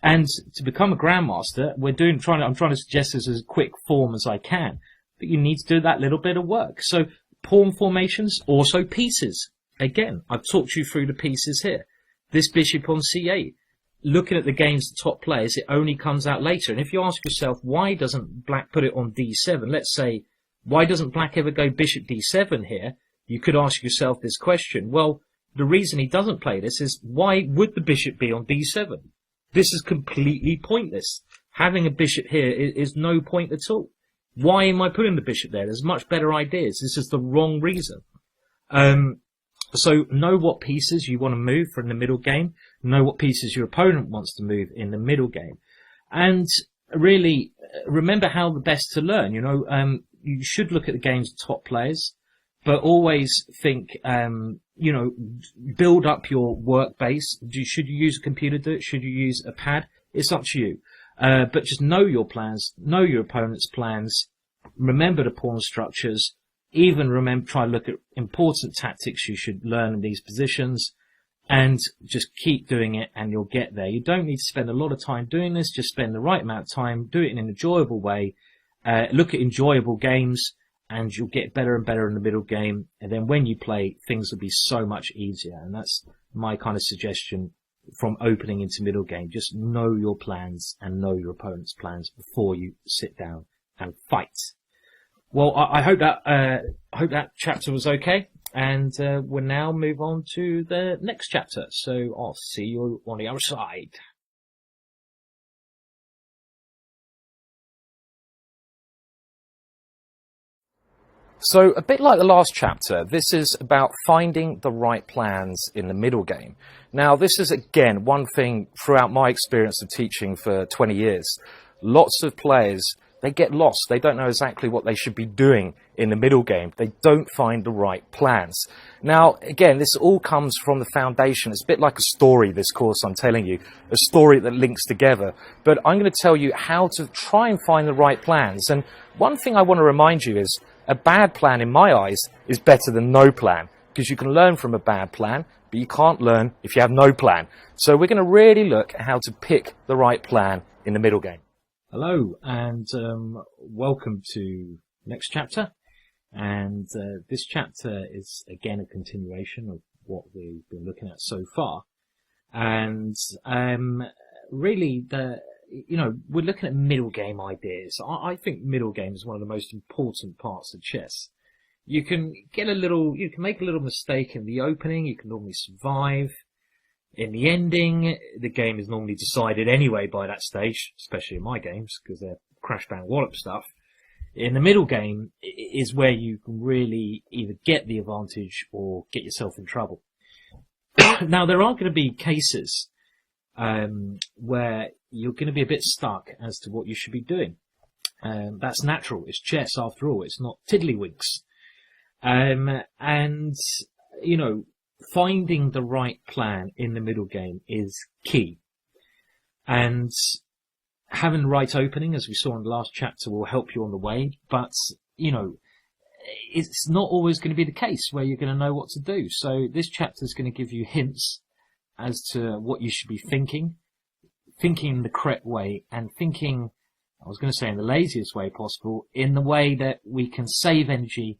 B: And to become a grandmaster, I'm trying to suggest this as quick form as I can, but you need to do that little bit of work. So pawn formations, also pieces. Again, I've talked you through the pieces here. This bishop on c8. Looking at the game's top players, it only comes out later. And if you ask yourself, why doesn't black put it on d7? Let's say, why doesn't black ever go bishop d7 here? You could ask yourself this question. Well, the reason he doesn't play this is, why would the bishop be on d7? This is completely pointless. Having a bishop here is no point at all. Why am I putting the bishop there? There's much better ideas. This is the wrong reason. So know what pieces you want to move from the middle game. Know what pieces your opponent wants to move in the middle game. And really, remember how the best to learn. You should look at the game's top players, but always think, build up your work base. Should you use a computer to do it? Should you use a pad? It's up to you. But just know your plans, know your opponent's plans, remember the pawn structures, even try to look at important tactics you should learn in these positions, and just keep doing it and you'll get there. You don't need to spend a lot of time doing this, just spend the right amount of time, do it in an enjoyable way, look at enjoyable games, and you'll get better and better in the middle game, and then when you play, things will be so much easier. And that's my kind of suggestion from opening into middle game. Just know your plans and know your opponent's plans before you sit down and fight. Well, I hope that chapter was okay, and we'll now move on to the next chapter. So I'll see you on the other side.
A: So a bit like the last chapter, this is about finding the right plans in the middle game. Now, this is, again, one thing throughout my experience of teaching for 20 years. Lots of players, they get lost. They don't know exactly what they should be doing in the middle game. They don't find the right plans. Now, again, this all comes from the foundation. It's a bit like a story, this course I'm telling you, a story that links together. But I'm going to tell you how to try and find the right plans. And one thing I want to remind you is, a bad plan, in my eyes, is better than no plan, because you can learn from a bad plan, but you can't learn if you have no plan. So we're going to really look at how to pick the right plan in the middle game.
B: Hello, and welcome to next chapter. And this chapter is, again, a continuation of what we've been looking at so far. And really, we're looking at middle game ideas. I think middle game is one of the most important parts of chess. You can make a little mistake in the opening. You can normally survive. In the ending, the game is normally decided anyway by that stage, especially in my games, because they're crash bang wallop stuff. In the middle game is where you can really either get the advantage or get yourself in trouble. Now, there are going to be cases where you're going to be a bit stuck as to what you should be doing. That's natural. It's chess after all. It's not tiddlywinks. Finding the right plan in the middle game is key. And having the right opening, as we saw in the last chapter, will help you on the way. But, it's not always going to be the case where you're going to know what to do. So this chapter is going to give you hints as to what you should be thinking in the correct way, and thinking, I was going to say in the laziest way possible, in the way that we can save energy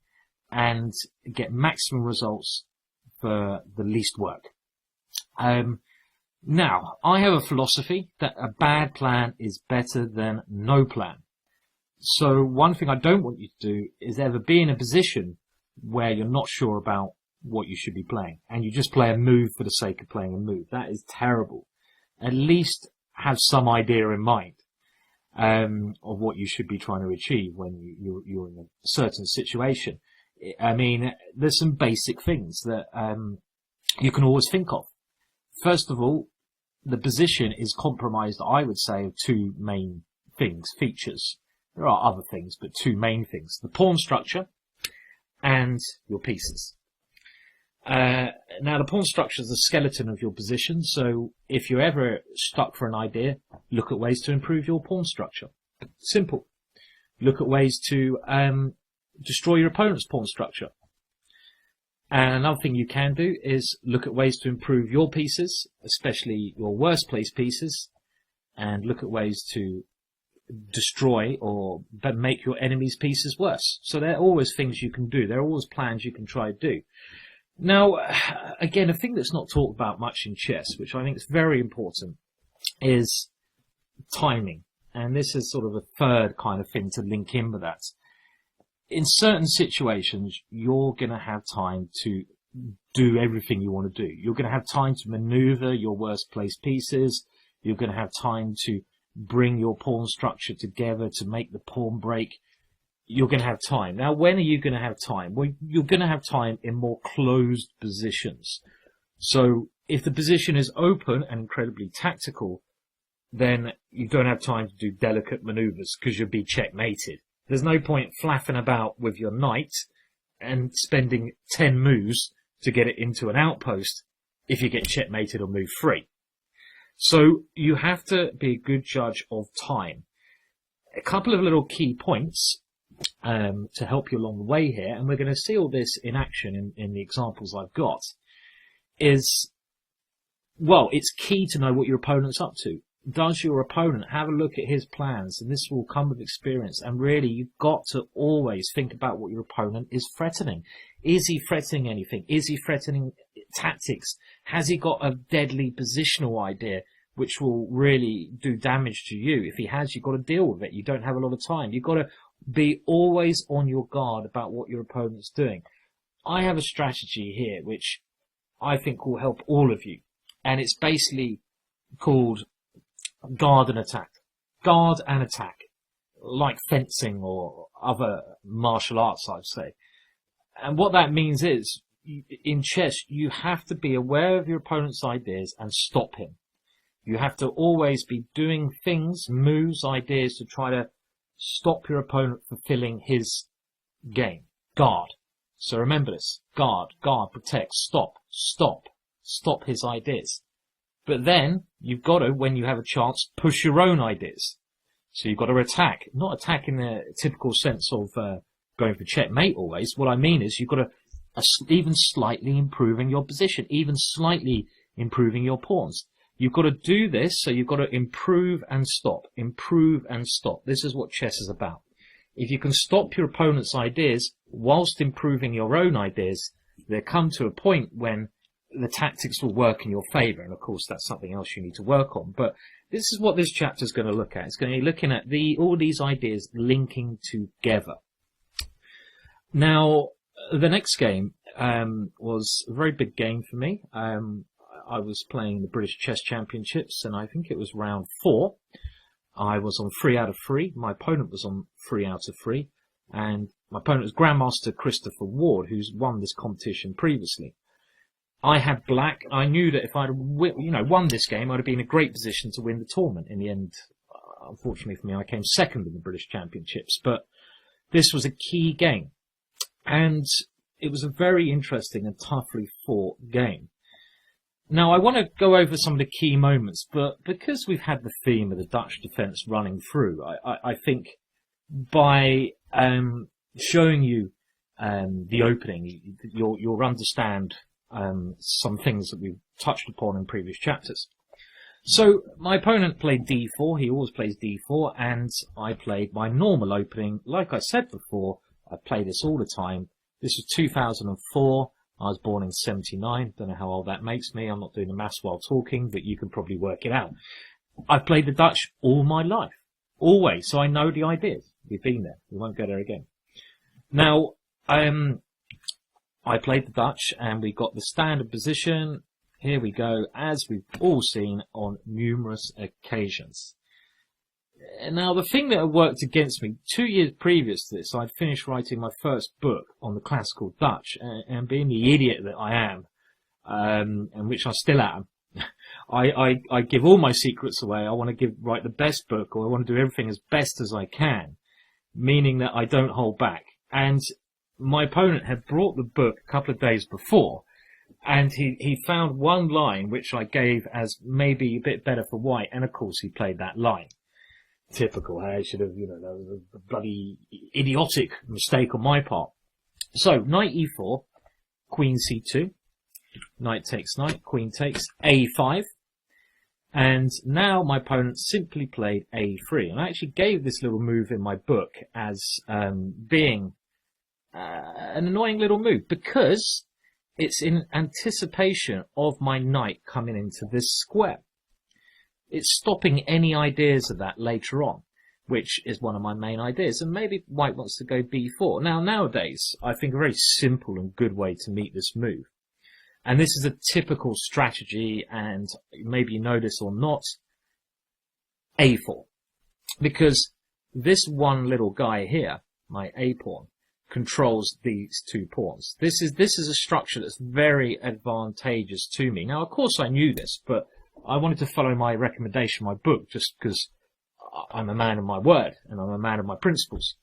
B: and get maximum results for the least work. Now, I have a philosophy that a bad plan is better than no plan. So one thing I don't want you to do is ever be in a position where you're not sure about what you should be playing, and you just play a move for the sake of playing a move. That is terrible. At least have some idea in mind of what you should be trying to achieve when you're in a certain situation. I mean, there's some basic things that you can always think of. First of all, the position is compromised, I would say, of two main features. There are other things, but two main things. The pawn structure and your pieces. Now, the pawn structure is the skeleton of your position, so if you're ever stuck for an idea, look at ways to improve your pawn structure. Simple. Look at ways to destroy your opponent's pawn structure. And another thing you can do is look at ways to improve your pieces, especially your worst placed pieces, and look at ways to destroy or make your enemy's pieces worse. So there are always things you can do. There are always plans you can try to do. Now, again, a thing that's not talked about much in chess, which I think is very important, is timing. And this is sort of a third kind of thing to link in with that. In certain situations, you're going to have time to do everything you want to do. You're going to have time to maneuver your worst placed pieces. You're going to have time to bring your pawn structure together to make the pawn break. You're going to have time. Now, when are you going to have time? Well, you're going to have time in more closed positions. So if the position is open and incredibly tactical, then you don't have time to do delicate maneuvers because you'll be checkmated. There's no point flapping about with your knight and spending 10 moves to get it into an outpost if you get checkmated on move 3. So you have to be a good judge of time. A couple of little key points to help you along the way here, and we're going to see all this in action in the examples I've got, is, well, it's key to know what your opponent's up to. Does your opponent have a look at his plans? And this will come with experience. And really, you've got to always think about what your opponent is threatening. Is he threatening anything? Is he threatening tactics? Has he got a deadly positional idea which will really do damage to you? If he has, you've got to deal with it. You don't have a lot of time. You've got to be always on your guard about what your opponent's doing. I have a strategy here which I think will help all of you. And it's basically called guard and attack. Guard and attack. Like fencing or other martial arts, I'd say. And what that means is, in chess, you have to be aware of your opponent's ideas and stop him. You have to always be doing things, moves, ideas to try to stop your opponent fulfilling his game. Guard. So remember this. Guard, protect, stop his ideas. But then, you've got to, when you have a chance, push your own ideas. So you've got to attack. Not attack in the typical sense of going for checkmate always. What I mean is you've got to even slightly improving your position, even slightly improving your pawns. You've got to do this, so you've got to improve and stop. Improve and stop. This is what chess is about. If you can stop your opponent's ideas whilst improving your own ideas, there come to a point when the tactics will work in your favour, and of course that's something else you need to work on. But this is what this chapter is going to look at. It's going to be looking at all these ideas linking together. Now, the next game was a very big game for me. I was playing the British Chess Championships, and I think it was round 4. I was on 3 out of 3. My opponent was on 3 out of 3, and my opponent was Grandmaster Christopher Ward, who's won this competition previously. I had black. I knew that if I'd won this game, I'd have been in a great position to win the tournament. In the end, unfortunately for me, I came second in the British Championships. But this was a key game, and it was a very interesting and toughly fought game. Now, I want to go over some of the key moments, but because we've had the theme of the Dutch defence running through, I think by showing you the opening, you'll understand some things that we've touched upon in previous chapters. So my opponent played d4. He always plays d4, and I played my normal opening. Like I said before, I play this all the time. This was 2004. I was born in 79. Don't know how old that makes me. I'm not doing the maths while talking, but you can probably work it out. I've played the Dutch all my life, always, so I know the ideas. We've been there. We won't go there again. Now, I played the Dutch, and we got the standard position. Here we go, as we've all seen on numerous occasions. Now, the thing that had worked against me, 2 years previous to this, I'd finished writing my first book on the classical Dutch, and being the idiot that I am, and which I still am, I give all my secrets away. I want to write the best book, or I want to do everything as best as I can, meaning that I don't hold back. And my opponent had brought the book a couple of days before, And he found one line which I gave as maybe a bit better for white, and of course he played that line. Typical. I should have, that was a bloody idiotic mistake on my part. So, knight e4, queen c2, knight takes knight, queen takes a5, and now my opponent simply played a3. And I actually gave this little move in my book as being an annoying little move, because it's in anticipation of my knight coming into this square. It's stopping any ideas of that later on, which is one of my main ideas. And maybe white wants to go b4. Now, nowadays, I think a very simple and good way to meet this move. And this is a typical strategy, and maybe you know this or not, a4. Because this one little guy here, my a pawn, controls these two pawns. This is a structure that's very advantageous to me. Now, of course, I knew this, but I wanted to follow my recommendation, my book, just because I'm a man of my word and I'm a man of my principles.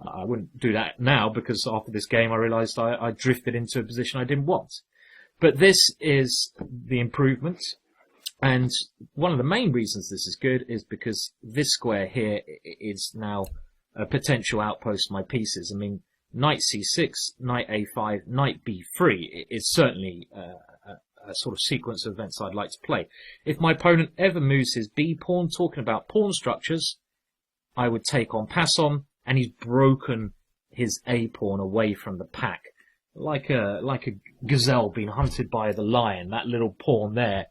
B: I wouldn't do that now, because after this game I realised I drifted into a position I didn't want. But this is the improvement, and one of the main reasons this is good is because this square here is now a potential outpost of my pieces. I mean, knight c6, knight a5, knight b3 is certainly a sort of sequence of events I'd like to play. If my opponent ever moves his b pawn, talking about pawn structures, I would take on, pass on, and he's broken his a pawn away from the pack. Like a gazelle being hunted by the lion. That little pawn there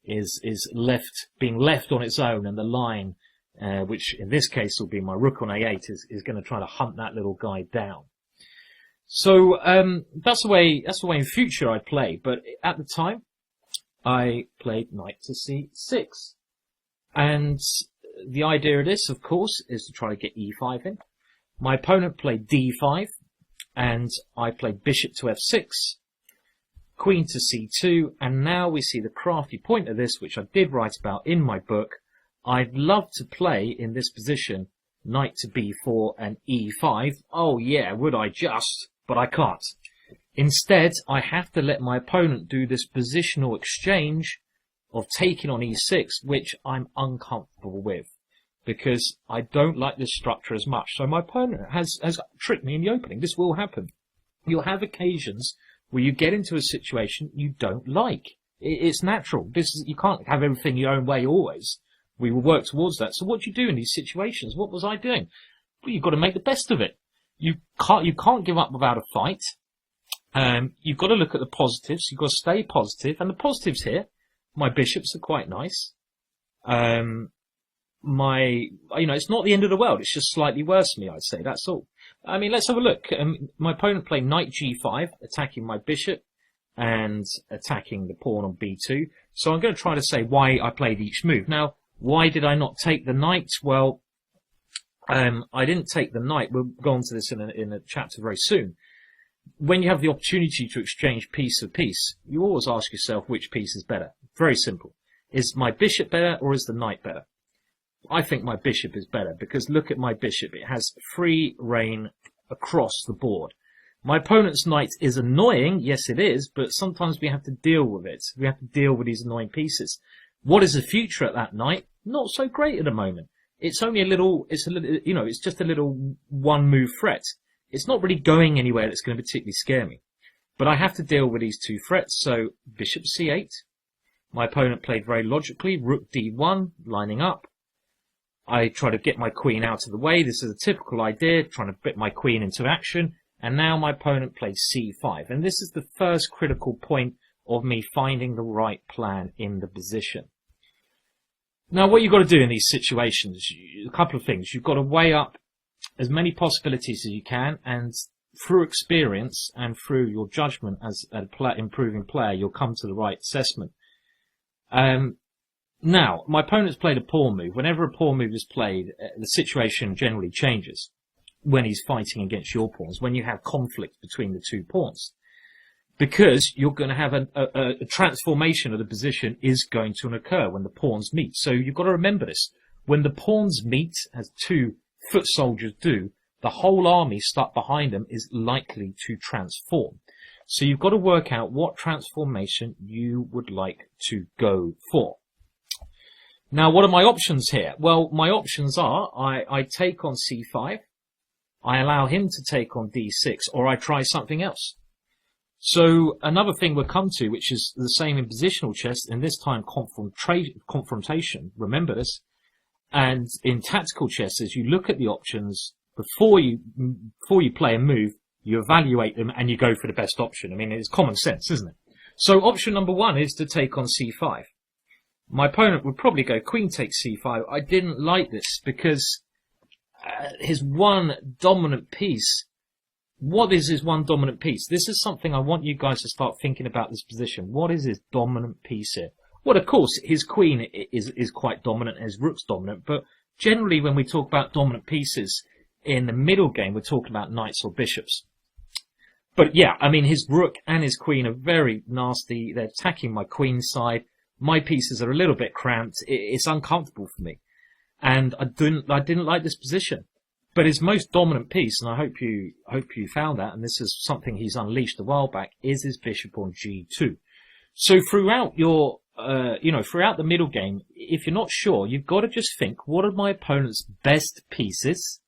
B: is being left on its own, and the lion, which in this case will be my rook on a8, is going to try to hunt that little guy down. So that's the way in future I'd play. But at the time, I played knight to c6, and the idea of this, of course, is to try to get e5 in. My opponent played d5, and I played bishop to f6, queen to c2, and now we see the crafty point of this, which I did write about in my book. I'd love to play in this position knight to b4 and e5. Oh yeah, would I just? But I can't. Instead, I have to let my opponent do this positional exchange of taking on e6, which I'm uncomfortable with, because I don't like this structure as much. So my opponent has tricked me in the opening. This will happen. You'll have occasions where you get into a situation you don't like. It's natural. You can't have everything your own way always. We will work towards that. So what do you do in these situations? What was I doing? Well, you've got to make the best of it. You can't give up without a fight. You've got to look at the positives. You've got to stay positive. And the positives here, my bishops are quite nice. It's not the end of the world. It's just slightly worse for me, I'd say. That's all. I mean, let's have a look. My opponent played knight g5, attacking my bishop and attacking the pawn on b2. So I'm going to try to say why I played each move. Now, why did I not take the knight? Well, I didn't take the knight. We'll go on to this in a chapter very soon. When you have the opportunity to exchange piece for piece, you always ask yourself which piece is better. Very simple. Is my bishop better or is the knight better? I think my bishop is better, because look at my bishop. It has free reign across the board. My opponent's knight is annoying. Yes, it is, but sometimes we have to deal with it. We have to deal with these annoying pieces. What is the future at that knight? Not so great at the moment. It's only it's just a little one move threat. It's not really going anywhere that's going to particularly scare me. But I have to deal with these two threats. So bishop c8. My opponent played very logically. Rook d1, lining up. I try to get my queen out of the way. This is a typical idea, trying to put my queen into action. And now my opponent plays c5. And this is the first critical point of me finding the right plan in the position. Now, what you've got to do in these situations, a couple of things. You've got to weigh up as many possibilities as you can, and through experience and through your judgment as an improving player, you'll come to the right assessment. Now, my opponent's played a pawn move. Whenever a pawn move is played, the situation generally changes when he's fighting against your pawns, when you have conflict between the two pawns. Because you're going to have a transformation of the position is going to occur when the pawns meet. So you've got to remember this. When the pawns meet, as two foot soldiers do, the whole army stuck behind them is likely to transform. So you've got to work out what transformation you would like to go for. Now, what are my options here? Well, my options are I take on c5, I allow him to take on d6, or I try something else. So another thing we'll come to, which is the same in positional chess, and this time confrontation, remember this, and in tactical chess, as you look at the options before you play a move, you evaluate them and you go for the best option. I mean, it's common sense, isn't it? So option number one is to take on c5. My opponent would probably go queen takes c5. I didn't like this because his one dominant piece. What is his one dominant piece? This is something I want you guys to start thinking about this position. What is his dominant piece here? Well, of course, his queen is quite dominant, his rook's dominant, but generally when we talk about dominant pieces in the middle game, we're talking about knights or bishops. But yeah, I mean, his rook and his queen are very nasty. They're attacking my queen side. My pieces are a little bit cramped. It's uncomfortable for me. And I didn't like this position. But his most dominant piece, and I hope you found that, and this is something he's unleashed a while back, is his bishop on g2. So throughout your, throughout the middle game, if you're not sure, you've got to just think, what are my opponent's best pieces?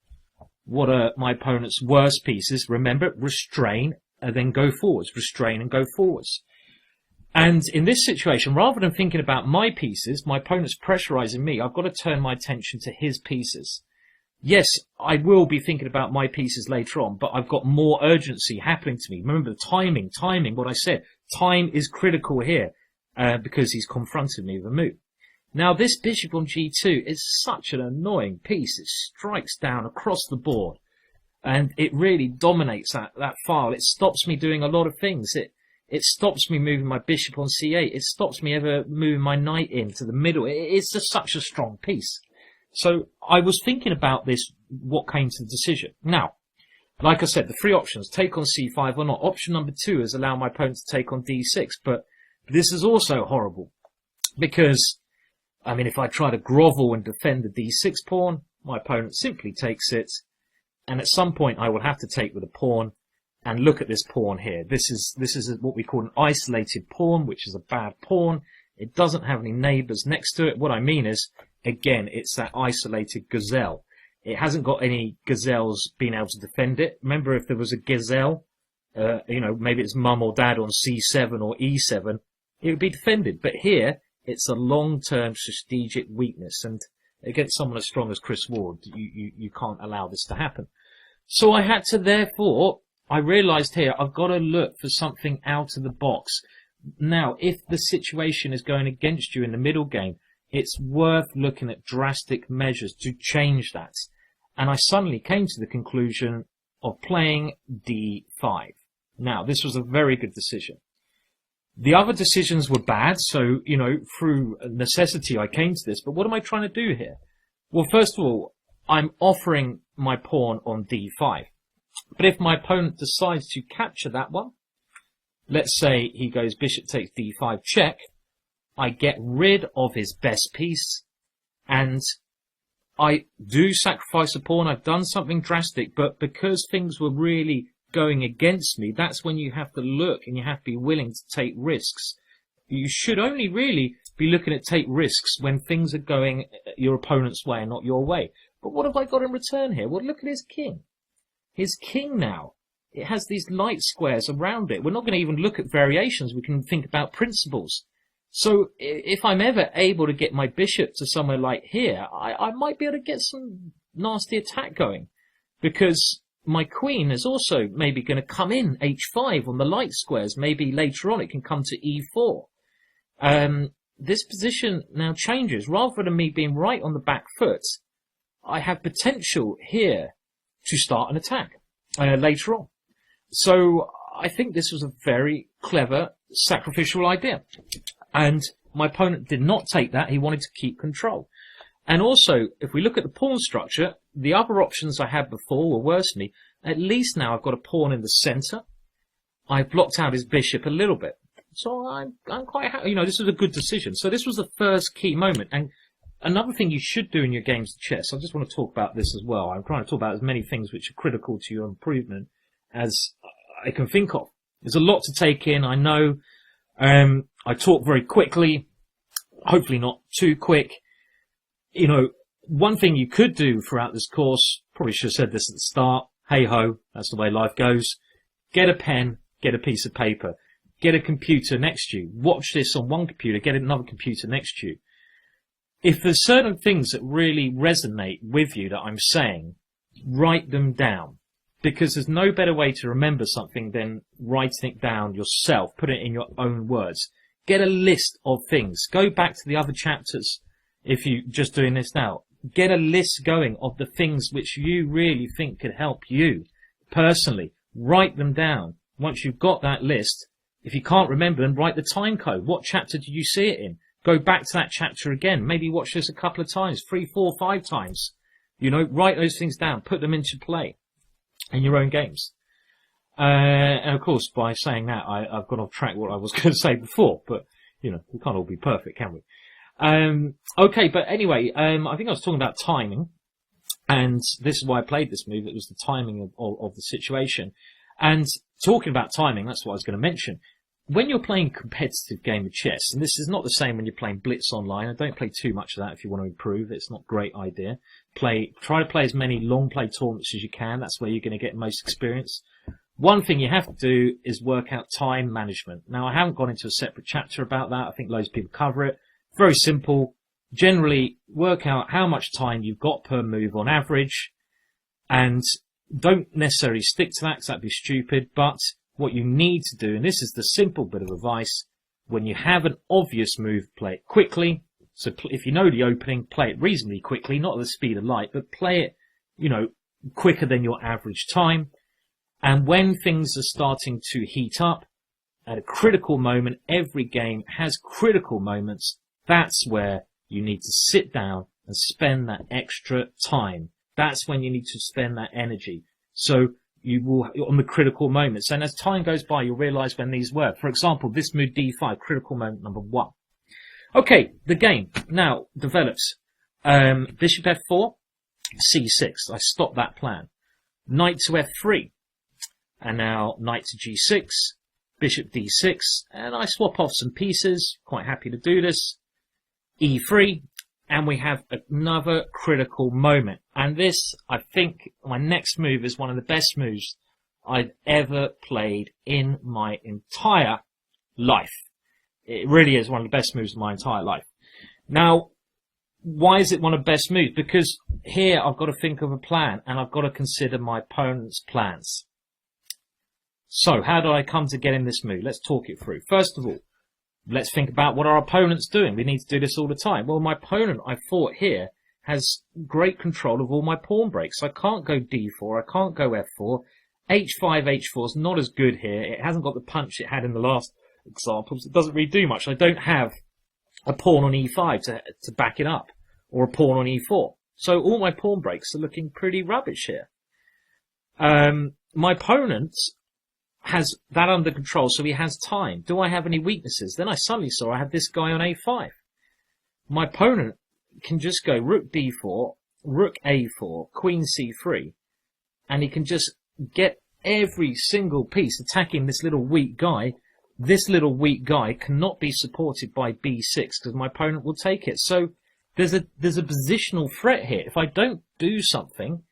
B: What are my opponent's worst pieces? Remember, restrain and then go forwards. Restrain and go forwards. And in this situation, rather than thinking about my pieces, my opponent's pressurizing me, I've got to turn my attention to his pieces. Yes, I will be thinking about my pieces later on, but I've got more urgency happening to me. Remember the timing, what I said. Time is critical here because he's confronted me with a move. Now, this bishop on g2 is such an annoying piece. It strikes down across the board, and it really dominates that file. It stops me doing a lot of things. It stops me moving my bishop on c8. It stops me ever moving my knight into the middle. It's just such a strong piece. So I was thinking about this, what came to the decision. Now, like I said, the three options, take on c5 or not. Option number 2 is allow my opponent to take on d6, but this is also horrible because, I mean, if I try to grovel and defend the d6 pawn, my opponent simply takes it, and at some point I will have to take with a pawn. And look at this pawn here. This is what we call an isolated pawn, which is a bad pawn. It doesn't have any neighbors next to it. What I mean is, again, it's that isolated gazelle. It hasn't got any gazelles being able to defend it. Remember, if there was a gazelle, maybe it's mum or dad on c7 or e7, it would be defended. But here, it's a long-term strategic weakness. And against someone as strong as Chris Ward, you can't allow this to happen. So I had to, therefore, I realized here, I've got to look for something out of the box. Now, if the situation is going against you in the middle game, it's worth looking at drastic measures to change that. And I suddenly came to the conclusion of playing d5. Now, this was a very good decision. The other decisions were bad, so, through necessity I came to this. But what am I trying to do here? Well, first of all, I'm offering my pawn on d5. But if my opponent decides to capture that one, let's say he goes bishop takes d5 check, I get rid of his best piece, and I do sacrifice a pawn. I've done something drastic, but because things were really going against me, that's when you have to look and you have to be willing to take risks. You should only really be looking at take risks when things are going your opponent's way and not your way. But what have I got in return here? Well, look at his king. His king now, it has these light squares around it. We're not going to even look at variations. We can think about principles. So if I'm ever able to get my bishop to somewhere like here, I might be able to get some nasty attack going. Because my queen is also maybe going to come in h5 on the light squares. Maybe later on it can come to e4. This position now changes. Rather than me being right on the back foot, I have potential here to start an attack later on. So I think this was a very clever sacrificial idea. And my opponent did not take that. He wanted to keep control. And also, if we look at the pawn structure, the other options I had before were worse than me. At least now I've got a pawn in the center. I've blocked out his bishop a little bit. So I'm quite happy. This was a good decision. So this was the first key moment. And another thing you should do in your games of chess, I just want to talk about this as well. I'm trying to talk about as many things which are critical to your improvement as I can think of. There's a lot to take in, I know. I talk very quickly, hopefully not too quick. You know, one thing you could do throughout this course, probably should have said this at the start, hey ho, that's the way life goes. Get a pen, get a piece of paper, get a computer next to you, watch this on one computer, get another computer next to you. If there's certain things that really resonate with you that I'm saying, write them down. Because there's no better way to remember something than writing it down yourself, put it in your own words. Get a list of things. Go back to the other chapters if you're just doing this now. Get a list going of the things which you really think could help you personally. Write them down. Once you've got that list, if you can't remember them, write the time code. What chapter did you see it in? Go back to that chapter again. Maybe watch this a couple of times, 3, 4, 5 times. You know, write those things down. Put them into play in your own games. And of course, by saying that, I've gone off track what I was going to say before. But, you know, we can't all be perfect, can we? Okay, but anyway, I think I was talking about timing. And this is why I played this move. It was the timing of the situation. And talking about timing, that's what I was going to mention. When you're playing a competitive game of chess, and this is not the same when you're playing Blitz online, and don't play too much of that if you want to improve. It's not a great idea. Try to play as many long play tournaments as you can. That's where you're going to get most experience. One thing you have to do is work out time management. Now, I haven't gone into a separate chapter about that. I think loads of people cover it. Very simple. Generally, work out how much time you've got per move on average, and don't necessarily stick to that because that'd be stupid, but what you need to do, and this is the simple bit of advice, when you have an obvious move, play it quickly. So if you know the opening, play it reasonably quickly, not at the speed of light, but play it, you know, quicker than your average time. And when things are starting to heat up, at a critical moment, every game has critical moments, that's where you need to sit down and spend that extra time. That's when you need to spend that energy. So you will, on the critical moments. And as time goes by, you'll realize when these were. For example, this move D5, critical moment number 1. Okay, the game now develops. Bishop F4, C6. I stopped that plan. Knight to F3. And now knight to G6, bishop D6. And I swap off some pieces. Quite happy to do this. E3. And we have another critical moment. And this, I think, my next move is one of the best moves I've ever played in my entire life. It really is one of the best moves of my entire life. Now, why is it one of the best moves? Because here I've got to think of a plan, and I've got to consider my opponent's plans. So, how do I come to getting this move? Let's talk it through. First of all, let's think about what our opponent's doing. We need to do this all the time. Well, my opponent, I thought here, has great control of all my pawn breaks. I can't go D4. I can't go F4. H5, H4 is not as good here. It hasn't got the punch it had in the last examples. It doesn't really do much. I don't have a pawn on E5 to back it up, or a pawn on E4. So all my pawn breaks are looking pretty rubbish here. My opponent has that under control, so he has time. Do I have any weaknesses? Then I suddenly saw I have this guy on A5. My opponent can just go rook D4, rook A4, queen C3, and he can just get every single piece attacking this little weak guy. This little weak guy cannot be supported by B6 because my opponent will take it. So there's a positional threat here. If I don't do something,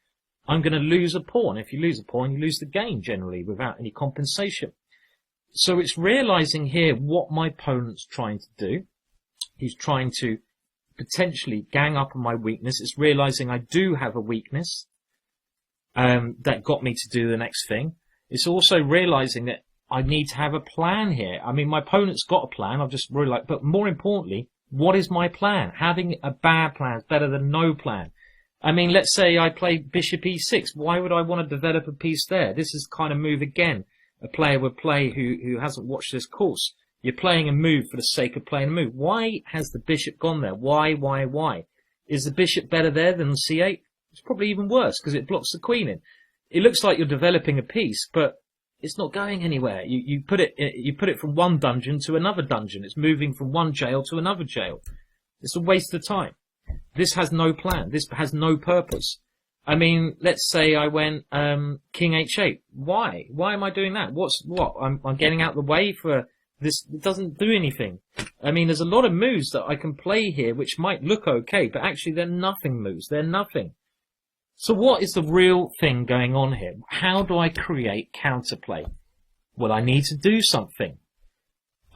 B: I'm going to lose a pawn. If you lose a pawn, you lose the game generally without any compensation. So it's realizing here what my opponent's trying to do. He's trying to potentially gang up on my weakness. It's realizing I do have a weakness that got me to do the next thing. It's also realizing that I need to have a plan here. I mean, my opponent's got a plan. I've just realized, but more importantly, what is my plan? Having a bad plan is better than no plan. I mean, let's say I play bishop e6. Why would I want to develop a piece there? This is the kind of move, again, a player would play who hasn't watched this course. You're playing a move for the sake of playing a move. Why has the bishop gone there? Why? Is the bishop better there than c8? It's probably even worse because it blocks the queen in. It looks like you're developing a piece, but it's not going anywhere. You put it from one dungeon to another dungeon. It's moving from one jail to another jail. It's a waste of time. This has no plan. This has no purpose. I mean, let's say I went king h8. Why? Why am I doing that? I'm getting out the way for this. It doesn't do anything. I mean, there's a lot of moves that I can play here which might look okay, but actually they're nothing moves. They're nothing. So what is the real thing going on here? How do I create counterplay? Well, I need to do something.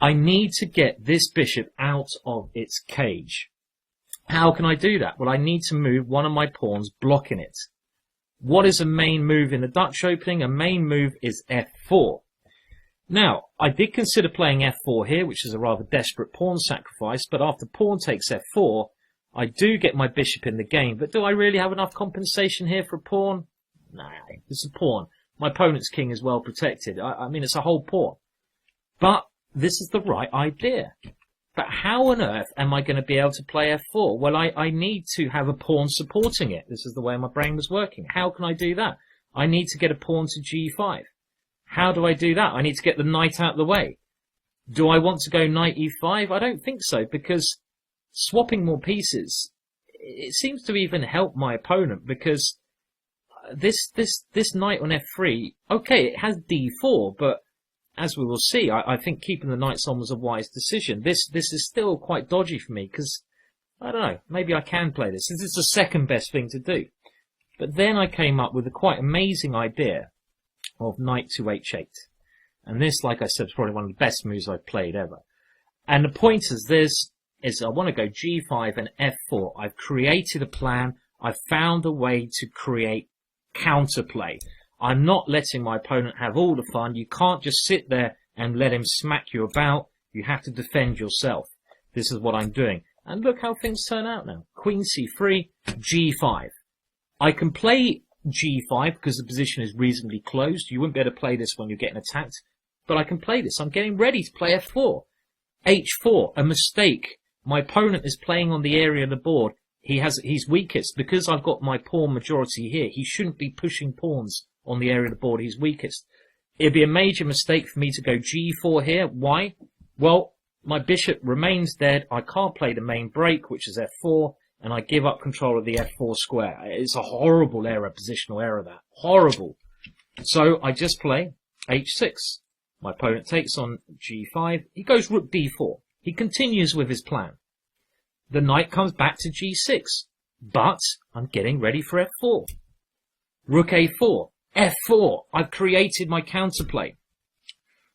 B: I need to get this bishop out of its cage. How can I do that? Well, I need to move one of my pawns blocking it. What is a main move in the Dutch opening? A main move is f4. Now, I did consider playing f4 here, which is a rather desperate pawn sacrifice, but after pawn takes f4, I do get my bishop in the game. But do I really have enough compensation here for a pawn? No, it's a pawn. My opponent's king is well protected. I mean, it's a whole pawn. But this is the right idea. But how on earth am I going to be able to play f4? Well, I need to have a pawn supporting it. This is the way my brain was working. How can I do that? I need to get a pawn to g5. How do I do that? I need to get the knight out of the way. Do I want to go knight e5? I don't think so, because swapping more pieces, it seems to even help my opponent, because this knight on f3, okay, it has d4, but as we will see, I think keeping the knights on was a wise decision. This is still quite dodgy for me, because, I don't know, maybe I can play this. This is the second best thing to do. But then I came up with a quite amazing idea of knight to h8. And this, like I said, is probably one of the best moves I've played ever. And the point is I want to go g5 and f4. I've created a plan. I've found a way to create counterplay. I'm not letting my opponent have all the fun. You can't just sit there and let him smack you about. You have to defend yourself. This is what I'm doing. And look how things turn out now. Queen c3, g5. I can play g5 because the position is reasonably closed. You wouldn't be able to play this when you're getting attacked. But I can play this. I'm getting ready to play f4. h4, a mistake. My opponent is playing on the area of the board. He's weakest. Because I've got my pawn majority here, he shouldn't be pushing pawns on the area of the board he's weakest. It'd be a major mistake for me to go g4 here. Why? Well, my bishop remains dead. I can't play the main break, which is f4, and I give up control of the f4 square. It's a horrible error, positional error, that. Horrible. So I just play h6. My opponent takes on g5. He goes rook d4. He continues with his plan. The knight comes back to g6. But I'm getting ready for f4. Rook a4. f4. I've created my counterplay.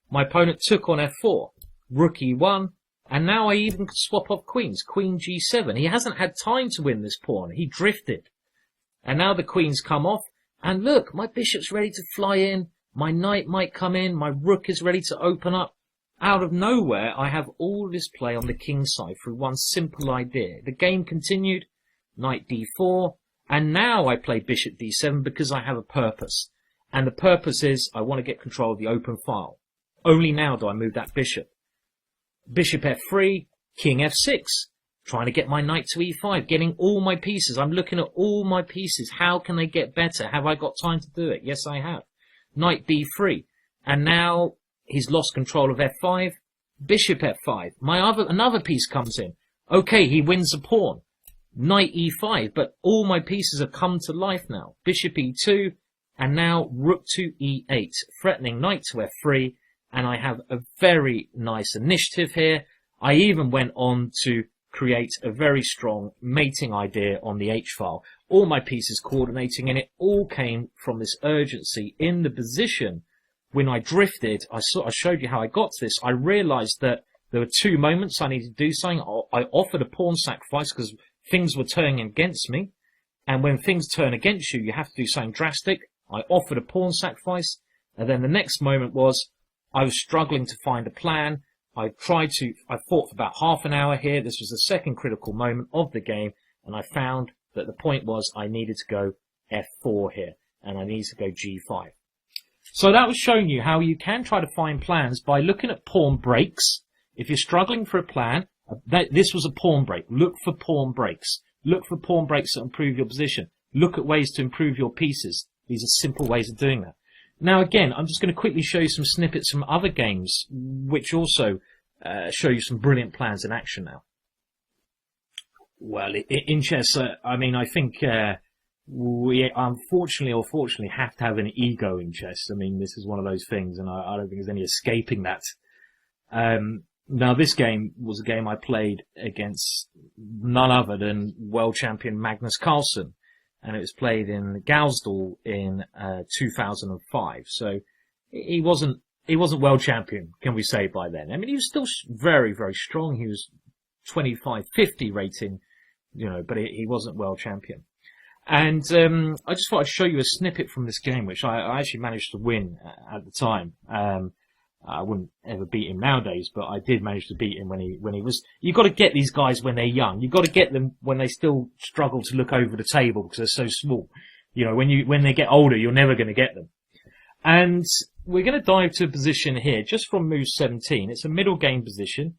B: My opponent took on f4. Rook e1. And now I even can swap off queens. Queen g7. He hasn't had time to win this pawn. He drifted. And now the queens come off. And look, my bishop's ready to fly in. My knight might come in. My rook is ready to open up. Out of nowhere, I have all this play on the king side through one simple idea. The game continued. Knight d4. And now I play bishop d7 because I have a purpose. And the purpose is I want to get control of the open file. Only now do I move that bishop. Bishop f3, king f6. Trying to get my knight to e5, getting all my pieces. I'm looking at all my pieces. How can they get better? Have I got time to do it? Yes, I have. Knight b3. And now he's lost control of f5. Bishop f5. Another piece comes in. Okay, he wins a pawn. Knight e5, but all my pieces have come to life now. Bishop e2, and now rook to e8, threatening knight to f3, and I have a very nice initiative here. I even went on to create a very strong mating idea on the h-file. All my pieces coordinating, and it all came from this urgency in the position. When I drifted, I showed you how I got to this. I realized that there were two moments I needed to do something. I offered a pawn sacrifice because things were turning against me. And when things turn against you, you have to do something drastic. I offered a pawn sacrifice. And then the next moment was I was struggling to find a plan. I fought for about half an hour here. This was the second critical moment of the game. And I found that the point was I needed to go f4 here. And I needed to go g5. So that was showing you how you can try to find plans by looking at pawn breaks. If you're struggling for a plan, this was a pawn break. Look for pawn breaks. Look for pawn breaks that improve your position. Look at ways to improve your pieces. These are simple ways of doing that. Now again, I'm just going to quickly show you some snippets from other games, which also show you some brilliant plans in action now. Well, in chess, I mean, I think we unfortunately or fortunately have to have an ego in chess. I mean, this is one of those things, and I don't think there's any escaping that. Now, this game was a game I played against none other than world champion Magnus Carlsen, and it was played in Gausdal in 2005. So he wasn't world champion, can we say, by then? I mean, he was still very, very strong. He was 2550 rating, but he wasn't world champion. And I just thought I'd show you a snippet from this game, which I actually managed to win at the time. I wouldn't ever beat him nowadays, but I did manage to beat him when he was. You've got to get these guys when they're young. You've got to get them when they still struggle to look over the table because they're so small. When they get older, you're never going to get them. And we're going to dive to a position here, just from move 17. It's a middle game position.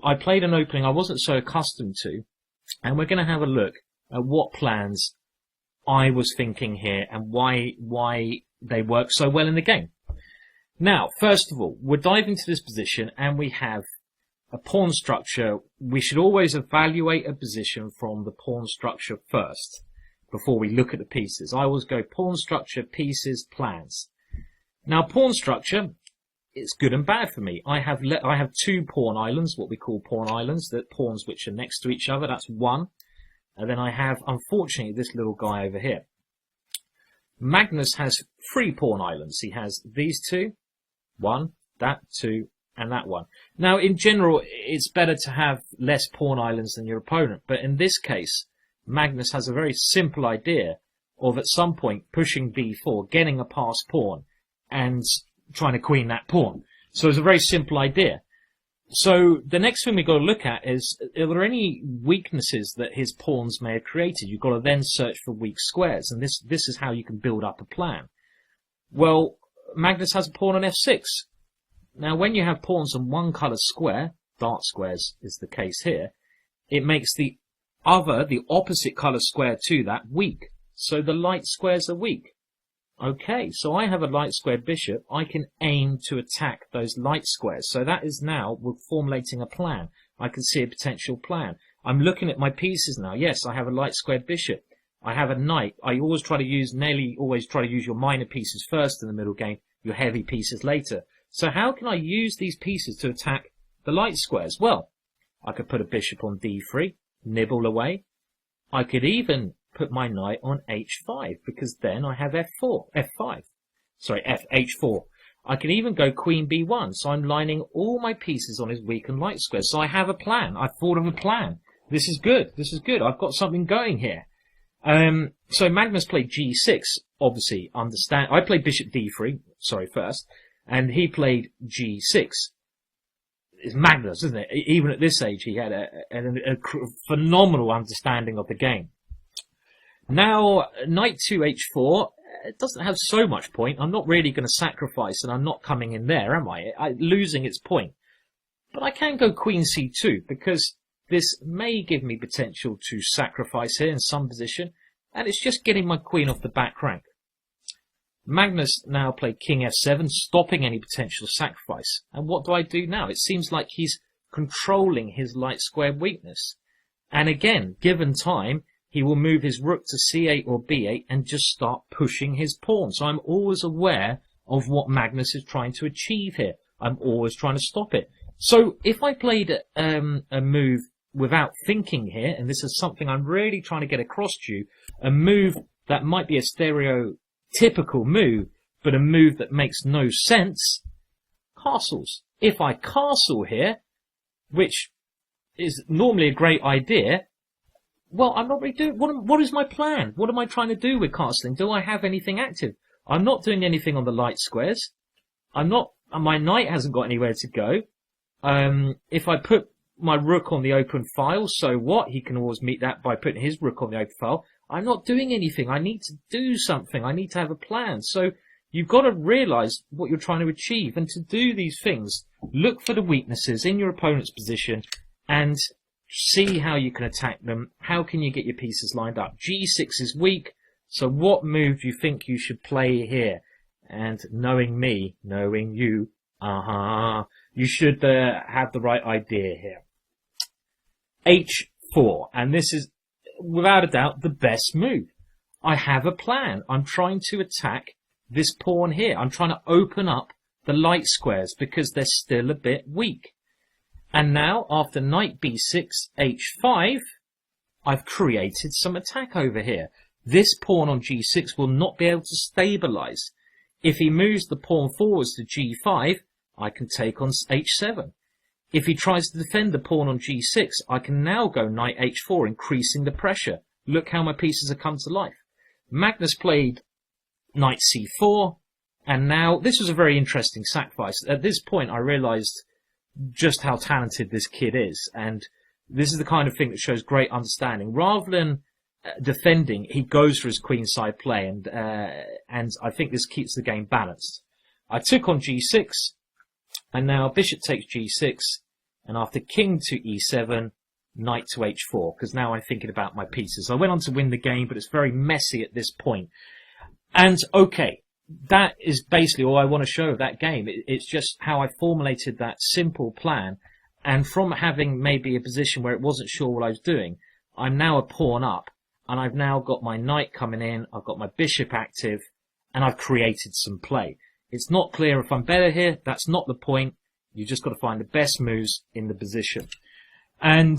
B: I played an opening I wasn't so accustomed to, and we're going to have a look at what plans I was thinking here and why they work so well in the game. Now, first of all, we're diving to this position and we have a pawn structure. We should always evaluate a position from the pawn structure first before we look at the pieces. I always go pawn structure, pieces, plans. Now, pawn structure is good and bad for me. I have 2 pawn islands, what we call pawn islands, the pawns which are next to each other. That's 1. And then I have, unfortunately, this little guy over here. Magnus has 3 pawn islands. He has these 2. 1, that 2, and that 1. Now, in general, it's better to have less pawn islands than your opponent, but in this case, Magnus has a very simple idea of at some point pushing b4, getting a passed pawn, and trying to queen that pawn. So it's a very simple idea. So the next thing we've got to look at is, are there any weaknesses that his pawns may have created? You've got to then search for weak squares, and this is how you can build up a plan. Well, Magnus has a pawn on f6. Now, when you have pawns on one colour square, dark squares is the case here, it makes the opposite colour square to that, weak. So the light squares are weak. Okay, so I have a light square bishop. I can aim to attack those light squares. So that is now, we're formulating a plan. I can see a potential plan. I'm looking at my pieces now. Yes, I have a light square bishop. I have a knight. I always try to use your minor pieces first in the middle game, your heavy pieces later. So how can I use these pieces to attack the light squares? Well, I could put a bishop on d3, nibble away. I could even put my knight on h5, because then I have h4. I can even go queen b1, so I'm lining all my pieces on his weak and light squares. So I have a plan. I've thought of a plan. This is good. I've got something going here. So Magnus played g6, obviously, I played bishop d3, first, and he played g6. It's Magnus, isn't it? Even at this age, he had a phenomenal understanding of the game. Now, knight to h4, it doesn't have so much point. I'm not really going to sacrifice, and I'm not coming in there, am I? Losing its point. But I can go queen c2, because this may give me potential to sacrifice here in some position, and it's just getting my queen off the back rank. Magnus now played king f7, stopping any potential sacrifice. And what do I do now? It seems like he's controlling his light square weakness. And again, given time, he will move his rook to c8 or b8 and just start pushing his pawn. So I'm always aware of what Magnus is trying to achieve here. I'm always trying to stop it. So if I played a move without thinking here, and this is something I'm really trying to get across to you, a move that might be a stereotypical move, but a move that makes no sense, castles. If I castle here, which is normally a great idea, well, I'm not really doing, what is my plan? What am I trying to do with castling? Do I have anything active? I'm not doing anything on the light squares. My knight hasn't got anywhere to go. If I put my rook on the open file, so what? He can always meet that by putting his rook on the open file. I'm not doing anything. I need to do something. I need to have a plan. So you've got to realize what you're trying to achieve. And to do these things, look for the weaknesses in your opponent's position and see how you can attack them. How can you get your pieces lined up? G6 is weak. So what move do you think you should play here? And knowing me, knowing you, you should have the right idea here. H4, and this is without a doubt the best move. I have a plan. I'm trying to attack this pawn here. I'm trying to open up the light squares because they're still a bit weak. And now, after knight b6, h5, I've created some attack over here. This pawn on g6 will not be able to stabilize. If he moves the pawn forwards to g5, I can take on h7. If he tries to defend the pawn on g6, I can now go knight h4, increasing the pressure. Look how my pieces have come to life. Magnus played knight c4, and now this was a very interesting sacrifice. At this point, I realized just how talented this kid is, and this is the kind of thing that shows great understanding. Rather than defending, he goes for his queenside play, and I think this keeps the game balanced. I took on g6, and now bishop takes g6, and after king to e7, knight to h4, because now I'm thinking about my pieces. I went on to win the game, but it's very messy at this point. And okay, that is basically all I want to show of that game. It's just how I formulated that simple plan, and from having maybe a position where it wasn't sure what I was doing, I'm now a pawn up, and I've now got my knight coming in, I've got my bishop active, and I've created some play. It's not clear if I'm better here. That's not the point. You've just got to find the best moves in the position. And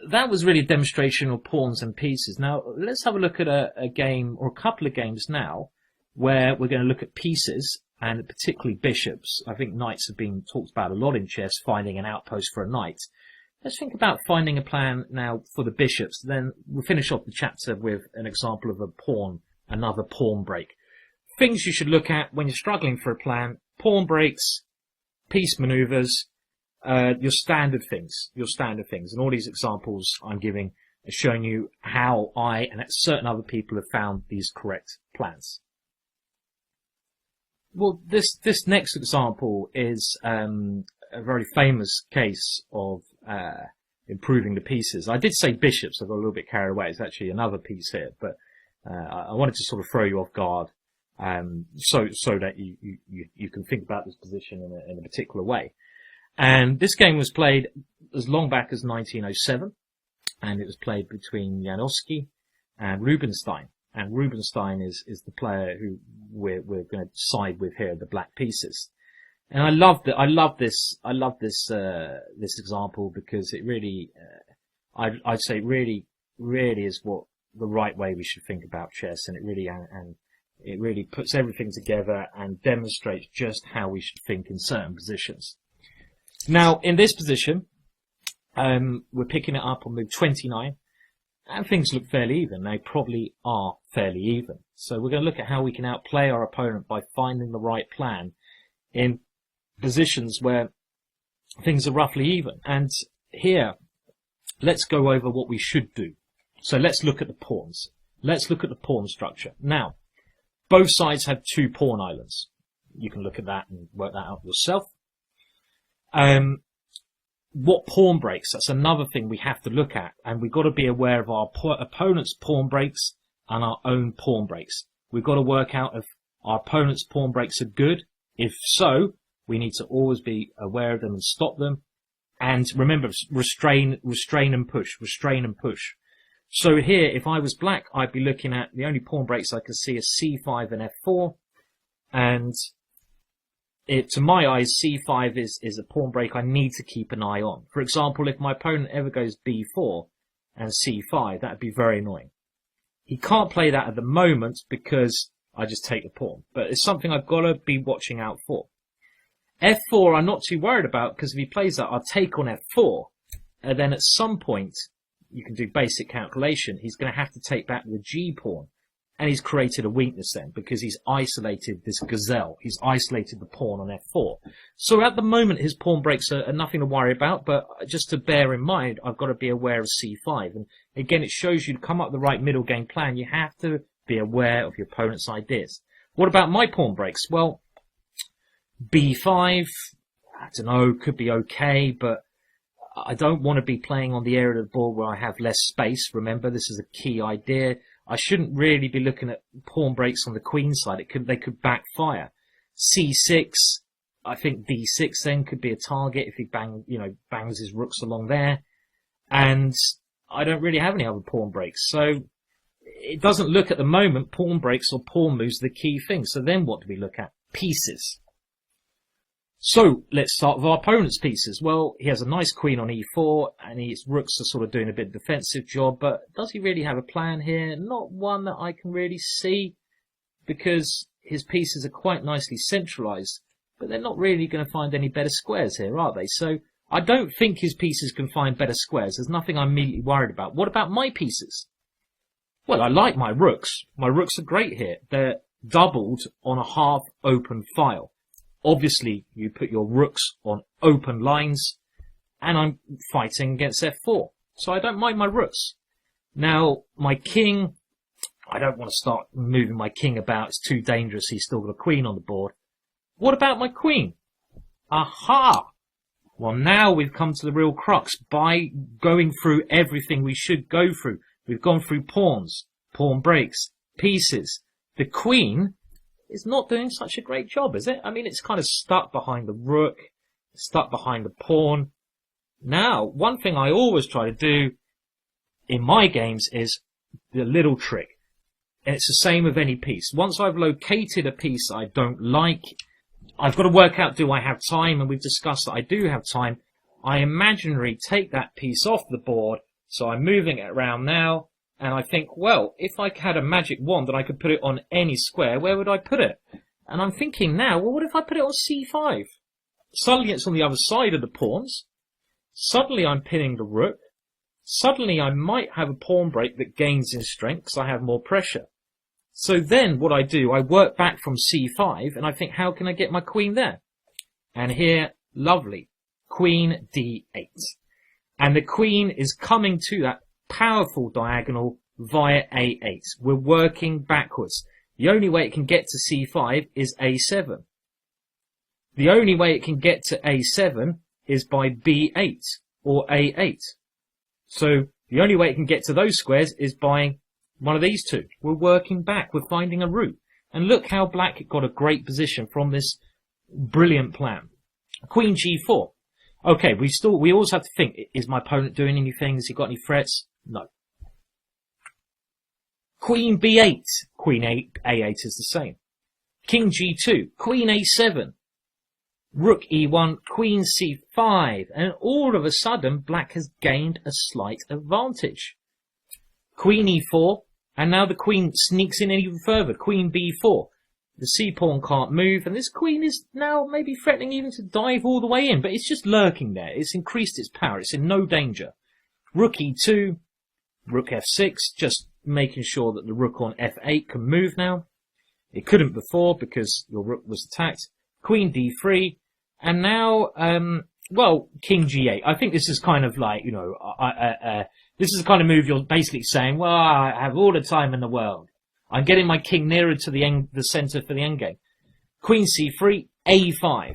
B: that was really a demonstration of pawns and pieces. Now, let's have a look at a game, or a couple of games now, where we're going to look at pieces, and particularly bishops. I think knights have been talked about a lot in chess, finding an outpost for a knight. Let's think about finding a plan now for the bishops. Then we'll finish off the chapter with an example of a pawn, another pawn break. Things you should look at when you're struggling for a plan: pawn breaks, piece maneuvers, your standard things. And all these examples I'm giving are showing you how I and certain other people have found these correct plans. Well, this next example is a very famous case of improving the pieces. I did say bishops. I got a little bit carried away. It's actually another piece here, but I wanted to sort of throw you off guard, so that you can think about this position in a particular way. And this game was played as long back as 1907, and it was played between Janowski and Rubinstein. And Rubinstein is the player who we're going to side with here, the black pieces. And I love this example because it really, I'd say really is what the right way we should think about chess, and it really puts everything together and demonstrates just how we should think in certain positions. Now, in this position, we're picking it up on move 29, and things look fairly even. They probably are fairly even. So we're going to look at how we can outplay our opponent by finding the right plan in positions where things are roughly even. And here, let's go over what we should do. So let's look at the pawns. Let's look at the pawn structure. Now, both sides have two pawn islands. You can look at that and work that out yourself. What pawn breaks? That's another thing we have to look at, and we've got to be aware of our opponent's pawn breaks and our own pawn breaks. We've got to work out if our opponent's pawn breaks are good. If so, we need to always be aware of them and stop them. And remember, restrain and push. So here, if I was black, I'd be looking at the only pawn breaks I can see are c5 and f4, and to my eyes, c5 is a pawn break I need to keep an eye on. For example, if my opponent ever goes b4 and c5, that would be very annoying. He can't play that at the moment because I just take the pawn, but it's something I've got to be watching out for. f4 I'm not too worried about, because if he plays that, I'll take on f4, and then at some point, you can do basic calculation, he's going to have to take back the g pawn. And he's created a weakness then, because he's isolated this gazelle. He's isolated the pawn on f4. So at the moment, his pawn breaks are nothing to worry about, but just to bear in mind, I've got to be aware of c5. And again, it shows you to come up with the right middle game plan, you have to be aware of your opponent's ideas. What about my pawn breaks? Well, b5, I don't know, could be okay, but I don't want to be playing on the area of the board where I have less space. Remember, this is a key idea. I shouldn't really be looking at pawn breaks on the queen side. They could backfire. c6, I think d6 then could be a target if he bangs his rooks along there. And I don't really have any other pawn breaks. So it doesn't look at the moment pawn breaks or pawn moves the key thing. So then what do we look at? Pieces. So let's start with our opponent's pieces. Well, he has a nice queen on e4, and his rooks are sort of doing a bit of defensive job, but does he really have a plan here? Not one that I can really see, because his pieces are quite nicely centralized, but they're not really going to find any better squares here, are they? So I don't think his pieces can find better squares. There's nothing I'm immediately worried about. What about my pieces? Well, I like my rooks. My rooks are great here. They're doubled on a half open file. Obviously, you put your rooks on open lines, and I'm fighting against f4. So I don't mind my rooks. Now, my king, I don't want to start moving my king about. It's too dangerous. He's still got a queen on the board. What about my queen? Aha! Well, now we've come to the real crux. By going through everything we should go through, we've gone through pawns, pawn breaks, pieces. The queen is not doing such a great job, is it? I mean, it's kind of stuck behind the rook, stuck behind the pawn. Now, one thing I always try to do in my games is the little trick. And it's the same with any piece. Once I've located a piece I don't like, I've got to work out, do I have time? And we've discussed that I do have time. I imaginarily take that piece off the board, so I'm moving it around now. And I think, well, if I had a magic wand and I could put it on any square, where would I put it? And I'm thinking now, well, what if I put it on c5? Suddenly it's on the other side of the pawns. Suddenly I'm pinning the rook. Suddenly I might have a pawn break that gains in strength because I have more pressure. So then what I do, I work back from c5 and I think, how can I get my queen there? And here, lovely, queen d8. And the queen is coming to that powerful diagonal via a8. We're working backwards. The only way it can get to c5 is a7. The only way it can get to a7 is by b8 or a8. So the only way it can get to those squares is by one of these two. We're working back. We're finding a route. And look how black got a great position from this brilliant plan. Queen g4. Okay, we always have to think, is my opponent doing anything? Has he got any threats? No. Queen b8. Queen a8 is the same. King g2. Queen a7. Rook e1. Queen c5. And all of a sudden, black has gained a slight advantage. Queen e4. And now the queen sneaks in even further. Queen b4. The c-pawn can't move, and this queen is now maybe threatening even to dive all the way in, but it's just lurking there. It's increased its power. It's in no danger. Rook e2, rook f6, just making sure that the rook on f8 can move now. It couldn't before because your rook was attacked. Queen d3, and now, well, king g8. I think this is kind of like, you know, this is the kind of move you're basically saying, well, I have all the time in the world. I'm getting my king nearer to the centre for the endgame. Queen c3, a5.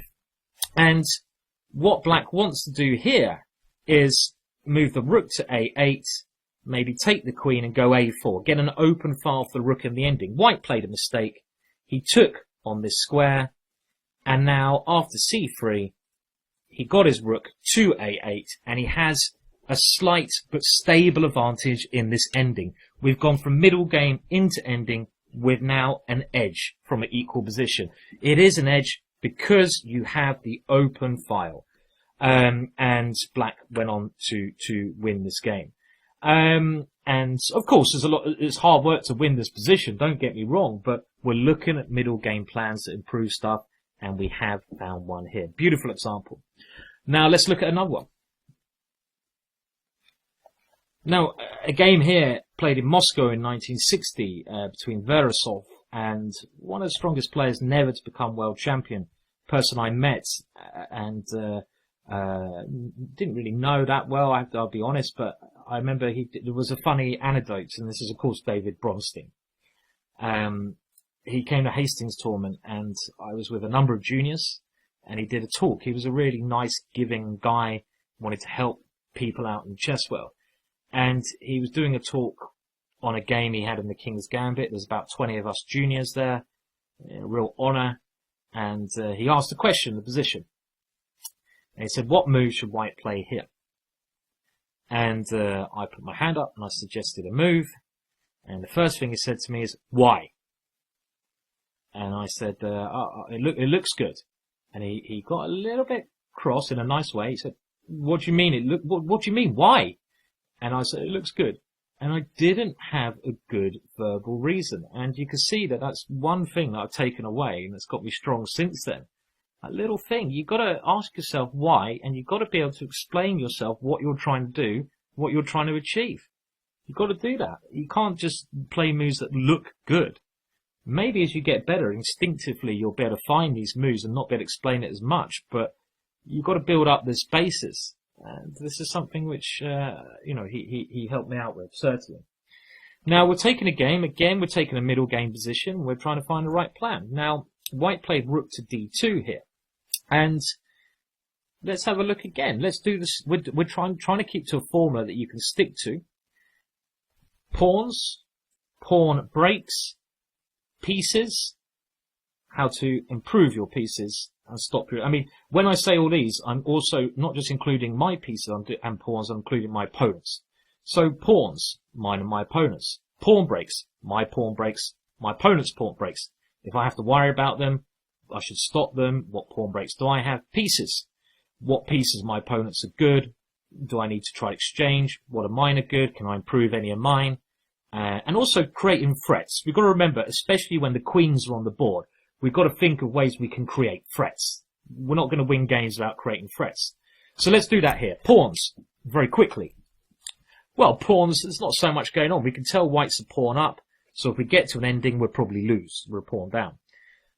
B: And what black wants to do here is move the rook to a8, maybe take the queen and go a4, get an open file for the rook in the ending. White played a mistake. He took on this square, and now after c3, he got his rook to a8, and he has a slight but stable advantage in this ending. We've gone from middle game into ending with now an edge from an equal position. It is an edge because you have the open file. And black went on to win this game. And of course, it's hard work to win this position, don't get me wrong, but we're looking at middle game plans to improve stuff, and we have found one here. Beautiful example. Now let's look at another one. Now, a game here played in Moscow in 1960 between Verasov and one of the strongest players never to become world champion, person I met and didn't really know that well, I'll be honest, but I remember there was a funny anecdote, and this is, of course, David Bronstein. He came to Hastings tournament, and I was with a number of juniors, and he did a talk. He was a really nice, giving guy, wanted to help people out in the chess world. And he was doing a talk on a game he had in the King's Gambit. There's about 20 of us juniors there, a real honour. And he asked a question, the position. And he said, what move should white play here? And I put my hand up and I suggested a move. And the first thing he said to me is, "Why?" And I said, it looks good. And he got a little bit cross in a nice way. He said, "What do you mean? What do you mean? Why?" And I said, "It looks good." And I didn't have a good verbal reason. And you can see that that's one thing that I've taken away and that's got me strong since then. A little thing. You've got to ask yourself why, and you've got to be able to explain yourself what you're trying to do, what you're trying to achieve. You've got to do that. You can't just play moves that look good. Maybe as you get better, instinctively you'll be able to find these moves and not be able to explain it as much, but you've got to build up this basis. And this is something which, he helped me out with, certainly. Now, we're taking a game. Again, we're taking a middle game position. We're trying to find the right plan. Now, white played rook to d2 here. And let's have a look again. Let's do this. We're trying to keep to a formula that you can stick to. Pawns, pawn breaks, pieces, how to improve your pieces and stop your... I mean, when I say all these, I'm also not just including my pieces and pawns, I'm including my opponents. So pawns, mine and my opponents. Pawn breaks, my pawn breaks, my opponent's pawn breaks. If I have to worry about them, I should stop them. What pawn breaks do I have? Pieces. What pieces of my opponents are good? Do I need to try exchange? What of mine are good? Can I improve any of mine? And also creating threats. We've got to remember, especially when the queens are on the board, we've got to think of ways we can create threats. We're not going to win games without creating threats. So let's do that here. Pawns, very quickly. Well, pawns, there's not so much going on. We can tell white's a pawn up, so if we get to an ending, we'll probably lose. We're a pawn down.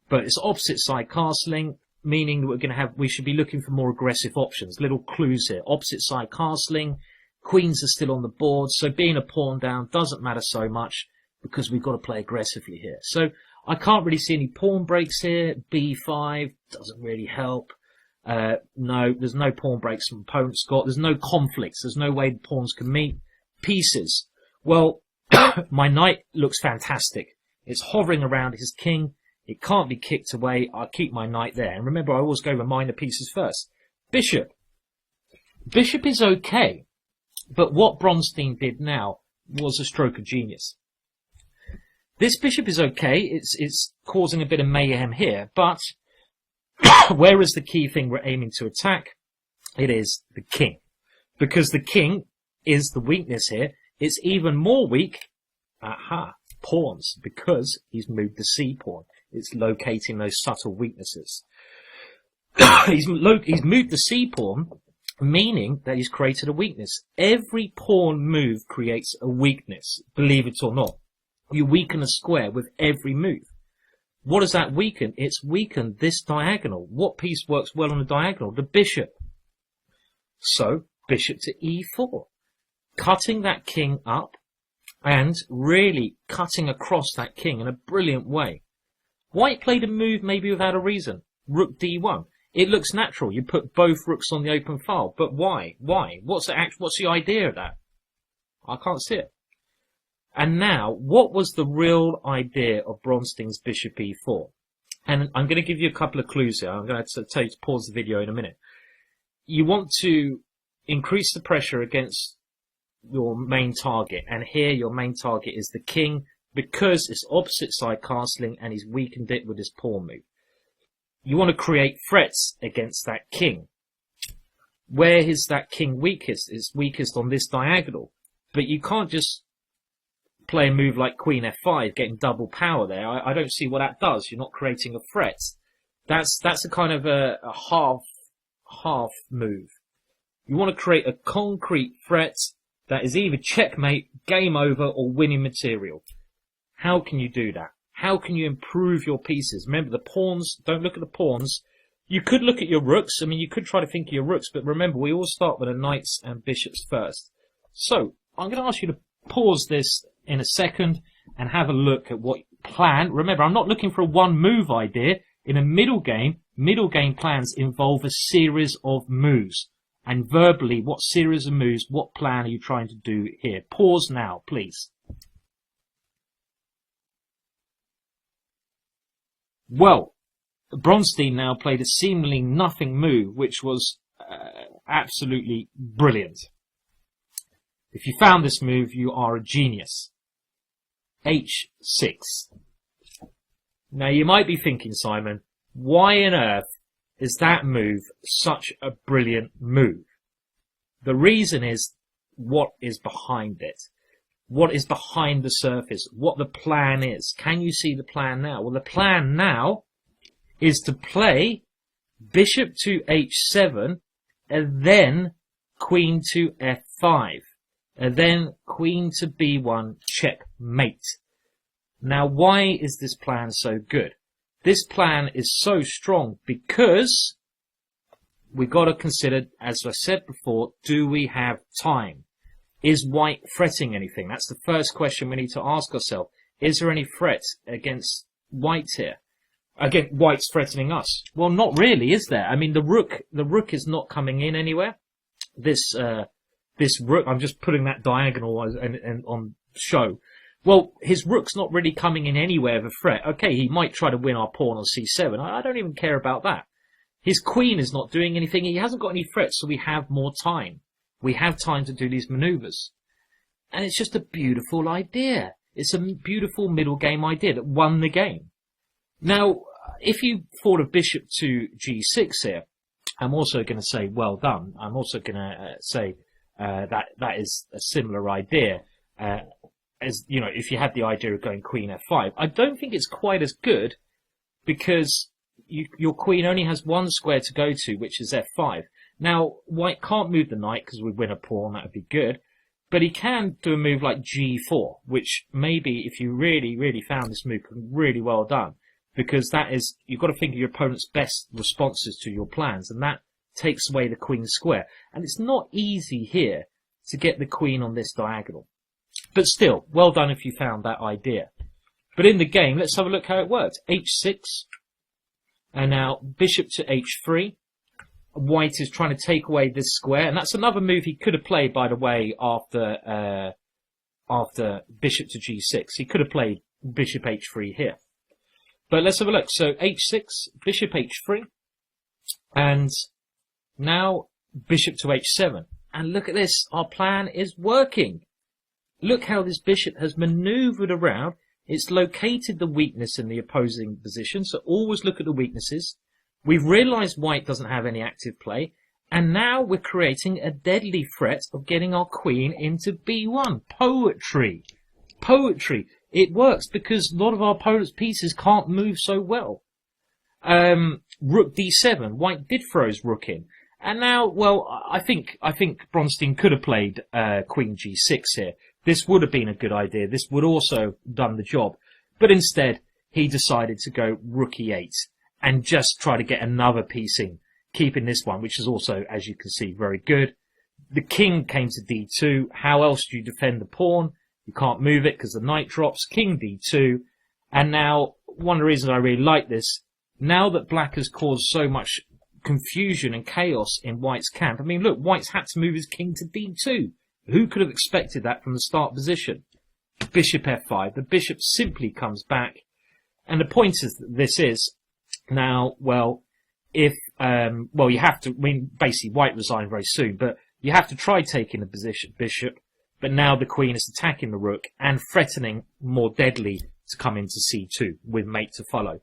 B: But it's opposite side castling, meaning that we should be looking for more aggressive options. Little clues here. Opposite side castling, queens are still on the board, so being a pawn down doesn't matter so much because we've got to play aggressively here. So I can't really see any pawn breaks here. b5 doesn't really help. No, there's no pawn breaks from opponent's got. There's no conflicts. There's no way the pawns can meet. Pieces. Well, my knight looks fantastic. It's hovering around his king. It can't be kicked away. I'll keep my knight there. And remember, I always go with minor pieces first. Bishop. Bishop is okay. But what Bronstein did now was a stroke of genius. This bishop is okay. It's causing a bit of mayhem here. But where is the key thing we're aiming to attack? It is the king. Because the king is the weakness here. It's even more weak. Aha. Pawns. Because he's moved the c-pawn. It's locating those subtle weaknesses. He's moved the c-pawn, meaning that he's created a weakness. Every pawn move creates a weakness, believe it or not. You weaken a square with every move. What does that weaken? It's weakened this diagonal. What piece works well on a diagonal? The bishop. So, bishop to e4. Cutting that king up and really cutting across that king in a brilliant way. White played a move maybe without a reason. Rook d1. It looks natural. You put both rooks on the open file. But why? Why? What's the idea of that? I can't see it. And now, what was the real idea of Bronstein's bishop e4? And I'm going to give you a couple of clues here. I'm going to tell you to pause the video in a minute. You want to increase the pressure against your main target. And here your main target is the king because it's opposite side castling and he's weakened it with his pawn move. You want to create threats against that king. Where is that king weakest? It's weakest on this diagonal. But you can't just play a move like queen f5, getting double power there. I don't see what that does. You're not creating a threat. That's a kind of a half move. You want to create a concrete threat that is either checkmate, game over, or winning material. How can you do that? How can you improve your pieces? Remember, the pawns, don't look at the pawns. You could look at your rooks. I mean, you could try to think of your rooks, but remember, we all start with the knights and bishops first. So, I'm going to ask you to pause this in a second and have a look at what plan. Remember, I'm not looking for a one move idea. In a middle game plans involve a series of moves. And verbally, what series of moves, what plan are you trying to do here? Pause now, please. Well, Bronstein now played a seemingly nothing move, which was absolutely brilliant. If you found this move, you are a genius. h6. Now you might be thinking, Simon, why on earth is that move such a brilliant move? The reason is what is behind it. What is behind the surface? What the plan is. Can you see the plan now? Well, the plan now is to play bishop to h7 and then queen to f5 and then queen to b1 checkmate. Now, why is this plan so good? This plan is so strong because we've got to consider, as I said before, do we have time? Is white fretting anything? That's the first question we need to ask ourselves. Is there any threat against white here? Again, white's threatening us. Well, not really, is there? I mean, the rook is not coming in anywhere. This rook, I'm just putting that diagonal on show. Well, his rook's not really coming in anywhere of a threat. Okay, he might try to win our pawn on c7. I don't even care about that. His queen is not doing anything. He hasn't got any threats, so we have more time. We have time to do these maneuvers. And it's just a beautiful idea. It's a beautiful middle game idea that won the game. Now, if you thought of bishop to g6 here, I'm also going to say well done. I'm also going to say that is a similar idea. As you know, if you had the idea of going queen f5, I don't think it's quite as good because your queen only has one square to go to, which is f5. Now, white can't move the knight because we win a pawn, that would be good. But he can do a move like g4, which maybe, if you really, really found this move, really well done. Because that is, you've got to think of your opponent's best responses to your plans, and that takes away the queen square. And it's not easy here to get the queen on this diagonal. But still, well done if you found that idea. But in the game, let's have a look how it worked. h6, and now bishop to h3. White is trying to take away this square, and that's another move he could have played, by the way, after bishop to g6. He could have played bishop h3 here. But let's have a look. So h6, bishop h3, and now bishop to h7. And look at this, our plan is working. Look how this bishop has maneuvered around. It's located the weakness in the opposing position, so always look at the weaknesses. We've realized white doesn't have any active play, and now we're creating a deadly threat of getting our queen into b1. Poetry. Poetry. It works because a lot of our opponent's pieces can't move so well. Rook d7. White did throw his rook in. And now, well, I think Bronstein could have played queen g6 here. This would have been a good idea. This would also done the job. But instead, he decided to go rook e8 and just try to get another piece in, keeping this one, which is also, as you can see, very good. The king came to d2. How else do you defend the pawn? You can't move it because the knight drops. King d2. And now, one of the reasons I really like this, now that black has caused so much confusion and chaos in white's camp. I mean, look, white's had to move his king to d2. Who could have expected that from the start position? Bishop f5. The bishop simply comes back. And the point is that this is now, well, if, you have to, I mean, basically white resigned very soon, but you have to try taking the bishop, but now the queen is attacking the rook and threatening more deadly to come into c2 with mate to follow.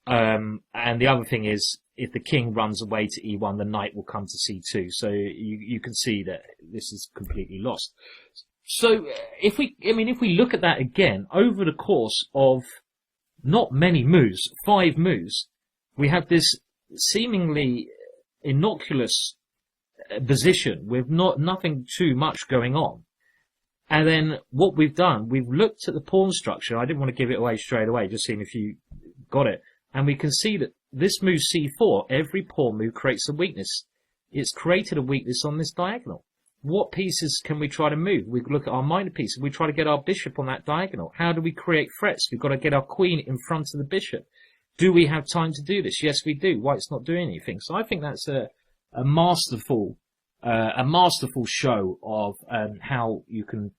B: And the other thing is, if the king runs away to e1, the knight will come to c2. So you can see that this is completely lost. So if we look at that again, over the course of not many moves, 5 moves, we have this seemingly innocuous position with nothing too much going on. And then what we've done, we've looked at the pawn structure. I didn't want to give it away straight away, just seeing if you got it. And we can see that this move c4, every pawn move creates a weakness. It's created a weakness on this diagonal. What pieces can we try to move? We look at our minor pieces. We try to get our bishop on that diagonal. How do we create threats? We've got to get our queen in front of the bishop. Do we have time to do this? Yes, we do. White's not doing anything. So I think that's a masterful show of how you can,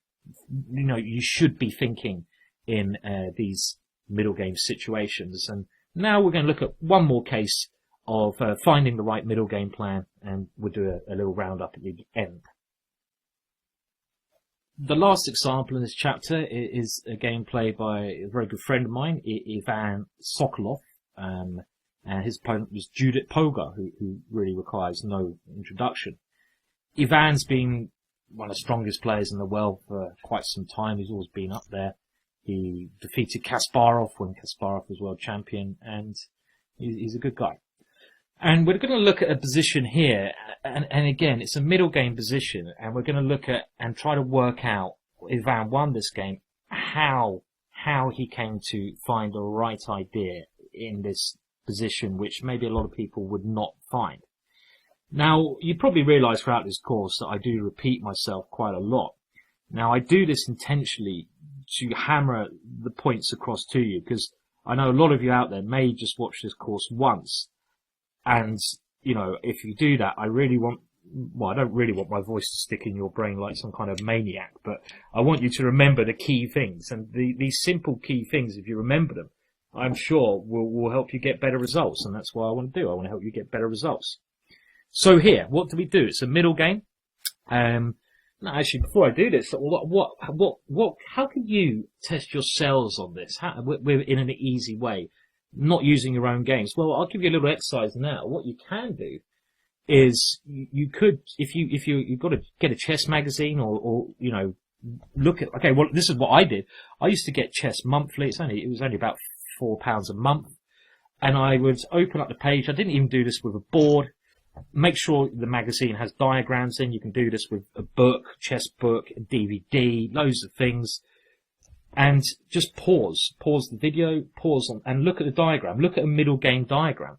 B: you should be thinking in these middle game situations. And now we're going to look at one more case of finding the right middle game plan, and we'll do a little roundup at the end. The last example in this chapter is a game played by a very good friend of mine, Ivan Sokolov, and his opponent was Judith Poga, who really requires no introduction. Ivan's been one of the strongest players in the world for quite some time. He's always been up there. He defeated Kasparov when Kasparov was world champion, and he's a good guy. And we're going to look at a position here, and again, it's a middle game position, and we're going to look at and try to work out, Ivan won this game, how he came to find the right idea in this position, which maybe a lot of people would not find. Now, you probably realise throughout this course that I do repeat myself quite a lot. Now, I do this intentionally to hammer the points across to you, because I know a lot of you out there may just watch this course once. And, you know, if you do that, I don't really want my voice to stick in your brain like some kind of maniac, but I want you to remember the key things. And these simple key things, if you remember them, I'm sure will help you get better results. And that's what I want to do. I want to help you get better results. So here, what do we do? It's a middle game. No, actually, before I do this, how can you test yourselves on this? We're in an easy way. Not using your own games. Well, I'll give you a little exercise now. What you can do is you could, if you've got to get a chess magazine or you know, look at, okay, well, this is what I did. I used to get chess monthly. It was only about £4 a month. And I would open up the page. I didn't even do this with a board. Make sure the magazine has diagrams in. You can do this with a book, chess book, a DVD, loads of things. And just pause the video, and look at the diagram. Look at a middle game diagram.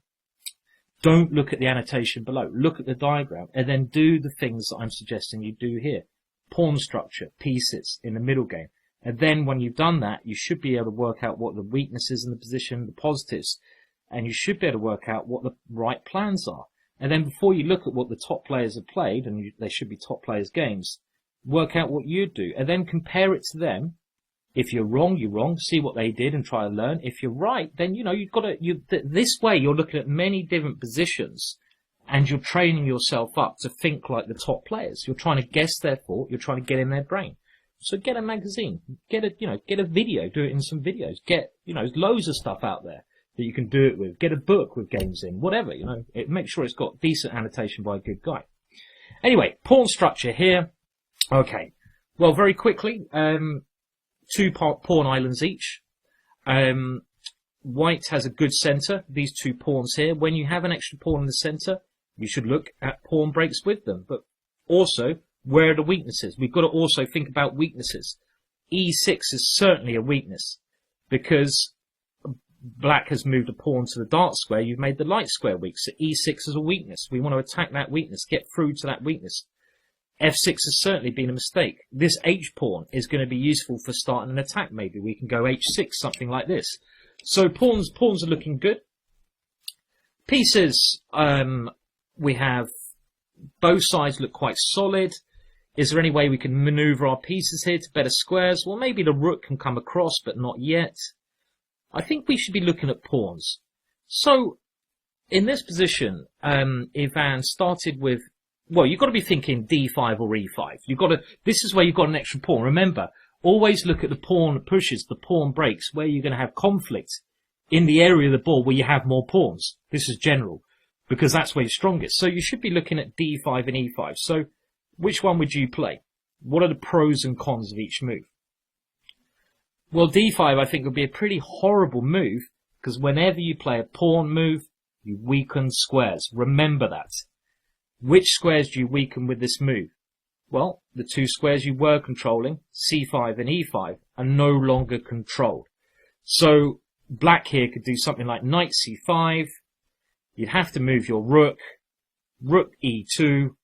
B: Don't look at the annotation below. Look at the diagram, and then do the things that I'm suggesting you do here. Pawn structure, pieces in the middle game. And then when you've done that, you should be able to work out what the weaknesses in the position, the positives, and you should be able to work out what the right plans are. And then before you look at what the top players have played, and they should be top players' games, work out what you do, and then compare it to them. If you're wrong, you're wrong. See what they did and try to learn. If you're right, then, you know, you've got to, this way you're looking at many different positions and you're training yourself up to think like the top players. You're trying to guess their thought. You're trying to get in their brain. So get a magazine, get a video, do it in some videos. There's loads of stuff out there that you can do it with. Get a book with games in, whatever, make sure it's got decent annotation by a good guy. Anyway, pawn structure here. Okay. Well, very quickly, 2 pawn islands each. White has a good centre, these 2 pawns here. When you have an extra pawn in the centre, you should look at pawn breaks with them. But also, where are the weaknesses? We've got to also think about weaknesses. E6 is certainly a weakness, because black has moved a pawn to the dark square. You've made the light square weak. So E6 is a weakness. We want to attack that weakness, get through to that weakness. F6 has certainly been a mistake. This H pawn is going to be useful for starting an attack. Maybe we can go H6, something like this. So pawns are looking good. Pieces, we have both sides look quite solid. Is there any way we can maneuver our pieces here to better squares? Well, maybe the rook can come across, but not yet. I think we should be looking at pawns. So in this position, Ivan started with, well, you've got to be thinking D5 or E5. This is where you've got an extra pawn. Remember, always look at the pawn pushes, the pawn breaks, where you're going to have conflict in the area of the board where you have more pawns. This is general, because that's where you're strongest. So you should be looking at D5 and E5. So which one would you play? What are the pros and cons of each move? Well, D5 I think would be a pretty horrible move, because whenever you play a pawn move, you weaken squares. Remember that. Which squares do you weaken with this move? Well, the 2 squares you were controlling, C5 and E5, are no longer controlled. So black here could do something like knight C5. You'd have to move your rook E2,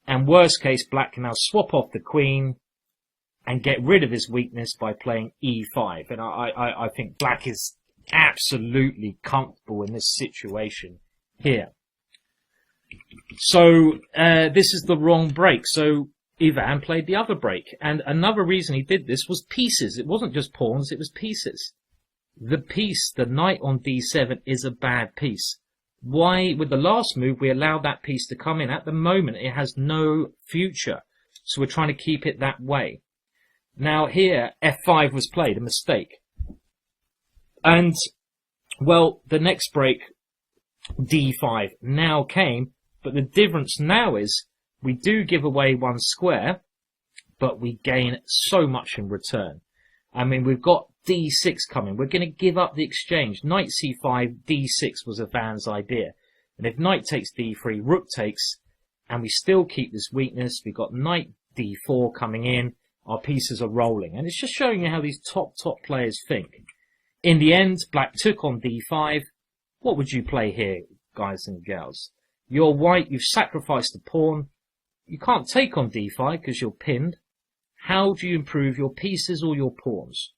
B: and worst case, black can now swap off the queen and get rid of his weakness by playing E5. And I think black is absolutely comfortable in this situation here. So this is the wrong break. So Ivan played the other break. And another reason he did this was pieces. It wasn't just pawns, it was pieces. The piece, the knight on D7, is a bad piece. Why, with the last move, we allowed that piece to come in. At the moment, it has no future. So we're trying to keep it that way. Now here, f5 was played, a mistake. And, well, the next break, d5, now came, but the difference now is we do give away one square, but we gain so much in return. I mean, we've got d6 coming. We're going to give up the exchange. Knight c5, d6 was a Van's idea. And if knight takes d3, rook takes, and we still keep this weakness, we've got knight d4 coming in, our pieces are rolling. And it's just showing you how these top players think. In the end, black took on d5. What would you play here, guys and gals? You're white, you've sacrificed a pawn. You can't take on d5 because you're pinned. How do you improve your pieces or your pawns?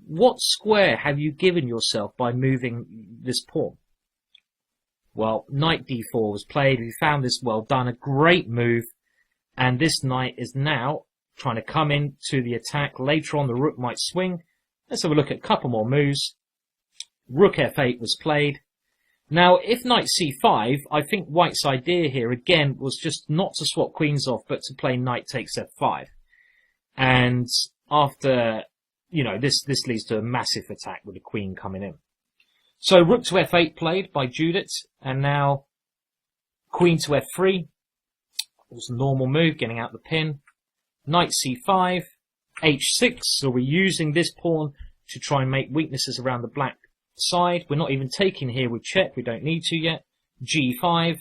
B: What square have you given yourself by moving this pawn? Well, knight d4 was played. We found this well done, a great move. And this knight is now trying to come in to the attack. Later on, the rook might swing. Let's have a look at a couple more moves. Rook f8 was played. Now, if knight c5, I think white's idea here, again, was just not to swap queens off, but to play knight takes f5. And after, you know, this leads to a massive attack with the queen coming in. So rook to f8 played by Judith, and now queen to f3. It was a normal move, getting out the pin. Knight c5, h6, so we're using this pawn to try and make weaknesses around the black side. We're not even taking here with check, we don't need to yet. g5,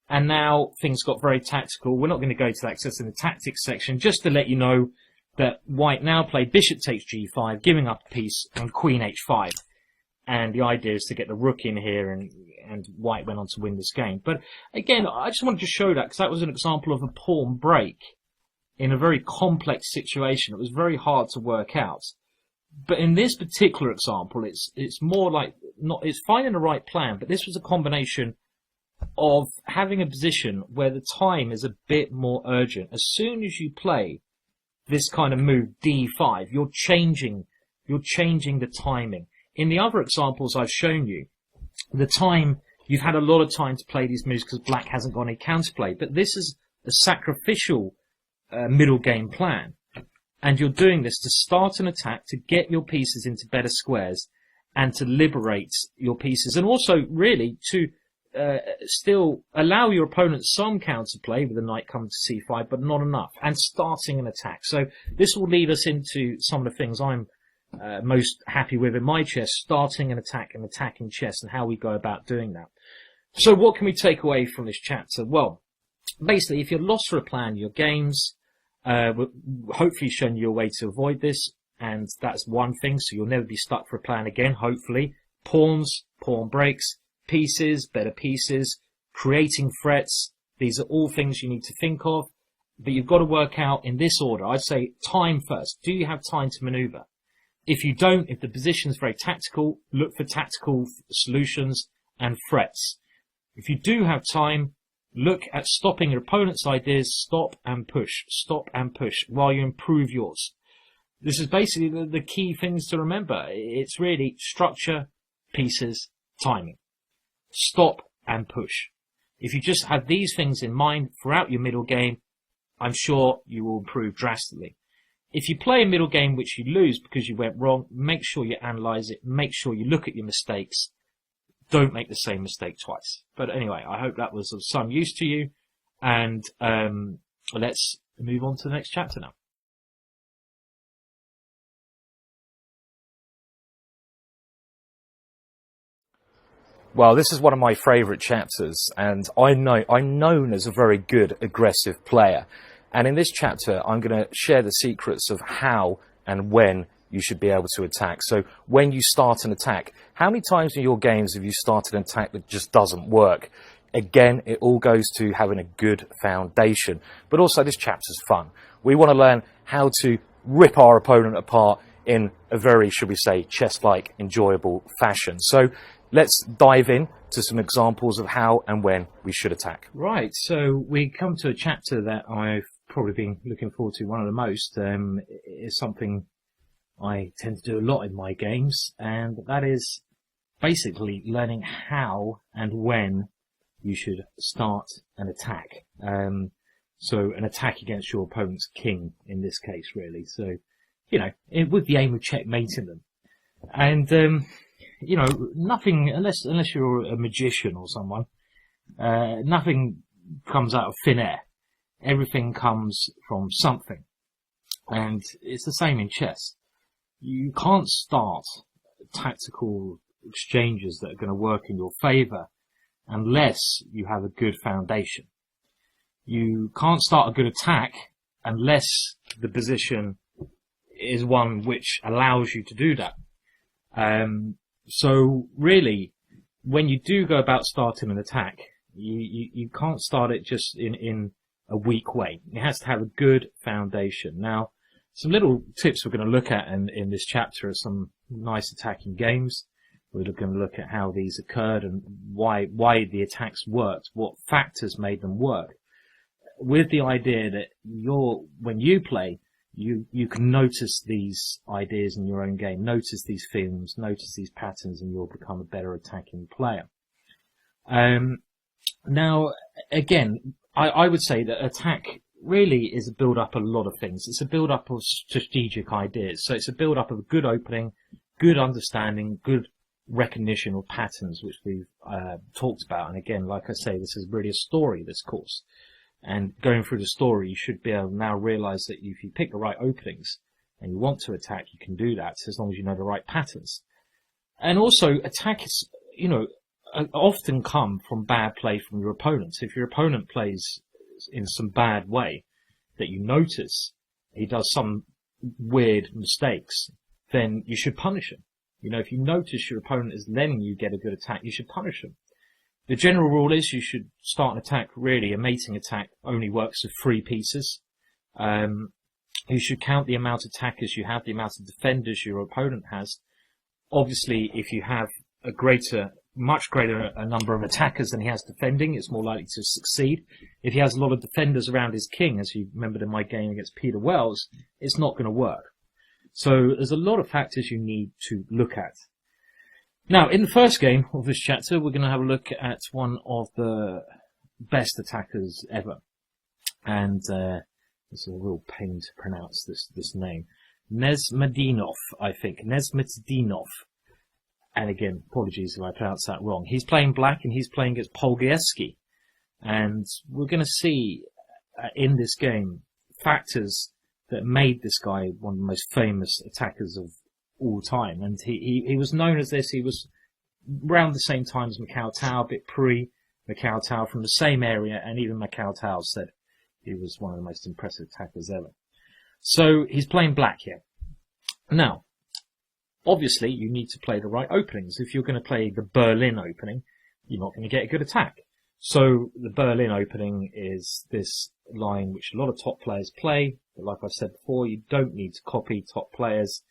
B: and now things got very tactical. We're not going to go to that because that's in the tactics section. Just to let you know that white now played bishop takes g5, giving up a piece, and queen h5. And the idea is to get the rook in here, and white went on to win this game. But again, I just wanted to show that because that was an example of a pawn break in a very complex situation. It was very hard to work out. But in this particular example, it's more like it's finding the right plan. But this was a combination of having a position where the time is a bit more urgent. As soon as you play this kind of move d5, you're changing the timing. In the other examples I've shown you, the time, you've had a lot of time to play these moves because black hasn't got any counterplay. But this is a sacrificial middle game plan. And you're doing this to start an attack, to get your pieces into better squares, and to liberate your pieces. And also, really, to still allow your opponent some counterplay with the knight coming to c5, but not enough. And starting an attack. So this will lead us into some of the things I'm most happy with in my chess, starting an attack and attacking chess, and how we go about doing that. So what can we take away from this chapter? Well, basically, if you're lost for a plan, your games, hopefully shown you a way to avoid this, and that's one thing, so you'll never be stuck for a plan again, hopefully. Pawns, pawn breaks, pieces, better pieces, creating threats, these are all things you need to think of, but you've got to work out in this order. I'd say time first. Do you have time to maneuver? If you don't, if the position is very tactical, look for tactical solutions and threats. If you do have time, look at stopping your opponent's ideas, stop and push while you improve yours. This is basically the key things to remember. It's really structure, pieces, timing. Stop and push. If you just have these things in mind throughout your middle game, I'm sure you will improve drastically. If you play a middle game which you lose because you went wrong, make sure you analyze it, make sure you look at your mistakes. Don't make the same mistake twice. But anyway, I hope that was of some use to you. And let's move on to the next chapter now.
A: Well, this is one of my favourite chapters, and I'm known as a very good aggressive player. And in this chapter, I'm going to share the secrets of how and when you should be able to attack. So when you start an attack, how many times in your games have you started an attack that just doesn't work? Again, it all goes to having a good foundation. But also this chapter's fun. We want to learn how to rip our opponent apart in a very, should we say, chess-like, enjoyable fashion. So let's dive in to some examples of how and when we should attack.
B: Right, so we come to a chapter that I've probably been looking forward to one of the most. It's something I tend to do a lot in my games, and that is basically learning how and when you should start an attack. So an attack against your opponent's king in this case, really. So with the aim of checkmating them. And, nothing, unless you're a magician or someone, nothing comes out of thin air. Everything comes from something. And it's the same in chess. You can't start tactical exchanges that are going to work in your favour unless you have a good foundation. You can't start a good attack unless the position is one which allows you to do that. So really, when you do go about starting an attack, you can't start it just in a weak way. It has to have a good foundation. Now, some little tips we're going to look at in this chapter are some nice attacking games. We're going to look at how these occurred and why the attacks worked, what factors made them work, with the idea that when you play, you can notice these ideas in your own game, notice these themes, notice these patterns, and you'll become a better attacking player. Now, again, I would say that attack really is a build-up of a lot of things. It's a build-up of strategic ideas. So it's a build-up of a good opening, good understanding, good recognition of patterns, which we've talked about. And again, like I say, this is really a story, this course. And going through the story, you should be able to now realize that if you pick the right openings and you want to attack, you can do that as long as you know the right patterns. And also, attacks, often come from bad play from your opponents. If your opponent plays in some bad way that you notice he does some weird mistakes, then you should punish him. If you notice your opponent is letting you get a good attack, you should punish him. The general rule is you should start an attack, really, a mating attack only works with 3 pieces. You should count the amount of attackers you have, the amount of defenders your opponent has. Obviously, if you have much greater a number of attackers than he has defending, it's more likely to succeed. If he has a lot of defenders around his king, as you remembered in my game against Peter Wells, it's not going to work. So there's a lot of factors you need to look at. Now, in the first game of this chapter, we're going to have a look at one of the best attackers ever. And it's a real pain to pronounce this name. Nesmedinov, I think. Nesmedinov. And again, apologies if I pronounce that wrong. He's playing black and he's playing against Polgieski. And we're going to see in this game factors that made this guy one of the most famous attackers of all time. And he was known as this. He was around the same time as Macau Tao, a bit pre-Macau Tao, from the same area, and even Macau Tao said he was one of the most impressive attackers ever. So he's playing black here. Now, obviously, you need to play the right openings. If you're going to play the Berlin opening, you're not going to get a good attack. So the Berlin opening is this line which a lot of top players play. But like I've said before, you don't need to copy top players.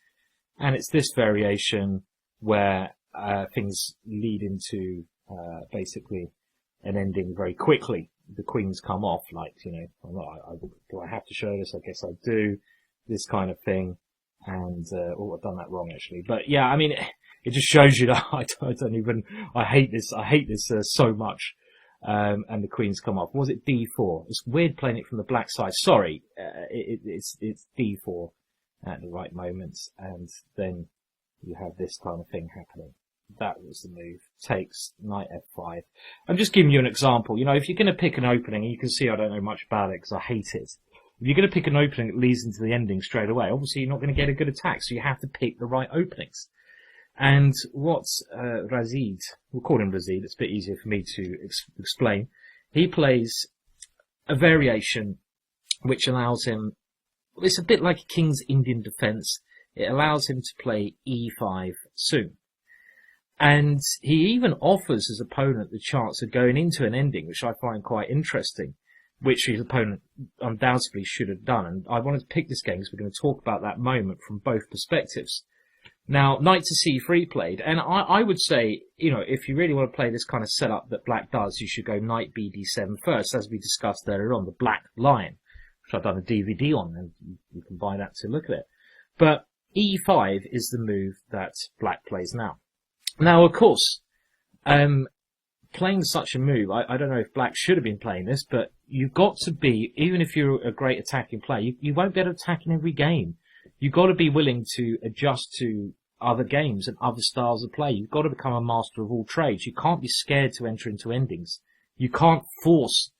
B: And it's this variation where things lead into basically an ending very quickly. The queens come off, like, do I have to show this? I guess I do. This kind of thing. And, I've done that wrong actually. But yeah, I mean, it just shows you that I hate this so much. And the queens come off. Was it D4? It's weird playing it from the black side. Sorry, it's D4 at the right moments, and then you have this kind of thing happening. That was the move. Takes knight F5. I'm just giving you an example. If you're going to pick an opening, and you can see I don't know much about it because I hate it. If you're going to pick an opening that leads into the ending straight away, obviously you're not going to get a good attack, so you have to pick the right openings. And what Razid, we'll call him Razid, it's a bit easier for me to explain. He plays a variation which allows him, it's a bit like a King's Indian defence, it allows him to play E5 soon. And he even offers his opponent the chance of going into an ending, which I find quite interesting, which his opponent undoubtedly should have done. And I wanted to pick this game because we're going to talk about that moment from both perspectives. Now, knight to c3 played, and I would say, if you really want to play this kind of setup that black does, you should go knight bd7 first, as we discussed earlier on, the black lion, which I've done a DVD on, and you can buy that to look at it. But e5 is the move that black plays now. Now, of course, playing such a move, I don't know if black should have been playing this, but you've got to be, even if you're a great attacking player, you won't be able to attack in every game. You've got to be willing to adjust to other games and other styles of play. You've got to become a master of all trades. You can't be scared to enter into endings. You can't force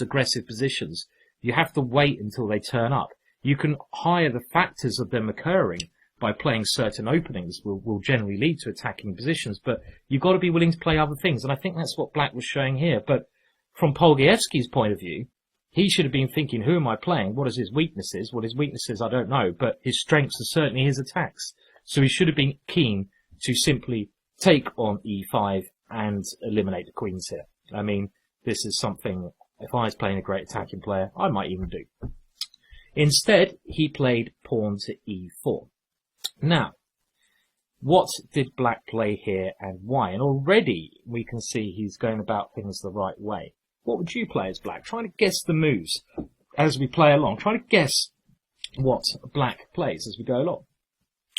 B: aggressive positions. You have to wait until they turn up. You can hire the factors of them occurring by playing certain openings will generally lead to attacking positions, but you've got to be willing to play other things, and I think that's what Black was showing here. But from Polgiewski's point of view, he should have been thinking, who am I playing? What is his weaknesses? What his weaknesses, I don't know, but his strengths are certainly his attacks. So he should have been keen to simply take on e5 and eliminate the queens here. I mean, this is something, if I was playing a great attacking player, I might even do. Instead, he played pawn to e4. Now, what did Black play here and why? And already we can see he's going about things the right way. What would you play as Black? Trying to guess the moves as we play along. Trying to guess what Black plays as we go along.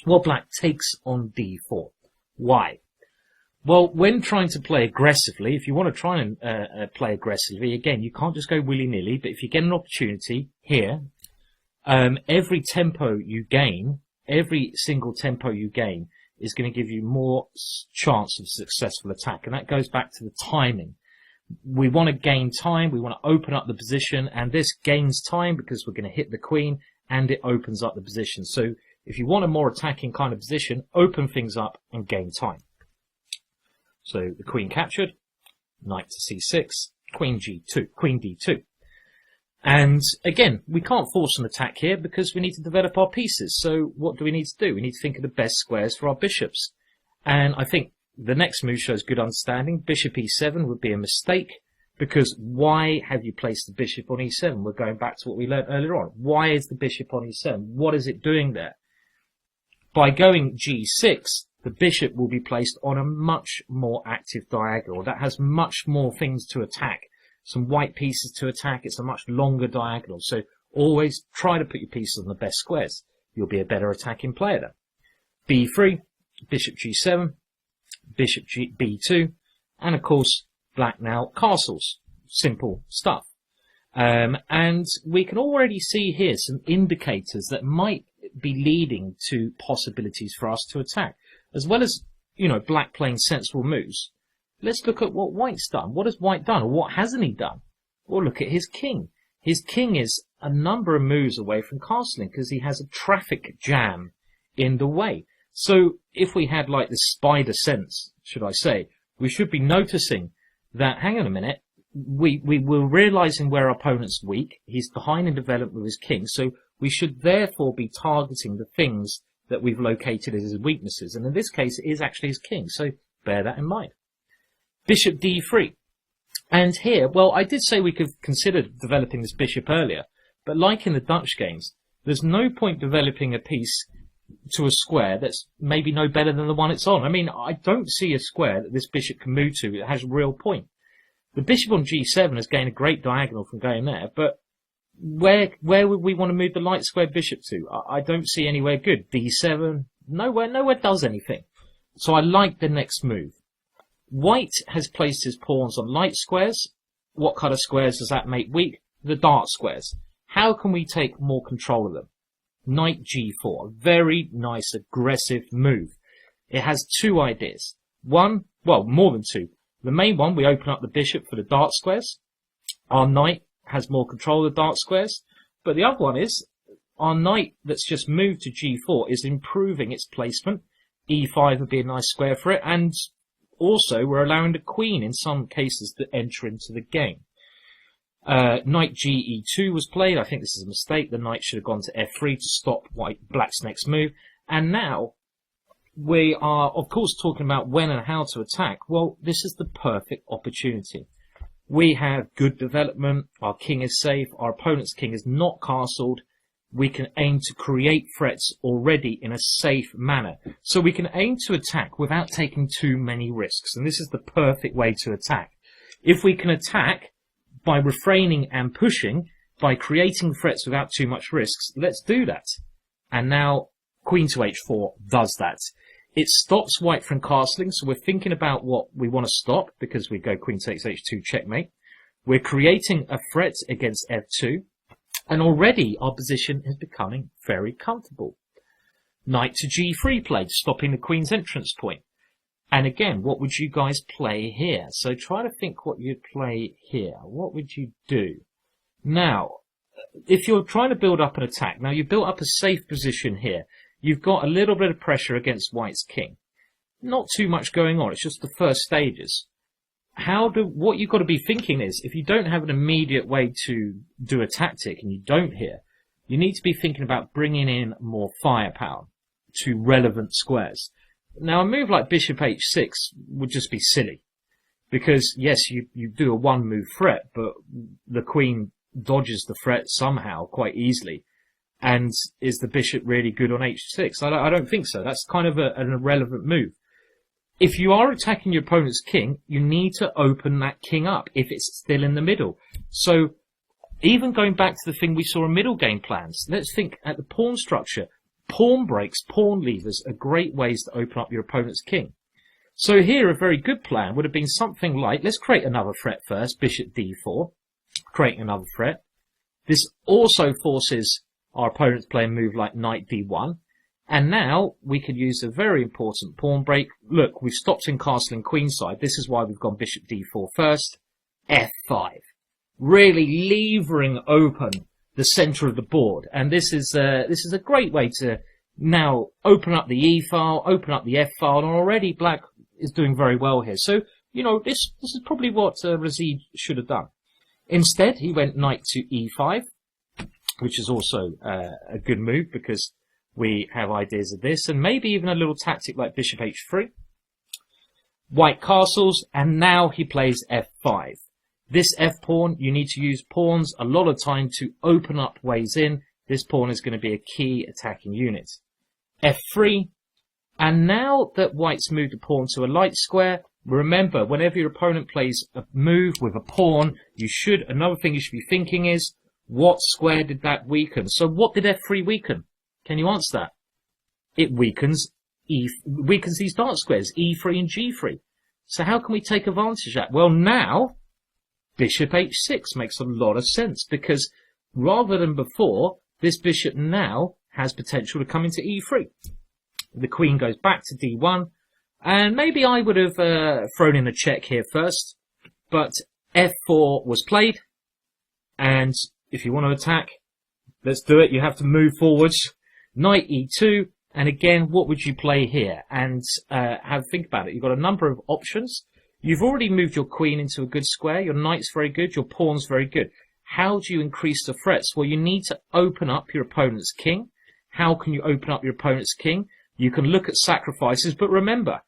B: Well, Black takes on d4. Why? Well, when trying to play aggressively, if you want to try and play aggressively, again, you can't just go willy-nilly, but if you get an opportunity here, every tempo you gain, every single tempo you gain is going to give you more chance of successful attack. And that goes back to the timing. We want to gain time. We want to open up the position. And this gains time because we're going to hit the queen and it opens up the position. So if you want a more attacking kind of position, open things up and gain time. So the queen captured, knight to c6, queen g2, queen d2. And again, we can't force an attack here because we need to develop our pieces. So what do we need to do? We need to think of the best squares for our bishops. And I think the next move shows good understanding. Bishop e7 would be a mistake because why have you placed the bishop on e7? We're going back to what we learned earlier on. Why is the bishop on e7? What is it doing there? By going g6, the bishop will be placed on a much more active diagonal. That has much more things to attack. Some white pieces to attack. It's a much longer diagonal. So always try to put your pieces on the best squares. You'll be a better attacking player then. b3, bishop g7, bishop b2, and of course, Black now castles. Simple stuff. And we can already see here some indicators that might be leading to possibilities for us to attack. As well as, Black playing sensible moves. Let's look at what White's done. What has White done, or what hasn't he done? Well, look at his king. His king is a number of moves away from castling because he has a traffic jam in the way. So if we had like the spider sense, should I say, we should be noticing that, hang on a minute, we were realizing where our opponent's weak. He's behind in development with his king. So we should therefore be targeting the things that we've located as his weaknesses. And in this case, it is actually his king. So bear that in mind. Bishop d3. And here, well, I did say we could consider developing this bishop earlier, but like in the Dutch games, there's no point developing a piece to a square that's maybe no better than the one it's on. I mean, I don't see a square that this bishop can move to that has a real point. The bishop on g7 has gained a great diagonal from going there, but where would we want to move the light square bishop to? I don't see anywhere good. d7, nowhere does anything. So I like the next move. White has placed his pawns on light squares. What kind of squares does that make weak? The dark squares. How can we take more control of them? Knight g4. A very nice aggressive move. It has two ideas. One, well, more than two. The main one, we open up the bishop for the dark squares. Our knight has more control of the dark squares. But the other one is, our knight that's just moved to g4 is improving its placement. e5 would be a nice square for it. And also, we're allowing the queen, in some cases, to enter into the game. Knight ge2 was played. I think this is a mistake. The knight should have gone to f3 to stop Black's next move. And now, we are, of course, talking about when and how to attack. Well, this is the perfect opportunity. We have good development. Our king is safe. Our opponent's king is not castled. We can aim to create threats already in a safe manner. So we can aim to attack without taking too many risks. And this is the perfect way to attack. If we can attack by refraining and pushing, by creating threats without too much risks, let's do that. And now queen to h4 does that. It stops White from castling, so we're thinking about what we want to stop because we go queen takes h2 checkmate. We're creating a threat against f2. And already our position is becoming very comfortable. Knight to g3 played, stopping the queen's entrance point. And again, what would you guys play here? So try to think what you'd play here. What would you do? Now, if you're trying to build up an attack, now you've built up a safe position here. You've got a little bit of pressure against white's king. Not too much going on, it's just the first stages. What you've got to be thinking is, if you don't have an immediate way to do a tactic, and you don't here, you need to be thinking about bringing in more firepower to relevant squares. Now, a move like bishop h6 would just be silly, because yes, you do a one move threat, but the queen dodges the threat somehow quite easily. And is the bishop really good on h6? I don't think so. That's kind of an irrelevant move. If you are attacking your opponent's king, you need to open that king up if it's still in the middle. So even going back to the thing we saw in middle game plans, let's think at the pawn structure. Pawn breaks, pawn levers are great ways to open up your opponent's king. So here a very good plan would have been something like, let's create another threat first, bishop d4, creating another threat. This also forces our opponent to play a move like knight d1. And now we could use a very important pawn break. Look, we've stopped in castling queenside. This is why we've gone bishop d4 first. f5. Really levering open the center of the board. And this is a great way to now open up the e file, open up the f file, and already black is doing very well here. So, you know, this is probably what Razid should have done. Instead, he went knight to e5, which is also a good move because we have ideas of this, and maybe even a little tactic like bishop h3. White castles, and now he plays f5. This f-pawn, you need to use pawns a lot of time to open up ways in. This pawn is going to be a key attacking unit. f3, and now that white's moved a pawn to a light square, remember, whenever your opponent plays a move with a pawn, another thing you should be thinking is, what square did that weaken? So what did f3 weaken? Can you answer that? It weakens these dark squares, e3 and g3. So how can we take advantage of that? Well, now, bishop h6 makes a lot of sense, because rather than before, this bishop now has potential to come into e3. The queen goes back to d1, and maybe I would have thrown in a check here first, but f4 was played, and if you want to attack, let's do it. You have to move forwards. Knight e2, and again, what would you play here? And have a think about it. You've got a number of options. You've already moved your queen into a good square. Your knight's very good. Your pawn's very good. How do you increase the threats? Well, you need to open up your opponent's king. How can you open up your opponent's king? You can look at sacrifices, but remember,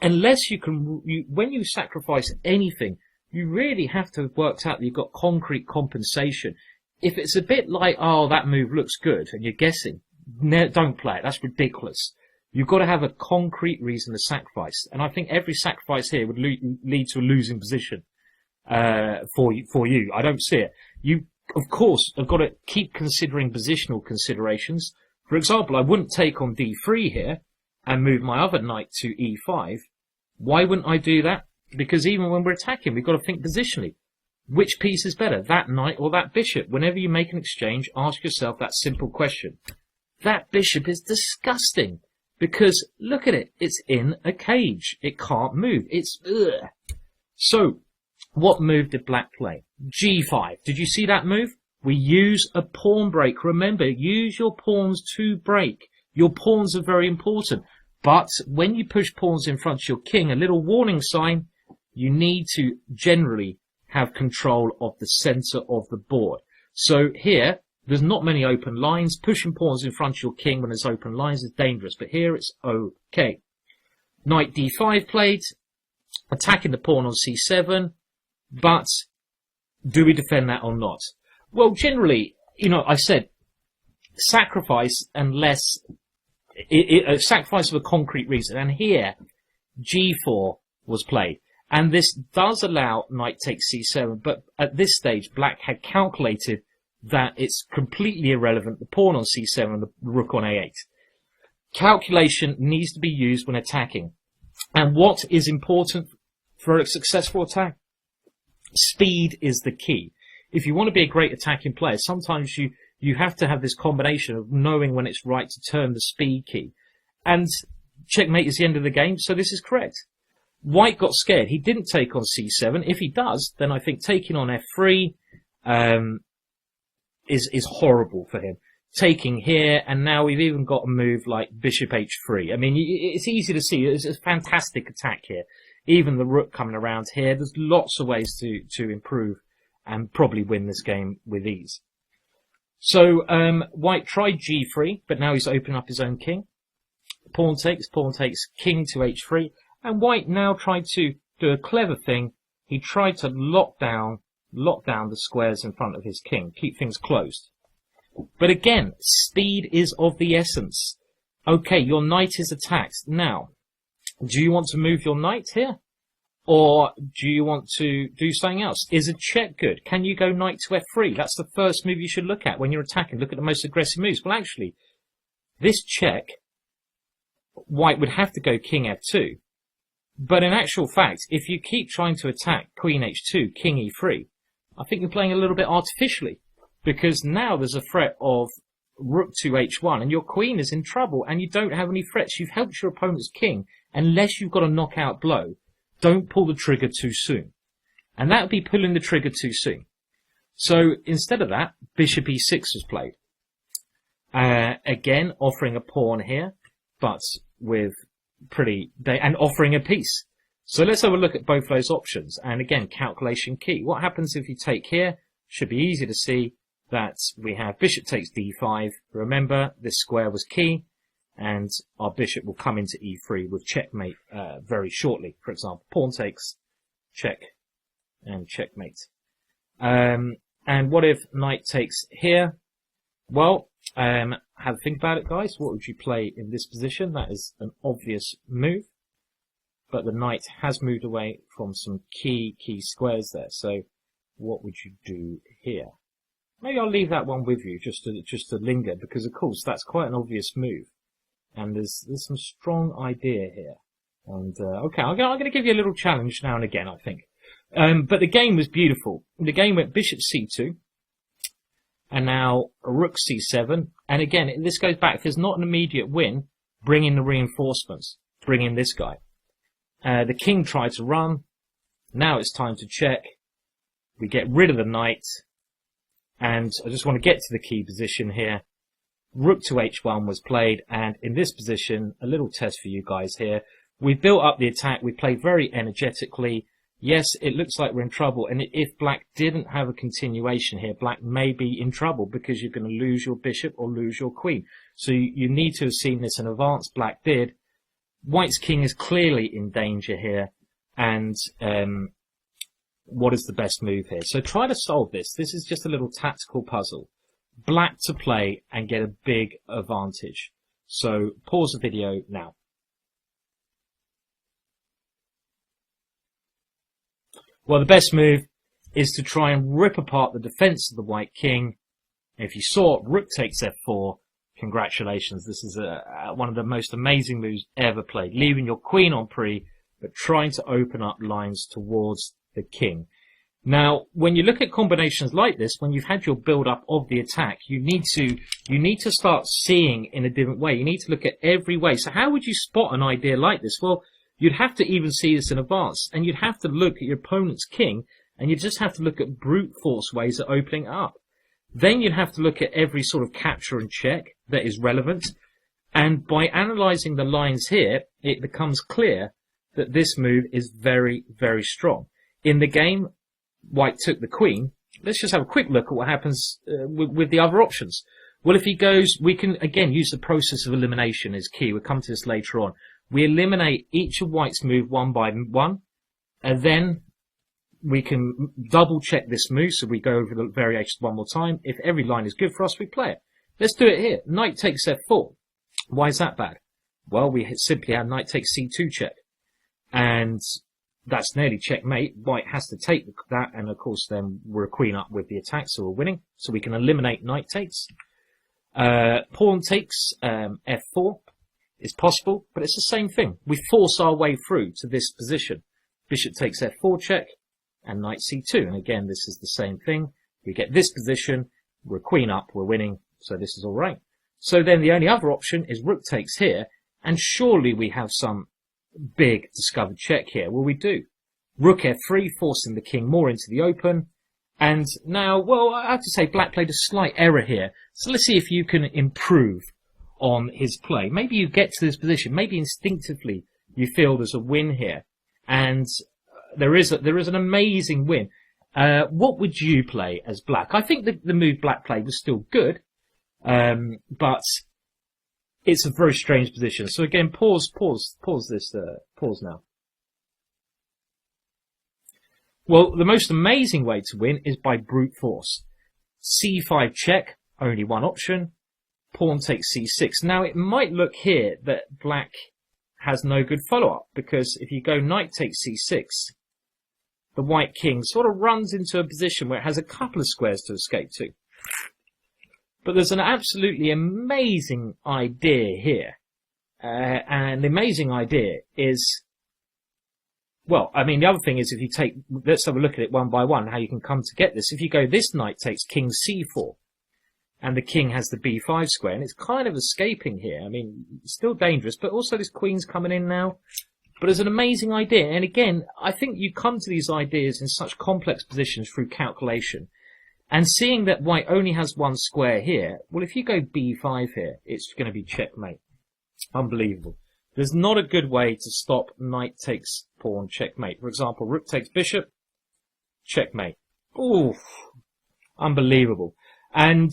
B: unless when you sacrifice anything, you really have to have worked out that you've got concrete compensation. If it's a bit like, oh, that move looks good, and you're guessing, no, don't play it. That's ridiculous. You've got to have a concrete reason to sacrifice. And I think every sacrifice here would lead to a losing position for you. I don't see it. You, of course, have got to keep considering positional considerations. For example, I wouldn't take on d3 here and move my other knight to e5. Why wouldn't I do that? Because even when we're attacking, we've got to think positionally. Which piece is better, that knight or that bishop? Whenever you make an exchange, ask yourself that simple question. That bishop is disgusting because, look at it, it's in a cage. It can't move. It's ugh. So, what move did black play? g5. Did you see that move? We use a pawn break. Remember, use your pawns to break. Your pawns are very important. But when you push pawns in front of your king, a little warning sign, you need to generally have control of the center of the board. So here, there's not many open lines. Pushing pawns in front of your king when there's open lines is dangerous, but here it's okay. Knight d5 played, attacking the pawn on c7, but do we defend that or not? Well, generally, you know, I said sacrifice unless a sacrifice of a concrete reason, and here g4 was played. And this does allow knight takes c7, but at this stage, black had calculated that it's completely irrelevant, the pawn on c7 and the rook on a8. Calculation needs to be used when attacking. And what is important for a successful attack? Speed is the key. if you want to be a great attacking player, sometimes you have to have this combination of knowing when it's right to turn the speed key. And checkmate is the end of the game, so this is correct. White got scared. He didn't take on c7. If he does, then I think taking on f3 is horrible for him. Taking here, and now we've even got a move like bishop h3. I mean, it's easy to see. It's a fantastic attack here. Even the rook coming around here. There's lots of ways to improve and probably win this game with ease. So White tried g3, but now he's opening up his own king. Pawn takes, king to h3. And White now tried to do a clever thing. He tried to lock down the squares in front of his king, keep things closed. But again, speed is of the essence. Okay, your knight is attacked. Now, do you want to move your knight here? Or do you want to do something else? Is a check good? Can you go knight to f3? That's the first move you should look at when you're attacking. Look at the most aggressive moves. Well, actually, this check, White would have to go king f2. But in actual fact, if you keep trying to attack queen h2, king e3, I think you're playing a little bit artificially. Because now there's a threat of rook to h1, and your queen is in trouble, and you don't have any threats. You've helped your opponent's king. Unless you've got a knockout blow, don't pull the trigger too soon. And that would be pulling the trigger too soon. So instead of that, bishop e6 was played. Again, offering a pawn here, but with and offering a piece. So let's have a look at both those options. And again, calculation key. What happens if you take here? Should be easy to see that we have bishop takes d5. Remember, this square was key, and our bishop will come into e3 with checkmate very shortly. For example, pawn takes, check, and checkmate. And what if knight takes here? Well, have a think about it, guys. What would you play in this position? That is an obvious move, but the knight has moved away from some key squares there. So what would you do here? Maybe I'll leave that one with you just to linger, because of course that's quite an obvious move, and there's some strong idea here. And okay, I'm going to give you a little challenge now and again, I think. But the game was beautiful. The game went bishop c2, and now rook c7. And again, this goes back. If there's not an immediate win, bring in the reinforcements. Bring in this guy. The king tried to run. Now it's time to check. We get rid of the knight. And I just want to get to the key position here. Rook to h1 was played. And in this position, a little test for you guys here. We built up the attack. We played very energetically. Yes, it looks like we're in trouble. And if black didn't have a continuation here, black may be in trouble because you're going to lose your bishop or lose your queen. So you need to have seen this in advance. Black did. White's king is clearly in danger here. And what is the best move here? So try to solve this. This is just a little tactical puzzle. Black to play and get a big advantage. So pause the video now. Well, the best move is to try and rip apart the defense of the white king. If you saw rook takes f4, congratulations. This is one of the most amazing moves ever played. Leaving your queen on pre, but trying to open up lines towards the king. Now, when you look at combinations like this, when you've had your build-up of the attack, you need to start seeing in a different way. You need to look at every way. So how would you spot an idea like this? Well, you'd have to even see this in advance, and you'd have to look at your opponent's king, and you just have to look at brute force ways of opening up. Then you'd have to look at every sort of capture and check that is relevant, and by analysing the lines here, it becomes clear that this move is very, very strong. In the game, white took the queen. Let's just have a quick look at what happens with the other options. Well, if he goes, we can again use the process of elimination as key. We'll come to this later on. We eliminate each of white's move one by one, and then we can double check this move. So we go over the variations one more time. If every line is good for us, we play it. Let's do it here. Knight takes f4. Why is that bad? Well, we simply have knight takes c2 check, and that's nearly checkmate. White has to take that, and of course then we're a queen up with the attack, so we're winning. So we can eliminate knight takes. Pawn takes f4 is possible, but it's the same thing. We force our way through to this position. Bishop takes f4 check, and knight c2. And again, this is the same thing. We get this position, we're queen up, we're winning, so this is all right. So then the only other option is rook takes here, and surely we have some big discovered check here. Well, we do. Rook f3, forcing the king more into the open. And now, well, I have to say black played a slight error here. So let's see if you can improve on his play. Maybe you get to this position. Maybe instinctively you feel there's a win here. And there is an amazing win. What would you play as black? I think the move black played was still good. But it's a very strange position. So again, pause now. Well, the most amazing way to win is by brute force. c5 check, only one option. Pawn takes c6. Now, it might look here that black has no good follow-up, because if you go knight takes c6, the white king sort of runs into a position where it has a couple of squares to escape to. But there's an absolutely amazing idea here. And the amazing idea is, well, I mean, the other thing is if you take, let's have a look at it one by one, how you can come to get this. If you go this knight takes king c4, and the king has the b5 square, and it's kind of escaping here. I mean, it's still dangerous, but also this queen's coming in now. But it's an amazing idea. And again, I think you come to these ideas in such complex positions through calculation. And seeing that white only has one square here, well, if you go b5 here, it's going to be checkmate. Unbelievable. There's not a good way to stop knight takes pawn checkmate. For example, rook takes bishop, checkmate. Ooh, unbelievable. And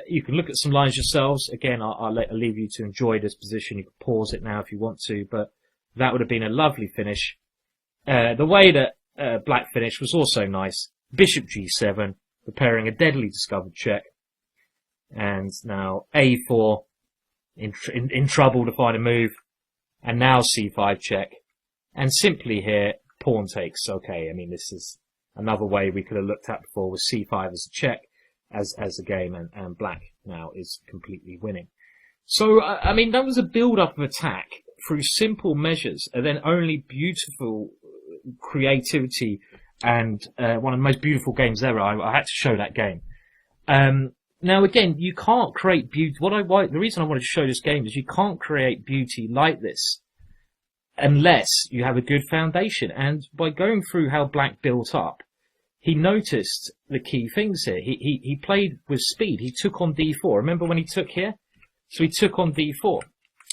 B: you can look at some lines yourselves. Again, I'll leave you to enjoy this position. You can pause it now if you want to, but that would have been a lovely finish. The way that black finished was also nice. Bishop g7, preparing a deadly discovered check. And now a4, in trouble to find a move. And now c5 check. And simply here, pawn takes. Okay, I mean, this is another way we could have looked at before with c5 as a check, as a game, and black now is completely winning. So, I mean, that was a build-up of attack through simple measures, and then only beautiful creativity, and one of the most beautiful games ever. I had to show that game. Now, again, you can't create beauty. The reason I wanted to show this game is you can't create beauty like this unless you have a good foundation. And by going through how black built up, he noticed the key things here. He played with speed. He took on d4. Remember when he took here? So he took on d4.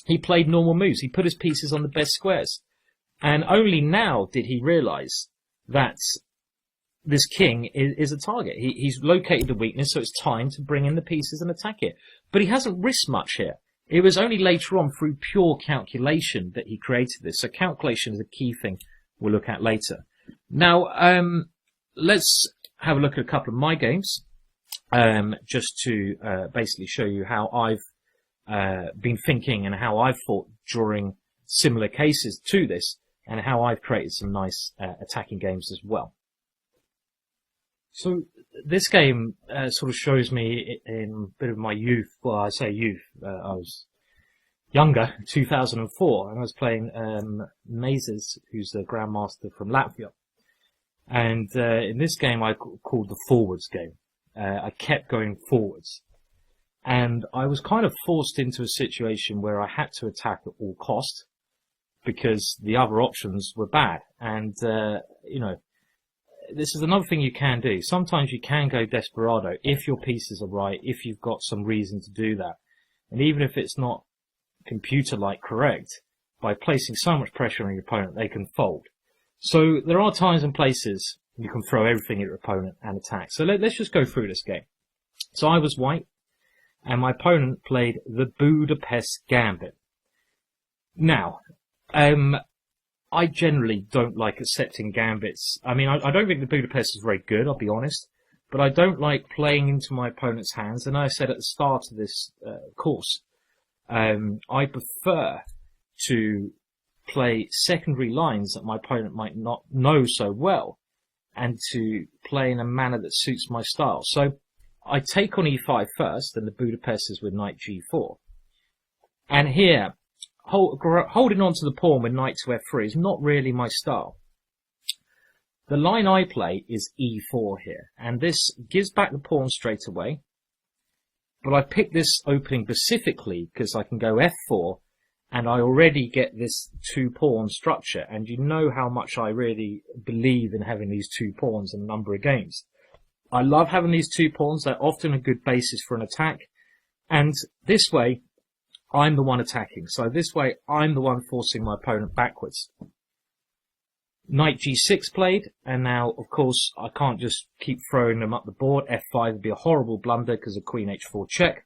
B: He played normal moves. He put his pieces on the best squares. And only now did he realize that this king is a target. He's located the weakness, so it's time to bring in the pieces and attack it. But he hasn't risked much here. It was only later on through pure calculation that he created this. So calculation is a key thing we'll look at later. Now, let's have a look at a couple of my games, just to basically show you how I've been thinking and how I've fought during similar cases to this, and how I've created some nice attacking games as well. So this game sort of shows me in a bit of my youth. Well, I say youth. I was younger, 2004, and I was playing Mazes, who's the grandmaster from Latvia. And in this game, I called the forwards game. I kept going forwards. And I was kind of forced into a situation where I had to attack at all cost because the other options were bad. And, you know, this is another thing you can do. Sometimes you can go desperado if your pieces are right, if you've got some reason to do that. And even if it's not computer-like correct, by placing so much pressure on your opponent, they can fold. So there are times and places you can throw everything at your opponent and attack. So let's just go through this game. So I was white, and my opponent played the Budapest Gambit. Now, I generally don't like accepting gambits. I mean, I don't think the Budapest is very good, I'll be honest, but I don't like playing into my opponent's hands. And I said at the start of this course, I prefer to play secondary lines that my opponent might not know so well, and to play in a manner that suits my style. So I take on e5 first, and the Budapest is with knight g4. And here, holding on to the pawn with knight to f3 is not really my style. The line I play is e4 here, and this gives back the pawn straight away. But I picked this opening specifically because I can go f4, and I already get this two-pawn structure, and you know how much I really believe in having these two pawns in a number of games. I love having these two pawns. They're often a good basis for an attack, and this way I'm the one attacking. So this way I'm the one forcing my opponent backwards. Knight g6 played, and now, of course, I can't just keep throwing them up the board. f5 would be a horrible blunder because of queen h4 check.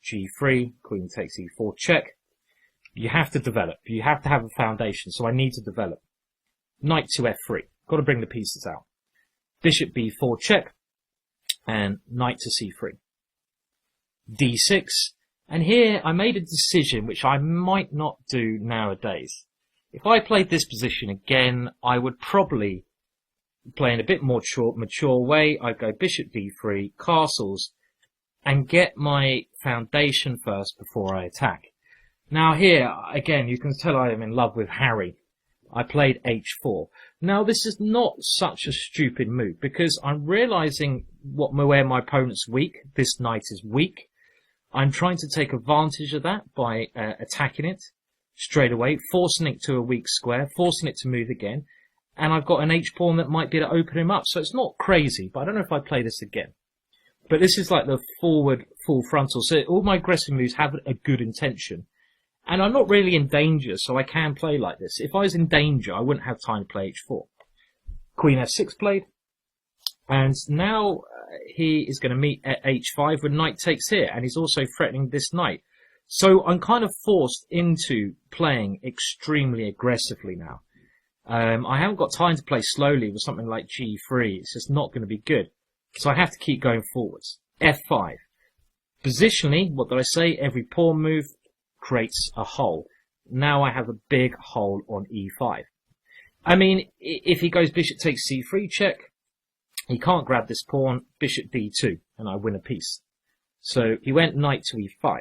B: g3, queen takes e4 check. You have to develop. You have to have a foundation, so I need to develop. Knight to f3. Got to bring the pieces out. Bishop b4 check, and knight to c3. d6, and here I made a decision which I might not do nowadays. If I played this position again, I would probably play in a bit more mature way. I'd go bishop d3, castles, and get my foundation first before I attack. Now here, again, you can tell I am in love with Harry. I played h4. Now this is not such a stupid move because I'm realizing where my opponent's weak. This knight is weak. I'm trying to take advantage of that by attacking it straight away, forcing it to a weak square, forcing it to move again, and I've got an h-pawn that might be able to open him up. So it's not crazy, but I don't know if I play this again. But this is like the forward full frontal, so all my aggressive moves have a good intention. And I'm not really in danger, so I can play like this. If I was in danger, I wouldn't have time to play h4. Queen f6 played, and now he is going to meet at h5 when knight takes here, and he's also threatening this knight. So I'm kind of forced into playing extremely aggressively now. I haven't got time to play slowly with something like g3. It's just not going to be good. So I have to keep going forwards. f5. Positionally, what did I say? Every pawn move creates a hole. Now I have a big hole on e5. I mean, if he goes bishop takes c3 check, he can't grab this pawn, bishop d2, and I win a piece. So he went knight to e5.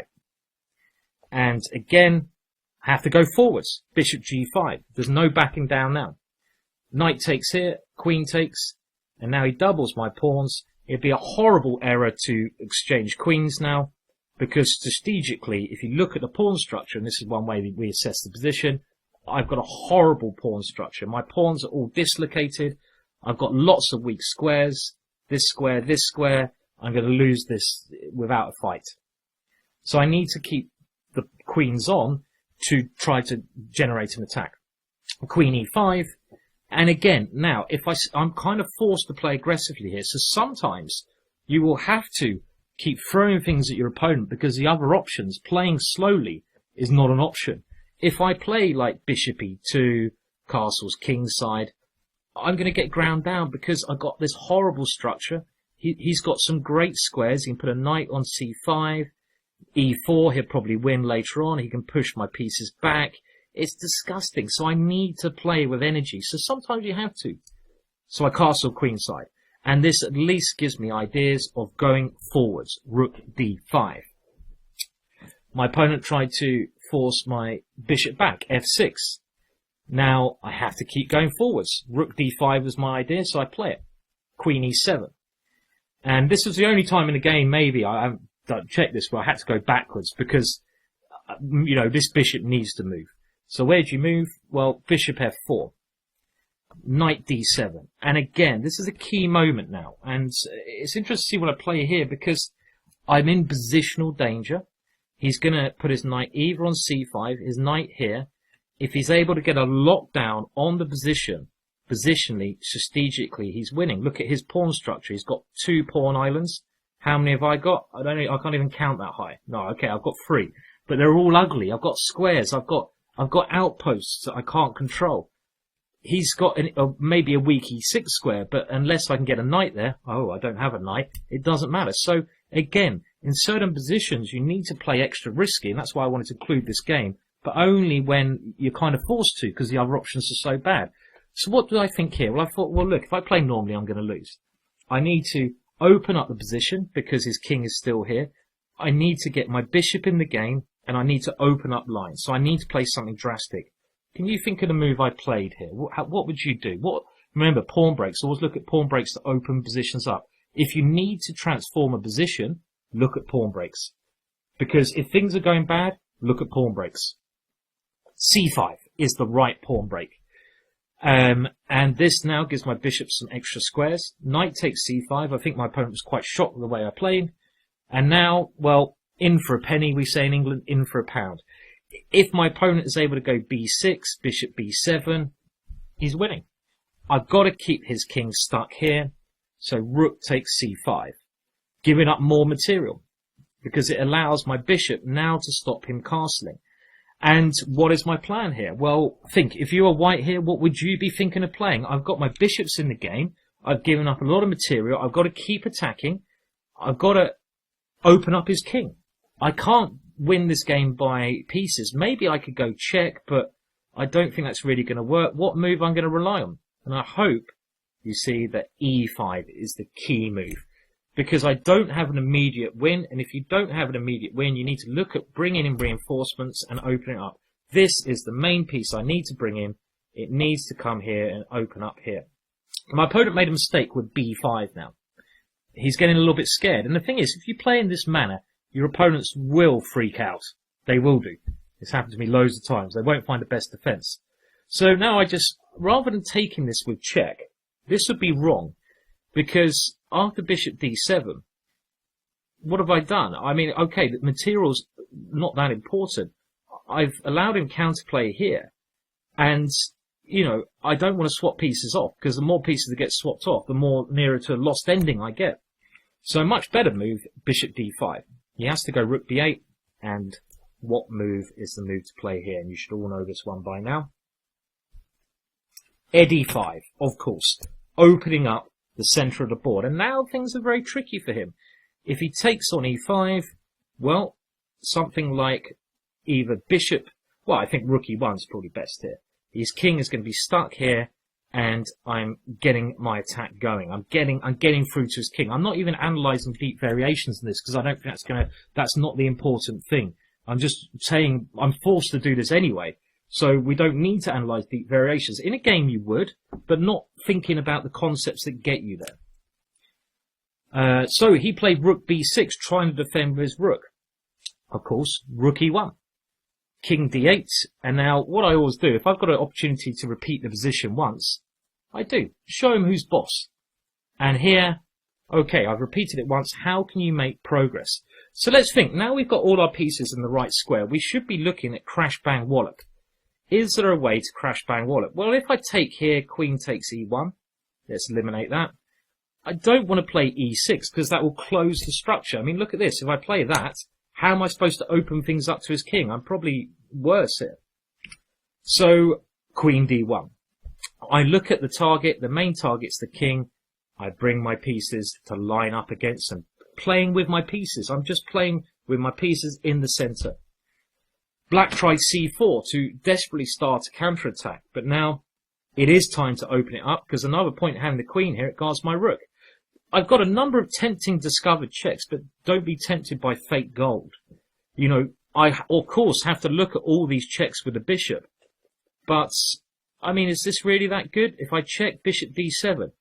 B: And again, I have to go forwards. Bishop g5. There's no backing down now. Knight takes here, queen takes, and now he doubles my pawns. It'd be a horrible error to exchange queens now, because strategically, if you look at the pawn structure, and this is one way that we assess the position, I've got a horrible pawn structure. My pawns are all dislocated. I've got lots of weak squares. This square, this square. I'm going to lose this without a fight. So I need to keep the queens on to try to generate an attack. Queen e5. And again, now, I'm kind of forced to play aggressively here. So sometimes you will have to keep throwing things at your opponent because the other options, playing slowly, is not an option. If I play like bishop e2, castles kingside, I'm going to get ground down because I've got this horrible structure. He's got some great squares. He can put a knight on c5, e4, he'll probably win later on. He can push my pieces back. It's disgusting. So I need to play with energy. So sometimes you have to. So I castle queenside. And this at least gives me ideas of going forwards. Rook d5. My opponent tried to force my bishop back, f6. Now I have to keep going forwards. Rook d5 was my idea, so I play it. Queen e7. And this was the only time in the game, maybe, I haven't checked this, where I had to go backwards because, you know, this bishop needs to move. So where do you move? Well, bishop f4. Knight d7. And again, this is a key moment now. And it's interesting to see what I play here because I'm in positional danger. He's going to put his knight either on c5, his knight here. If he's able to get a lockdown on the position, positionally, strategically, he's winning. Look at his pawn structure. He's got 2 pawn islands. How many have I got? I can't even count that high. No, okay, I've got 3. But they're all ugly. I've got squares. I've got outposts that I can't control. He's got maybe a weak e6 square, but unless I can get a knight there, I don't have a knight, it doesn't matter. So again, in certain positions, you need to play extra risky, and that's why I wanted to include this game, but only when you're kind of forced to, because the other options are so bad. So what do I think here? Well, I thought, well, look, if I play normally, I'm going to lose. I need to open up the position because his king is still here. I need to get my bishop in the game, and I need to open up lines. So I need to play something drastic. Can you think of the move I played here? What would you do? Remember, pawn breaks. Always look at pawn breaks to open positions up. If you need to transform a position, look at pawn breaks. Because if things are going bad, look at pawn breaks. C5 is the right pawn break. And this now gives my bishop some extra squares. Knight takes c5. I think my opponent was quite shocked with the way I played. And now, well, in for a penny, we say in England, in for a pound. If my opponent is able to go b6, bishop b7, he's winning. I've got to keep his king stuck here. So rook takes c5, giving up more material because it allows my bishop now to stop him castling. And what is my plan here? Well, think, if you were white here, what would you be thinking of playing? I've got my bishops in the game. I've given up a lot of material. I've got to keep attacking. I've got to open up his king. I can't win this game by pieces. Maybe I could go check, but I don't think that's really going to work. What move I'm going to rely on? And I hope you see that e5 is the key move. Because I don't have an immediate win, and if you don't have an immediate win, you need to look at bringing in reinforcements and opening it up. This is the main piece I need to bring in. It needs to come here and open up here. My opponent made a mistake with b5 now. He's getting a little bit scared. And the thing is, if you play in this manner, your opponents will freak out. They will do. It's happened to me loads of times. They won't find the best defense. So now I just, rather than taking this with check, this would be wrong. Because after bishop d7, what have I done? I mean, okay, the material's not that important. I've allowed him counterplay here. And, you know, I don't want to swap pieces off, because the more pieces that get swapped off, the more nearer to a lost ending I get. So a much better move, bishop d5. He has to go rook b8, and what move is the move to play here? And you should all know this one by now. e5, of course, opening up the centre of the board. And now things are very tricky for him. If he takes on e5, well, something like either bishop, well, I think rook e1 is probably best here. His king is going to be stuck here, and I'm getting my attack going. I'm getting through to his king. I'm not even analysing deep variations in this, because I don't think that's not the important thing. I'm just saying I'm forced to do this anyway. So we don't need to analyse deep variations. In a game you would, but not thinking about the concepts that get you there. So he played rook b6, trying to defend with his rook. Of course, rook e1. King d8. And now what I always do, if I've got an opportunity to repeat the position once, I do. Show him who's boss. And here, okay, I've repeated it once. How can you make progress? So let's think. Now we've got all our pieces in the right square. We should be looking at crash, bang, wallop. Is there a way to crash, bang, wallop? Well, if I take here, queen takes e1, let's eliminate that. I don't want to play e6 because that will close the structure. I mean, look at this. If I play that, how am I supposed to open things up to his king? I'm probably worse here. So, queen d1. I look at the target. The main target's the king. I bring my pieces to line up against him. Playing with my pieces. I'm just playing with my pieces in the centre. Black tried c4 to desperately start a counterattack, but now it is time to open it up, because another point having the queen here, it guards my rook. I've got a number of tempting discovered checks, but don't be tempted by fake gold. You know, I, of course, have to look at all these checks with the bishop, but, I mean, is this really that good? If I check bishop d7,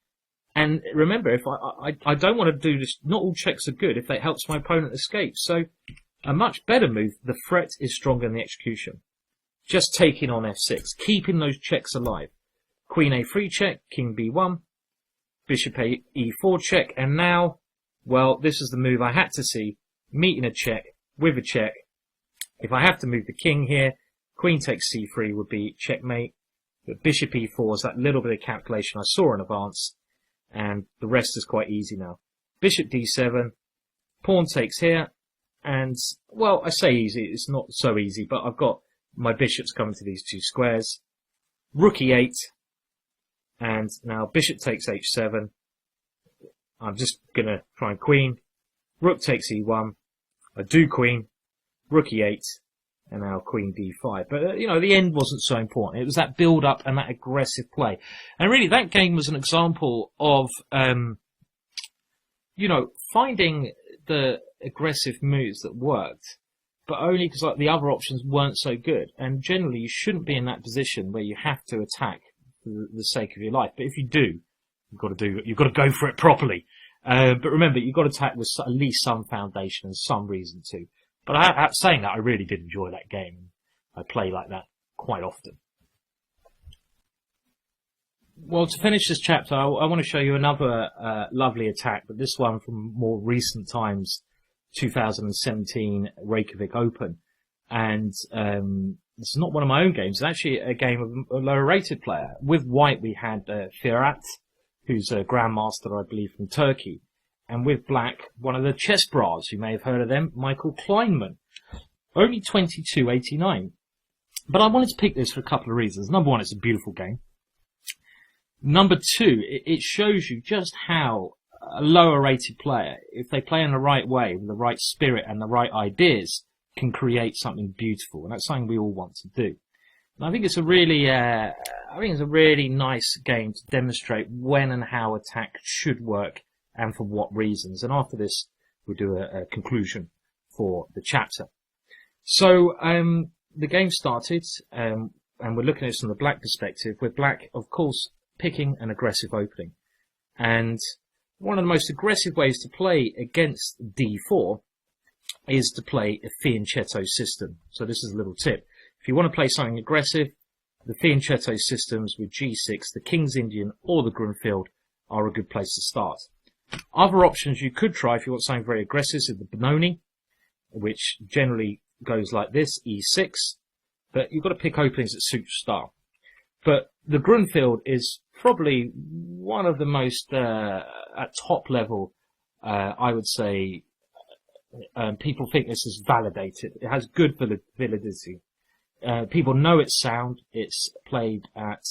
B: and remember, if I don't want to do this, not all checks are good if that helps my opponent escape, so a much better move, the threat is stronger than the execution. Just taking on f6, keeping those checks alive. Queen a3 check, king b1, bishop e4 check, and now, well, this is the move I had to see, meeting a check with a check. If I have to move the king here, queen takes c3 would be checkmate, but bishop e4 is that little bit of calculation I saw in advance, and the rest is quite easy now. Bishop d7, pawn takes here, and, well, I say easy, it's not so easy, but I've got my bishops coming to these two squares. Rook e8, and now bishop takes h7. I'm just going to try and queen. Rook takes e1. I do queen. Rook e8, and now queen d5. But, you know, the end wasn't so important. It was that build-up and that aggressive play. And really, that game was an example of, you know, finding the aggressive moves that worked, but only because like the other options weren't so good. And generally, you shouldn't be in that position where you have to attack for the sake of your life. But if you do, you've got to go for it properly. But remember, you've got to attack with at least some foundation and some reason to. But saying that, I really did enjoy that game. I play like that quite often. Well, to finish this chapter, I want to show you another lovely attack, but this one from more recent times, 2017 Reykjavik Open. And this is not one of my own games. It's actually a game of a lower-rated player. With white, we had Firat, who's a grandmaster, I believe, from Turkey. And with black, one of the chess bras, you may have heard of them, Michael Kleinman. Only 22.89. But I wanted to pick this for a couple of reasons. Number one, it's a beautiful game. Number two, it shows you just how a lower-rated player, if they play in the right way, with the right spirit and the right ideas, can create something beautiful. And that's something we all want to do. And I think it's a really nice game to demonstrate when and how attack should work and for what reasons. And after this, we'll do a conclusion for the chapter. So the game started, and we're looking at this from the black perspective, with black, of course, picking an aggressive opening. And one of the most aggressive ways to play against d4 is to play a fianchetto system. So this is a little tip. If you want to play something aggressive, the fianchetto systems with g6, the King's Indian or the Grunfeld are a good place to start. Other options you could try if you want something very aggressive is the Benoni, which generally goes like this, e6, but you've got to pick openings that suit your style. But the Grunfeld is probably one of the most, at top level, I would say, people think this is validated. It has good validity. People know its sound. It's played at,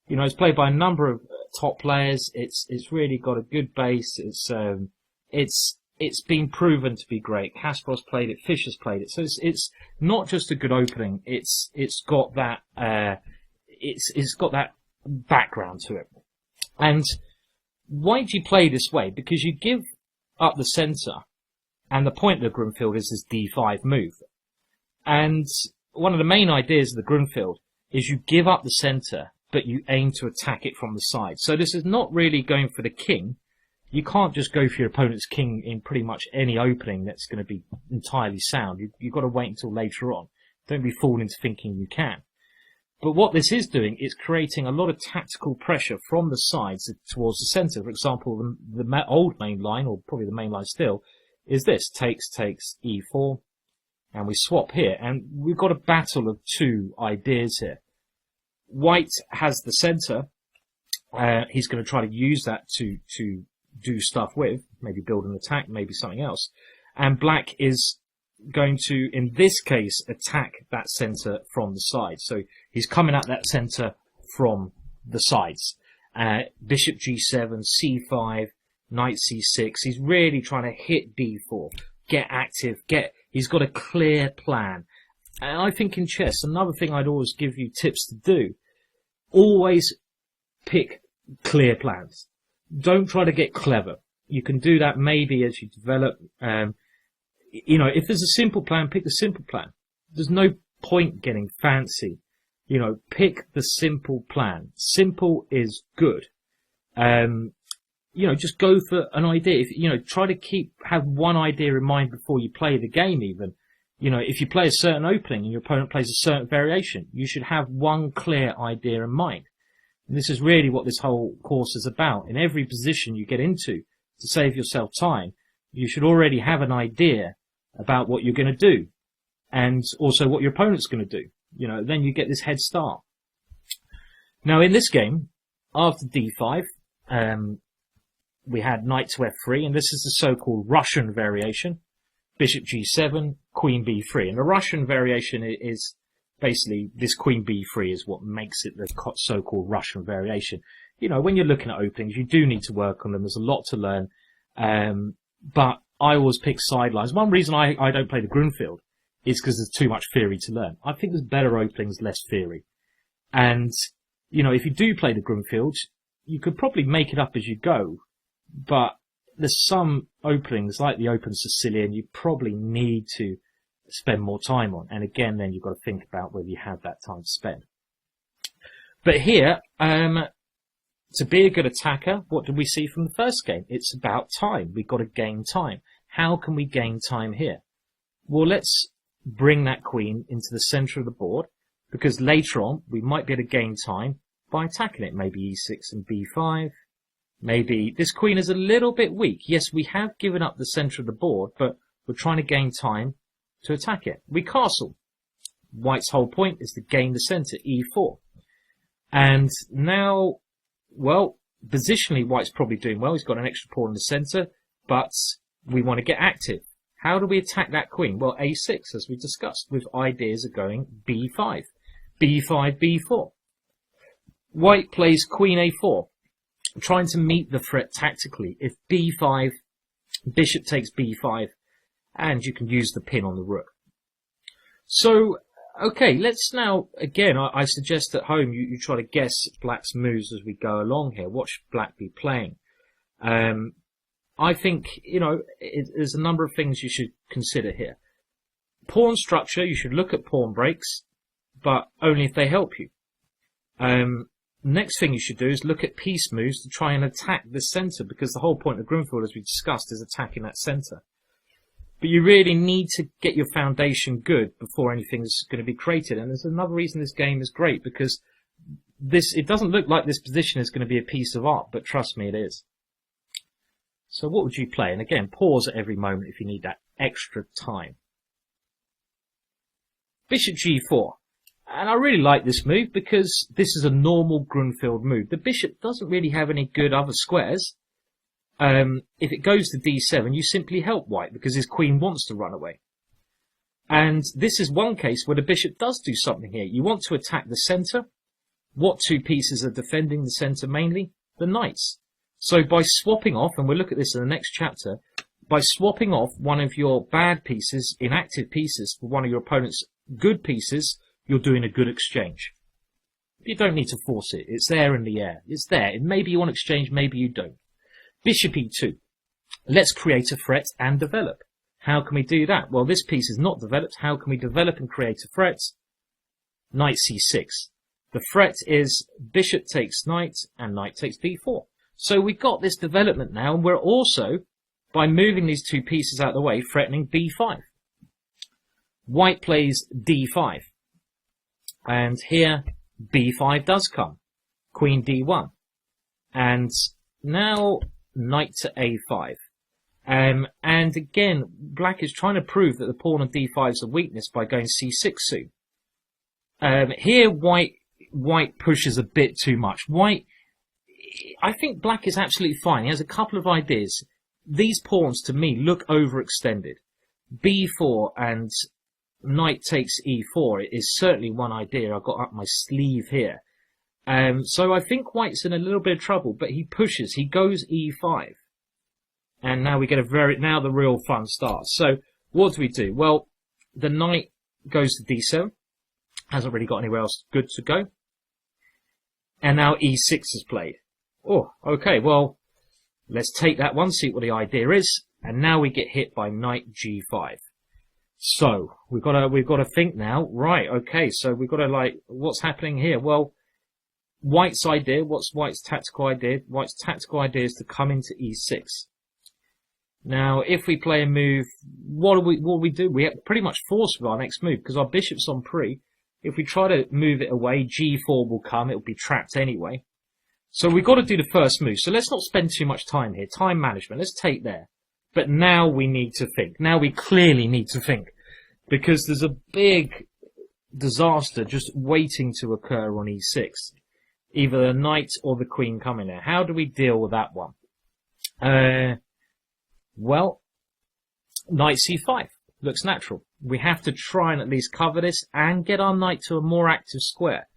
B: it's played by a number of top players. It's really got a good base. It's been proven to be great. Kasparov's played it. Fischer's played it. So it's not just a good opening. It's got that background to it. And why do you play this way? Because you give up the centre, and the point of the Grunfeld is this d5 move. And one of the main ideas of the Grunfeld is you give up the centre, but you aim to attack it from the side. So this is not really going for the king. You can't just go for your opponent's king in pretty much any opening that's going to be entirely sound. You've got to wait until later on. Don't be fooled into thinking you can. But what this is doing is creating a lot of tactical pressure from the sides towards the centre. For example, the old main line, or probably the main line still, is this. Takes, e4, and we swap here. And we've got a battle of two ideas here. White has the centre. He's going to try to use that to do stuff with, maybe build an attack, maybe something else. And black is going to, in this case, attack that centre from the side. So he's coming at that centre from the sides. Bishop g7, c5, knight c6. He's really trying to hit d4, get active, he's got a clear plan. And I think in chess, another thing I'd always give you tips to do, always pick clear plans. Don't try to get clever. You can do that maybe as you develop. If there's a simple plan, pick the simple plan. There's no point getting fancy. Pick the simple plan. Simple is good. Just go for an idea. Try to have one idea in mind before you play the game even. If you play a certain opening and your opponent plays a certain variation, you should have one clear idea in mind. And this is really what this whole course is about. In every position you get into, to save yourself time, you should already have an idea about what you're going to do, and also what your opponent's going to do. Then you get this head start. Now in this game, after d5, we had knight to f3, and this is the so-called Russian variation. Bishop g7, queen b3. And the Russian variation is basically this queen b3 is what makes it the so-called Russian variation. When you're looking at openings, you do need to work on them. There's a lot to learn. But I always pick sidelines. One reason I don't play the Grunfeld is because there's too much theory to learn. I think there's better openings, less theory. And, if you do play the Grunfeld, you could probably make it up as you go. But there's some openings, like the Open Sicilian, you probably need to spend more time on. And again, then you've got to think about whether you have that time to spend. But here, to be a good attacker, what did we see from the first game? It's about time. We've got to gain time. How can we gain time here? Well, let's bring that queen into the center of the board, because later on we might be able to gain time by attacking it. Maybe e6 and b5. Maybe this queen is a little bit weak. Yes, we have given up the center of the board, but we're trying to gain time to attack it. We castle. White's whole point is to gain the center, e4. And now, well, positionally, White's probably doing well. He's got an extra pawn in the center, but we want to get active. How do we attack that queen? Well, a6, as we discussed, with ideas of going b5, b5, b4. White plays queen a4, trying to meet the threat tactically. If b5, bishop takes b5, and you can use the pin on the rook. So, okay, let's now, again, I suggest at home you try to guess Black's moves as we go along here. What should Black be playing? I think, there's a number of things you should consider here. Pawn structure, you should look at pawn breaks, but only if they help you. Next thing you should do is look at piece moves to try and attack the center, because the whole point of Grunfeld, as we discussed, is attacking that center. But you really need to get your foundation good before anything's going to be created. And there's another reason this game is great, because it doesn't look like this position is going to be a piece of art, but trust me, it is. So what would you play? And again, pause at every moment if you need that extra time. Bishop g4. And I really like this move because this is a normal Grunfeld move. The bishop doesn't really have any good other squares. If it goes to d7, you simply help White because his queen wants to run away. And this is one case where the bishop does do something here. You want to attack the center. What two pieces are defending the center mainly? The knights. So by swapping off, and we'll look at this in the next chapter, by swapping off one of your bad pieces, inactive pieces, for one of your opponent's good pieces, you're doing a good exchange. You don't need to force it. It's there in the air. It's there. Maybe you want exchange, maybe you don't. Bishop e2. Let's create a threat and develop. How can we do that? Well, this piece is not developed. How can we develop and create a threat? Knight c6. The threat is bishop takes knight and knight takes d4. So we've got this development now, and we're also, by moving these two pieces out of the way, threatening b5. White plays d5. And here, b5 does come. Queen d1. And now, knight to a5. And again, Black is trying to prove that the pawn on d5 is a weakness by going c6 soon. Here, White pushes a bit too much. I think Black is absolutely fine. He has a couple of ideas. These pawns, to me, look overextended. b4 and knight takes e4 is certainly one idea I've got up my sleeve here. So I think White's in a little bit of trouble, but he pushes. He goes e5. And now we get now the real fun starts. So what do? Well, the knight goes to d7. Hasn't really got anywhere else good to go. And now e6 is played. Oh, okay, well, let's take that one, see what the idea is. And now we get hit by knight g5. So we've got to think now. Right, okay, so we've got to what's happening here? Well, White's idea, what's White's tactical idea? White's tactical idea is to come into e6. Now, if we play a move, what do we do? We have pretty much force with our next move because our bishop's on pre. If we try to move it away, g4 will come. It will be trapped anyway. So we've got to do the first move. So let's not spend too much time here. Time management. Let's take there. But now we need to think. Now we clearly need to think. Because there's a big disaster just waiting to occur on e6. Either the knight or the queen coming there. How do we deal with that one? Well, knight c5. Looks natural. We have to try and at least cover this and get our knight to a more active square.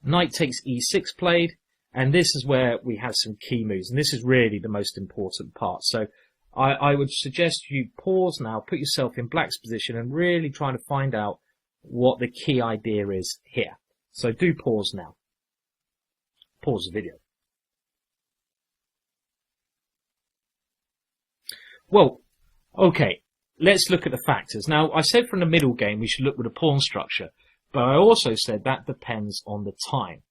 B: Knight takes e6 played. And this is where we have some key moves. And this is really the most important part. So I would suggest you pause now, put yourself in Black's position and really try to find out what the key idea is here. So do pause now. Pause the video. Well, okay, let's look at the factors. Now, I said from the middle game we should look with a pawn structure. But I also said that depends on the time.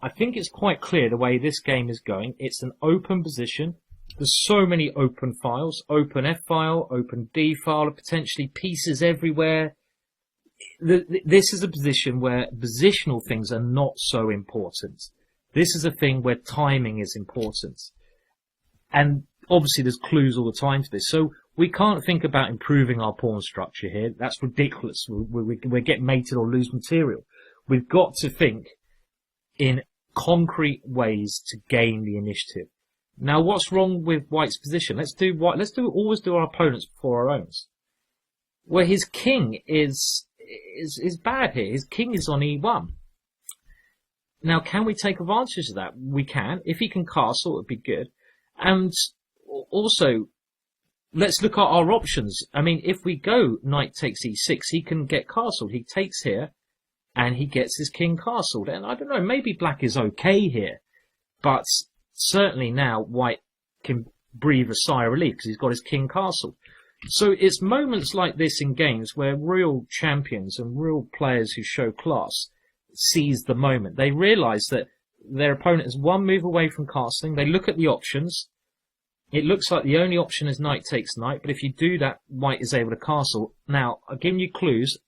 B: I think it's quite clear the way this game is going. It's an open position. There's so many open files, open F file, open D file, potentially pieces everywhere. This is a position where positional things are not so important. This is a thing where timing is important. And obviously there's clues all the time to this. So we can't think about improving our pawn structure here. That's ridiculous. We're getting mated or lose material. We've got to think in concrete ways to gain the initiative. Now, what's wrong with White's position? Always do our opponents before our own. Well, his king is bad here. His king is on E1. Now, can we take advantage of that? We can. If he can castle, it would be good. And also, let's look at our options. I mean, if we go knight takes E6, he can get castled. He takes here, and he gets his king castled. And I don't know, maybe black is okay here. But certainly now White can breathe a sigh of relief because he's got his king castled. So it's moments like this in games where real champions and real players who show class seize the moment. They realise that their opponent is one move away from castling. They look at the options. It looks like the only option is knight takes knight, but if you do that, White is able to castle. Now, I've given you clues.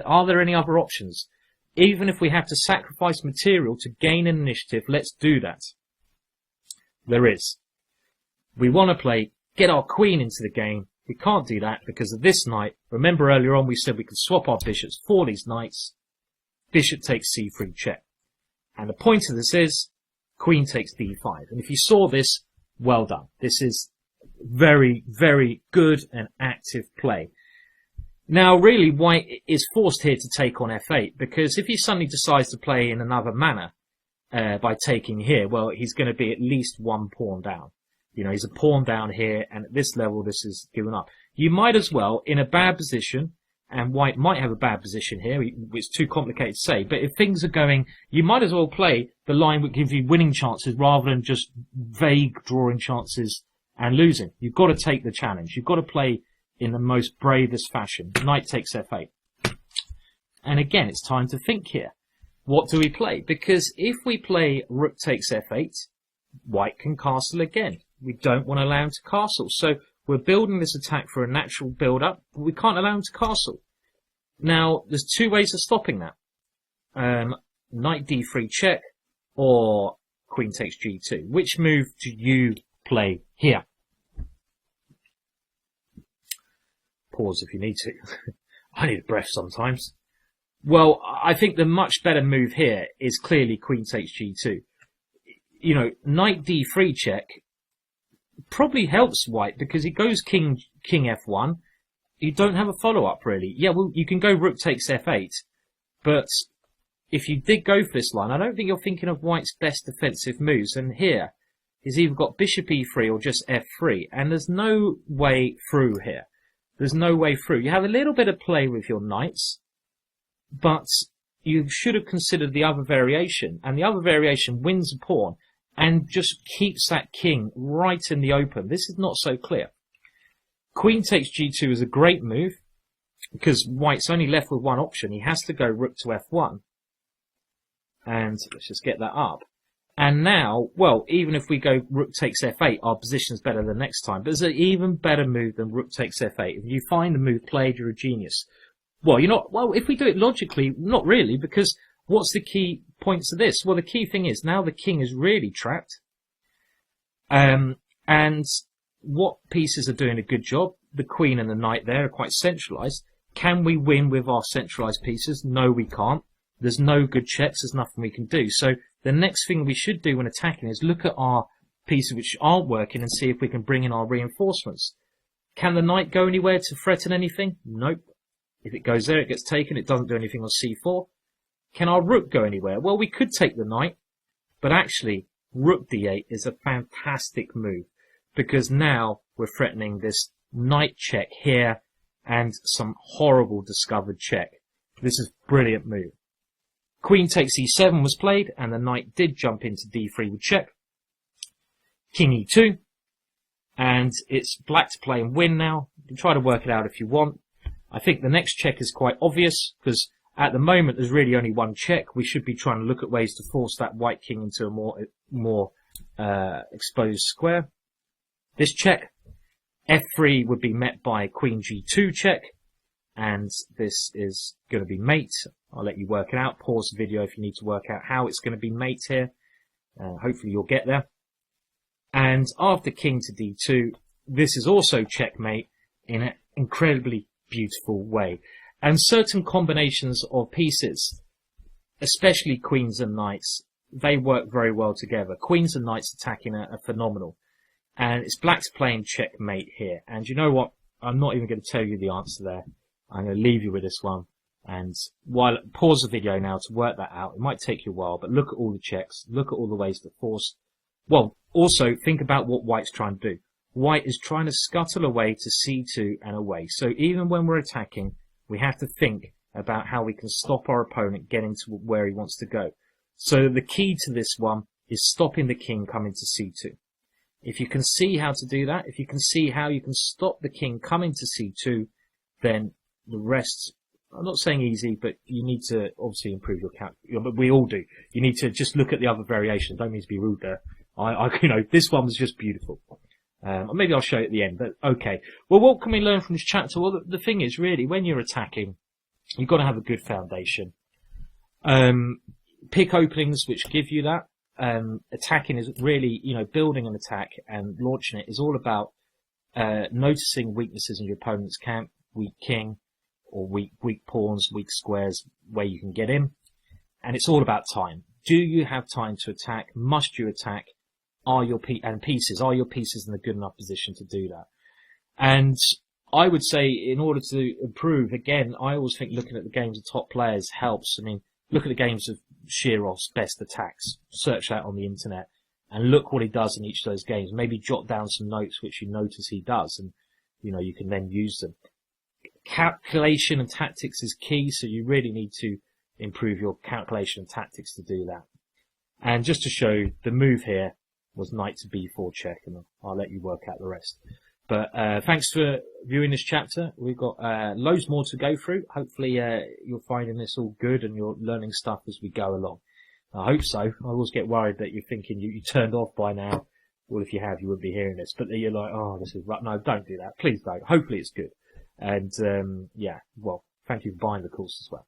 B: Are there any other options? Even if we have to sacrifice material to gain an initiative, let's do that. There is. We want to get our queen into the game. We can't do that because of this knight. Remember earlier on we said we could swap our bishops for these knights. Bishop takes c3 check. And the point of this is queen takes d5. And if you saw this, well done. This is very, very good and active play. Now, really, White is forced here to take on f8 because if he suddenly decides to play in another manner by taking here, well, he's going to be at least one pawn down. You know, he's a pawn down here, and at this level, this is given up. You might as well, in a bad position, and White might have a bad position here, it's too complicated to say, but if things are going, you might as well play the line that gives you winning chances rather than just vague drawing chances and losing. You've got to take the challenge. You've got to play in the most bravest fashion. Knight takes f8. And again, it's time to think here. What do we play? Because if we play rook takes f8, White can castle again. We don't want to allow him to castle. So we're building this attack for a natural build-up, but we can't allow him to castle. Now, there's two ways of stopping that. Knight d3 check or queen takes g2. Which move do you play here? Pause if you need to. I need a breath sometimes. Well, I think the much better move here is clearly queen takes g2. You know, knight d3 check probably helps White because he goes king f1. You don't have a follow-up, really. Yeah, well, you can go rook takes f8, but if you did go for this line, I don't think you're thinking of White's best defensive moves. And here, he's either got bishop e3 or just f3, and there's no way through here. There's no way through. You have a little bit of play with your knights, but you should have considered the other variation, and the other variation wins a pawn and just keeps that king right in the open. This is not so clear. Queen takes g2 is a great move because White's only left with one option. He has to go rook to f1. And let's just get that up. And now, well, even if we go rook takes f8, our position's better than next time. But there's an even better move than rook takes f8. If you find the move played, you're a genius. Well, you're not. Well, if we do it logically, not really, because what's the key points of this? Well, the key thing is now the king is really trapped. And what pieces are doing a good job? The queen and the knight there are quite centralized. Can we win with our centralized pieces? No, we can't. There's no good checks. There's nothing we can do. So the next thing we should do when attacking is look at our pieces which aren't working and see if we can bring in our reinforcements. Can the knight go anywhere to threaten anything? Nope. If it goes there, it gets taken. It doesn't do anything on c4. Can our rook go anywhere? Well, we could take the knight, but actually, rook d8 is a fantastic move because now we're threatening this knight check here and some horrible discovered check. This is a brilliant move. Queen takes e7 was played, and the knight did jump into d3 with check. King e2, and it's black to play and win now. You can try to work it out if you want. I think the next check is quite obvious because At the moment, there's really only one check. We should be trying to look at ways to force that white king into a more exposed square. This check, f3 would be met by queen g2 check, and this is going to be mate. I'll let you work it out. Pause the video if you need to work out how it's going to be mate here. Hopefully you'll get there. And after king to d2, this is also checkmate in an incredibly beautiful way. And certain combinations of pieces, especially queens and knights, they work very well together. Queens and knights attacking are phenomenal. And it's black's playing checkmate here. And you know what? I'm not even going to tell you the answer there. I'm going to leave you with this one. And pause the video now to work that out. It might take you a while, but look at all the checks. Look at all the ways to force. Well, also think about what white's trying to do. White is trying to scuttle away to c2 and away. So even when we're attacking, we have to think about how we can stop our opponent getting to where he wants to go. So the key to this one is stopping the king coming to c2. If you can see how to do that, if you can see how you can stop the king coming to c2, then the rest, I'm not saying easy, but you need to obviously improve your count. But we all do. You need to just look at the other variations. Don't mean to be rude there. This one was just beautiful. Or maybe I'll show you at the end, but okay. Well, what can we learn from this chapter? Well, the thing is, really, when you're attacking, you've got to have a good foundation. Pick openings which give you that. Attacking is really, building an attack and launching it is all about noticing weaknesses in your opponent's camp, weak king, or weak pawns, weak squares, where you can get in. And it's all about time. Do you have time to attack? Must you attack? Are your pieces in a good enough position to do that? And I would say, in order to improve, again, I always think looking at the games of top players helps. I mean, look at the games of Shirov's best attacks. Search that on the internet and look what he does in each of those games. Maybe jot down some notes which you notice he does, and you can then use them. Calculation and tactics is key, so you really need to improve your calculation and tactics to do that. And just to show, the move here was knight to b4 check, and I'll let you work out the rest. But thanks for viewing this chapter. We've got loads more to go through. Hopefully you're finding this all good and you're learning stuff as we go along. I hope so. I always get worried that you're thinking you turned off by now. Well, if you have, you wouldn't be hearing this. But you're like, oh, this is right. No, don't do that. Please don't. Hopefully it's good. And well, thank you for buying the course as well.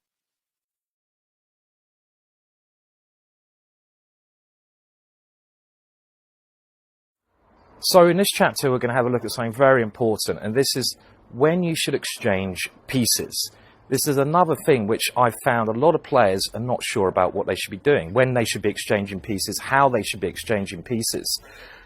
A: So in this chapter, we're going to have a look at something very important, and this is when you should exchange pieces. This is another thing which I've found a lot of players are not sure about what they should be doing, when they should be exchanging pieces, how they should be exchanging pieces.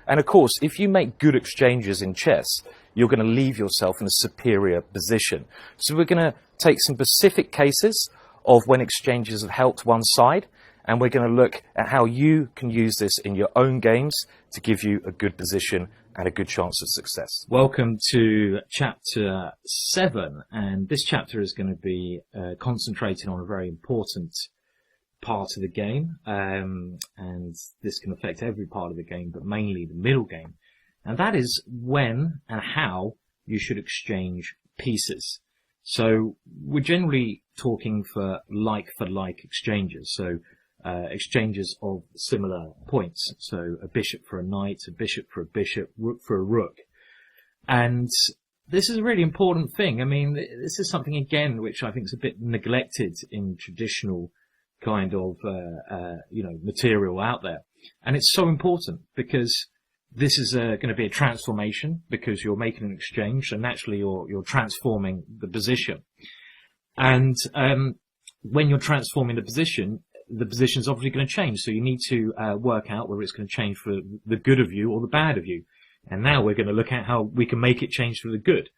A: And of course, if you make good exchanges in chess, you're going to leave yourself in a superior position. So we're going to take some specific cases of when exchanges have helped one side, and we're going to look at how you can use this in your own games to give you a good position and a good chance of success.
B: Welcome to chapter 7, and this chapter is going to be concentrating on a very important part of the game, and this can affect every part of the game, but mainly the middle game, and that is when and how you should exchange pieces. So we're generally talking for like exchanges, so exchanges of similar points. So a bishop for a knight, a bishop for a bishop, rook for a rook. And this is a really important thing. I mean, this is something, again, which I think is a bit neglected in traditional kind of, material out there. And it's so important because this is going to be a transformation, because you're making an exchange, so naturally you're transforming the position. And when you're transforming the position's obviously going to change, so you need to work out whether it's going to change for the good of you or the bad of you. And now we're going to look at how we can make it change for the good.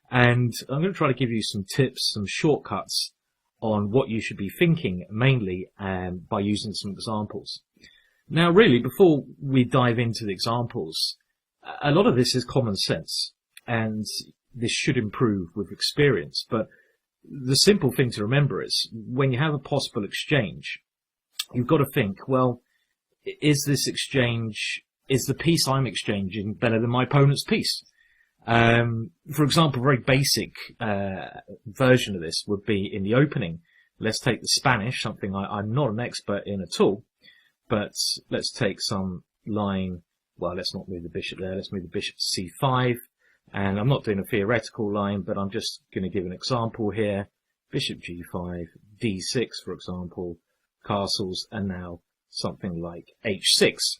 B: And I'm going to try to give you some tips, some shortcuts on what you should be thinking, mainly by using some examples. Now, really, before we dive into the examples, a lot of this is common sense, and this should improve with experience. But the simple thing to remember is, when you have a possible exchange, you've got to think, well, is the piece I'm exchanging better than my opponent's piece? For example, a very basic version of this would be in the opening. let's take the Spanish, something I'm not an expert in at all, but let's take some line. Well, let's not move the bishop there. Let's move the bishop to c5. And I'm not doing a theoretical line, but I'm just going to give an example here. Bishop g5, d6, for example, castles, and now something like h6.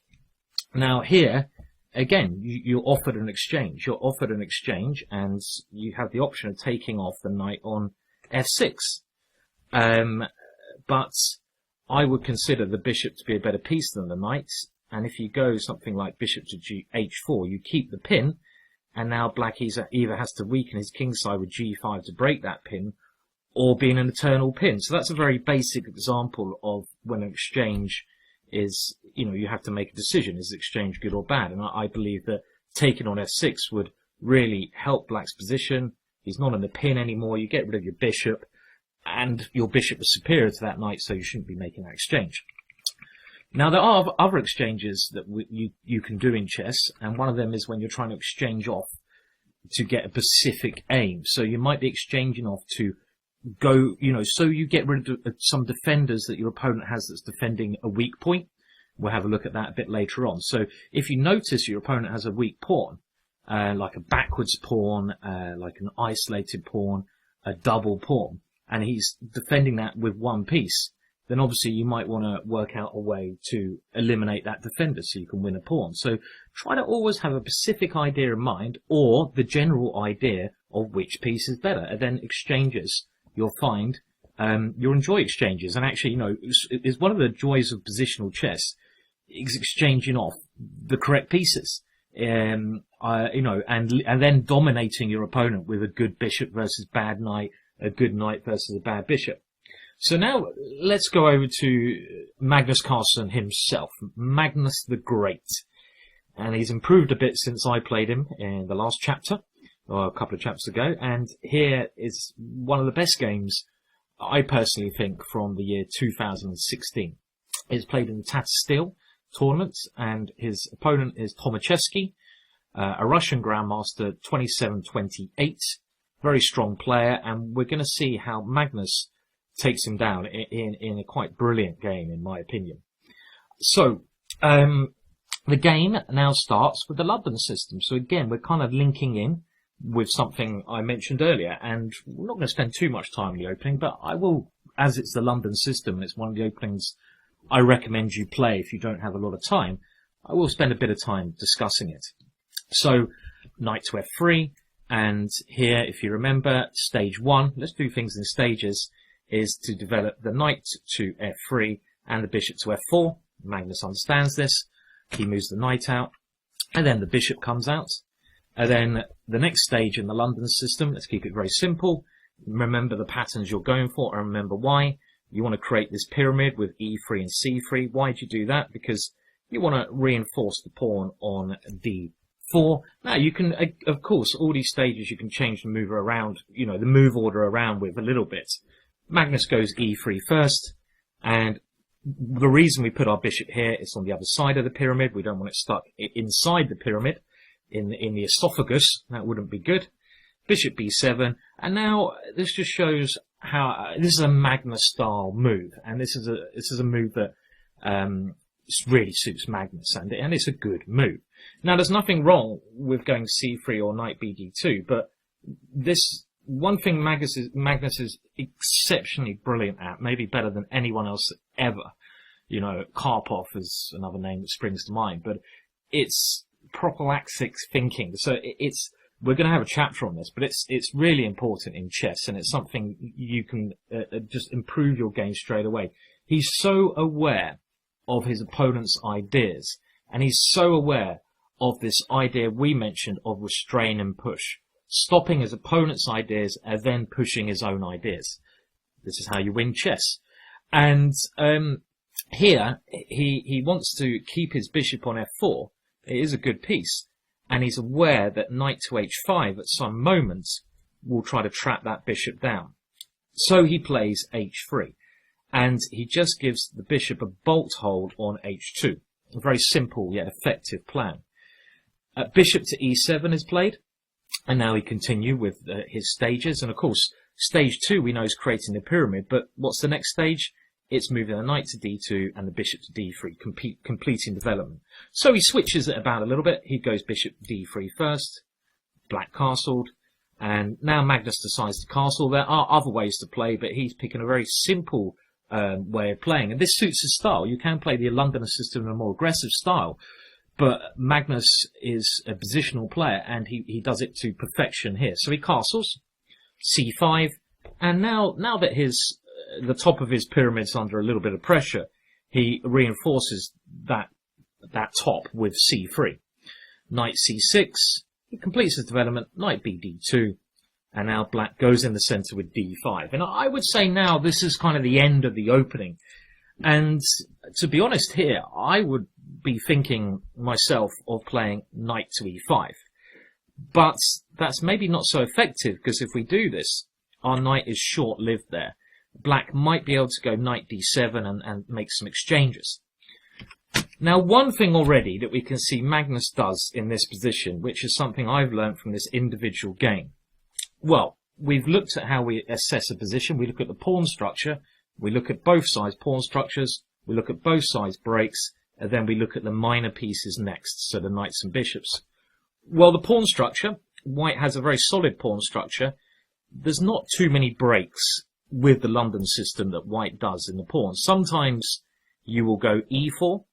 B: Now here, again, you're offered an exchange. You're offered an exchange, and you have the option of taking off the knight on f6. But I would consider the bishop to be a better piece than the knight. And if you go something like bishop to h4, you keep the pin, and now black either has to weaken his kingside with g5 to break that pin, or be in an eternal pin. So that's a very basic example of when an exchange is, you have to make a decision. Is the exchange good or bad? And I believe that taking on f6 would really help black's position. He's not in the pin anymore. You get rid of your bishop, and your bishop is superior to that knight, so you shouldn't be making that exchange. Now, there are other exchanges that you can do in chess, and one of them is when you're trying to exchange off to get a specific aim. So you might be exchanging off to go, so you get rid of some defenders that your opponent has that's defending a weak point. We'll have a look at that a bit later on. So if you notice your opponent has a weak pawn, like a backwards pawn, like an isolated pawn, a double pawn, and he's defending that with one piece, then obviously you might want to work out a way to eliminate that defender so you can win a pawn. So try to always have a specific idea in mind, or the general idea of which piece is better. And then exchanges, you'll find you'll enjoy exchanges. And actually, it's one of the joys of positional chess is exchanging off the correct pieces. And then dominating your opponent with a good bishop versus bad knight, a good knight versus a bad bishop. So now let's go over to Magnus Carlsen himself, Magnus the Great. And he's improved a bit since I played him in the last chapter, or a couple of chapters ago. And here is one of the best games, I personally think, from the year 2016. He's played in the Tata Steel tournament, and his opponent is Tomaszewski, a Russian Grandmaster, 27-28. Very strong player, and we're going to see how Magnus takes him down in a quite brilliant game, in my opinion. So, the game now starts with the London system. So again, we're kind of linking in with something I mentioned earlier, and we're not going to spend too much time in the opening, but I will, as it's the London system, and it's one of the openings I recommend you play if you don't have a lot of time, I will spend a bit of time discussing it. So, knight to f3, and here, if you remember, stage 1, let's do things in stages, is to develop the knight to f3 and the bishop to f4. Magnus understands this. He moves the knight out, and then the bishop comes out. And then the next stage in the London system, let's keep it very simple. Remember the patterns you're going for, and remember why. You want to create this pyramid with e3 and c3. Why do you do that? Because you want to reinforce the pawn on d4. Now, you can, of course, all these stages you can change the mover around, the move order around with a little bit. Magnus goes e3 first, and the reason we put our bishop here is on the other side of the pyramid. We don't want it stuck inside the pyramid, in the esophagus. That wouldn't be good. Bishop b7, and now this just shows how this is a Magnus style move, and this is a move that really suits Magnus, and it's a good move. Now, there's nothing wrong with going c3 or knight bd2, but this one thing Magnus is exceptionally brilliant at, maybe better than anyone else ever. Karpov is another name that springs to mind, but it's prophylactic thinking. So we're going to have a chapter on this, but it's really important in chess, and it's something you can just improve your game straight away. He's so aware of his opponent's ideas, and he's so aware of this idea we mentioned of restrain and push. Stopping his opponent's ideas and then pushing his own ideas. This is how you win chess. And here, he wants to keep his bishop on f4. It is a good piece. And he's aware that knight to h5 at some moment will try to trap that bishop down. So he plays h3. And he just gives the bishop a bolt hold on h2. A very simple yet effective plan. Bishop to e7 is played. And now we continue with his stages. And of course, Stage 2 we know is creating the pyramid, but what's the next stage? It's moving the knight to d2 and the bishop to d3, completing development. So he switches it about a little bit. He goes bishop d3 first, black castled, and now Magnus decides to castle. There are other ways to play, but he's picking a very simple way of playing, and this suits his style. You can play the Londoner system in a more aggressive style, but Magnus is a positional player, and he does it to perfection here. So he castles, c5, and now that the top of his pyramid's under a little bit of pressure, he reinforces that top with c3. Knight c6, he completes his development, knight bd2, and now black goes in the center with d5. And I would say now this is kind of the end of the opening. And to be honest here, I would be thinking myself of playing knight to e5. But that's maybe not so effective, because if we do this, our knight is short-lived there. Black might be able to go knight d7 and make some exchanges. Now, one thing already that we can see Magnus does in this position, which is something I've learned from this individual game. Well, we've looked at how we assess a position. We look at the pawn structure. We look at both sides' pawn structures. We look at both sides' breaks. And then we look at the minor pieces next, so the knights and bishops. Well, the pawn structure, white has a very solid pawn structure. There's not too many breaks with the London system that white does in the pawns. Sometimes you will go e4,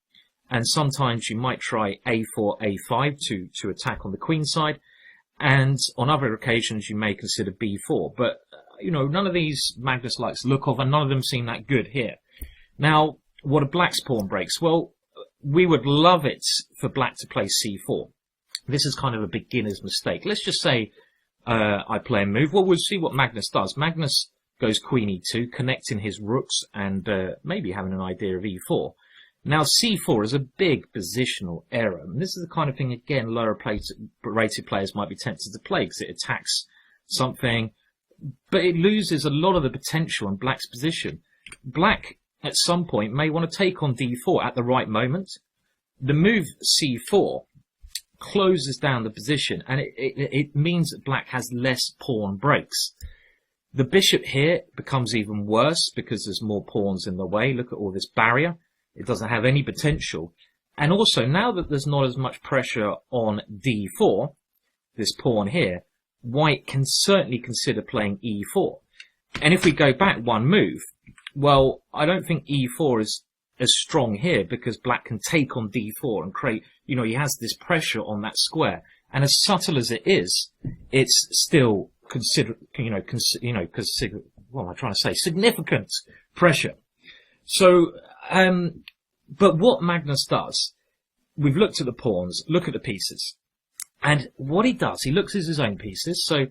B: and sometimes you might try a4, a5 to attack on the queen side, and on other occasions you may consider b4. But, you know, none of these Magnus likes the look of, and none of them seem that good here. Now, what are black's pawn breaks? Well, we would love it for black to play c4. This is kind of a beginner's mistake. Let's just say I play a move. Well, we'll see what Magnus does. Magnus goes queen e2, connecting his rooks and maybe having an idea of e4. Now, c4 is a big positional error. And this is the kind of thing, again, lower rated players might be tempted to play because it attacks something, but it loses a lot of the potential in black's position. Black, at some point, may want to take on d4 at the right moment. The move c4 closes down the position, and it means that black has less pawn breaks. The bishop here becomes even worse because there's more pawns in the way. Look at all this barrier. It doesn't have any potential. And also, now that there's not as much pressure on d4, this pawn here, white can certainly consider playing e4. And if we go back one move, well, I don't think e4 is as strong here, because black can take on d4 and create, you know, he has this pressure on that square. And as subtle as it is, it's still what am I trying to say? Significant pressure. So, but what Magnus does, we've looked at the pawns, look at the pieces. And what he does, he looks at his own pieces, so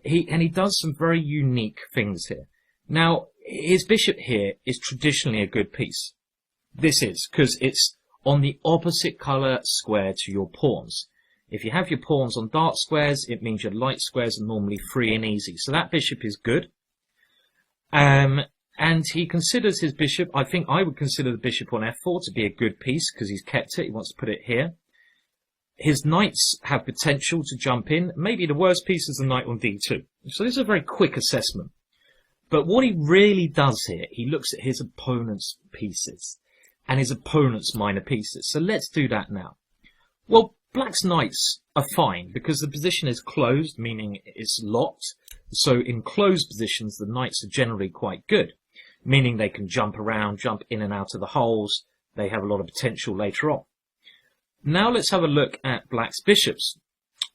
B: he does some very unique things here. Now, his bishop here is traditionally a good piece. This is, because it's on the opposite colour square to your pawns. If you have your pawns on dark squares, it means your light squares are normally free and easy. So that bishop is good. And he considers his bishop, I think I would consider the bishop on f4 to be a good piece, because he's kept it, he wants to put it here. His knights have potential to jump in. Maybe the worst piece is the knight on d2. So this is a very quick assessment. But what he really does here, he looks at his opponent's pieces and his opponent's minor pieces. So let's do that now. Well, black's knights are fine because the position is closed, meaning it's locked. So in closed positions, the knights are generally quite good, meaning they can jump around, jump in and out of the holes. They have a lot of potential later on. Now let's have a look at black's bishops.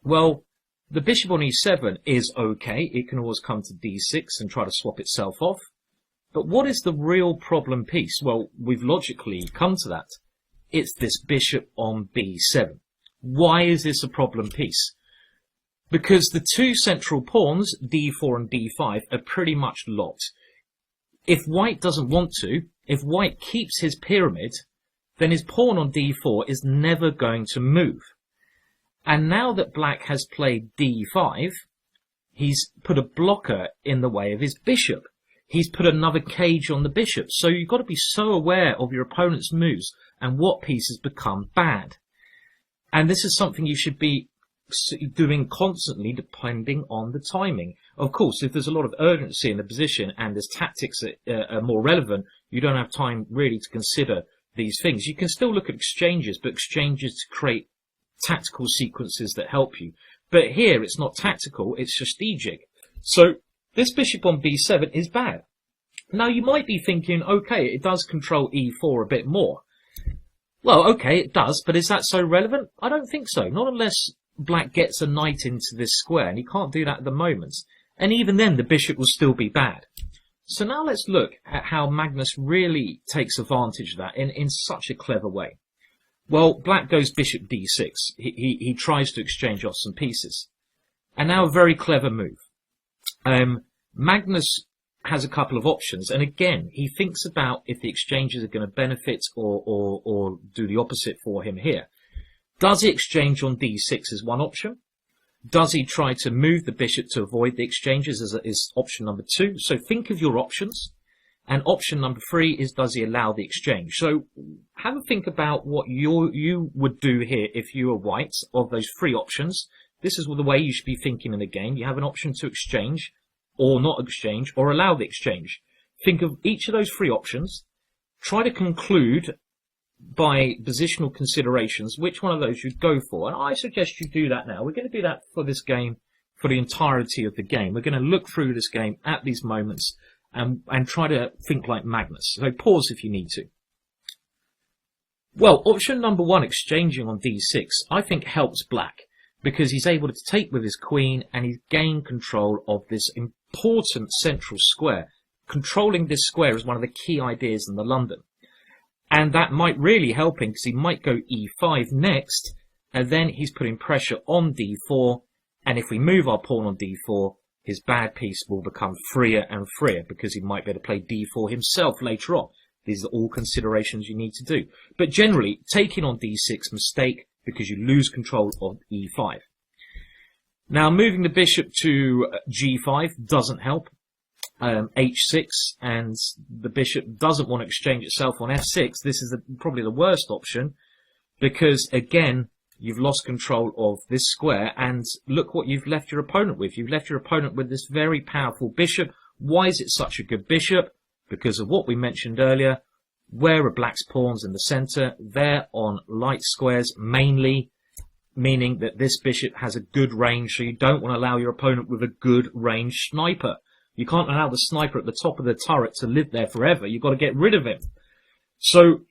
B: Well, the bishop on e7 is okay. It can always come to d6 and try to swap itself off. But what is the real problem piece? Well, we've logically come to that. It's this bishop on b7. Why is this a problem piece? Because the two central pawns, d4 and d5, are pretty much locked. If white doesn't want to, if white keeps his pyramid, then his pawn on d4 is never going to move. And now that black has played d5, he's put a blocker in the way of his bishop. He's put another cage on the bishop. So you've got to be so aware of your opponent's moves and what pieces become bad. And this is something you should be doing constantly depending on the timing. Of course, if there's a lot of urgency in the position and there's tactics that are more relevant, you don't have time really to consider these things. You can still look at exchanges, but exchanges to create tactical sequences that help you. But here it's not tactical, it's strategic. So this bishop on b7 is bad. Now you might be thinking, okay, it does control e4 a bit more. Well, okay, it does, but is that so relevant? I don't think so. Not unless black gets a knight into this square, and he can't do that at the moment. And even then, the bishop will still be bad. So now let's look at how Magnus really takes advantage of that in such a clever way. Well, black goes bishop d6. He tries to exchange off some pieces. And now a very clever move. Magnus has a couple of options, and again, he thinks about if the exchanges are going to benefit or do the opposite for him here. Does he exchange on d6 as one option? Does he try to move the bishop to avoid the exchanges as option number 2? So think of your options. And option number 3 is, does he allow the exchange? So have a think about what you would do here if you were white of those 3 options. This is the way you should be thinking in the game. You have an option to exchange, or not exchange, or allow the exchange. Think of each of those 3 options. Try to conclude by positional considerations which one of those you'd go for. And I suggest you do that now. We're going to do that for this game, for the entirety of the game. We're going to look through this game at these moments and try to think like Magnus. So pause if you need to. Well, option number 1, exchanging on d6, I think helps black because he's able to take with his queen and he's gained control of this important central square. Controlling this square is one of the key ideas in the London. And that might really help him because he might go e5 next, and then he's putting pressure on d4, and if we move our pawn on d4, his bad piece will become freer and freer because he might be able to play d4 himself later on. These are all considerations you need to do. But generally, taking on d6, mistake, because you lose control of e5. Now, moving the bishop to g5 doesn't help. H6, and the bishop doesn't want to exchange itself on f6. This is probably the worst option because, again, you've lost control of this square, and look what you've left your opponent with. You've left your opponent with this very powerful bishop. Why is it such a good bishop? Because of what we mentioned earlier. Where are black's pawns in the center? They're on light squares mainly, meaning that this bishop has a good range, so you don't want to allow your opponent with a good range sniper. You can't allow the sniper at the top of the turret to live there forever. You've got to get rid of him. So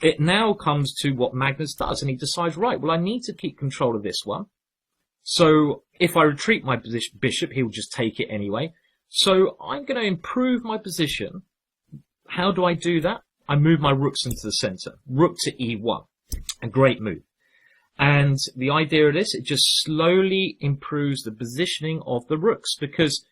B: it now comes to what Magnus does, and he decides, right, well, I need to keep control of this one. So if I retreat my bishop, he'll just take it anyway. So I'm going to improve my position. How do I do that? I move my rooks into the center. Rook to e1. A great move. And the idea of this, it just slowly improves the positioning of the rooks because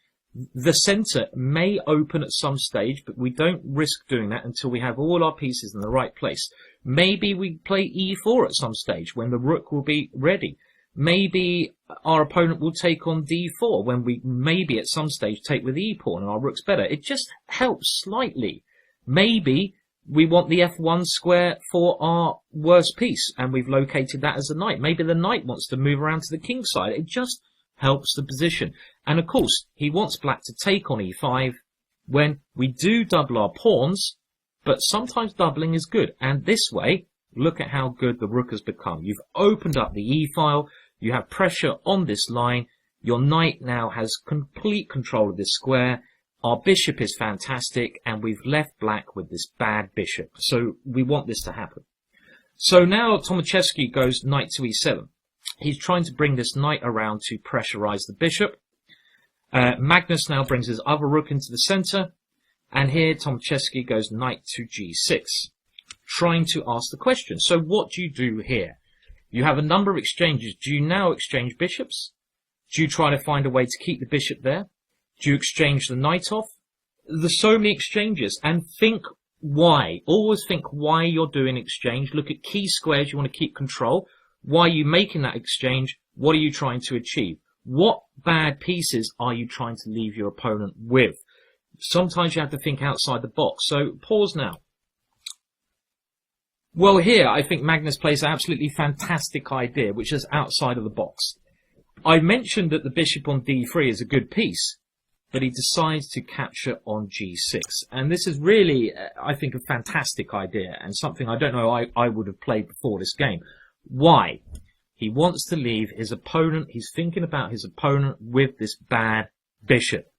B: the center may open at some stage, but we don't risk doing that until we have all our pieces in the right place. Maybe we play e4 at some stage when the rook will be ready. Maybe our opponent will take on d4 when we maybe at some stage take with e-pawn and our rook's better. It just helps slightly. Maybe we want the f1 square for our worst piece and we've located that as a knight. Maybe the knight wants to move around to the king side. It just helps the position. And of course, he wants black to take on e5 when we do double our pawns, but sometimes doubling is good. And this way, look at how good the rook has become. You've opened up the e-file, you have pressure on this line, your knight now has complete control of this square, our bishop is fantastic, and we've left black with this bad bishop. So we want this to happen. So now Tomaszewski goes knight to e7. He's trying to bring this knight around to pressurize the bishop. Magnus now brings his other rook into the center. And here Tomaszewski goes knight to g6, trying to ask the question. So what do you do here? You have a number of exchanges. Do you now exchange bishops? Do you try to find a way to keep the bishop there? Do you exchange the knight off? There's so many exchanges. And think why. Always think why you're doing exchange. Look at key squares you want to keep control. Why are you making that exchange? What are you trying to achieve? What bad pieces are you trying to leave your opponent with? Sometimes you have to think outside the box. So pause now. Well, here I think Magnus plays an absolutely fantastic idea, which is outside of the box. I mentioned that the bishop on d3 is a good piece, but he decides to capture on g6. And this is really, I think, a fantastic idea and something I don't know I would have played before this game. Why? He wants to leave his opponent, he's thinking about his opponent with this bad bishop.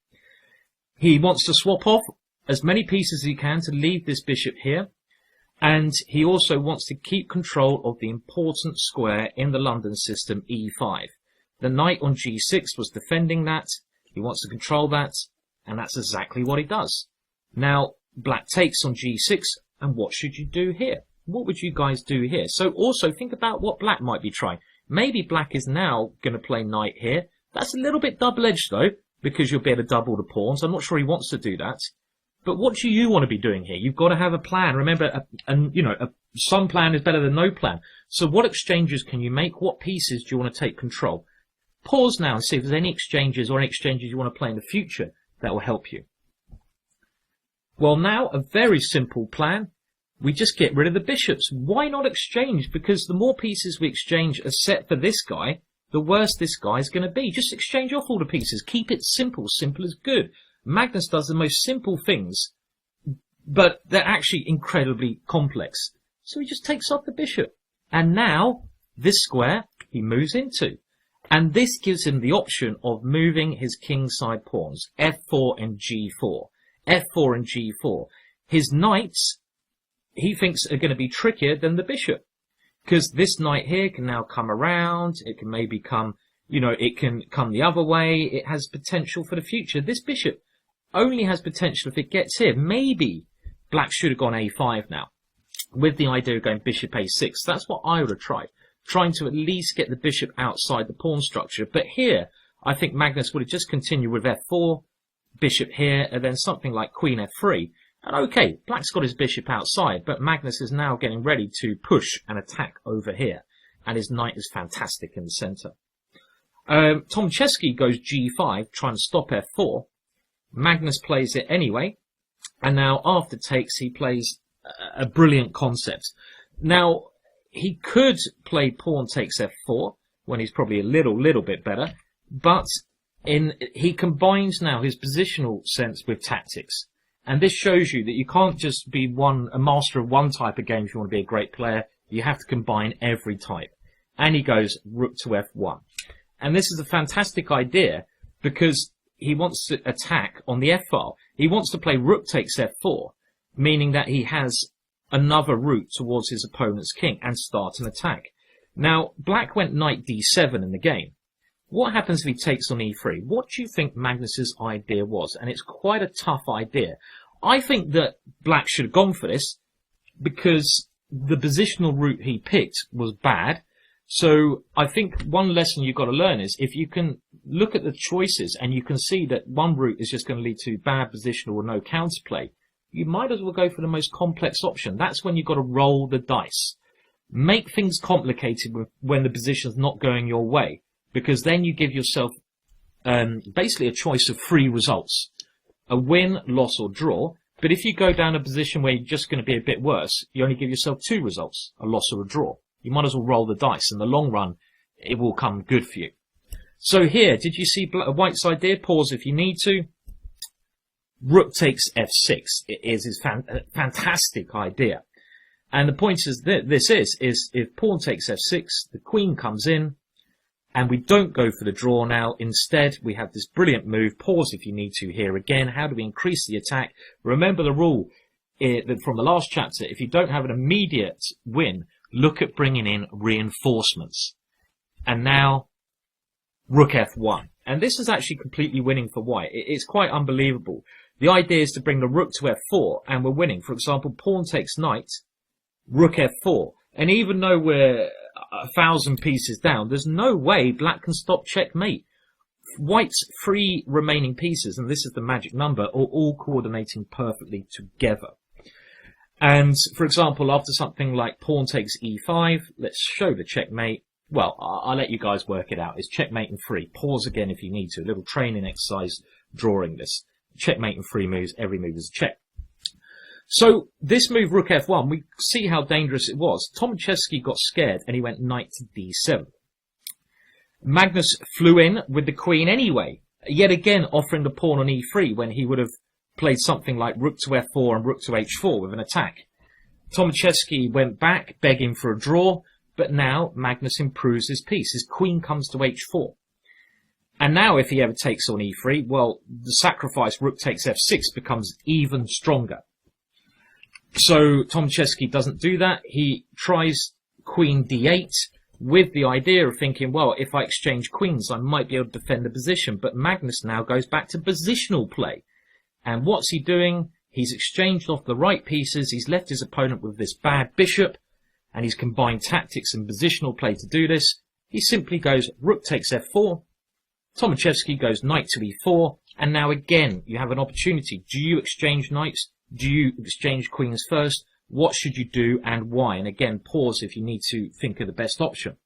B: He wants to swap off as many pieces as he can to leave this bishop here. And he also wants to keep control of the important square in the London system, e5. The knight on g6 was defending that. He wants to control that, and that's exactly what he does. Now, black takes on g6, and what should you do here? What would you guys do here? So also think about what black might be trying. Maybe black is now going to play knight here. That's a little bit double-edged, though, because you'll be able to double the pawns. I'm not sure he wants to do that. But what do you want to be doing here? You've got to have a plan. Remember, some plan is better than no plan. So what exchanges can you make? What pieces do you want to take control? Pause now and see if there's any exchanges or any exchanges you want to play in the future that will help you. Well, now a very simple plan. We just get rid of the bishops. Why not exchange? Because the more pieces we exchange as set for this guy, the worse this guy is going to be. Just exchange off all the pieces. Keep it simple. Simple is good. Magnus does the most simple things, but they're actually incredibly complex. So he just takes off the bishop. And now, this square he moves into. And this gives him the option of moving his kingside pawns, f4 and g4. f4 and g4. His knights, he thinks, are going to be trickier than the bishop. Because this knight here can now come around. It can maybe come, it can come the other way. It has potential for the future. This bishop only has potential if it gets here. Maybe black should have gone a5 now, with the idea of going bishop a6. That's what I would have tried. Trying to at least get the bishop outside the pawn structure. But here, I think Magnus would have just continued with f4, bishop here, and then something like queen f3. And okay, black's got his bishop outside, but Magnus is now getting ready to push and attack over here. And his knight is fantastic in the centre. Tomaszewski goes g5, trying to stop f4. Magnus plays it anyway. And now, after takes, he plays a brilliant concept. Now, he could play pawn takes f4 when he's probably a little bit better, but he combines now his positional sense with tactics. And this shows you that you can't just be a master of one type of game if you want to be a great player. You have to combine every type. And he goes rook to f1. And this is a fantastic idea because he wants to attack on the f-file. He wants to play rook takes f4, meaning that he has another route towards his opponent's king and start an attack. Now, black went knight d7 in the game. What happens if he takes on e3? What do you think Magnus's idea was? And it's quite a tough idea. I think that black should have gone for this because the positional route he picked was bad. So I think one lesson you've got to learn is if you can look at the choices and you can see that one route is just going to lead to bad positional or no counterplay, you might as well go for the most complex option. That's when you've got to roll the dice. Make things complicated when the position's not going your way, because then you give yourself basically a choice of 3 results. A win, loss or draw. But if you go down a position where you're just going to be a bit worse, you only give yourself 2 results, a loss or a draw. You might as well roll the dice. In the long run, it will come good for you. So here, did you see White's idea? Pause if you need to. Rook takes f6. It is his fantastic idea. And the point is that this is if pawn takes f6, the queen comes in, and we don't go for the draw now. Instead, we have this brilliant move. Pause if you need to here again. How do we increase the attack? Remember the rule from the last chapter. If you don't have an immediate win, look at bringing in reinforcements. And now, rook f1. And this is actually completely winning for White. It's quite unbelievable. The idea is to bring the rook to f4, and we're winning. For example, pawn takes knight, rook f4. And even though we're 1,000 pieces down, there's no way black can stop checkmate. White's 3 remaining pieces, and this is the magic number, are all coordinating perfectly together. And, for example, after something like pawn takes e5, let's show the checkmate. Well, I'll let you guys work it out. It's checkmate in 3. Pause again if you need to. A little training exercise drawing this. Checkmate in 3 moves. Every move is a check. So, this move, rook f1, we see how dangerous it was. Tomaszewski got scared and he went knight to d7. Magnus flew in with the queen anyway, yet again offering the pawn on e3 when he would have played something like rook to f4 and rook to h4 with an attack. Tomaszewski went back, begging for a draw, but now Magnus improves his piece. His queen comes to h4. And now if he ever takes on e3, well, the sacrifice rook takes f6 becomes even stronger. So Tomaszewski doesn't do that. He tries queen d8 with the idea of thinking, well, if I exchange queens, I might be able to defend the position. But Magnus now goes back to positional play. And what's he doing? He's exchanged off the right pieces. He's left his opponent with this bad bishop. And he's combined tactics and positional play to do this. He simply goes rook takes f4. Tomaszewski goes knight to e4. And now again, you have an opportunity. Do you exchange knights? Do you exchange queens first? What should you do and why? And again, pause if you need to think of the best option.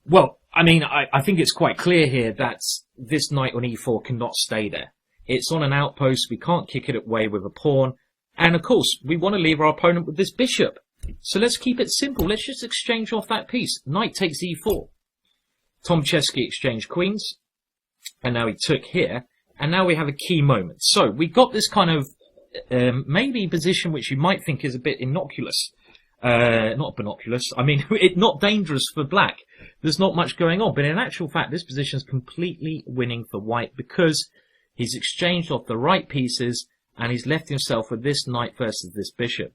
B: Well, I mean, I think it's quite clear here that this knight on e4 cannot stay there. It's on an outpost. We can't kick it away with a pawn. And of course, we want to leave our opponent with this bishop. So let's keep it simple. Let's just exchange off that piece. Knight takes e4. Tomaszewski exchanged queens. And now he took here. And now we have a key moment. So we got this kind of maybe position which you might think is a bit innocuous. Not binoculous. I mean, it's not dangerous for black. There's not much going on. But in actual fact, this position is completely winning for white because he's exchanged off the right pieces and he's left himself with this knight versus this bishop.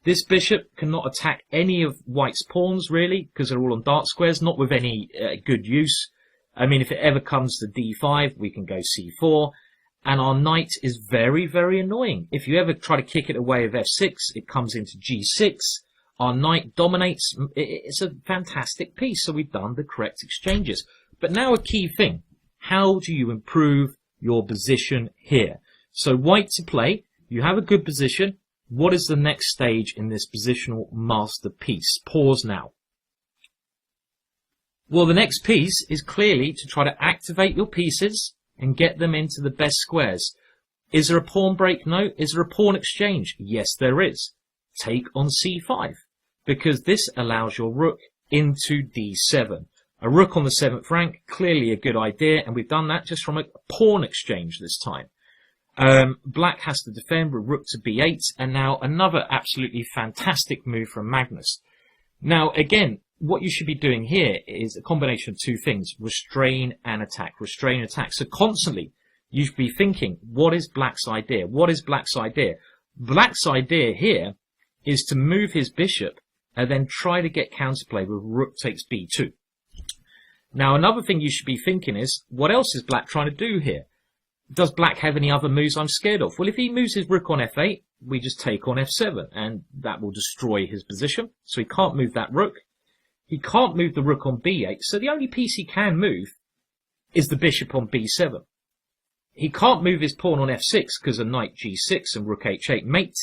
B: This bishop cannot attack any of white's pawns, really, because they're all on dark squares, not with any good use. I mean, if it ever comes to d5, we can go c4. And our knight is very, very annoying. If you ever try to kick it away with f6, it comes into g6. Our knight dominates. It's a fantastic piece. So we've done the correct exchanges. But now a key thing. How do you improve your position here? So white to play. You have a good position. What is the next stage in this positional masterpiece? Pause now. Well, the next piece is clearly to try to activate your pieces and get them into the best squares. Is there a pawn break? No. Is there a pawn exchange? Yes, there is. Take on c5, because this allows your rook into d7. A rook on the 7th rank, clearly a good idea, and we've done that just from a pawn exchange this time. Black has to defend with rook to b8, and now another absolutely fantastic move from Magnus. Now, again, what you should be doing here is a combination of two things, restrain and attack, restrain and attack. So constantly, you should be thinking, what is Black's idea? What is Black's idea? Black's idea here is to move his bishop and then try to get counterplay with rook takes b2. Now, another thing you should be thinking is, what else is Black trying to do here? Does Black have any other moves I'm scared of? Well, if he moves his rook on f8, we just take on f7, and that will destroy his position. So he can't move that rook. He can't move the rook on b8, so the only piece he can move is the bishop on b7. He can't move his pawn on f6 because of knight g6 and rook h8 mate.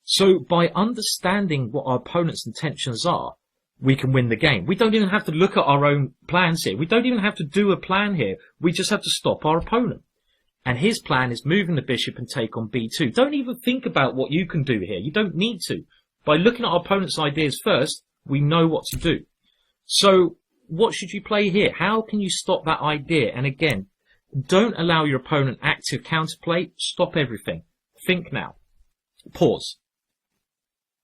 B: So by understanding what our opponent's intentions are, we can win the game. We don't even have to look at our own plans here. We don't even have to do a plan here. We just have to stop our opponent. And his plan is moving the bishop and take on b2. Don't even think about what you can do here. You don't need to. By looking at our opponent's ideas first, we know what to do. So what should you play here? How can you stop that idea? And again, don't allow your opponent active counterplay. Stop everything. Think now. Pause.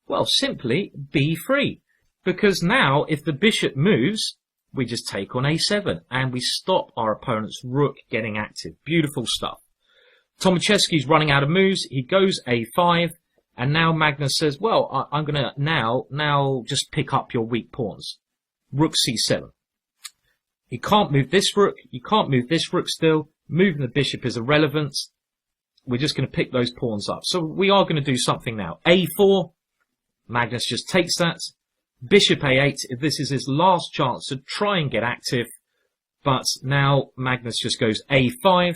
B: Well, simply be free. Because now, if the bishop moves, we just take on a7 and we stop our opponent's rook getting active. Beautiful stuff. Tomaszewski's running out of moves. He goes a5. And now Magnus says, well, I'm going to now just pick up your weak pawns. Rook c7. He can't move this rook. You can't move this rook still. Moving the bishop is irrelevant. We're just going to pick those pawns up. So we are going to do something now. a4. Magnus just takes that. Bishop a8. This is his last chance to try and get active. But now Magnus just goes a5.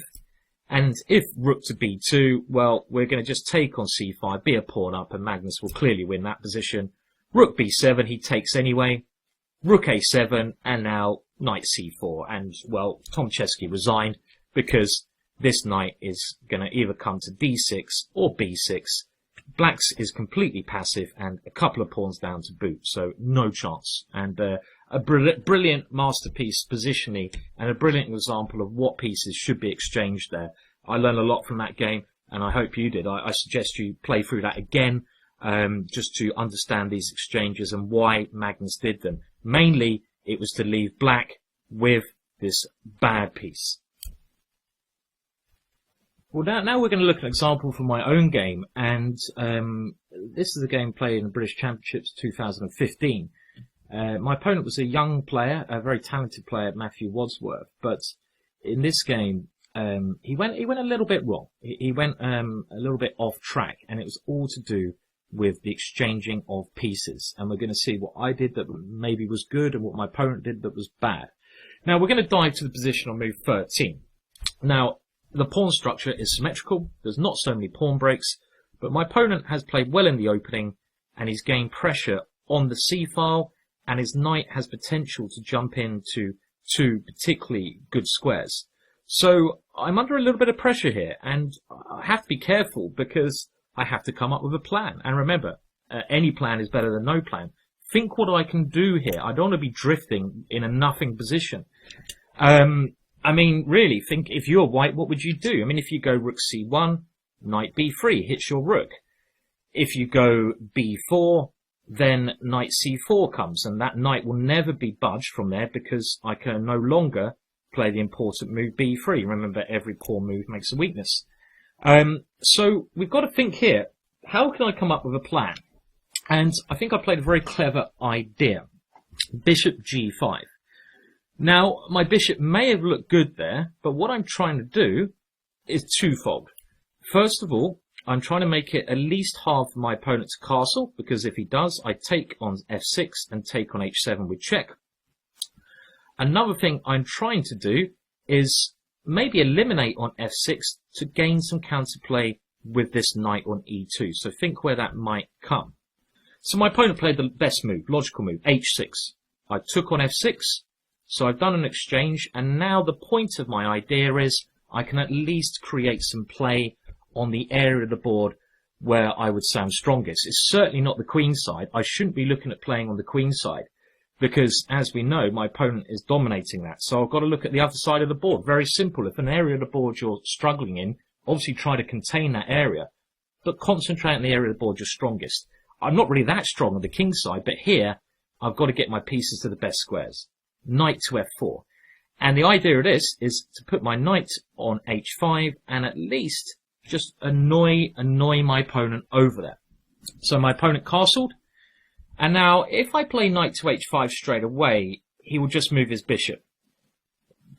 B: And if rook to b2, well, we're going to just take on c5, be a pawn up, and Magnus will clearly win that position. Rook b7, he takes anyway. Rook a7, and now knight c4. And, well, Tomaszewski resigned because this knight is going to either come to d6 or b6. Black's is completely passive and a couple of pawns down to boot, so no chance. And a brilliant masterpiece positionally and a brilliant example of what pieces should be exchanged there. I learned a lot from that game, and I hope you did. I suggest you play through that again, just to understand these exchanges and why Magnus did them. Mainly, it was to leave black with this bad piece. Well, now we're going to look at an example from my own game, and this is a game played in the British Championships 2015. My opponent was a young player, a very talented player, Matthew Wadsworth, but in this game, he went a little bit wrong. He went a little bit off track, and it was all to do with the exchanging of pieces. And we're going to see what I did that maybe was good and what my opponent did that was bad. Now, we're going to dive to the position on move 13. Now, the pawn structure is symmetrical. There's not so many pawn breaks, but my opponent has played well in the opening, and he's gained pressure on the c-file, and his knight has potential to jump into two particularly good squares. So I'm under a little bit of pressure here, and I have to be careful because I have to come up with a plan. And remember, any plan is better than no plan. Think what I can do here. I don't want to be drifting in a nothing position. I mean, really, think if you're white, what would you do? I mean, if you go rook c1, knight b3, hits your rook. If you go b4, then knight c4 comes, and that knight will never be budged from there because I can no longer play the important move b3. Remember, every pawn move makes a weakness. So we've got to think here, how can I come up with a plan? And I think I played a very clever idea. Bishop g5. Now, my bishop may have looked good there, but what I'm trying to do is twofold. First of all, I'm trying to make it at least half my opponent's castle, because if he does, I take on f6 and take on h7 with check. Another thing I'm trying to do is maybe eliminate on f6 to gain some counterplay with this knight on e2. So think where that might come. So my opponent played the best move, logical move, h6. I took on f6. So I've done an exchange, and now the point of my idea is I can at least create some play on the area of the board where I would say I'm strongest. It's certainly not the queen side. I shouldn't be looking at playing on the queen side because, as we know, my opponent is dominating that. So I've got to look at the other side of the board. Very simple. If an area of the board you're struggling in, obviously try to contain that area, but concentrate on the area of the board you're strongest. I'm not really that strong on the king side, but here I've got to get my pieces to the best squares. Knight to f4. And the idea of this is to put my knight on h5 and at least just annoy my opponent over there. So my opponent castled. And now if I play knight to h5 straight away, he will just move his bishop.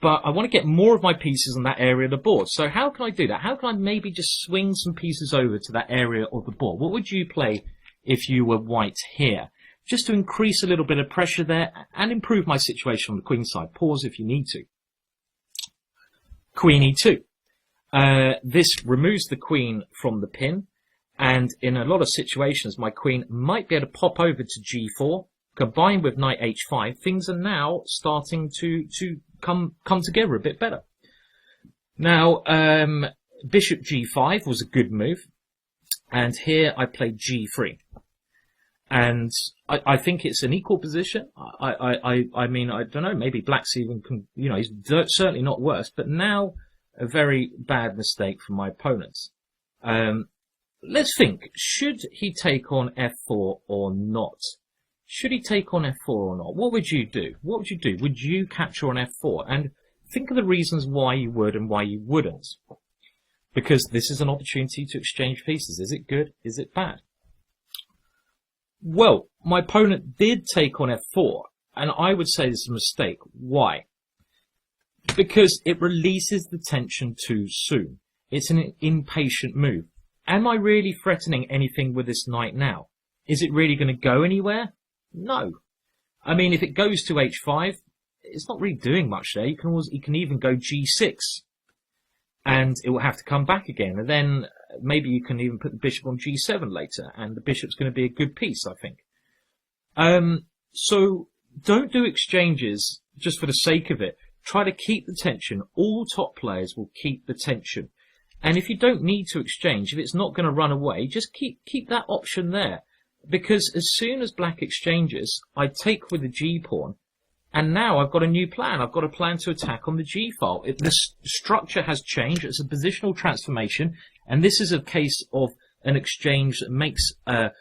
B: But I want to get more of my pieces on that area of the board. So how can I do that? How can I maybe just swing some pieces over to that area of the board? What would you play if you were white here? Just to increase a little bit of pressure there and improve my situation on the queen side. Pause if you need to. Queen e2. This removes the queen from the pin, and in a lot of situations my queen might be able to pop over to g4. Combined with knight h5, things are now starting to come together a bit better. Now, bishop g5 was a good move, and here I played g3. And I think it's an equal position. I mean, I don't know, maybe black's even, he's certainly not worse, but now a very bad mistake from my opponents. Let's think, should he take on f4 or not? Should he take on f4 or not? What would you do? What would you do? Would you capture on f4? And think of the reasons why you would and why you wouldn't. Because this is an opportunity to exchange pieces. Is it good? Is it bad? Well, my opponent did take on f4, and I would say this is a mistake. Why? Because it releases the tension too soon. It's an impatient move. Am I really threatening anything with this knight now? Is it really going to go anywhere? No. I mean, if it goes to h5, it's not really doing much there. You can even go g6, and it will have to come back again, and then maybe you can even put the bishop on g7 later, and the bishop's going to be a good piece, I think. So don't do exchanges just for the sake of it. Try to keep the tension. All top players will keep the tension. And if you don't need to exchange, if it's not going to run away, just keep that option there. Because as soon as black exchanges, I take with the g-pawn, And now I've got a new plan. I've got a plan to attack on the G file. The structure has changed. It's a positional transformation. And this is a case of an exchange that makes a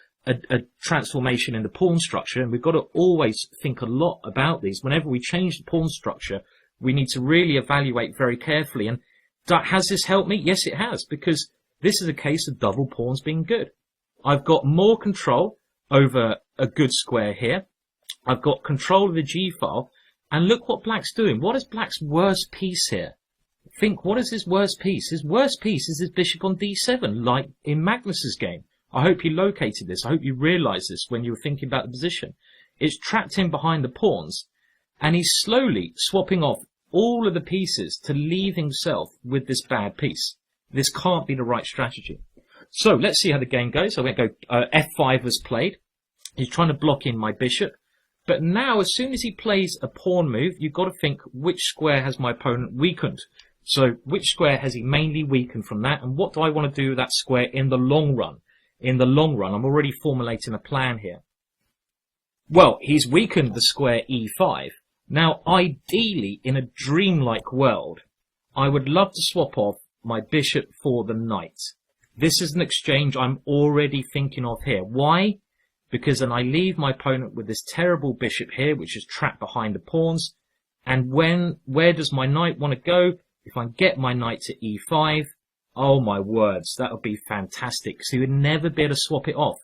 B: transformation in the pawn structure. And we've got to always think a lot about these. Whenever we change the pawn structure, we need to really evaluate very carefully. And has this helped me? Yes, it has, because this is a case of double pawns being good. I've got more control over a good square here. I've got control of the G file, and look what black's doing. What is black's worst piece here? Think, what is his worst piece? His worst piece is his bishop on d7, like in Magnus's game. I hope you located this. I hope you realised this when you were thinking about the position. It's trapped in behind the pawns, and he's slowly swapping off all of the pieces to leave himself with this bad piece. This can't be the right strategy. So let's see how the game goes. I'm going to go f5 was played. He's trying to block in my bishop. But now, as soon as he plays a pawn move, you've got to think, which square has my opponent weakened? So which square has he mainly weakened from that? And what do I want to do with that square in the long run? In the long run, I'm already formulating a plan here. Well, he's weakened the square e5. Now, ideally, in a dreamlike world, I would love to swap off my bishop for the knight. This is an exchange I'm already thinking of here. Why? Because then I leave my opponent with this terrible bishop here, which is trapped behind the pawns. And where does my knight want to go? If I get my knight to e5, oh my words, that would be fantastic. So he would never be able to swap it off.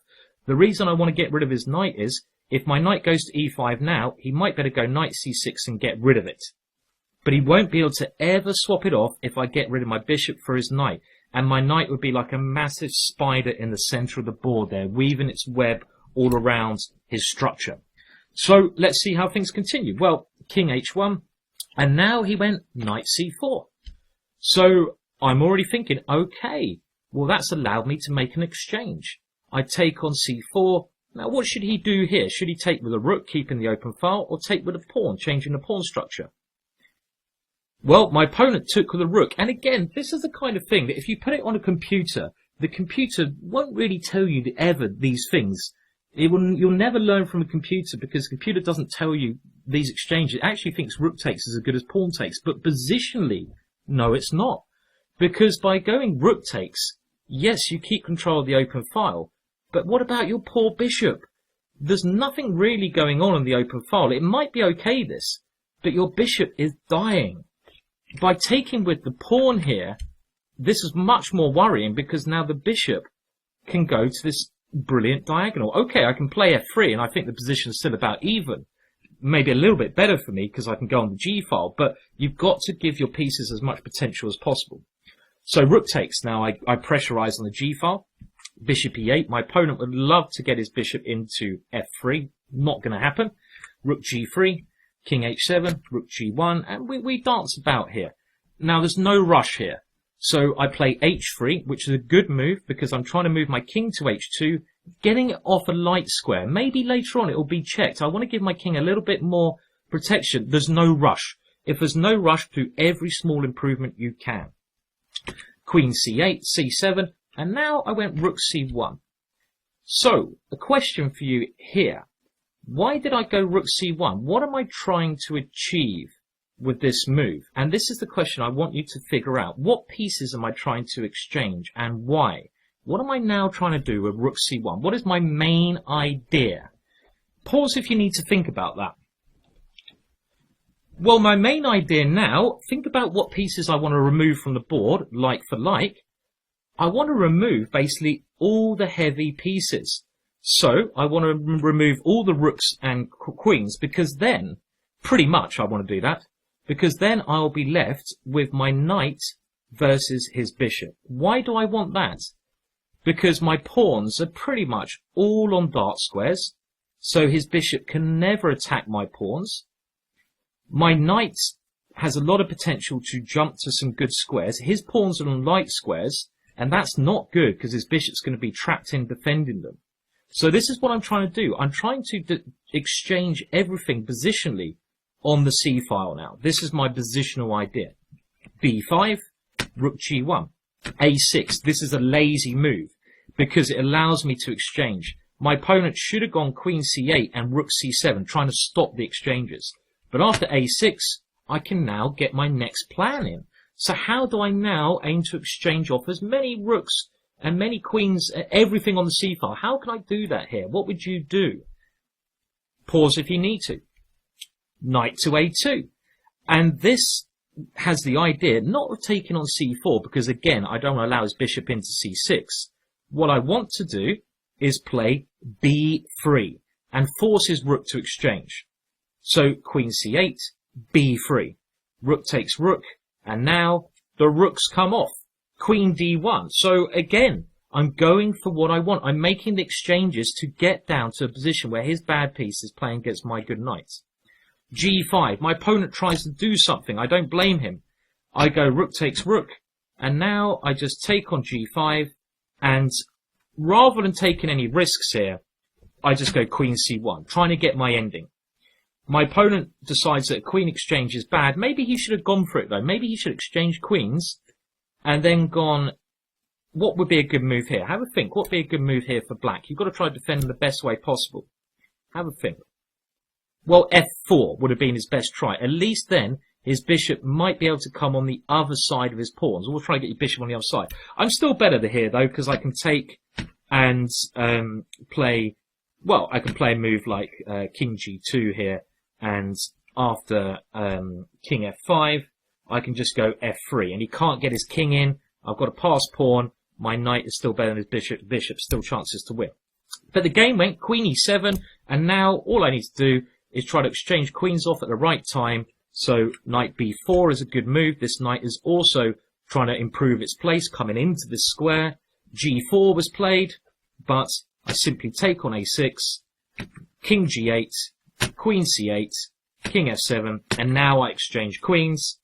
B: The reason I want to get rid of his knight is, if my knight goes to e5 now, he might better go knight c6 and get rid of it. But he won't be able to ever swap it off if I get rid of my bishop for his knight. And my knight would be like a massive spider in the center of the board there, weaving its web all around his structure. So let's see how things continue. Well, king h1, and now he went knight c4. So I'm already thinking, okay, well, that's allowed me to make an exchange. I take on c4. Now, what should he do here? Should he take with a rook, keeping the open file, or take with a pawn, changing the pawn structure? Well, my opponent took with a rook. And again, this is the kind of thing that if you put it on a computer, the computer won't really tell you ever these things. You'll never learn from a computer, because the computer doesn't tell you these exchanges. It actually thinks rook takes is as good as pawn takes. But positionally, no, it's not. Because by going rook takes, yes, you keep control of the open file. But what about your poor bishop? There's nothing really going on in the open file. It might be okay, this, but your bishop is dying. By taking with the pawn here, this is much more worrying, because now the bishop can go to this brilliant diagonal. Okay, I can play f3, and I think the position is still about even. Maybe a little bit better for me, because I can go on the g file, but you've got to give your pieces as much potential as possible. So rook takes. Now I pressurize on the g file. Bishop e8. My opponent would love to get his bishop into f3. Not going to happen. Rook g3. King h7, rook g1, and we dance about here. Now, there's no rush here. So I play h3, which is a good move, because I'm trying to move my king to h2, getting it off a light square. Maybe later on it will be checked. I want to give my king a little bit more protection. There's no rush. If there's no rush, do every small improvement you can. Queen c8, c7, and now I went rook c1. So, a question for you here. Why did I go rook c1? What am I trying to achieve with this move? And this is the question I want you to figure out. What pieces am I trying to exchange, and why? What am I now trying to do with rook c1? What is my main idea? Pause if you need to think about that. Well, my main idea now, think about what pieces I want to remove from the board, like for like. I want to remove basically all the heavy pieces. So I want to remove all the rooks and queens, because then, pretty much I want to do that, because then I'll be left with my knight versus his bishop. Why do I want that? Because my pawns are pretty much all on dark squares, so his bishop can never attack my pawns. My knight has a lot of potential to jump to some good squares. His pawns are on light squares, and that's not good, because his bishop's going to be trapped in defending them. So this is what I'm trying to do. I'm trying to exchange everything positionally on the C file now. This is my positional idea. B5, rook G1. A6, this is a lazy move because it allows me to exchange. My opponent should have gone queen C8 and rook C7, trying to stop the exchanges. But after a6, I can now get my next plan in. So how do I now aim to exchange off as many rooks and many queens, everything on the c file? How can I do that here? What would you do? Pause if you need to. Knight to a2. And this has the idea not of taking on c4, because again, I don't want to allow his bishop into c6. What I want to do is play b3 and force his rook to exchange. So queen c8, b3. Rook takes rook, and now the rooks come off. Queen d1. So again, I'm going for what I want. I'm making the exchanges to get down to a position where his bad piece is playing against my good knight. g5. My opponent tries to do something. I don't blame him. I go rook takes rook, and now I just take on g5, and rather than taking any risks here, I just go queen c1, trying to get my ending. My opponent decides that a queen exchange is bad. Maybe he should have gone for it, though. Maybe he should exchange queens and then gone, what would be a good move here? Have a think. What would be a good move here for black? You've got to try to defend in the best way possible. Have a think. Well, f4 would have been his best try. At least then, his bishop might be able to come on the other side of his pawns. We'll try to get your bishop on the other side. I'm still better here, though, because I can take and play, well, I can play a move like king g2 here, and after king f5, I can just go f3, and he can't get his king in. I've got a pass pawn. My knight is still better than his bishop. Bishop still chances to win. But the game went queen e7, and now all I need to do is try to exchange queens off at the right time. So knight b4 is a good move. This knight is also trying to improve its place, coming into this square. g4 was played, but I simply take on a6, king g8, queen c8, king f7, and now I exchange queens.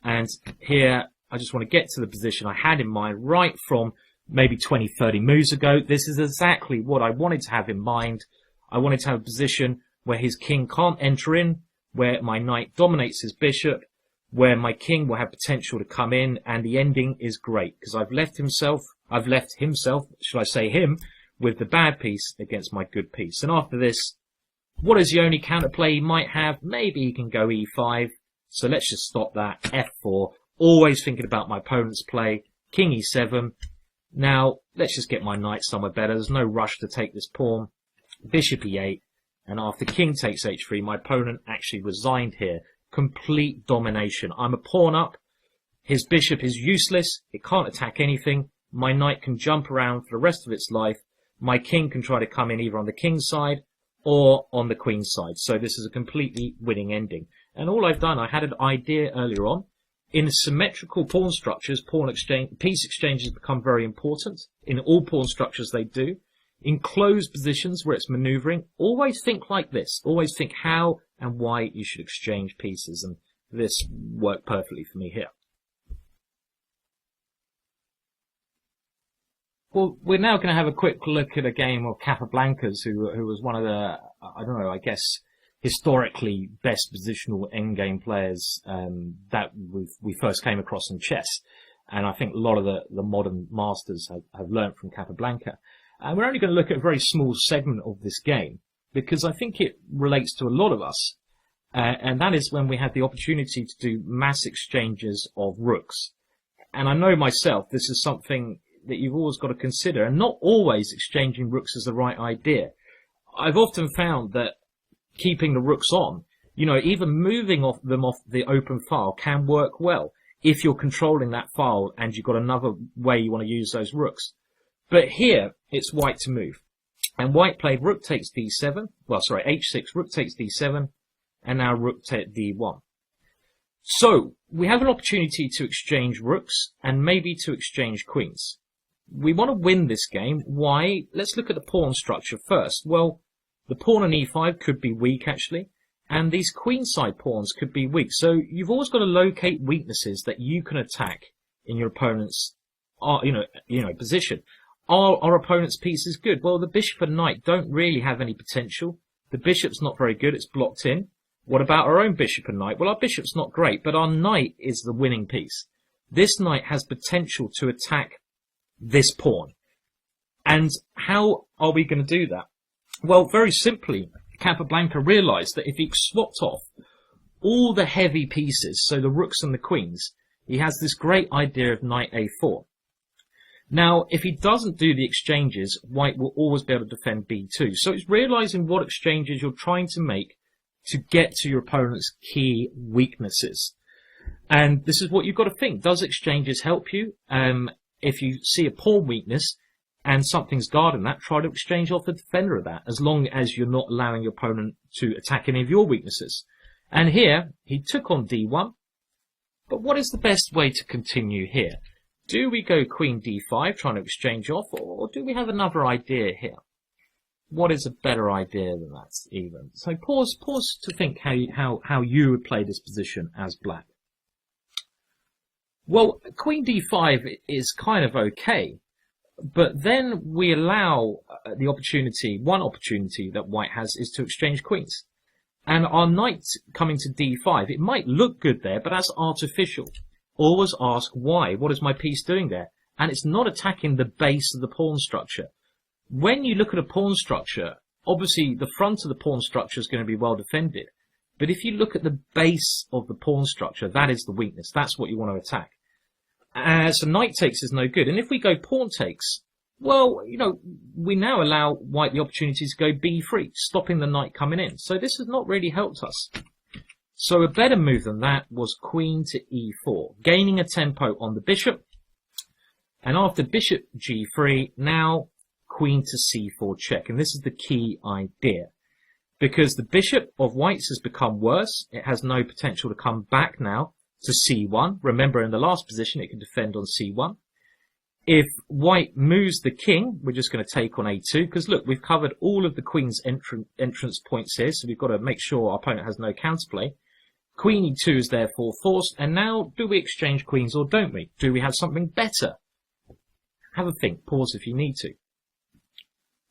B: And here, I just want to get to the position I had in mind right from maybe 20, 30 moves ago. This is exactly what I wanted to have in mind. I wanted to have a position where his king can't enter in, where my knight dominates his bishop, where my king will have potential to come in, and the ending is great, because I've left himself, should I say him, with the bad piece against my good piece. And after this, what is the only counterplay he might have? Maybe he can go e5. So let's just stop that. f4. Always thinking about my opponent's play. King e7. Now, let's just get my knight somewhere better. There's no rush to take this pawn. Bishop e8. And after king takes h3, my opponent actually resigned here. Complete domination. I'm a pawn up. His bishop is useless. It can't attack anything. My knight can jump around for the rest of its life. My king can try to come in either on the king's side or on the queen's side. So this is a completely winning ending. And all I've done, I had an idea earlier on. In symmetrical pawn structures, piece exchanges become very important. In all pawn structures they do. In closed positions where it's maneuvering, always think like this. Always think how and why you should exchange pieces. And this worked perfectly for me here. Well, we're now going to have a quick look at a game of Capablanca's, who was one of the, I don't know, I guess, historically best positional endgame players that we first came across in chess. And I think a lot of the modern masters have learnt from Capablanca. And we're only going to look at a very small segment of this game, because I think it relates to a lot of us. And that is when we had the opportunity to do mass exchanges of rooks. And I know myself, this is something that you've always got to consider, and not always exchanging rooks is the right idea. I've often found that keeping the rooks on, even moving them off the open file can work well if you're controlling that file and you've got another way you want to use those rooks. But here, it's white to move. And white played rook takes d7, h6, rook takes d7, and now rook takes d1. So, we have an opportunity to exchange rooks, and maybe to exchange queens. We want to win this game. Why? Let's look at the pawn structure first. Well, the pawn on e5 could be weak, actually, and these queenside pawns could be weak. So you've always got to locate weaknesses that you can attack in your opponent's, position. Are our opponent's pieces good? Well, the bishop and knight don't really have any potential. The bishop's not very good. It's blocked in. What about our own bishop and knight? Well, our bishop's not great, but our knight is the winning piece. This knight has potential to attack this pawn. And how are we going to do that? Well, very simply, Capablanca realized that if he swapped off all the heavy pieces, so the rooks and the queens, he has this great idea of knight a4. Now, if he doesn't do the exchanges, white will always be able to defend b2. So it's realizing what exchanges you're trying to make to get to your opponent's key weaknesses. And this is what you've got to think. Does exchanges help you? If you see a pawn weakness and something's guarding that, try to exchange off the defender of that, as long as you're not allowing your opponent to attack any of your weaknesses. And here, he took on d1. But what is the best way to continue here? Do we go queen d5, trying to exchange off, or do we have another idea here? What is a better idea than that, even? So pause to think how you would play this position as black. Well, queen d5 is kind of okay, but then we allow the opportunity, one opportunity that white has is to exchange queens. And our knight coming to d5, it might look good there, but that's artificial. Always ask why. What is my piece doing there? And it's not attacking the base of the pawn structure. When you look at a pawn structure, obviously the front of the pawn structure is going to be well defended. But if you look at the base of the pawn structure, that is the weakness. That's what you want to attack. So knight takes is no good. And if we go pawn takes, well, we now allow white the opportunity to go b3, stopping the knight coming in. So this has not really helped us. So a better move than that was queen to e4, gaining a tempo on the bishop. And after bishop g3, now queen to c4 check. And this is the key idea. Because the bishop of white's has become worse. It has no potential to come back now to c1. Remember, in the last position, it could defend on c1. If white moves the king, we're just going to take on a2. Because look, we've covered all of the queen's entrance points here. So we've got to make sure our opponent has no counterplay. Queen e2 is therefore forced. And now, do we exchange queens or don't we? Do we have something better? Have a think. Pause if you need to.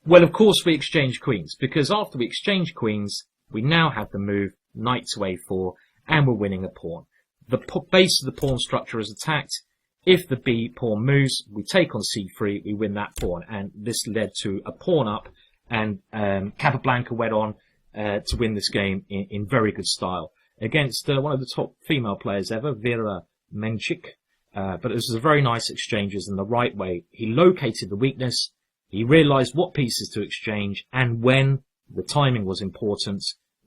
B: Well, of course we exchange queens, because after we exchange queens, we now have the move knight to a4, and we're winning a pawn. The base of the pawn structure is attacked. If the b pawn moves, we take on c3, we win that pawn, and this led to a pawn up, and Capablanca went on to win this game in very good style against one of the top female players ever, Vera Menchik. But this was a very nice exchanges in the right way. He located the weakness. He realized what pieces to exchange and when. The timing was important,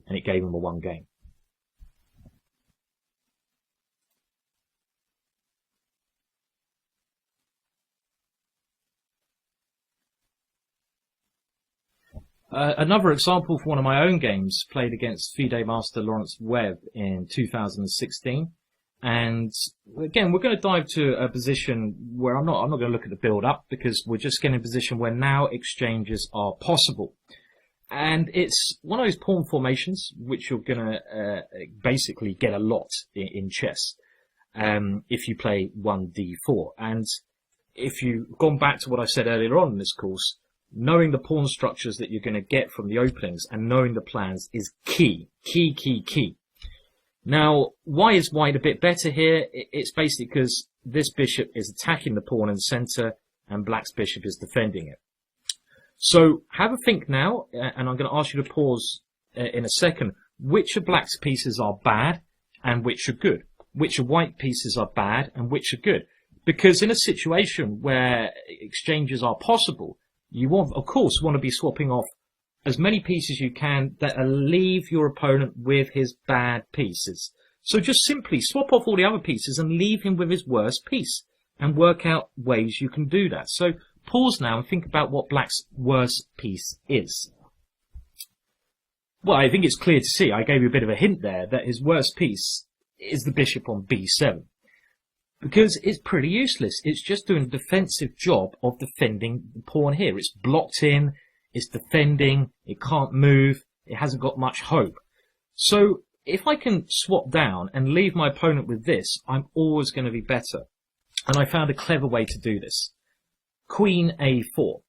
B: and it gave him a one game. Another example for one of my own games, played against FIDE master Lawrence Webb in 2016. And again, we're going to dive to a position where I'm not going to look at the build up, because we're just getting a position where now exchanges are possible. And it's one of those pawn formations which you're going to basically get a lot in chess if you play 1d4. And if you've gone back to what I said earlier on in this course, knowing the pawn structures that you're going to get from the openings and knowing the plans is key. Now, why is white a bit better here? It's basically because this bishop is attacking the pawn in the center and black's bishop is defending it. So have a think now, and I'm going to ask you to pause in a second. Which of black's pieces are bad and which are good? Which of white pieces are bad and which are good? Because in a situation where exchanges are possible, you want, of course, want to be swapping off as many pieces you can that leave your opponent with his bad pieces. So just simply swap off all the other pieces and leave him with his worst piece, and work out ways you can do that. So pause now and think about what black's worst piece is. Well, I think it's clear to see, I gave you a bit of a hint there, that his worst piece is the bishop on b7. Because it's pretty useless. It's just doing a defensive job of defending the pawn here. It's blocked in. It's defending, it can't move, it hasn't got much hope. So if I can swap down and leave my opponent with this, I'm always going to be better. And I found a clever way to do this. Queen a4.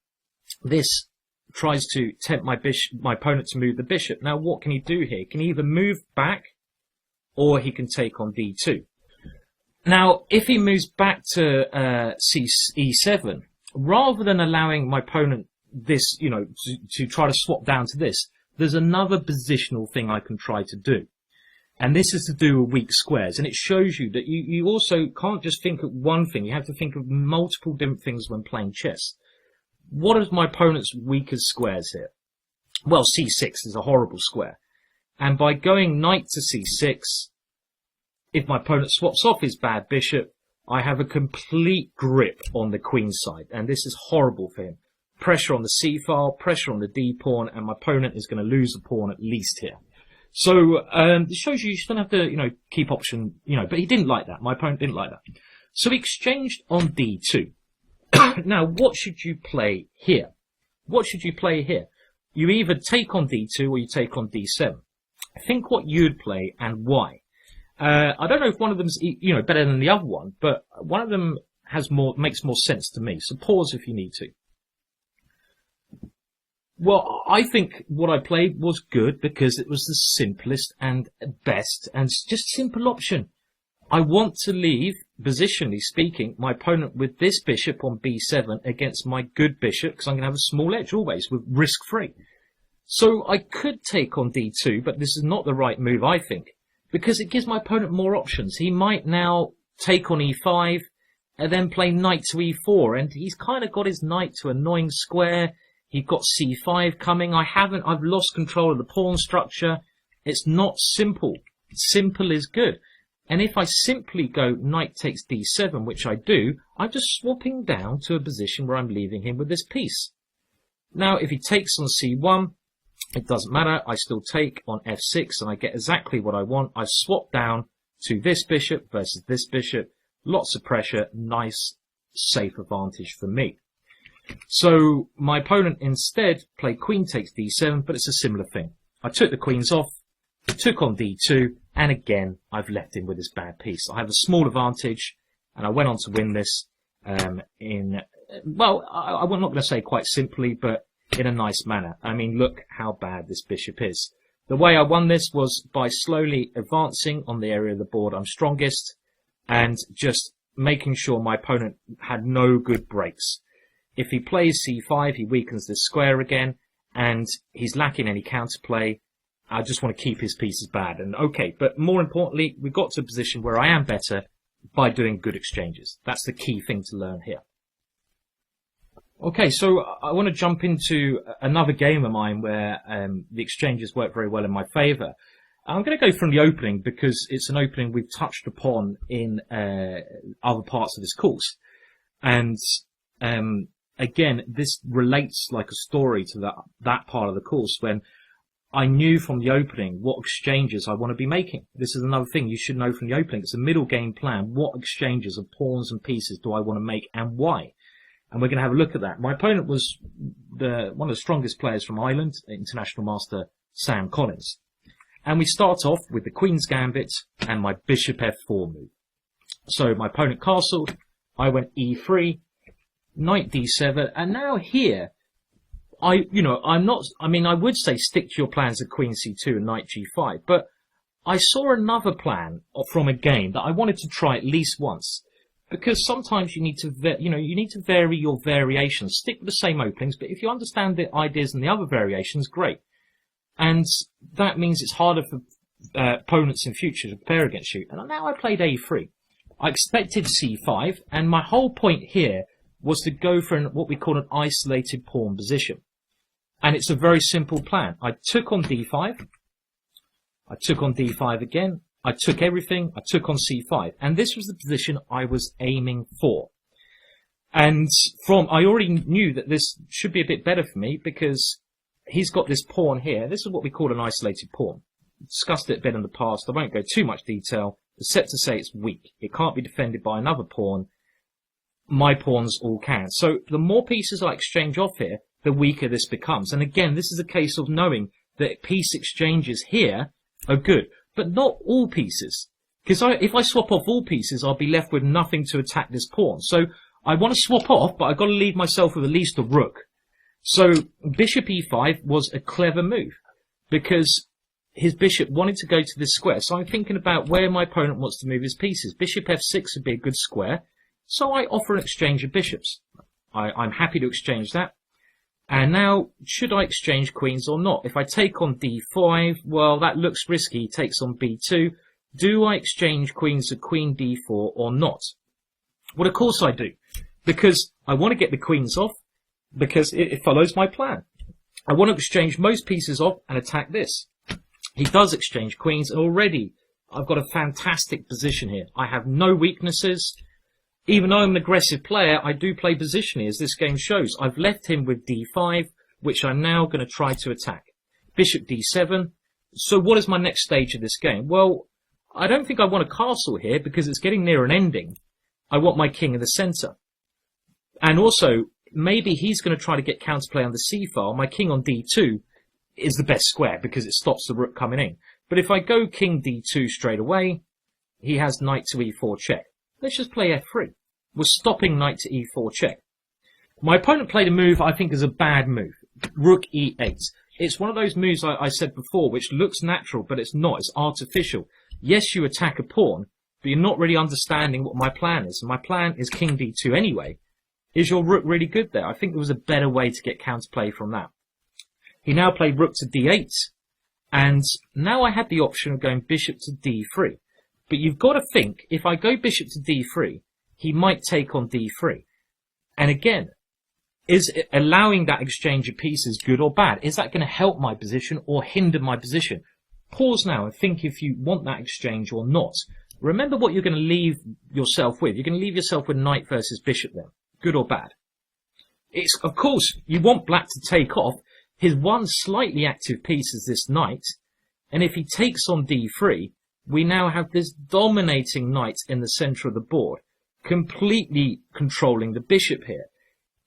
B: This tries to tempt my opponent to move the bishop. Now what can he do here? He can either move back or he can take on d2. Now if he moves back to e7, rather than allowing my opponent this, to try to swap down to this, there's another positional thing I can try to do. And this is to do with weak squares. And it shows you that you also can't just think of one thing. You have to think of multiple different things when playing chess. What is my opponent's weakest squares here? Well, c6 is a horrible square. And by going knight to c6, if my opponent swaps off his bad bishop, I have a complete grip on the queen side. And this is horrible for him. Pressure on the c-file, pressure on the d-pawn, and my opponent is going to lose a pawn at least here. So this shows you still have to, keep option, but he didn't like that. My opponent didn't like that. So he exchanged on d2. Now, what should you play here? What should you play here? You either take on d2 or you take on d7. Think what you'd play and why. I don't know if one of them's, better than the other one, but one of them makes more sense to me. So pause if you need to. Well, I think what I played was good because it was the simplest and best and just simple option. I want to leave, positionally speaking, my opponent with this bishop on b7 against my good bishop because I'm going to have a small edge always with risk-free. So I could take on d2, but this is not the right move, I think, because it gives my opponent more options. He might now take on e5 and then play knight to e4, and he's kind of got his knight to an annoying square. You've got c5 coming. I've lost control of the pawn structure. It's not simple. Simple is good. And if I simply go knight takes d7, which I do, I'm just swapping down to a position where I'm leaving him with this piece. Now, if he takes on c1, it doesn't matter. I still take on f6, and I get exactly what I want. I swap down to this bishop versus this bishop. Lots of pressure. Nice, safe advantage for me. So my opponent instead played queen takes d7, but it's a similar thing. I took the queens off, took on d2, and again, I've left him with this bad piece. I have a small advantage, and I went on to win this I'm not going to say quite simply, but in a nice manner. I mean, look how bad this bishop is. The way I won this was by slowly advancing on the area of the board I'm strongest, and just making sure my opponent had no good breaks. If he plays c5, he weakens this square again, and he's lacking any counterplay. I just want to keep his pieces bad. And okay, but more importantly, we got to a position where I am better by doing good exchanges. That's the key thing to learn here. Okay, so I want to jump into another game of mine where the exchanges work very well in my favour. I'm going to go from the opening because it's an opening we've touched upon in other parts of this course. And again, this relates like a story to that part of the course when I knew from the opening what exchanges I want to be making. This is another thing you should know from the opening. It's a middle game plan. What exchanges of pawns and pieces do I want to make and why? And we're going to have a look at that. My opponent was one of the strongest players from Ireland, international master Sam Collins. And we start off with the Queen's Gambit and my Bishop F4 move. So my opponent castled, I went E3, Knight D7, and now here, I would say stick to your plans of Queen C2 and Knight G5, but I saw another plan from a game that I wanted to try at least once. Because sometimes you need to vary your variations. Stick with the same openings, but if you understand the ideas and the other variations, great. And that means it's harder for opponents in future to prepare against you. And now I played A3. I expected C5, and my whole point here was to go for what we call an isolated pawn position. And it's a very simple plan. I took on D5. I took on D5 again. I took everything, I took on c5, and this was the position I was aiming for. And I already knew that this should be a bit better for me because he's got this pawn here. This is what we call an isolated pawn. We discussed it a bit in the past. I won't go too much detail, except to say it's weak. It can't be defended by another pawn. My pawns all can. So the more pieces I exchange off here, the weaker this becomes. And again, this is a case of knowing that piece exchanges here are good. But not all pieces. Because if I swap off all pieces, I'll be left with nothing to attack this pawn. So I want to swap off, but I've got to leave myself with at least a rook. So bishop e5 was a clever move. Because his bishop wanted to go to this square. So I'm thinking about where my opponent wants to move his pieces. Bishop f6 would be a good square. So I offer an exchange of bishops. I'm happy to exchange that. And now, should I exchange queens or not? If I take on d5, well, that looks risky. He takes on b2. Do I exchange queens to queen d4 or not? Well, of course I do, because I want to get the queens off, because it follows my plan. I want to exchange most pieces off and attack this. He does exchange queens, and already I've got a fantastic position here. I have no weaknesses. Even though I'm an aggressive player, I do play positionally, as this game shows. I've left him with d5, which I'm now going to try to attack. Bishop d7. So what is my next stage of this game? Well, I don't think I want a castle here, because it's getting near an ending. I want my king in the centre. And also, maybe he's going to try to get counterplay on the c file. My king on d2 is the best square, because it stops the rook coming in. But if I go king d2 straight away, he has knight to e4 check. Let's just play f3. We're stopping knight to e4 check. My opponent played a move I think is a bad move. Rook e8. It's one of those moves I said before, which looks natural, but it's not. It's artificial. Yes, you attack a pawn, but you're not really understanding what my plan is. And my plan is king d2 anyway. Is your rook really good there? I think there was a better way to get counterplay from that. He now played rook to d8. And now I had the option of going bishop to d3. But you've got to think, if I go bishop to d3, he might take on d3. And again, is allowing that exchange of pieces good or bad? Is that going to help my position or hinder my position? Pause now and think if you want that exchange or not. Remember what you're going to leave yourself with. You're going to leave yourself with knight versus bishop then. Good or bad? It's, of course, you want black to take off. His one slightly active piece is this knight. And if he takes on d3, we now have this dominating knight in the centre of the board, completely controlling the bishop here.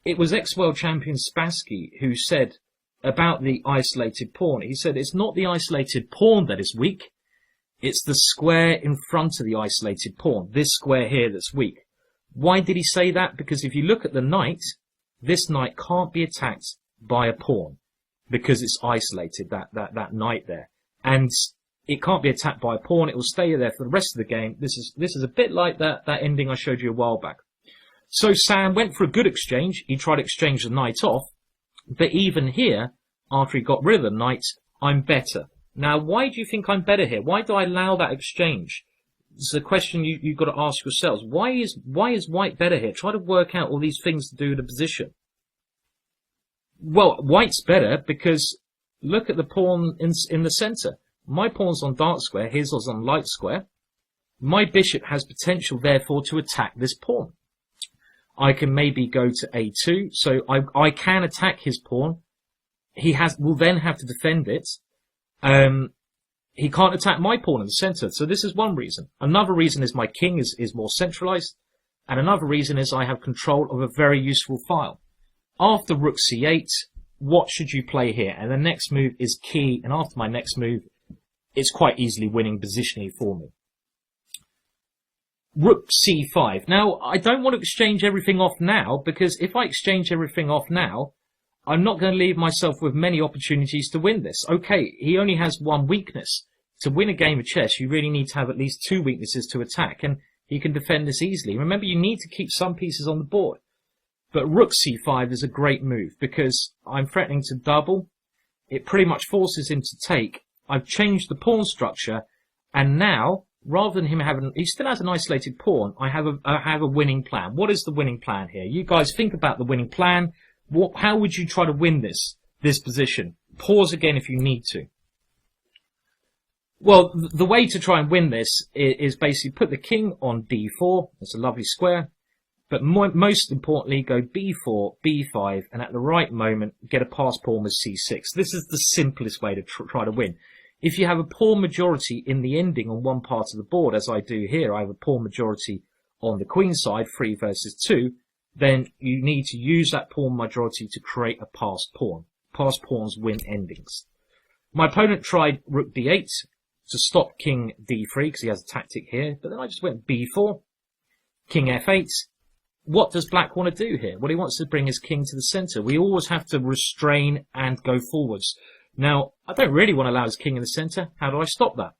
B: It was ex-world champion Spassky who said about the isolated pawn. He said it's not the isolated pawn that is weak, it's the square in front of the isolated pawn, this square here that's weak. Why did he say that? Because if you look at the knight, this knight can't be attacked by a pawn because it's isolated, that knight there. And it can't be attacked by a pawn. It will stay there for the rest of the game. This is a bit like that ending I showed you a while back. So Sam went for a good exchange. He tried to exchange the knight off. But even here, after he got rid of the knight, I'm better. Now, why do you think I'm better here? Why do I allow that exchange? It's a question you've got to ask yourselves. Why is white better here? Try to work out all these things to do with the position. Well, white's better because look at the pawn in the centre. My pawn's on dark square, his is on light square. My bishop has potential, therefore, to attack this pawn. I can maybe go to a2, so I can attack his pawn. He will then have to defend it. He can't attack my pawn in the centre, so this is one reason. Another reason is my king is more centralised, and another reason is I have control of a very useful file. After rook c8, what should you play here? And the next move is key, and after my next move, it's quite easily winning positionally for me. Rook c5. Now, I don't want to exchange everything off now, because if I exchange everything off now, I'm not going to leave myself with many opportunities to win this. Okay, he only has one weakness. To win a game of chess, you really need to have at least two weaknesses to attack, and he can defend this easily. Remember, you need to keep some pieces on the board. But rook c5 is a great move, because I'm threatening to double. It pretty much forces him to take. I've changed the pawn structure, and now, rather than him having, he still has an isolated pawn, I have a winning plan. What is the winning plan here? You guys think about the winning plan. How would you try to win this position? Pause again if you need to. Well, the way to try and win this is basically put the king on d4. That's a lovely square. But most importantly, go b4, b5, and at the right moment, get a pass pawn with c6. This is the simplest way to try to win. If you have a pawn majority in the ending on one part of the board, as I do here, I have a pawn majority on the queen side, 3 versus 2, then you need to use that pawn majority to create a passed pawn. Passed pawns win endings. My opponent tried rook d8 to stop king d3 because he has a tactic here, but then I just went b4, king f8. What does black want to do here? Well, he wants to bring his king to the centre. We always have to restrain and go forwards. Now, I don't really want to allow his king in the centre. How do I stop that?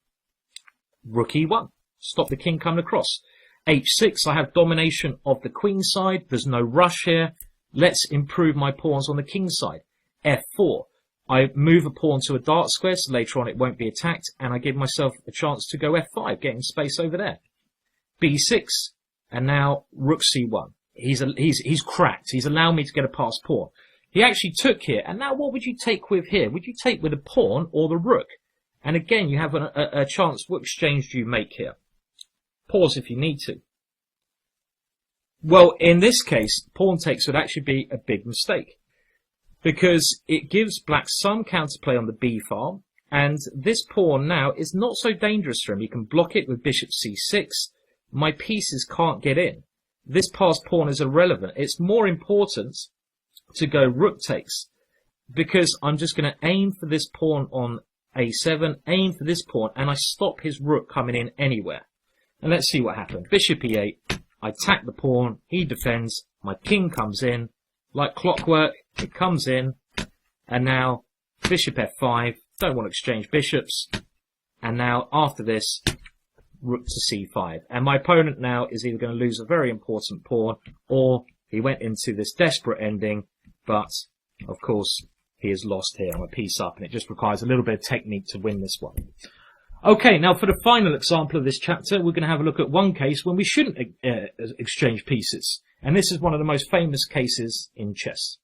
B: Rook e1. Stop the king coming across. h6, I have domination of the queen side. There's no rush here. Let's improve my pawns on the king side. f4. I move a pawn to a dark square, so later on it won't be attacked, and I give myself a chance to go f5, getting space over there. b6, and now rook c1. He's cracked. He's allowed me to get a passed pawn. He actually took here, and now what would you take with here? Would you take with the pawn or the rook? And again, you have a chance. What exchange do you make here? Pause if you need to. Well, in this case, pawn takes would actually be a big mistake, because it gives black some counterplay on the b file, and this pawn now is not so dangerous for him. He can block it with bishop c6. My pieces can't get in. This passed pawn is irrelevant. It's more important to go rook takes, because I'm just going to aim for this pawn on a7, aim for this pawn, and I stop his rook coming in anywhere. And let's see what happened. Bishop e8, I attack the pawn, he defends, my king comes in, like clockwork, it comes in, and now bishop f5, don't want to exchange bishops, and now after this, rook to c5. And my opponent now is either going to lose a very important pawn, or he went into this desperate ending, but of course he is lost here. I'm a piece up, and it just requires a little bit of technique to win this one. Okay, now for the final example of this chapter, we're going to have a look at one case when we shouldn't exchange pieces. And this is one of the most famous cases in chess.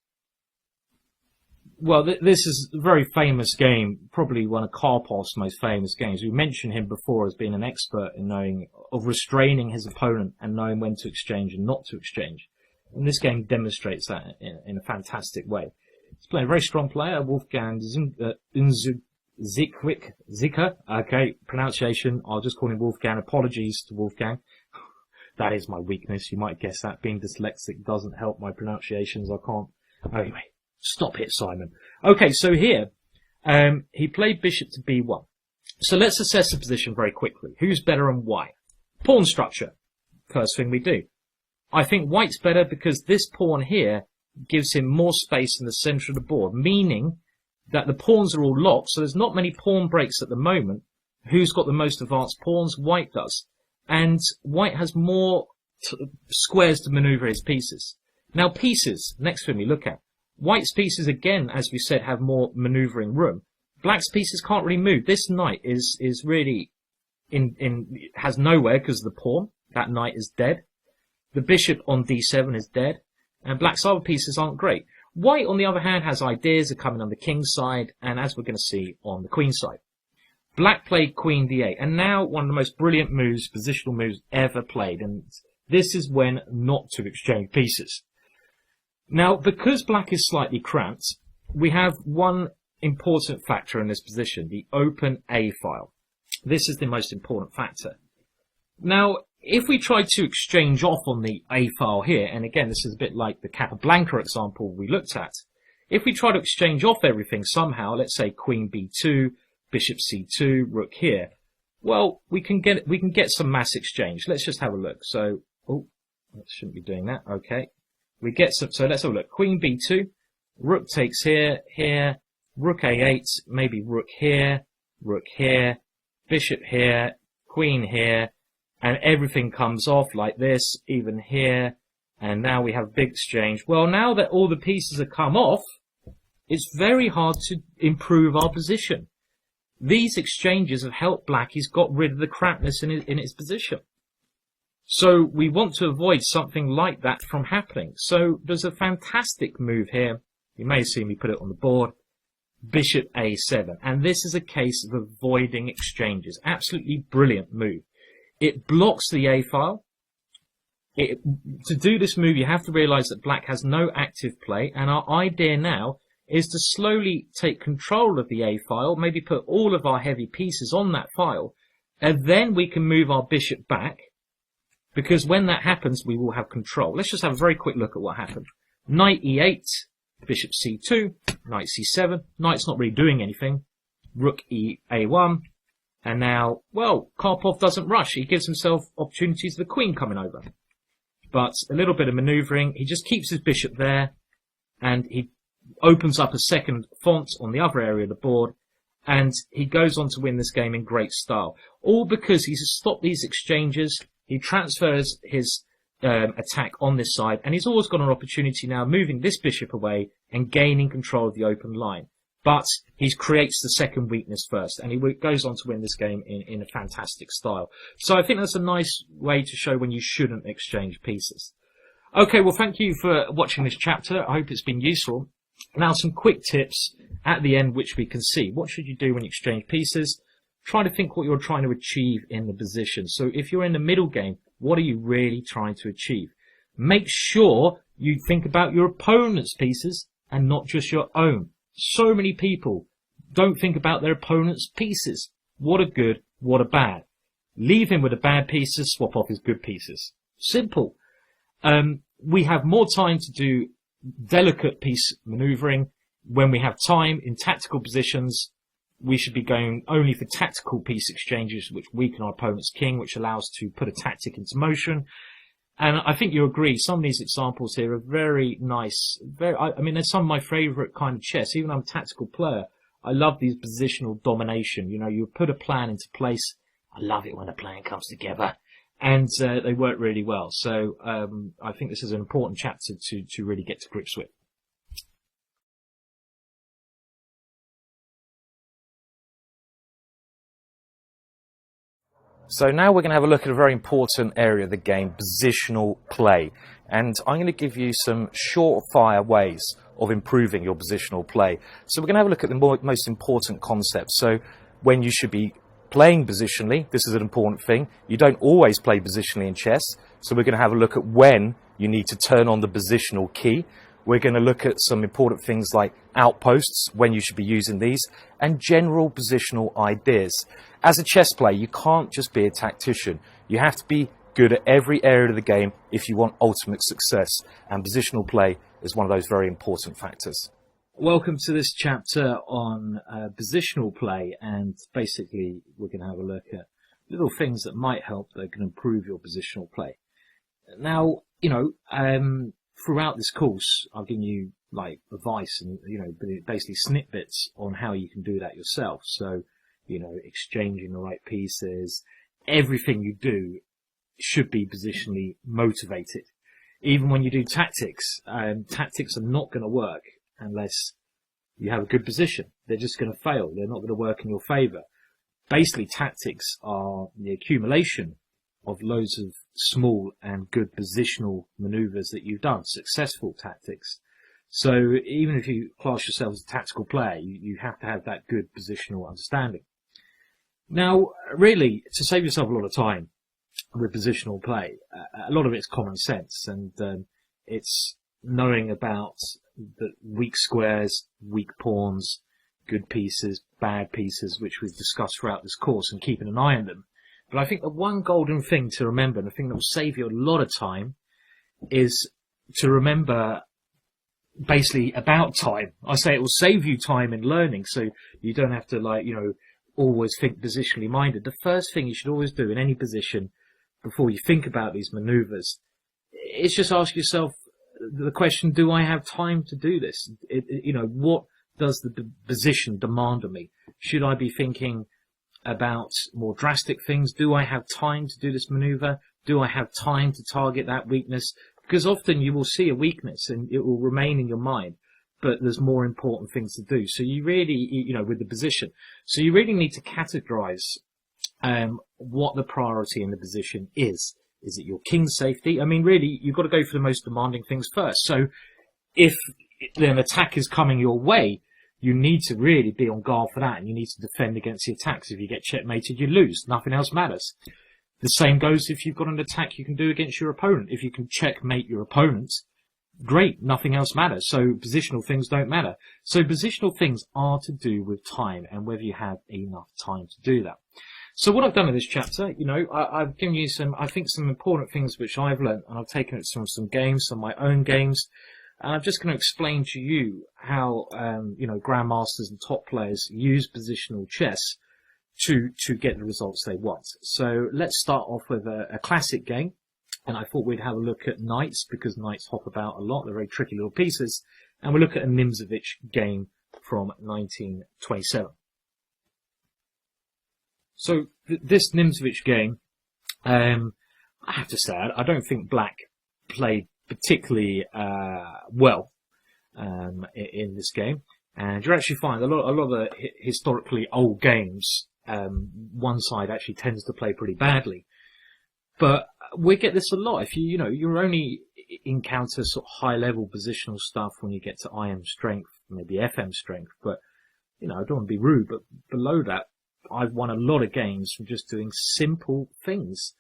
B: Well, this is a very famous game, probably one of Karpov's most famous games. We mentioned him before as being an expert in of restraining his opponent and knowing when to exchange and not to exchange. And this game demonstrates that in a fantastic way. He's playing a very strong player, Wolfgang Zicker. Okay, pronunciation. I'll just call him Wolfgang. Apologies to Wolfgang. That is my weakness. You might guess that. Being dyslexic doesn't help my pronunciations. I can't. Anyway, stop it, Simon. Okay, so here, he played bishop to b1. So let's assess the position very quickly. Who's better and why? Pawn structure. First thing we do. I think white's better because this pawn here gives him more space in the center of the board, meaning that the pawns are all locked, so there's not many pawn breaks at the moment. Who's got the most advanced pawns? White does. And white has more squares to maneuver his pieces. Now pieces, next thing we look at. White's pieces, again, as we said, have more maneuvering room. Black's pieces can't really move. This knight is really has nowhere because of the pawn. That knight is dead. The bishop on d7 is dead. And black's other pieces aren't great. White, on the other hand, has ideas of coming on the king's side, and as we're going to see, on the queen's side. Black played queen d8, and now one of the most brilliant moves, positional moves, ever played, and this is when not to exchange pieces. Now, because black is slightly cramped, we have one important factor in this position, the open A file. This is the most important factor. Now, if we try to exchange off on the A file here, and again, this is a bit like the Capablanca example we looked at. If we try to exchange off everything somehow, let's say queen b2, bishop c2, rook here, well, we can get some mass exchange. Let's just have a look. So, oh, I shouldn't be doing that. Okay, we get some. So let's have a look. Queen b2, rook takes here, rook a8, maybe rook here, bishop here, queen here. And everything comes off like this, even here, and now we have a big exchange. Well, now that all the pieces have come off, it's very hard to improve our position. These exchanges have helped black. He's got rid of the crampness in his position. So we want to avoid something like that from happening. So there's a fantastic move here. You may have seen me put it on the board. Bishop a7. And this is a case of avoiding exchanges. Absolutely brilliant move. It blocks the A file. To do this move, you have to realize that black has no active play, and our idea now is to slowly take control of the A file, maybe put all of our heavy pieces on that file, and then we can move our bishop back, because when that happens, we will have control. Let's just have a very quick look at what happened. Knight e8, bishop c2, knight c7. Knight's not really doing anything. Rook a1. And now, well, Karpov doesn't rush. He gives himself opportunities for the queen coming over. But a little bit of maneuvering. He just keeps his bishop there. And he opens up a second font on the other area of the board. And he goes on to win this game in great style. All because he's stopped these exchanges. He transfers his attack on this side, and he's always got an opportunity now moving this bishop away and gaining control of the open line. But he creates the second weakness first, and he goes on to win this game in a fantastic style. So I think that's a nice way to show when you shouldn't exchange pieces. Okay, well, thank you for watching this chapter. I hope it's been useful. Now, some quick tips at the end which we can see. What should you do when you exchange pieces? Try to think what you're trying to achieve in the position. So if you're in the middle game, what are you really trying to achieve? Make sure you think about your opponent's pieces and not just your own. So many people don't think about their opponent's pieces. What are good, what are bad. Leave him with the bad pieces, swap off his good pieces. Simple. We have more time to do delicate piece maneuvering. When we have time in tactical positions, we should be going only for tactical piece exchanges, which weaken our opponent's king, which allows to put a tactic into motion. And I think you agree, some of these examples here are very nice. I mean, they're some of my favourite kind of chess. Even though I'm a tactical player, I love these positional domination. You know, you put a plan into place. I love it when a plan comes together. And they work really well. So I think this is an important chapter to really get to grips with.
A: So now we're going to have a look at a very important area of the game, positional play. And I'm going to give you some short-fire ways of improving your positional play. So we're going to have a look at the most important concepts. So when you should be playing positionally, this is an important thing. You don't always play positionally in chess. So we're going to have a look at when you need to turn on the positional key. We're going to look at some important things like outposts, when you should be using these, and general positional ideas. As a chess player, you can't just be a tactician. You have to be good at every area of the game if you want ultimate success, and positional play is one of those very important factors.
B: Welcome to this chapter on positional play, and basically we're going to have a look at little things that might help that can improve your positional play. Now, you know, throughout this course, I've given you like advice and, you know, basically snippets on how you can do that yourself. So, you know, exchanging the right pieces, everything you do should be positionally motivated. Even when you do tactics, tactics are not going to work unless you have a good position. They're just going to fail. They're not going to work in your favour. Basically, tactics are the accumulation of loads of small and good positional maneuvers that you've done, successful tactics. So even if you class yourself as a tactical player, you have to have that good positional understanding. Now, really, to save yourself a lot of time with positional play, a lot of it's common sense, and it's knowing about the weak squares, weak pawns, good pieces, bad pieces, which we've discussed throughout this course, and keeping an eye on them. But I think the one golden thing to remember, and the thing that will save you a lot of time, is to remember basically about time. I say it will save you time in learning, so you don't have to, like, you know, always think positionally minded. The first thing you should always do in any position before you think about these maneuvers is just ask yourself the question, do I have time to do this? You know, what does the position demand of me? Should I be thinking about more drastic things? Do I have time to do this maneuver? Do I have time to target that weakness? Because often you will see a weakness and it will remain in your mind, but there's more important things to do. So you really, you know, with the position, so you really need to categorize what the priority in the position is. Is it your king's safety? I mean, really, you've got to go for the most demanding things first. So if an attack is coming your way, you need to really be on guard for that, and you need to defend against the attacks. If you get checkmated, you lose. Nothing else matters. The same goes if you've got an attack you can do against your opponent. If you can checkmate your opponent, great, nothing else matters. So positional things don't matter. So positional things are to do with time and whether you have enough time to do that. So what I've done in this chapter, you know, I've given you some, I think, some important things which I've learned, and I've taken it from some games, some of my own games. And I'm just going to explain to you how, you know, grandmasters and top players use positional chess to get the results they want. So let's start off with a classic game. And I thought we'd have a look at knights, because knights hop about a lot. They're very tricky little pieces. And we'll look at a Nimzovich game from 1927. So this Nimzovich game, I have to say, I don't think black played particularly well in this game. And you actually find a lot of the historically old games, one side actually tends to play pretty badly. But we get this a lot. If you only encounter sort of high level positional stuff when you get to IM strength, maybe FM strength. But, I don't want to be rude, but below that, I've won a lot of games from just doing simple things.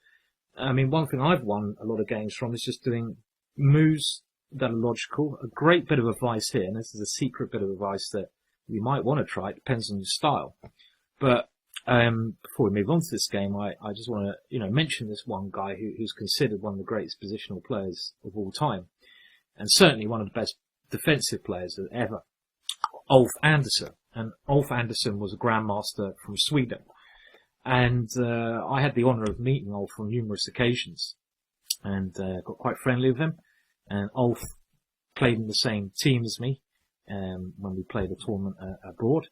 B: I mean, one thing I've won a lot of games from is just doing moves that are logical. A great bit of advice here, and this is a secret bit of advice that you might want to try. It depends on your style. But before we move on to this game, I just want to mention this one guy who's considered one of the greatest positional players of all time, and certainly one of the best defensive players ever, Ulf Andersson. And Ulf Andersson was a grandmaster from Sweden, and I had the honour of meeting Ulf on numerous occasions, and got quite friendly with him. And Ulf played in the same team as me when we played a tournament abroad.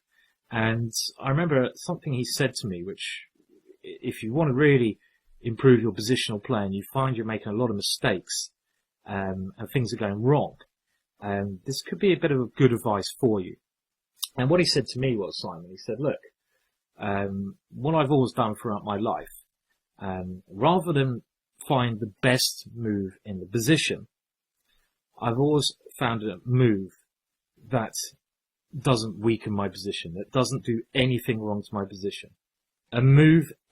B: And I remember something he said to me, which, if you want to really improve your positional play and you find you're making a lot of mistakes and things are going wrong, this could be a bit of good advice for you. And what he said to me was, Simon, he said, look, what I've always done throughout my life, rather than find the best move in the position, I've always found a move that doesn't weaken my position, that doesn't do anything wrong to my position.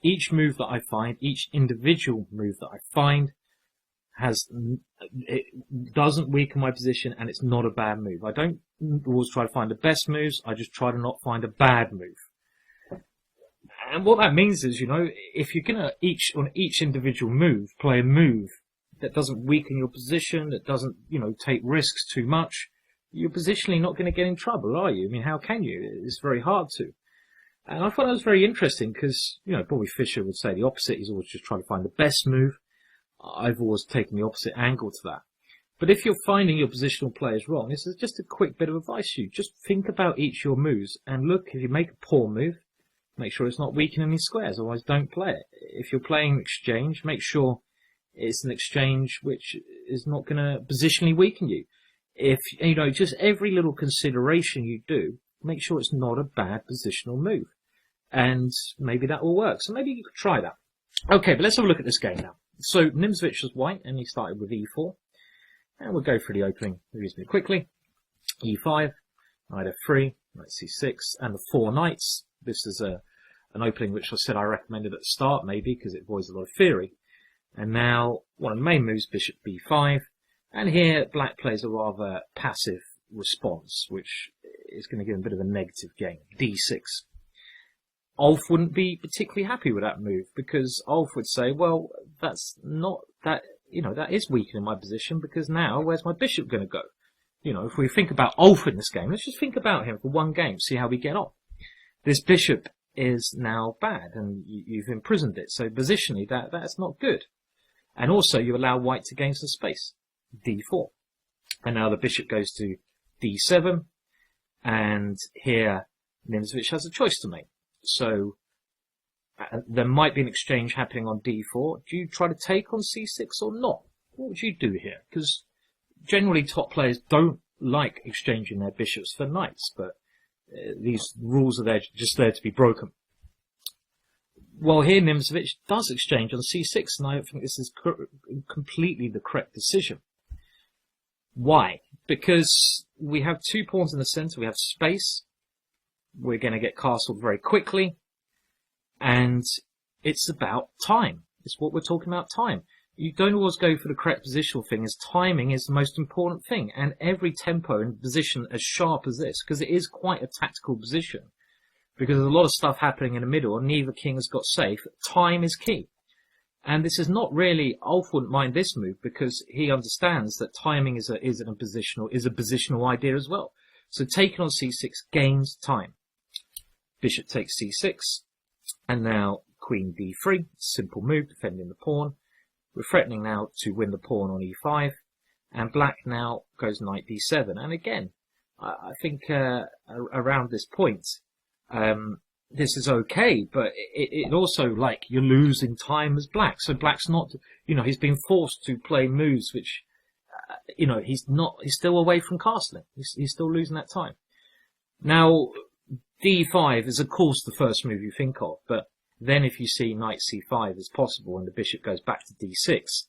B: Each move that I find, each individual move that I find it doesn't weaken my position, and it's not a bad move. I don't always try to find the best moves, I just try to not find a bad move. And what that means is, if you're going to on each individual move, play a move that doesn't weaken your position, that doesn't, take risks too much, you're positionally not going to get in trouble, are you? I mean, how can you? It's very hard to. And I thought that was very interesting because, Bobby Fischer would say the opposite. He's always just trying to find the best move. I've always taken the opposite angle to that. But if you're finding your positional players wrong, this is just a quick bit of advice to you. Just think about each of your moves and look, if you make a poor move, make sure it's not weakening any squares, otherwise don't play it. If you're playing an exchange, make sure it's an exchange which is not going to positionally weaken you. If, just every little consideration you do, make sure it's not a bad positional move. And maybe that will work. So maybe you could try that. Okay, but let's have a look at this game now. So Nimzovich was white, and he started with e4. And we'll go through the opening reasonably quickly. e5, knight f3, knight c6, and the 4 knights. This is an opening which I said I recommended at the start, maybe, because it avoids a lot of theory. And now, one of the main moves, bishop b5. And here, black plays a rather passive response, which is going to give him a bit of a negative game. d6. Ulf wouldn't be particularly happy with that move, because Ulf would say, well, that's not that, that is weakening my position, because now, where's my bishop going to go? If we think about Ulf in this game, let's just think about him for one game, see how we get on. This bishop is now bad, and you've imprisoned it, so positionally, that's not good. And also, you allow white to gain some space. d4. And now the bishop goes to d7, and here Nimzovich has a choice to make. So there might be an exchange happening on d4. Do you try to take on c6 or not? What would you do here? Because generally top players don't like exchanging their bishops for knights, but these rules are just there to be broken. Well, here Nimzovich does exchange on c6, and I think this is completely the correct decision. Why? Because we have 2 pawns in the center, we have space, we're going to get castled very quickly, and it's about time. It's what we're talking about, time. You don't always go for the correct positional thing, as timing is the most important thing, and every tempo and position as sharp as this, because it is quite a tactical position, because there's a lot of stuff happening in the middle, and neither king has got safe. Time is key. And this is not really, Ulf wouldn't mind this move, because he understands that timing is a positional idea as well. So taking on c6 gains time. Bishop takes c6, and now queen d3, simple move, defending the pawn. We're threatening now to win the pawn on e5, and black now goes knight d7. And again, I think around this point, this is okay, but it also, like, you're losing time as black. So black's not, he's been forced to play moves which he's still away from castling. He's still losing that time. Now, d5 is of course the first move you think of, but then if you see knight c5 as possible and the bishop goes back to d6,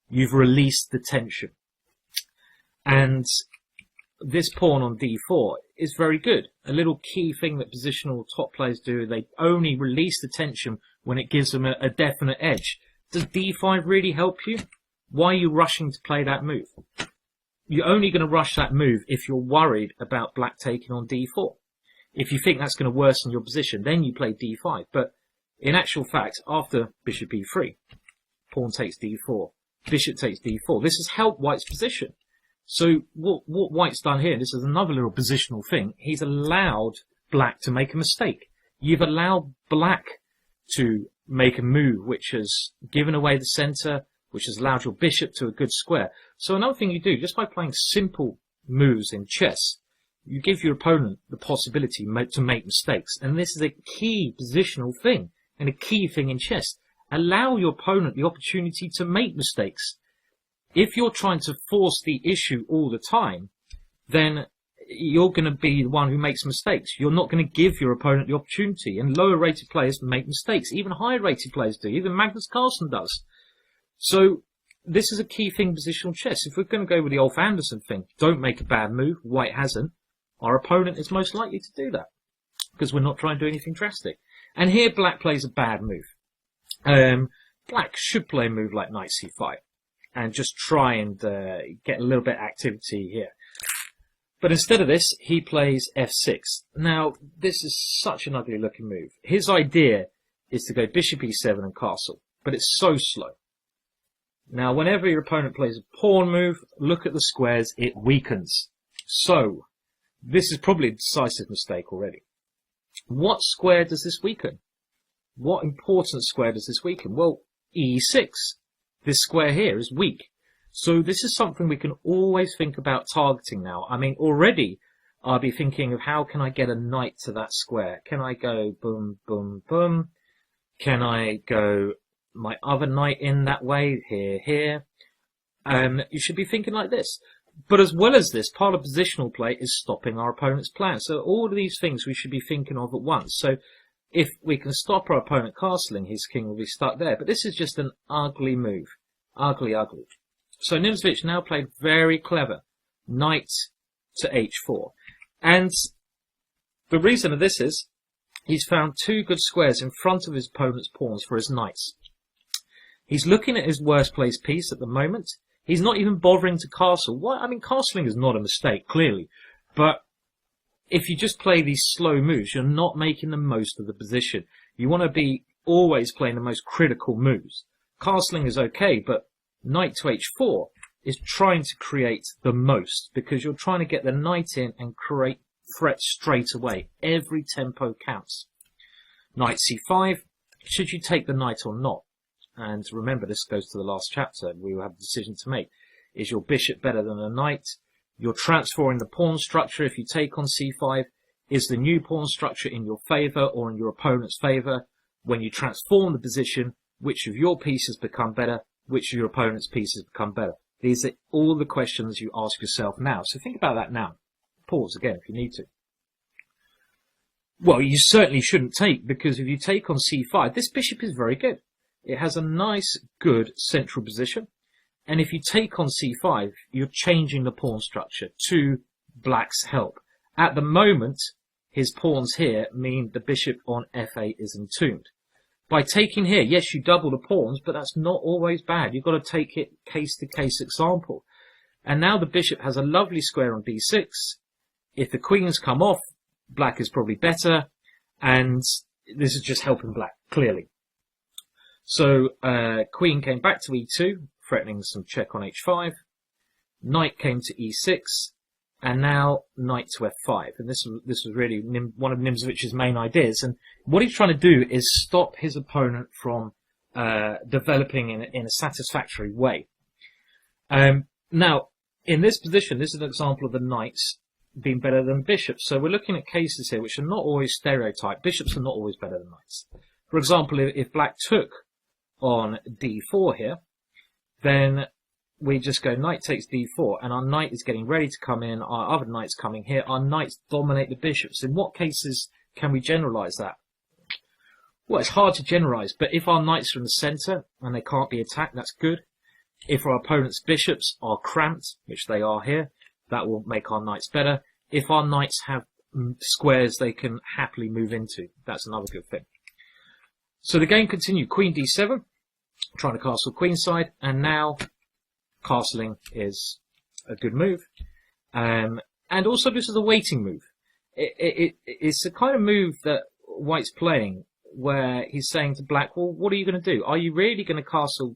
B: you've released the tension. And this pawn on d4 is very good. A little key thing that positional top players do, they only release the tension when it gives them a definite edge. Does d5 really help you? Why are you rushing to play that move? You're only going to rush that move if you're worried about black taking on d4. If you think that's going to worsen your position, then you play d5. But in actual fact, after bishop e3, pawn takes d4, bishop takes d4, this has helped white's position. So what white's done here, this is another little positional thing, he's allowed black to make a mistake. You've allowed black to make a move which has given away the centre, which has allowed your bishop to a good square. So another thing you do, just by playing simple moves in chess, you give your opponent the possibility to make mistakes. And this is a key positional thing, and a key thing in chess. Allow your opponent the opportunity to make mistakes. If you're trying to force the issue all the time, then you're going to be the one who makes mistakes. You're not going to give your opponent the opportunity. And lower rated players make mistakes. Even higher rated players do. Even Magnus Carlsen does. So this is a key thing in positional chess. If we're going to go with the Ulf Anderson thing, don't make a bad move, white hasn't, our opponent is most likely to do that. Because we're not trying to do anything drastic. And here black plays a bad move. Black should play a move like knight c5. And just try and get a little bit of activity here. But instead of this, he plays f6. Now, this is such an ugly looking move. His idea is to go bishop e7 and castle, but it's so slow. Now, whenever your opponent plays a pawn move, look at the squares, it weakens. So, this is probably a decisive mistake already. What square does this weaken? What important square does this weaken? Well, e6. This square here is weak. So this is something we can always think about targeting now. I mean, already I'll be thinking of how can I get a knight to that square? Can I go boom, boom, boom? Can I go my other knight in that way? Here, here. You should be thinking like this. But as well as this, part of positional play is stopping our opponent's plan. So all of these things we should be thinking of at once. So if we can stop our opponent castling, his king will be stuck there. But this is just an ugly move. Ugly, ugly. So Nimzovich now played very clever. Knight to h4. And the reason of this is he's found two good squares in front of his opponent's pawns for his knights. He's looking at his worst placed piece at the moment. He's not even bothering to castle. What? I mean, castling is not a mistake, clearly. But if you just play these slow moves, you're not making the most of the position. You want to be always playing the most critical moves. Castling is okay, but knight to h4 is trying to create the most because you're trying to get the knight in and create threats straight away. Every tempo counts. Knight c5, should you take the knight or not? And remember, this goes to the last chapter. We will have a decision to make. Is your bishop better than a knight? You're transforming the pawn structure if you take on c5. Is the new pawn structure in your favour or in your opponent's favour? When you transform the position, which of your pieces become better? Which of your opponent's pieces become better? These are all the questions you ask yourself now. So think about that now. Pause again if you need to. Well, you certainly shouldn't take, because if you take on c5, this bishop is very good. It has a nice, good central position. And if you take on c5, you're changing the pawn structure to black's help. At the moment, his pawns here mean the bishop on f8 is entombed. By taking here, yes, you double the pawns, but that's not always bad. You've got to take it case-to-case example. And now the bishop has a lovely square on d6. If the queens come off, black is probably better. And this is just helping black, clearly. So, queen came back to e2, threatening some check on h5. Knight came to e6. And now knight to f5. And this was really one of Nimzovich's main ideas. And what he's trying to do is stop his opponent from developing in a satisfactory way. Now, in this position, this is an example of the knights being better than bishops. So we're looking at cases here which are not always stereotyped. Bishops are not always better than knights. For example, if black took on d4 here, then we just go knight takes d4, and our knight is getting ready to come in, our other knight's coming here, our knights dominate the bishops. In what cases can we generalize that? Well, it's hard to generalize, but if our knights are in the center and they can't be attacked, that's good. If our opponent's bishops are cramped, which they are here, that will make our knights better. If our knights have squares they can happily move into, that's another good thing. So the game continued. Queen d7, trying to castle queenside, and now castling is a good move. And also this is a waiting move. It's a kind of move that White's playing where he's saying to Black, well, what are you going to do? Are you really going to castle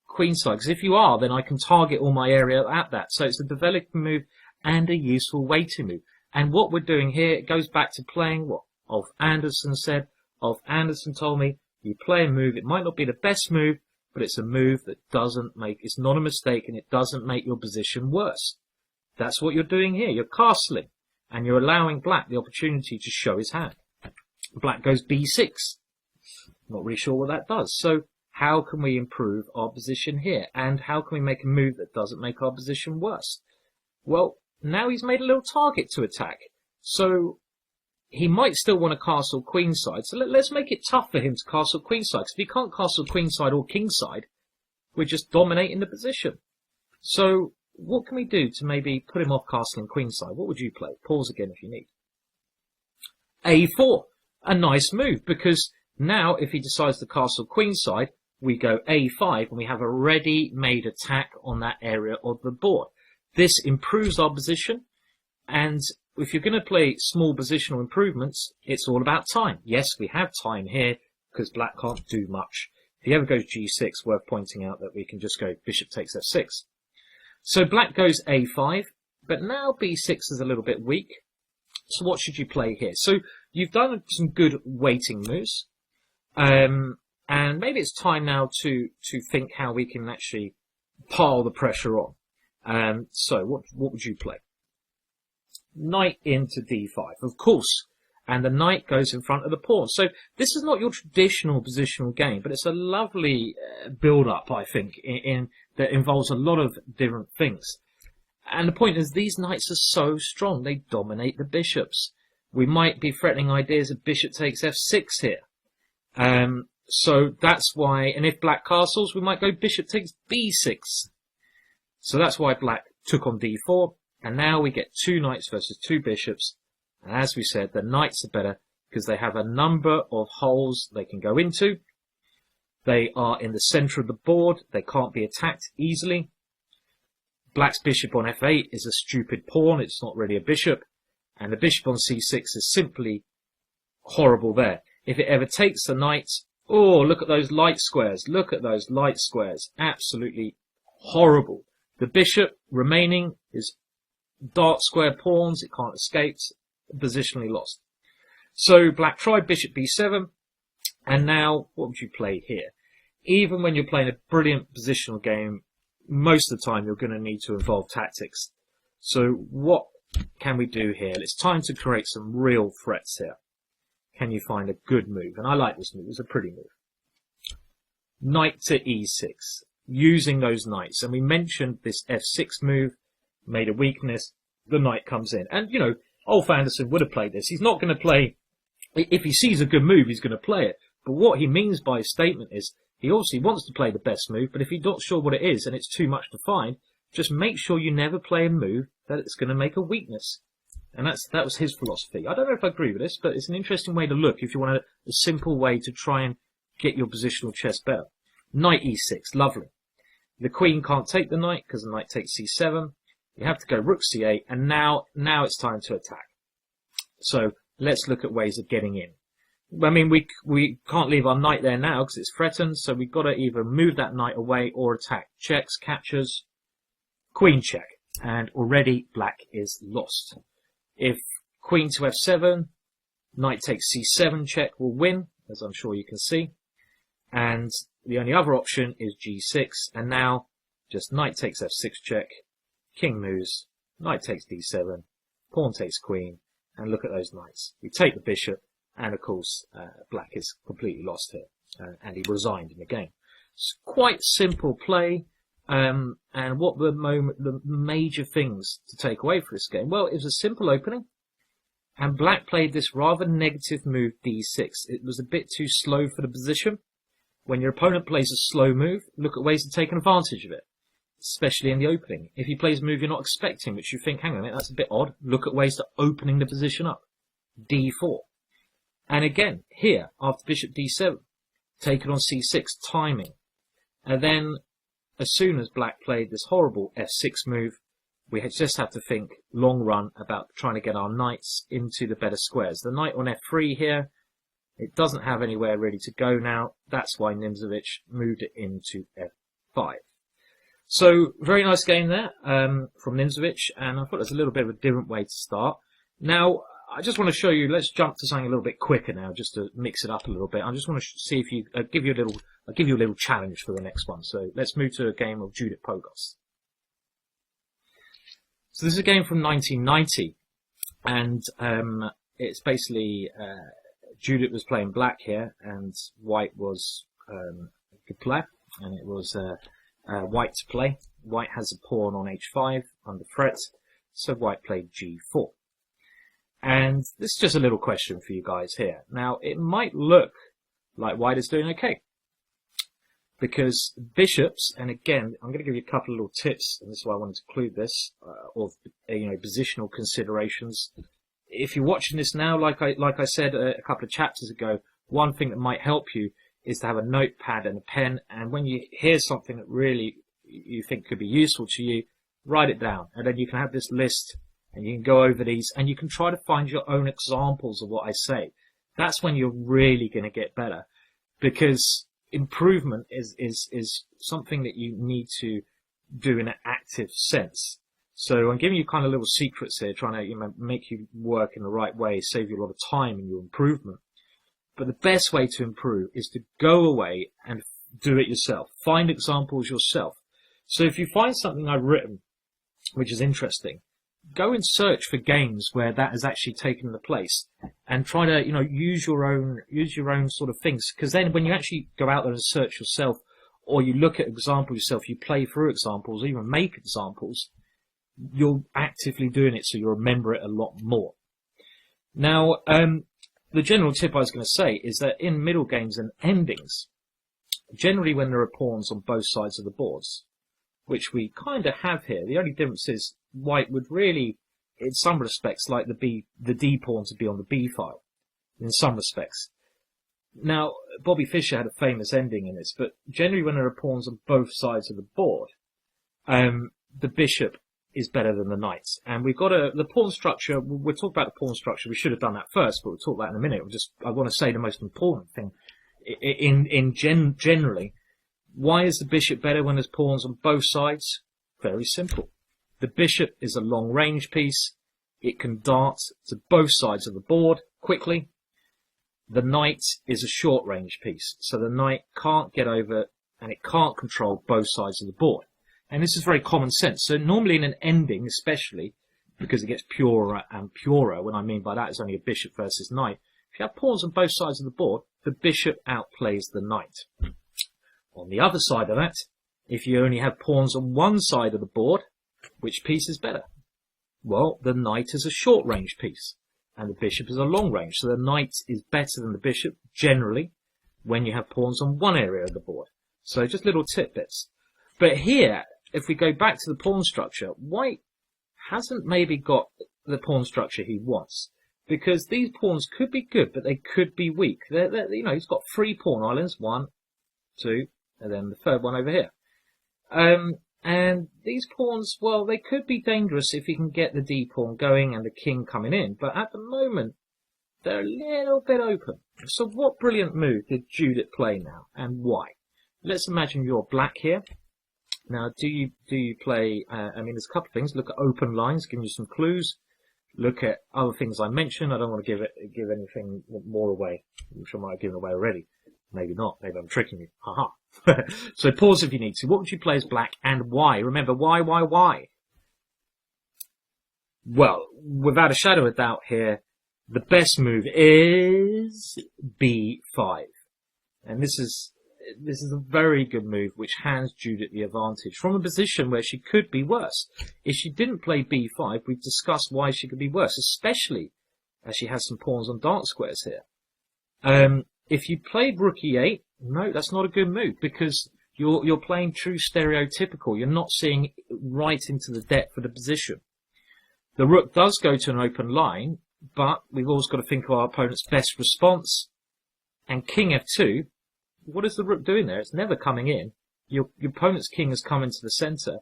B: queenside? Because if you are, then I can target all my area at that. So it's a developing move and a useful waiting move. And what we're doing here, it goes back to playing what Ulf Andersson said. Ulf Andersson told me, you play a move, it might not be the best move, but it's a move that doesn't make, it's not a mistake and it doesn't make your position worse. That's what you're doing here. You're castling and you're allowing Black the opportunity to show his hand. Black goes b6. Not really sure what that does. So how can we improve our position here? And how can we make a move that doesn't make our position worse? Well, now he's made a little target to attack. So he might still want to castle queenside. So let's make it tough for him to castle queenside. Because if he can't castle queenside or kingside, we're just dominating the position. So what can we do to maybe put him off castling queenside? What would you play? Pause again if you need. a4. A nice move, because now if he decides to castle queenside, we go a5 and we have a ready-made attack on that area of the board. This improves our position, and if you're going to play small positional improvements, it's all about time. Yes, we have time here because Black can't do much. If he ever goes g6, worth pointing out that we can just go bishop takes f6. So Black goes a5, but now b6 is a little bit weak. So what should you play here? So you've done some good waiting moves, and maybe it's time now to think how we can actually pile the pressure on. So what would you play? Knight into d5, of course, and the knight goes in front of the pawn. So this is not your traditional positional game, but it's a lovely build-up, I think, that involves a lot of different things. And the point is, these knights are so strong, they dominate the bishops. We might be threatening ideas of bishop takes f6 here. So that's why, and if Black castles, we might go bishop takes b6. So that's why Black took on d4, and now we get two knights versus two bishops. And as we said, the knights are better because they have a number of holes they can go into. They are in the center of the board. They can't be attacked easily. Black's bishop on f8 is a stupid pawn. It's not really a bishop. And the bishop on c6 is simply horrible there. If it ever takes the knight, oh, look at those light squares. Look at those light squares. Absolutely horrible. The bishop remaining is dark square pawns. It can't escape. Positionally lost. So Black tried bishop b7. And now, what would you play here? Even when you're playing a brilliant positional game, most of the time you're going to need to involve tactics. So what can we do here? It's time to create some real threats here. Can you find a good move? And I like this move. It's a pretty move. Knight to e6. Using those knights. And we mentioned this f6 move made a weakness. The knight comes in. And, you know, Ulf Andersson would have played this. He's not going to play... If he sees a good move, he's going to play it. But what he means by his statement is he obviously wants to play the best move, but if you're not sure what it is and it's too much to find, just make sure you never play a move that it's going to make a weakness. And that was his philosophy. I don't know if I agree with this, but it's an interesting way to look if you want a simple way to try and get your positional chess better. Knight e6, lovely. The queen can't take the knight because the knight takes c7. You have to go rook c8, and now it's time to attack. So let's look at ways of getting in. I mean, we can't leave our knight there now because it's threatened, so we've got to either move that knight away or attack. Checks, captures, queen check, and already Black is lost. If queen to f7, knight takes c7 check will win, as I'm sure you can see. And the only other option is g6, and now just knight takes f6 check, king moves, knight takes d7, pawn takes queen, and look at those knights. We take the bishop, and of course, Black is completely lost here, and he resigned in the game. It's quite simple play, And what the major things to take away for this game? Well, it was a simple opening, and black played this rather negative move d6. It was a bit too slow for the position. When your opponent plays a slow move, look at ways of taking advantage of it, especially in the opening. If he plays a move you're not expecting, which you think, hang on a minute, that's a bit odd, look at ways to opening the position up. d4. And again, here, after bishop d7, taken on c6, timing. And then, as soon as black played this horrible f6 move, we just have to think long run about trying to get our knights into the better squares. The knight on f3 here, it doesn't have anywhere really to go now. That's why Nimzowitsch moved it into f5. So, very nice game there from Nimzowitsch, and I thought it was a little bit of a different way to start. Now, I just want to show you, let's jump to something a little bit quicker now, just to mix it up a little bit. I just want to see if you, I'll give you a little challenge for the next one. So, let's move to a game of Judith Pogos. So, this is a game from 1990, and it's basically Judith was playing black here, and white was a good player, and it was white to play. White has a pawn on h5 under threat, so white played g4. And this is just a little question for you guys here. Now, it might look like white is doing okay, because bishops, and again, I'm going to give you a couple of little tips, and this is why I wanted to include this, of positional considerations. If you're watching this now, like I said a couple of chapters ago, one thing that might help you is to have a notepad and a pen, and when you hear something that really you think could be useful to you, write it down, and then you can have this list, and you can go over these, and you can try to find your own examples of what I say. That's when you're really going to get better, because improvement is something that you need to do in an active sense. So I'm giving you kind of little secrets here, trying to make you work in the right way, save you a lot of time in your improvement. But the best way to improve is to go away and do it yourself. Find examples yourself. So if you find something I've written which is interesting, go and search for games where that has actually taken the place, and try to use your own sort of things. Because then when you actually go out there and search yourself, or you look at examples yourself, you play through examples, or even make examples, you're actively doing it, so you'll remember it a lot more. Now, the general tip I was going to say is that in middle games and endings, generally when there are pawns on both sides of the boards, which we kind of have here, the only difference is white would really, in some respects, like the D pawn to be on the B file, in some respects. Now, Bobby Fischer had a famous ending in this, but generally when there are pawns on both sides of the board, the bishop is better than the knight. And we've got the pawn structure. We'll talk about the pawn structure. We should have done that first, but we'll talk about it in a minute. I want to say the most important thing generally. Why is the bishop better when there's pawns on both sides? Very simple. The bishop is a long-range piece. It can dart to both sides of the board quickly. The knight is a short-range piece, so the knight can't get over and it can't control both sides of the board. And this is very common sense. So normally in an ending, especially, because it gets purer and purer, what I mean by that is only a bishop versus knight. If you have pawns on both sides of the board, the bishop outplays the knight. On the other side of that, if you only have pawns on one side of the board, which piece is better? Well, the knight is a short-range piece, and the bishop is a long-range. So the knight is better than the bishop, generally, when you have pawns on one area of the board. So just little tidbits. But here, if we go back to the pawn structure, white hasn't maybe got the pawn structure he wants, because these pawns could be good, but they could be weak. He's got 3 pawn islands, 1, 2, and then the third one over here. And these pawns, well, they could be dangerous if he can get the D pawn going and the king coming in, but at the moment, they're a little bit open. So what brilliant move did Judith play now, and why? Let's imagine you're black here. Now, do you play, there's a couple of things. Look at open lines, giving you some clues. Look at other things I mentioned. I don't want to give anything more away, which I might have given away already. Maybe not. Maybe I'm tricking you. Haha. So pause if you need to. What would you play as black, and why? Remember, why? Well, without a shadow of doubt here, the best move is B5. And this is this is a very good move which hands Judith the advantage from a position where she could be worse. If she didn't play b5, we've discussed why she could be worse, especially as she has some pawns on dark squares here. If you played rook e8, no, that's not a good move because you're playing true stereotypical. You're not seeing right into the depth of the position. The rook does go to an open line, but we've always got to think of our opponent's best response. And king f2, what is the rook doing there? It's never coming in. Your opponent's king has come into the centre,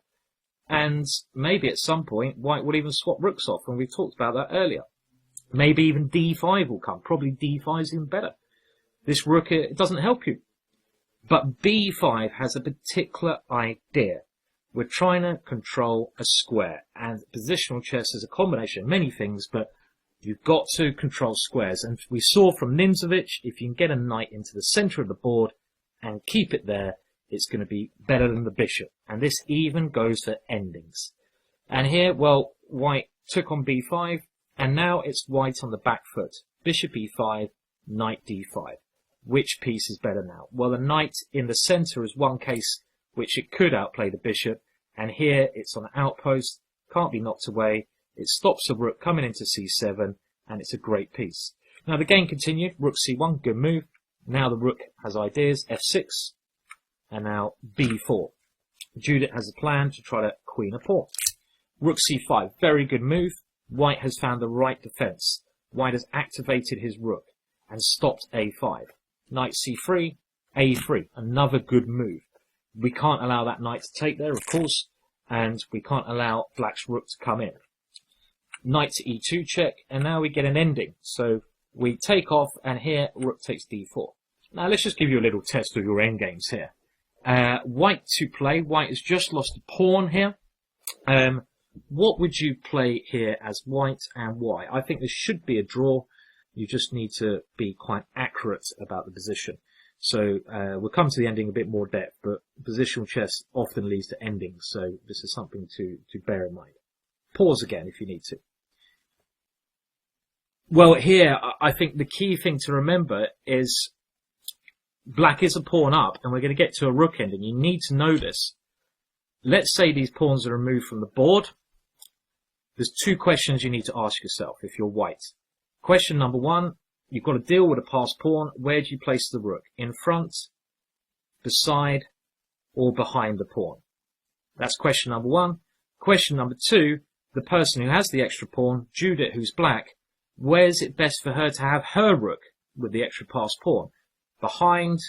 B: and maybe at some point white will even swap rooks off, and we've talked about that earlier. Maybe even d5 will come. Probably d5 is even better. This rook, it doesn't help you. But b5 has a particular idea. We're trying to control a square, and positional chess is a combination of many things, but you've got to control squares. And we saw from Nimzovich, if you can get a knight into the centre of the board and keep it there, it's going to be better than the bishop. And this even goes for endings. And here, well, white took on b5, and now it's white on the back foot. Bishop e5, knight d5. Which piece is better now? Well, the knight in the centre is one case which it could outplay the bishop, and here it's on an outpost, can't be knocked away. It stops the rook coming into c7, and it's a great piece. Now the game continued. Rook c1, good move. Now the rook has ideas. f6, and now b4. Judith has a plan to try to queen a pawn. Rook c5, very good move. White has found the right defence. White has activated his rook and stopped a5. Knight c3, a3, another good move. We can't allow that knight to take there, of course, and we can't allow black's rook to come in. Knight to e2 check, and now we get an ending. So we take off, and here rook takes d4. Now let's just give you a little test of your endgames here. White to play. White has just lost a pawn here. What would you play here as white and why? I think this should be a draw. You just need to be quite accurate about the position. So we'll come to the ending a bit more depth, but positional chess often leads to endings, so this is something to bear in mind. Pause again if you need to. Well, here, I think the key thing to remember is black is a pawn up, and we're going to get to a rook ending. You need to know this. Let's say these pawns are removed from the board. There's two questions you need to ask yourself if you're white. Question number one, you've got to deal with a passed pawn. Where do you place the rook? In front, beside, or behind the pawn? That's question number one. Question number two, the person who has the extra pawn, Judith, who's black, where's it best for her to have her rook with the extra passed pawn? Behind,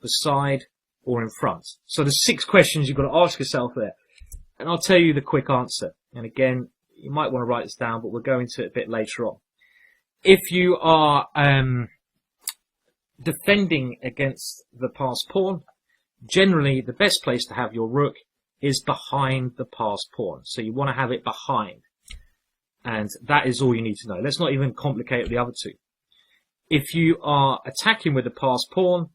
B: beside, or in front? So there's 6 questions you've got to ask yourself there. And I'll tell you the quick answer. And again, you might want to write this down, but we'll go into it a bit later on. If you are defending against the passed pawn, generally the best place to have your rook is behind the passed pawn. So you want to have it behind. And that is all you need to know. Let's not even complicate the other two. If you are attacking with the passed pawn,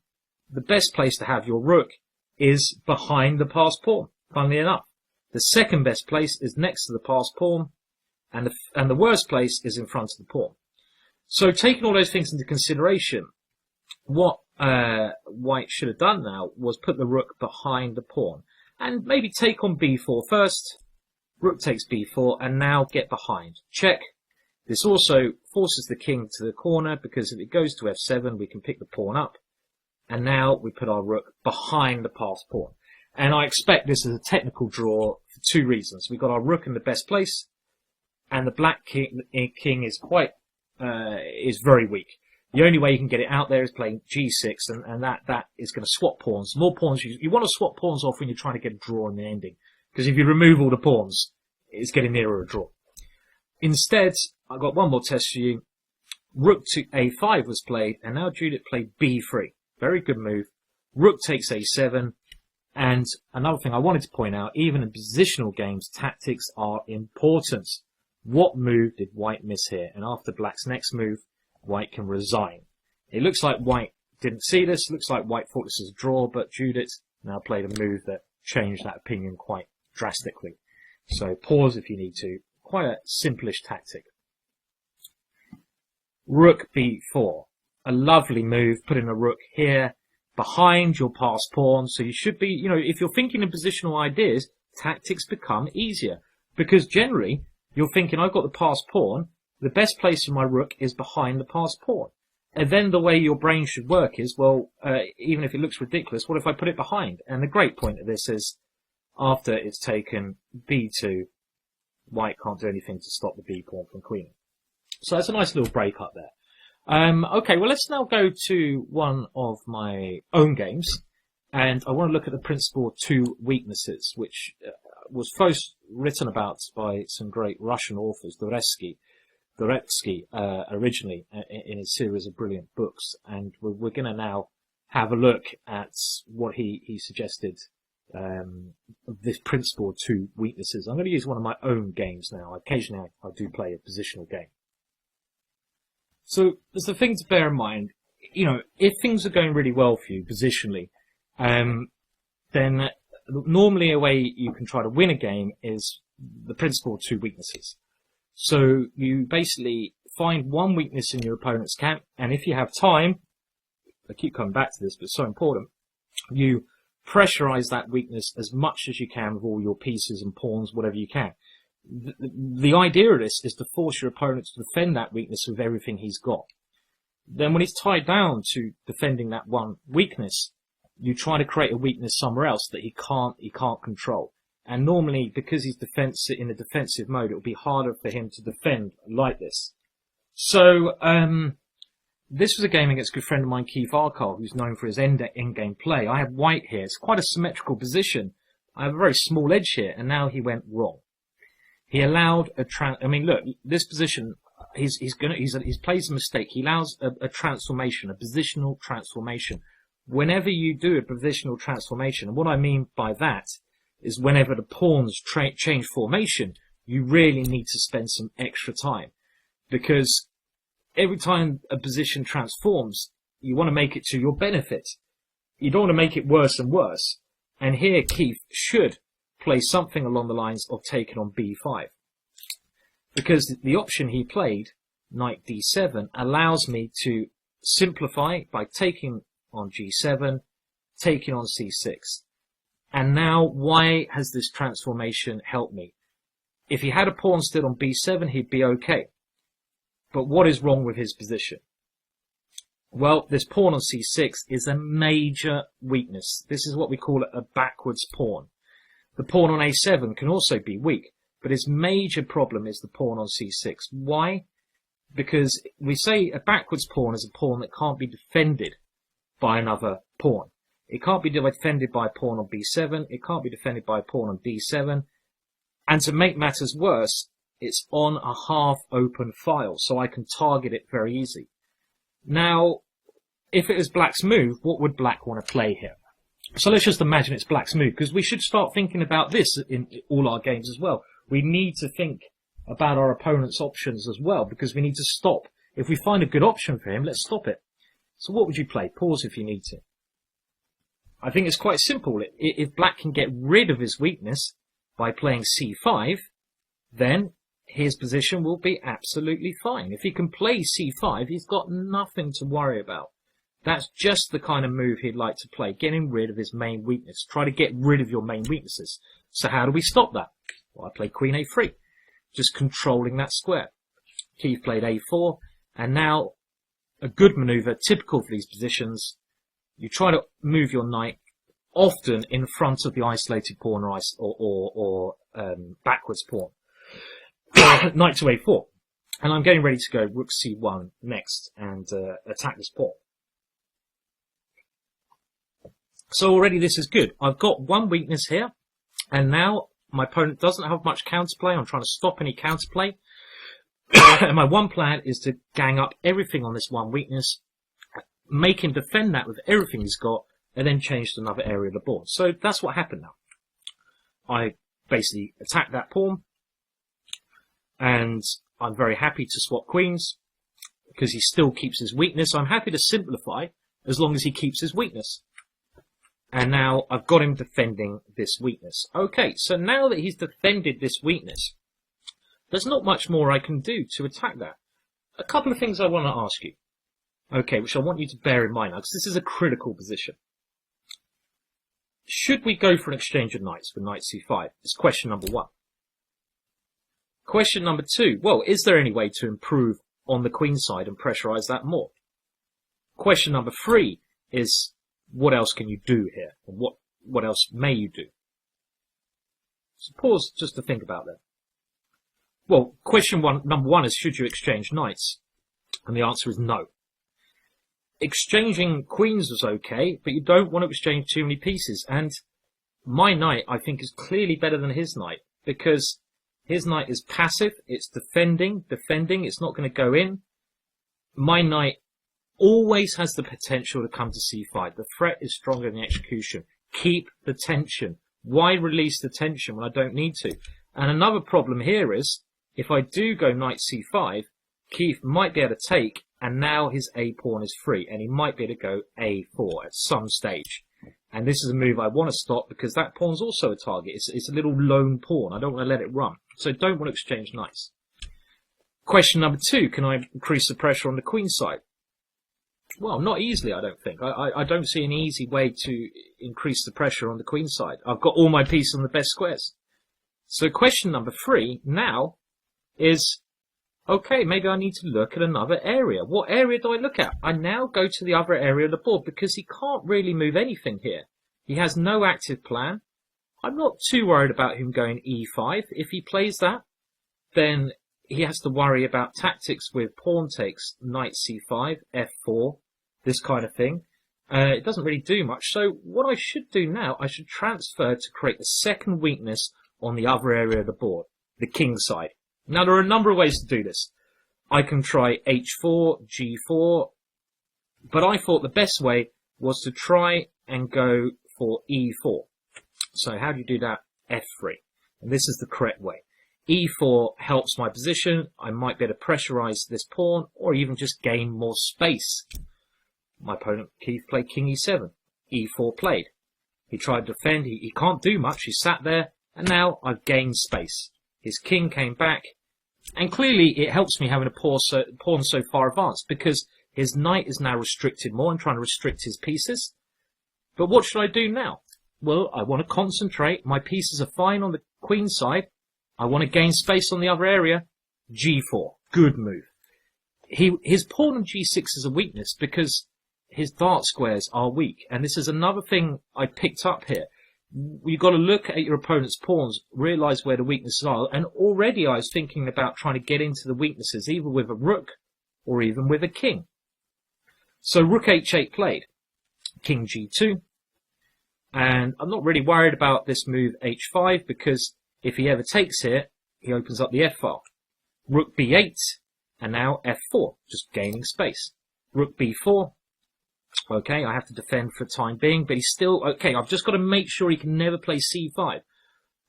B: the best place to have your rook is behind the passed pawn, funnily enough. The second best place is next to the passed pawn, and the worst place is in front of the pawn. So taking all those things into consideration, what white should have done now was put the rook behind the pawn. And maybe take on b4 first, rook takes b4, and now get behind. Check. This also forces the king to the corner, because if it goes to f7, we can pick the pawn up. And now we put our rook behind the passed pawn. And I expect this is a technical draw for 2 reasons. We've got our rook in the best place, and the black king is is very weak. The only way you can get it out there is playing g6, and that is going to swap pawns. The more pawns you want to swap pawns off when you're trying to get a draw in the ending, because if you remove all the pawns, it's getting nearer a draw. Instead, I've got one more test for you. Rook to a5 was played, and now Judith played b3. Very good move. Rook takes a7, and another thing I wanted to point out, even in positional games, tactics are important. What move did white miss here? And after black's next move, white can resign. It looks like white didn't see this. It looks like white thought this was a draw, but Judith now played a move that changed that opinion quite drastically. So pause if you need to. Quite a simplish tactic. Rook b4. A lovely move, putting a rook here. behind your passed pawn. So you should be, if you're thinking in positional ideas, tactics become easier. Because generally, you're thinking, I've got the passed pawn, the best place for my rook is behind the passed pawn. And then the way your brain should work is, well, even if it looks ridiculous, what if I put it behind? And the great point of this is, after it's taken b2, white can't do anything to stop the b pawn from queening. So that's a nice little break up there. Okay, well, let's now go to one of my own games. And I want to look at the principle of two weaknesses, which was first written about by some great Russian authors, Doretsky, originally in his series of brilliant books. And we're going to now have a look at what he suggested, this principle of two weaknesses. I'm going to use one of my own games now. Occasionally I do play a positional game. So there's the thing to bear in mind, if things are going really well for you positionally, then normally a way you can try to win a game is the principle of two weaknesses. So you basically find one weakness in your opponent's camp, and if you have time, I keep coming back to this, but it's so important, you pressurize that weakness as much as you can with all your pieces and pawns, whatever you can. The idea of this is to force your opponent to defend that weakness with everything he's got. Then when he's tied down to defending that one weakness, you try to create a weakness somewhere else that he can't control. And normally, because he's in a defensive mode, it will be harder for him to defend like this. So, this was a game against a good friend of mine, Keith Arkell, who's known for his endgame play. I have white here. It's quite a symmetrical position. I have a very small edge here, and now he went wrong. He allowed look, this position, he's plays a mistake. He allows a transformation, a positional transformation. Whenever you do a positional transformation, and what I mean by that is whenever the pawns change formation, you really need to spend some extra time. Because every time a position transforms, you want to make it to your benefit. You don't want to make it worse and worse. And here Keith should play something along the lines of taking on b5. Because the option he played, knight d7, allows me to simplify by taking on g7, taking on c6. And now, why has this transformation helped me? If he had a pawn still on b7, he'd be okay. But what is wrong with his position? Well, this pawn on c6 is a major weakness. This is what we call a backwards pawn. The pawn on a7 can also be weak, but his major problem is the pawn on c6. Why? Because we say a backwards pawn is a pawn that can't be defended by another pawn. It can't be defended by a pawn on b7. It can't be defended by a pawn on d7. And to make matters worse, it's on a half-open file, so I can target it very easy. Now, if it was black's move, what would black want to play here? So let's just imagine it's black's move, because we should start thinking about this in all our games as well. We need to think about our opponent's options as well, because we need to stop. If we find a good option for him, let's stop it. So what would you play? Pause if you need to. I think it's quite simple. If black can get rid of his weakness by playing c5, then his position will be absolutely fine. If he can play c5, he's got nothing to worry about. That's just the kind of move he'd like to play, getting rid of his main weakness. Try to get rid of your main weaknesses. So how do we stop that? Well, I play queen a3, just controlling that square. Keith played a4, and now a good maneuver, typical for these positions, you try to move your knight often in front of the isolated pawn or backwards pawn. Knight to a4. And I'm getting ready to go rook c1 next and attack this pawn. So already this is good. I've got one weakness here, and now my opponent doesn't have much counterplay. I'm trying to stop any counterplay. And my one plan is to gang up everything on this one weakness, make him defend that with everything he's got, and then change to another area of the board. So that's what happened now. I basically attacked that pawn, and I'm very happy to swap queens, because he still keeps his weakness. I'm happy to simplify, as long as he keeps his weakness. And now I've got him defending this weakness. Okay, so now that he's defended this weakness, there's not much more I can do to attack that. A couple of things I want to ask you. Okay, which I want you to bear in mind now, because this is a critical position.
C: should we go for an exchange of knights for knight c5? It's question number 1. Question number 2, well, is there any way to improve on the queen side and pressurize that more? Question number 3 is, what else can you do here? And what else may you do? So pause just to think about that. Well, number 1 is, should you exchange knights? And the answer is no. Exchanging queens was okay, but you don't want to exchange too many pieces. And my knight, I think, is clearly better than his knight, because his knight is passive, it's defending, it's not going to go in. My knight always has the potential to come to c5. The threat is stronger than the execution. Keep the tension. Why release the tension when I don't need to? And another problem here is, if I do go knight c5, Keith might be able to take, and now his a pawn is free, and he might be able to go a4 at some stage. And this is a move I want to stop, because that pawn's also a target. It's a little lone pawn. I don't want to let it run. So don't want to exchange knights. Question number 2, can I increase the pressure on the queen side? Well, not easily, I don't think. I don't see an easy way to increase the pressure on the queen side. I've got all my pieces on the best squares. So question number 3 now is, okay, maybe I need to look at another area. What area do I look at? I now go to the other area of the board, because he can't really move anything here. He has no active plan. I'm not too worried about him going e5. If he plays that, then he has to worry about tactics with pawn takes, knight c5, f4, this kind of thing. It doesn't really do much. So what I should do now, I should transfer to create a second weakness on the other area of the board, the king side. Now, there are a number of ways to do this. I can try h4, g4, but I thought the best way was to try and go for e4. So how do you do that? f3. And this is the correct way. e4 helps my position. I might be able to pressurize this pawn, or even just gain more space. My opponent, Keith, played king e7. e4 played. He tried to defend. He can't do much. He sat there, and now I've gained space. His king came back. And clearly it helps me having a pawn so far advanced, because his knight is now restricted more. I'm trying to restrict his pieces. But what should I do now? Well, I want to concentrate. My pieces are fine on the queen side. I want to gain space on the other area. g4. Good move. His pawn on g6 is a weakness, because his dart squares are weak. And this is another thing I picked up here. You've got to look at your opponent's pawns, realise where the weaknesses are, and already I was thinking about trying to get into the weaknesses, either with a rook or even with a king. So rook h8 played, king g2, and I'm not really worried about this move h5, because if he ever takes here, he opens up the f file. Rook b8, and now f4, just gaining space. Rook b4. Okay, I have to defend for the time being, but he's still... Okay, I've just got to make sure he can never play c5.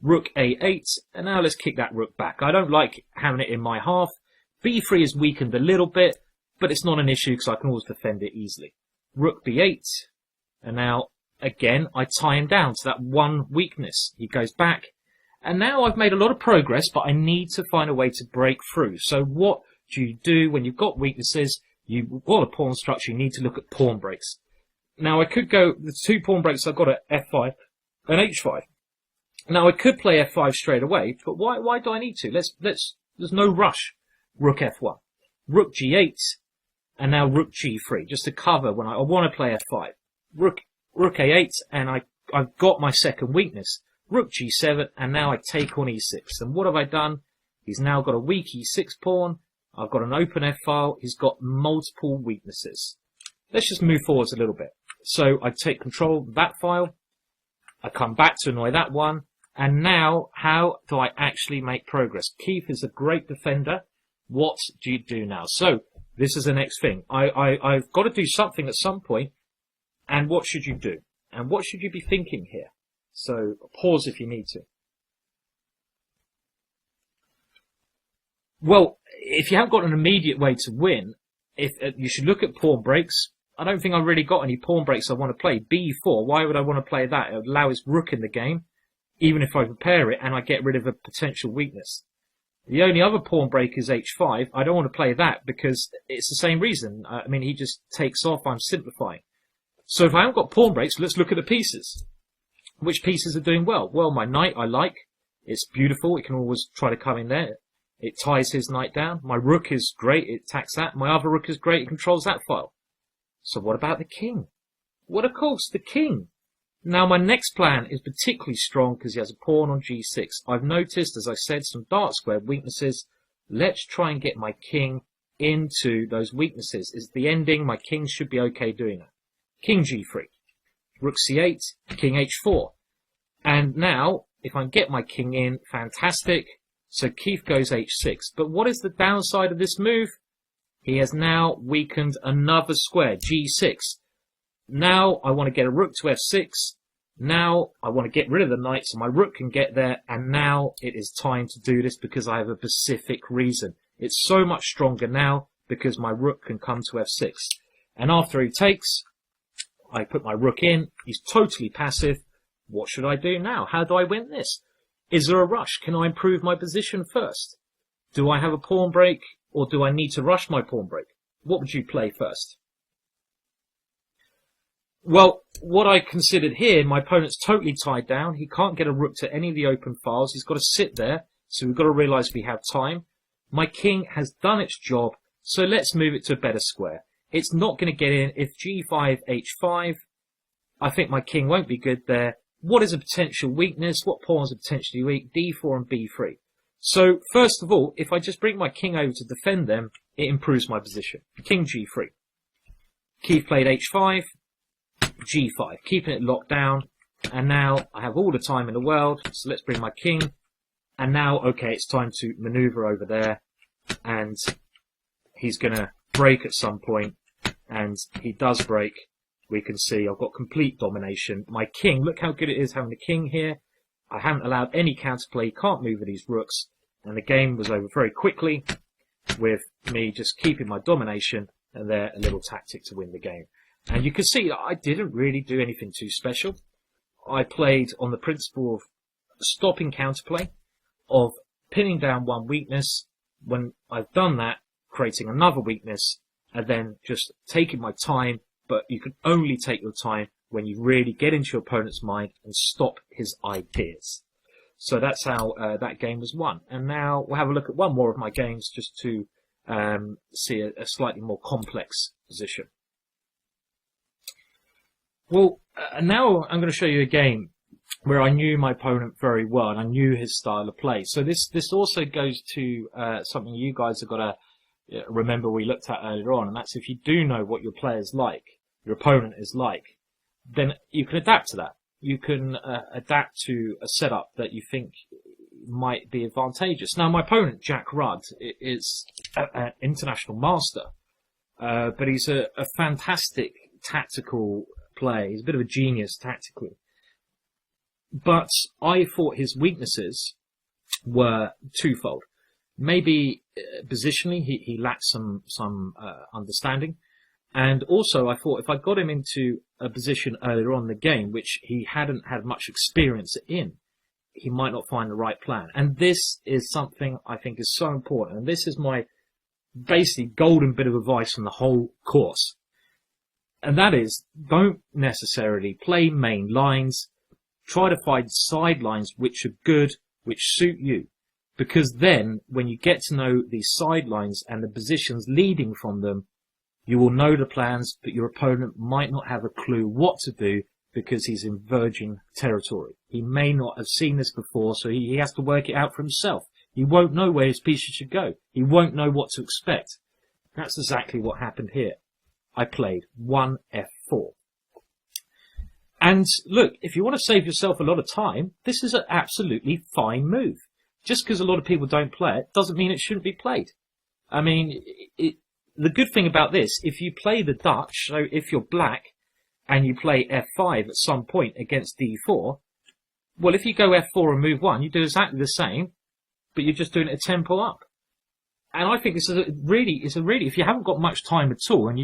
C: Rook a8, and now let's kick that rook back. I don't like having it in my half. b3 is weakened a little bit, but it's not an issue because I can always defend it easily. Rook b8, and now, again, I tie him down to that one weakness. He goes back, and now I've made a lot of progress, but I need to find a way to break through. So what do you do when you've got weaknesses? You've got a pawn structure, you need to look at pawn breaks. Now I could go, the 2 pawn breaks I've got at f5 and h5. Now I could play f5 straight away, but why do I need to? There's no rush. Rook f1, rook g8, and now rook g3, just to cover when I want to play f5. Rook a8, and I've got my second weakness. Rook g7, and now I take on e6. And what have I done? He's now got a weak e6 pawn. I've got an open f-file. He's got multiple weaknesses. Let's just move forwards a little bit. So I take control of that file. I come back to annoy that one. And now, how do I actually make progress? Keith is a great defender. What do you do now? So this is the next thing. I've got to do something at some point. And what should you do? And what should you be thinking here? So pause if you need to. Well, if you haven't got an immediate way to win, you should look at pawn breaks. I don't think I've really got any pawn breaks I want to play. b4, why would I want to play that? It would allow his rook in the game, even if I prepare it and I get rid of a potential weakness. The only other pawn break is h5. I don't want to play that because it's the same reason. I mean, he just takes off. I'm simplifying. So if I haven't got pawn breaks, let's look at the pieces. Which pieces are doing well? Well, my knight I like. It's beautiful. It can always try to come in there. It ties his knight down. My rook is great. It attacks that. My other rook is great. It controls that file. So what about the king? Well, of course, the king. Now, my next plan is particularly strong because he has a pawn on g6. I've noticed, as I said, some dark square weaknesses. Let's try and get my king into those weaknesses. It's the ending. My king should be okay doing that. King g3. Rook c8. King h4. And now, if I can get my king in, fantastic. So Keith goes h6. But what is the downside of this move? He has now weakened another square, g6. Now I want to get a rook to f6. Now I want to get rid of the knight so my rook can get there. And now it is time to do this because I have a specific reason. It's so much stronger now because my rook can come to f6. And after he takes, I put my rook in. He's totally passive. What should I do now? How do I win this? Is there a rush? Can I improve my position first? Do I have a pawn break or do I need to rush my pawn break? What would you play first? Well, what I considered here, my opponent's totally tied down. He can't get a rook to any of the open files. He's got to sit there. So we've got to realise we have time. My king has done its job. So let's move it to a better square. It's not going to get in if g5, h5. I think my king won't be good there. What is a potential weakness? What pawns are potentially weak? d4 and b3. So, first of all, if I just bring my king over to defend them, it improves my position. King g3. Keith played h5, g5, keeping it locked down. And now I have all the time in the world, so let's bring my king. And now, okay, it's time to maneuver over there. And he's going to break at some point, and he does break. We can see I've got complete domination. My king, look how good it is having the king here. I haven't allowed any counterplay. He can't move with these rooks. And the game was over very quickly with me just keeping my domination and there a little tactic to win the game. And you can see that I didn't really do anything too special. I played on the principle of stopping counterplay, of pinning down one weakness. When I've done that, creating another weakness, and then just taking my time. But you can only take your time when you really get into your opponent's mind and stop his ideas. So that's how that game was won. And now we'll have a look at one more of my games just to see a slightly more complex position. Well, now I'm going to show you a game where I knew my opponent very well and I knew his style of play. So this also goes to something you guys have got to remember we looked at earlier on, and that's if you do know what your player's like, your opponent is like, then you can adapt to that. You can adapt to a setup that you think might be advantageous. Now, my opponent, Jack Rudd, is an international master, but he's a fantastic tactical player. He's a bit of a genius tactically. But I thought his weaknesses were twofold. Maybe positionally he lacked some understanding. And also, I thought if I got him into a position earlier on in the game, which he hadn't had much experience in, he might not find the right plan. And this is something I think is so important. And this is my basically golden bit of advice on the whole course. And that is, don't necessarily play main lines. Try to find side lines which are good, which suit you. Because then, when you get to know these side lines and the positions leading from them, you will know the plans, but your opponent might not have a clue what to do because he's in virgin territory. He may not have seen this before, so he has to work it out for himself. He won't know where his pieces should go. He won't know what to expect. That's exactly what happened here. I played 1f4. And look, if you want to save yourself a lot of time, this is an absolutely fine move. Just because a lot of people don't play it doesn't mean it shouldn't be played. I mean, the good thing about this, if you play the Dutch, so if you're black and you play f5 at some point against d4, well, if you go f4 and move 1, you do exactly the same, but you're just doing it a tempo up. And I think this is really, if you haven't got much time at all, and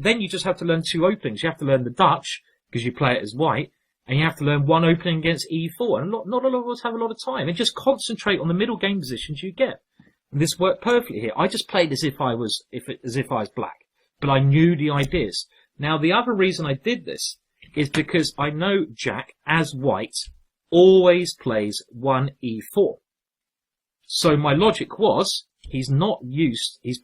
C: then you just have to learn two openings. You have to learn the Dutch, because you play it as white, and you have to learn one opening against e4. And not a lot of us have a lot of time. And just concentrate on the middle game positions you get. And this worked perfectly here. I just played as if I was black, but I knew the ideas. Now, the other reason I did this is because I know Jack, as white, always plays 1e4. So my logic was, he's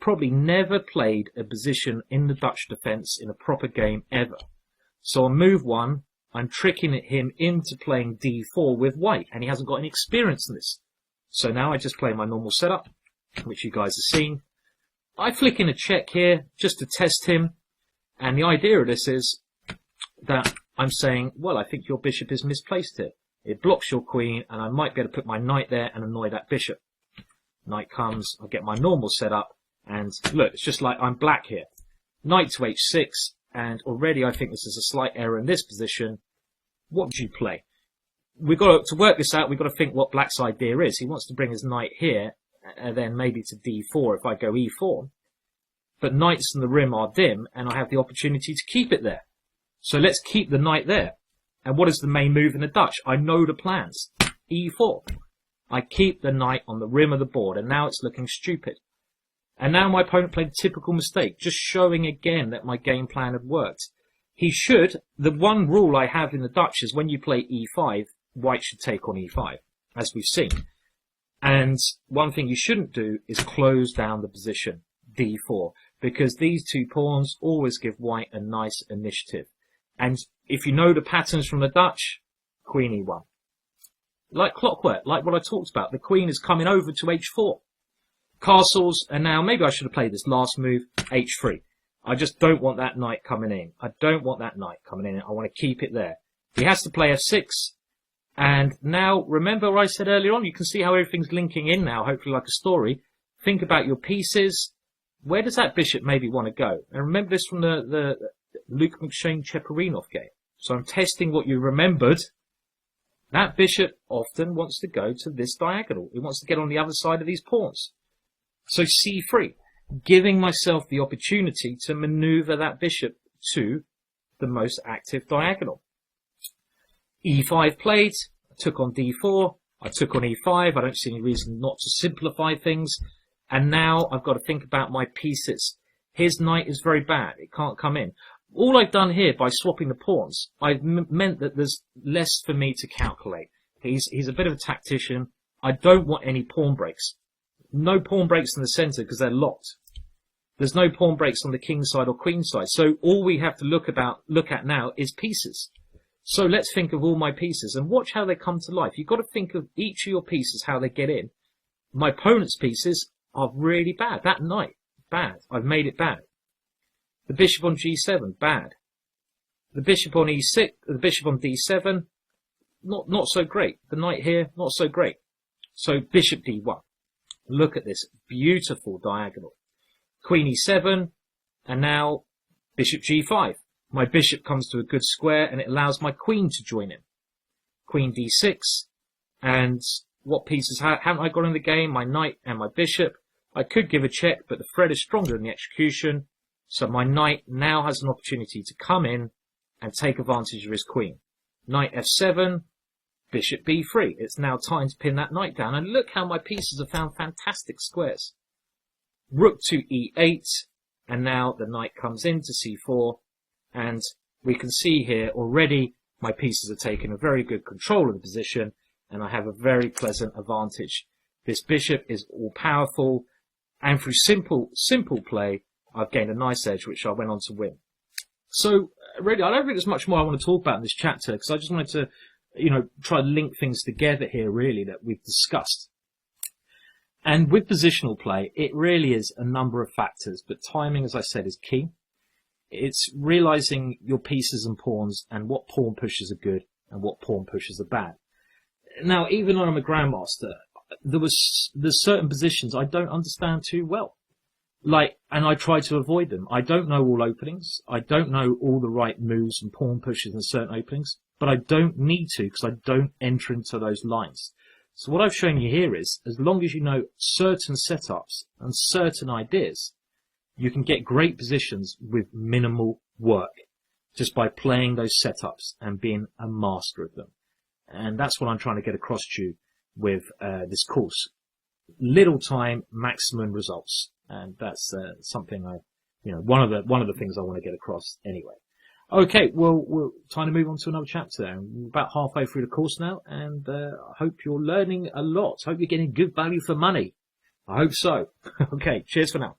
C: probably never played a position in the Dutch defence in a proper game ever. So on move 1, I'm tricking him into playing d4 with white, and he hasn't got any experience in this. So now I just play my normal setup, which you guys have seen. I flick in a check here just to test him, and the idea of this is that I'm saying, well, I think your bishop is misplaced here. It blocks your queen, and I might be able to put my knight there and annoy that bishop. Knight comes, I get my normal setup, and look, it's just like I'm black here. Knight to h6, and already I think this is a slight error in this position. What do you play? We've got to work this out. We've got to think what black's idea is. He wants to bring his knight here, and then maybe to d4 if I go e4. But knights in the rim are dim, and I have the opportunity to keep it there. So let's keep the knight there. And what is the main move in the Dutch? I know the plans. e4. I keep the knight on the rim of the board, and now it's looking stupid. And now my opponent played a typical mistake, just showing again that my game plan had worked. He should, the one rule I have in the Dutch is when you play e5, white should take on e5, as we've seen. And one thing you shouldn't do is close down the position, d4, because these two pawns always give white a nice initiative. And if you know the patterns from the Dutch, queen e1. Like clockwork, like what I talked about, the queen is coming over to h4. Castles, and now maybe I should have played this last move, h3. I just don't want that knight coming in. I don't want that knight coming in. I want to keep it there. He has to play f6. And now, remember what I said earlier on? You can see how everything's linking in now, hopefully like a story. Think about your pieces. Where does that bishop maybe want to go? And remember this from the Luke McShane-Cheparinov game. So I'm testing what you remembered. That bishop often wants to go to this diagonal. It wants to get on the other side of these pawns. So c3, giving myself the opportunity to maneuver that bishop to the most active diagonal. e5 played, I took on d4, I took on e5, I don't see any reason not to simplify things. And now I've got to think about my pieces. His knight is very bad, it can't come in. All I've done here by swapping the pawns, I've meant that there's less for me to calculate. He's a bit of a tactician. I don't want any pawn breaks. No pawn breaks in the centre because they're locked. There's no pawn breaks on the king side or queen side. So all we have to look at now is pieces. So let's think of all my pieces and watch how they come to life. You've got to think of each of your pieces, how they get in. My opponent's pieces are really bad. That knight, bad. I've made it bad. The bishop on g7, bad. The bishop on e6, the bishop on d7, not so great. The knight here, not so great. So bishop d1. Look at this beautiful diagonal. Queen e7, and now bishop g5. My bishop comes to a good square, and it allows my queen to join in. Queen d6, and what pieces haven't I got in the game? My knight and my bishop. I could give a check, but the thread is stronger than the execution. So my knight now has an opportunity to come in and take advantage of his queen. Knight f7, bishop b3. It's now time to pin that knight down. And look how my pieces have found fantastic squares. Rook to e8, and now the knight comes into c4. And we can see here already my pieces are taking a very good control of the position, and I have a very pleasant advantage. This bishop is all powerful, and through simple play, I've gained a nice edge, which I went on to win. So, really, I don't think there's much more I want to talk about in this chapter, because I just wanted to, try to link things together here, really, that we've discussed. And with positional play, it really is a number of factors, but timing, as I said, is key. It's realizing your pieces and pawns, and what pawn pushes are good, and what pawn pushes are bad. Now, even though I'm a grandmaster, there's certain positions I don't understand too well. And I try to avoid them. I don't know all openings. I don't know all the right moves and pawn pushes in certain openings, but I don't need to because I don't enter into those lines. So what I've shown you here is, as long as you know certain setups and certain ideas, you can get great positions with minimal work just by playing those setups and being a master of them. And that's what I'm trying to get across to you with this course. Little time, maximum results. And that's something one of the things I want to get across anyway.
B: Okay, well, we're time to move on to another chapter there. We're about halfway through the course now, and I hope you're learning a lot. Hope you're getting good value for money. I hope so. Okay, cheers for now.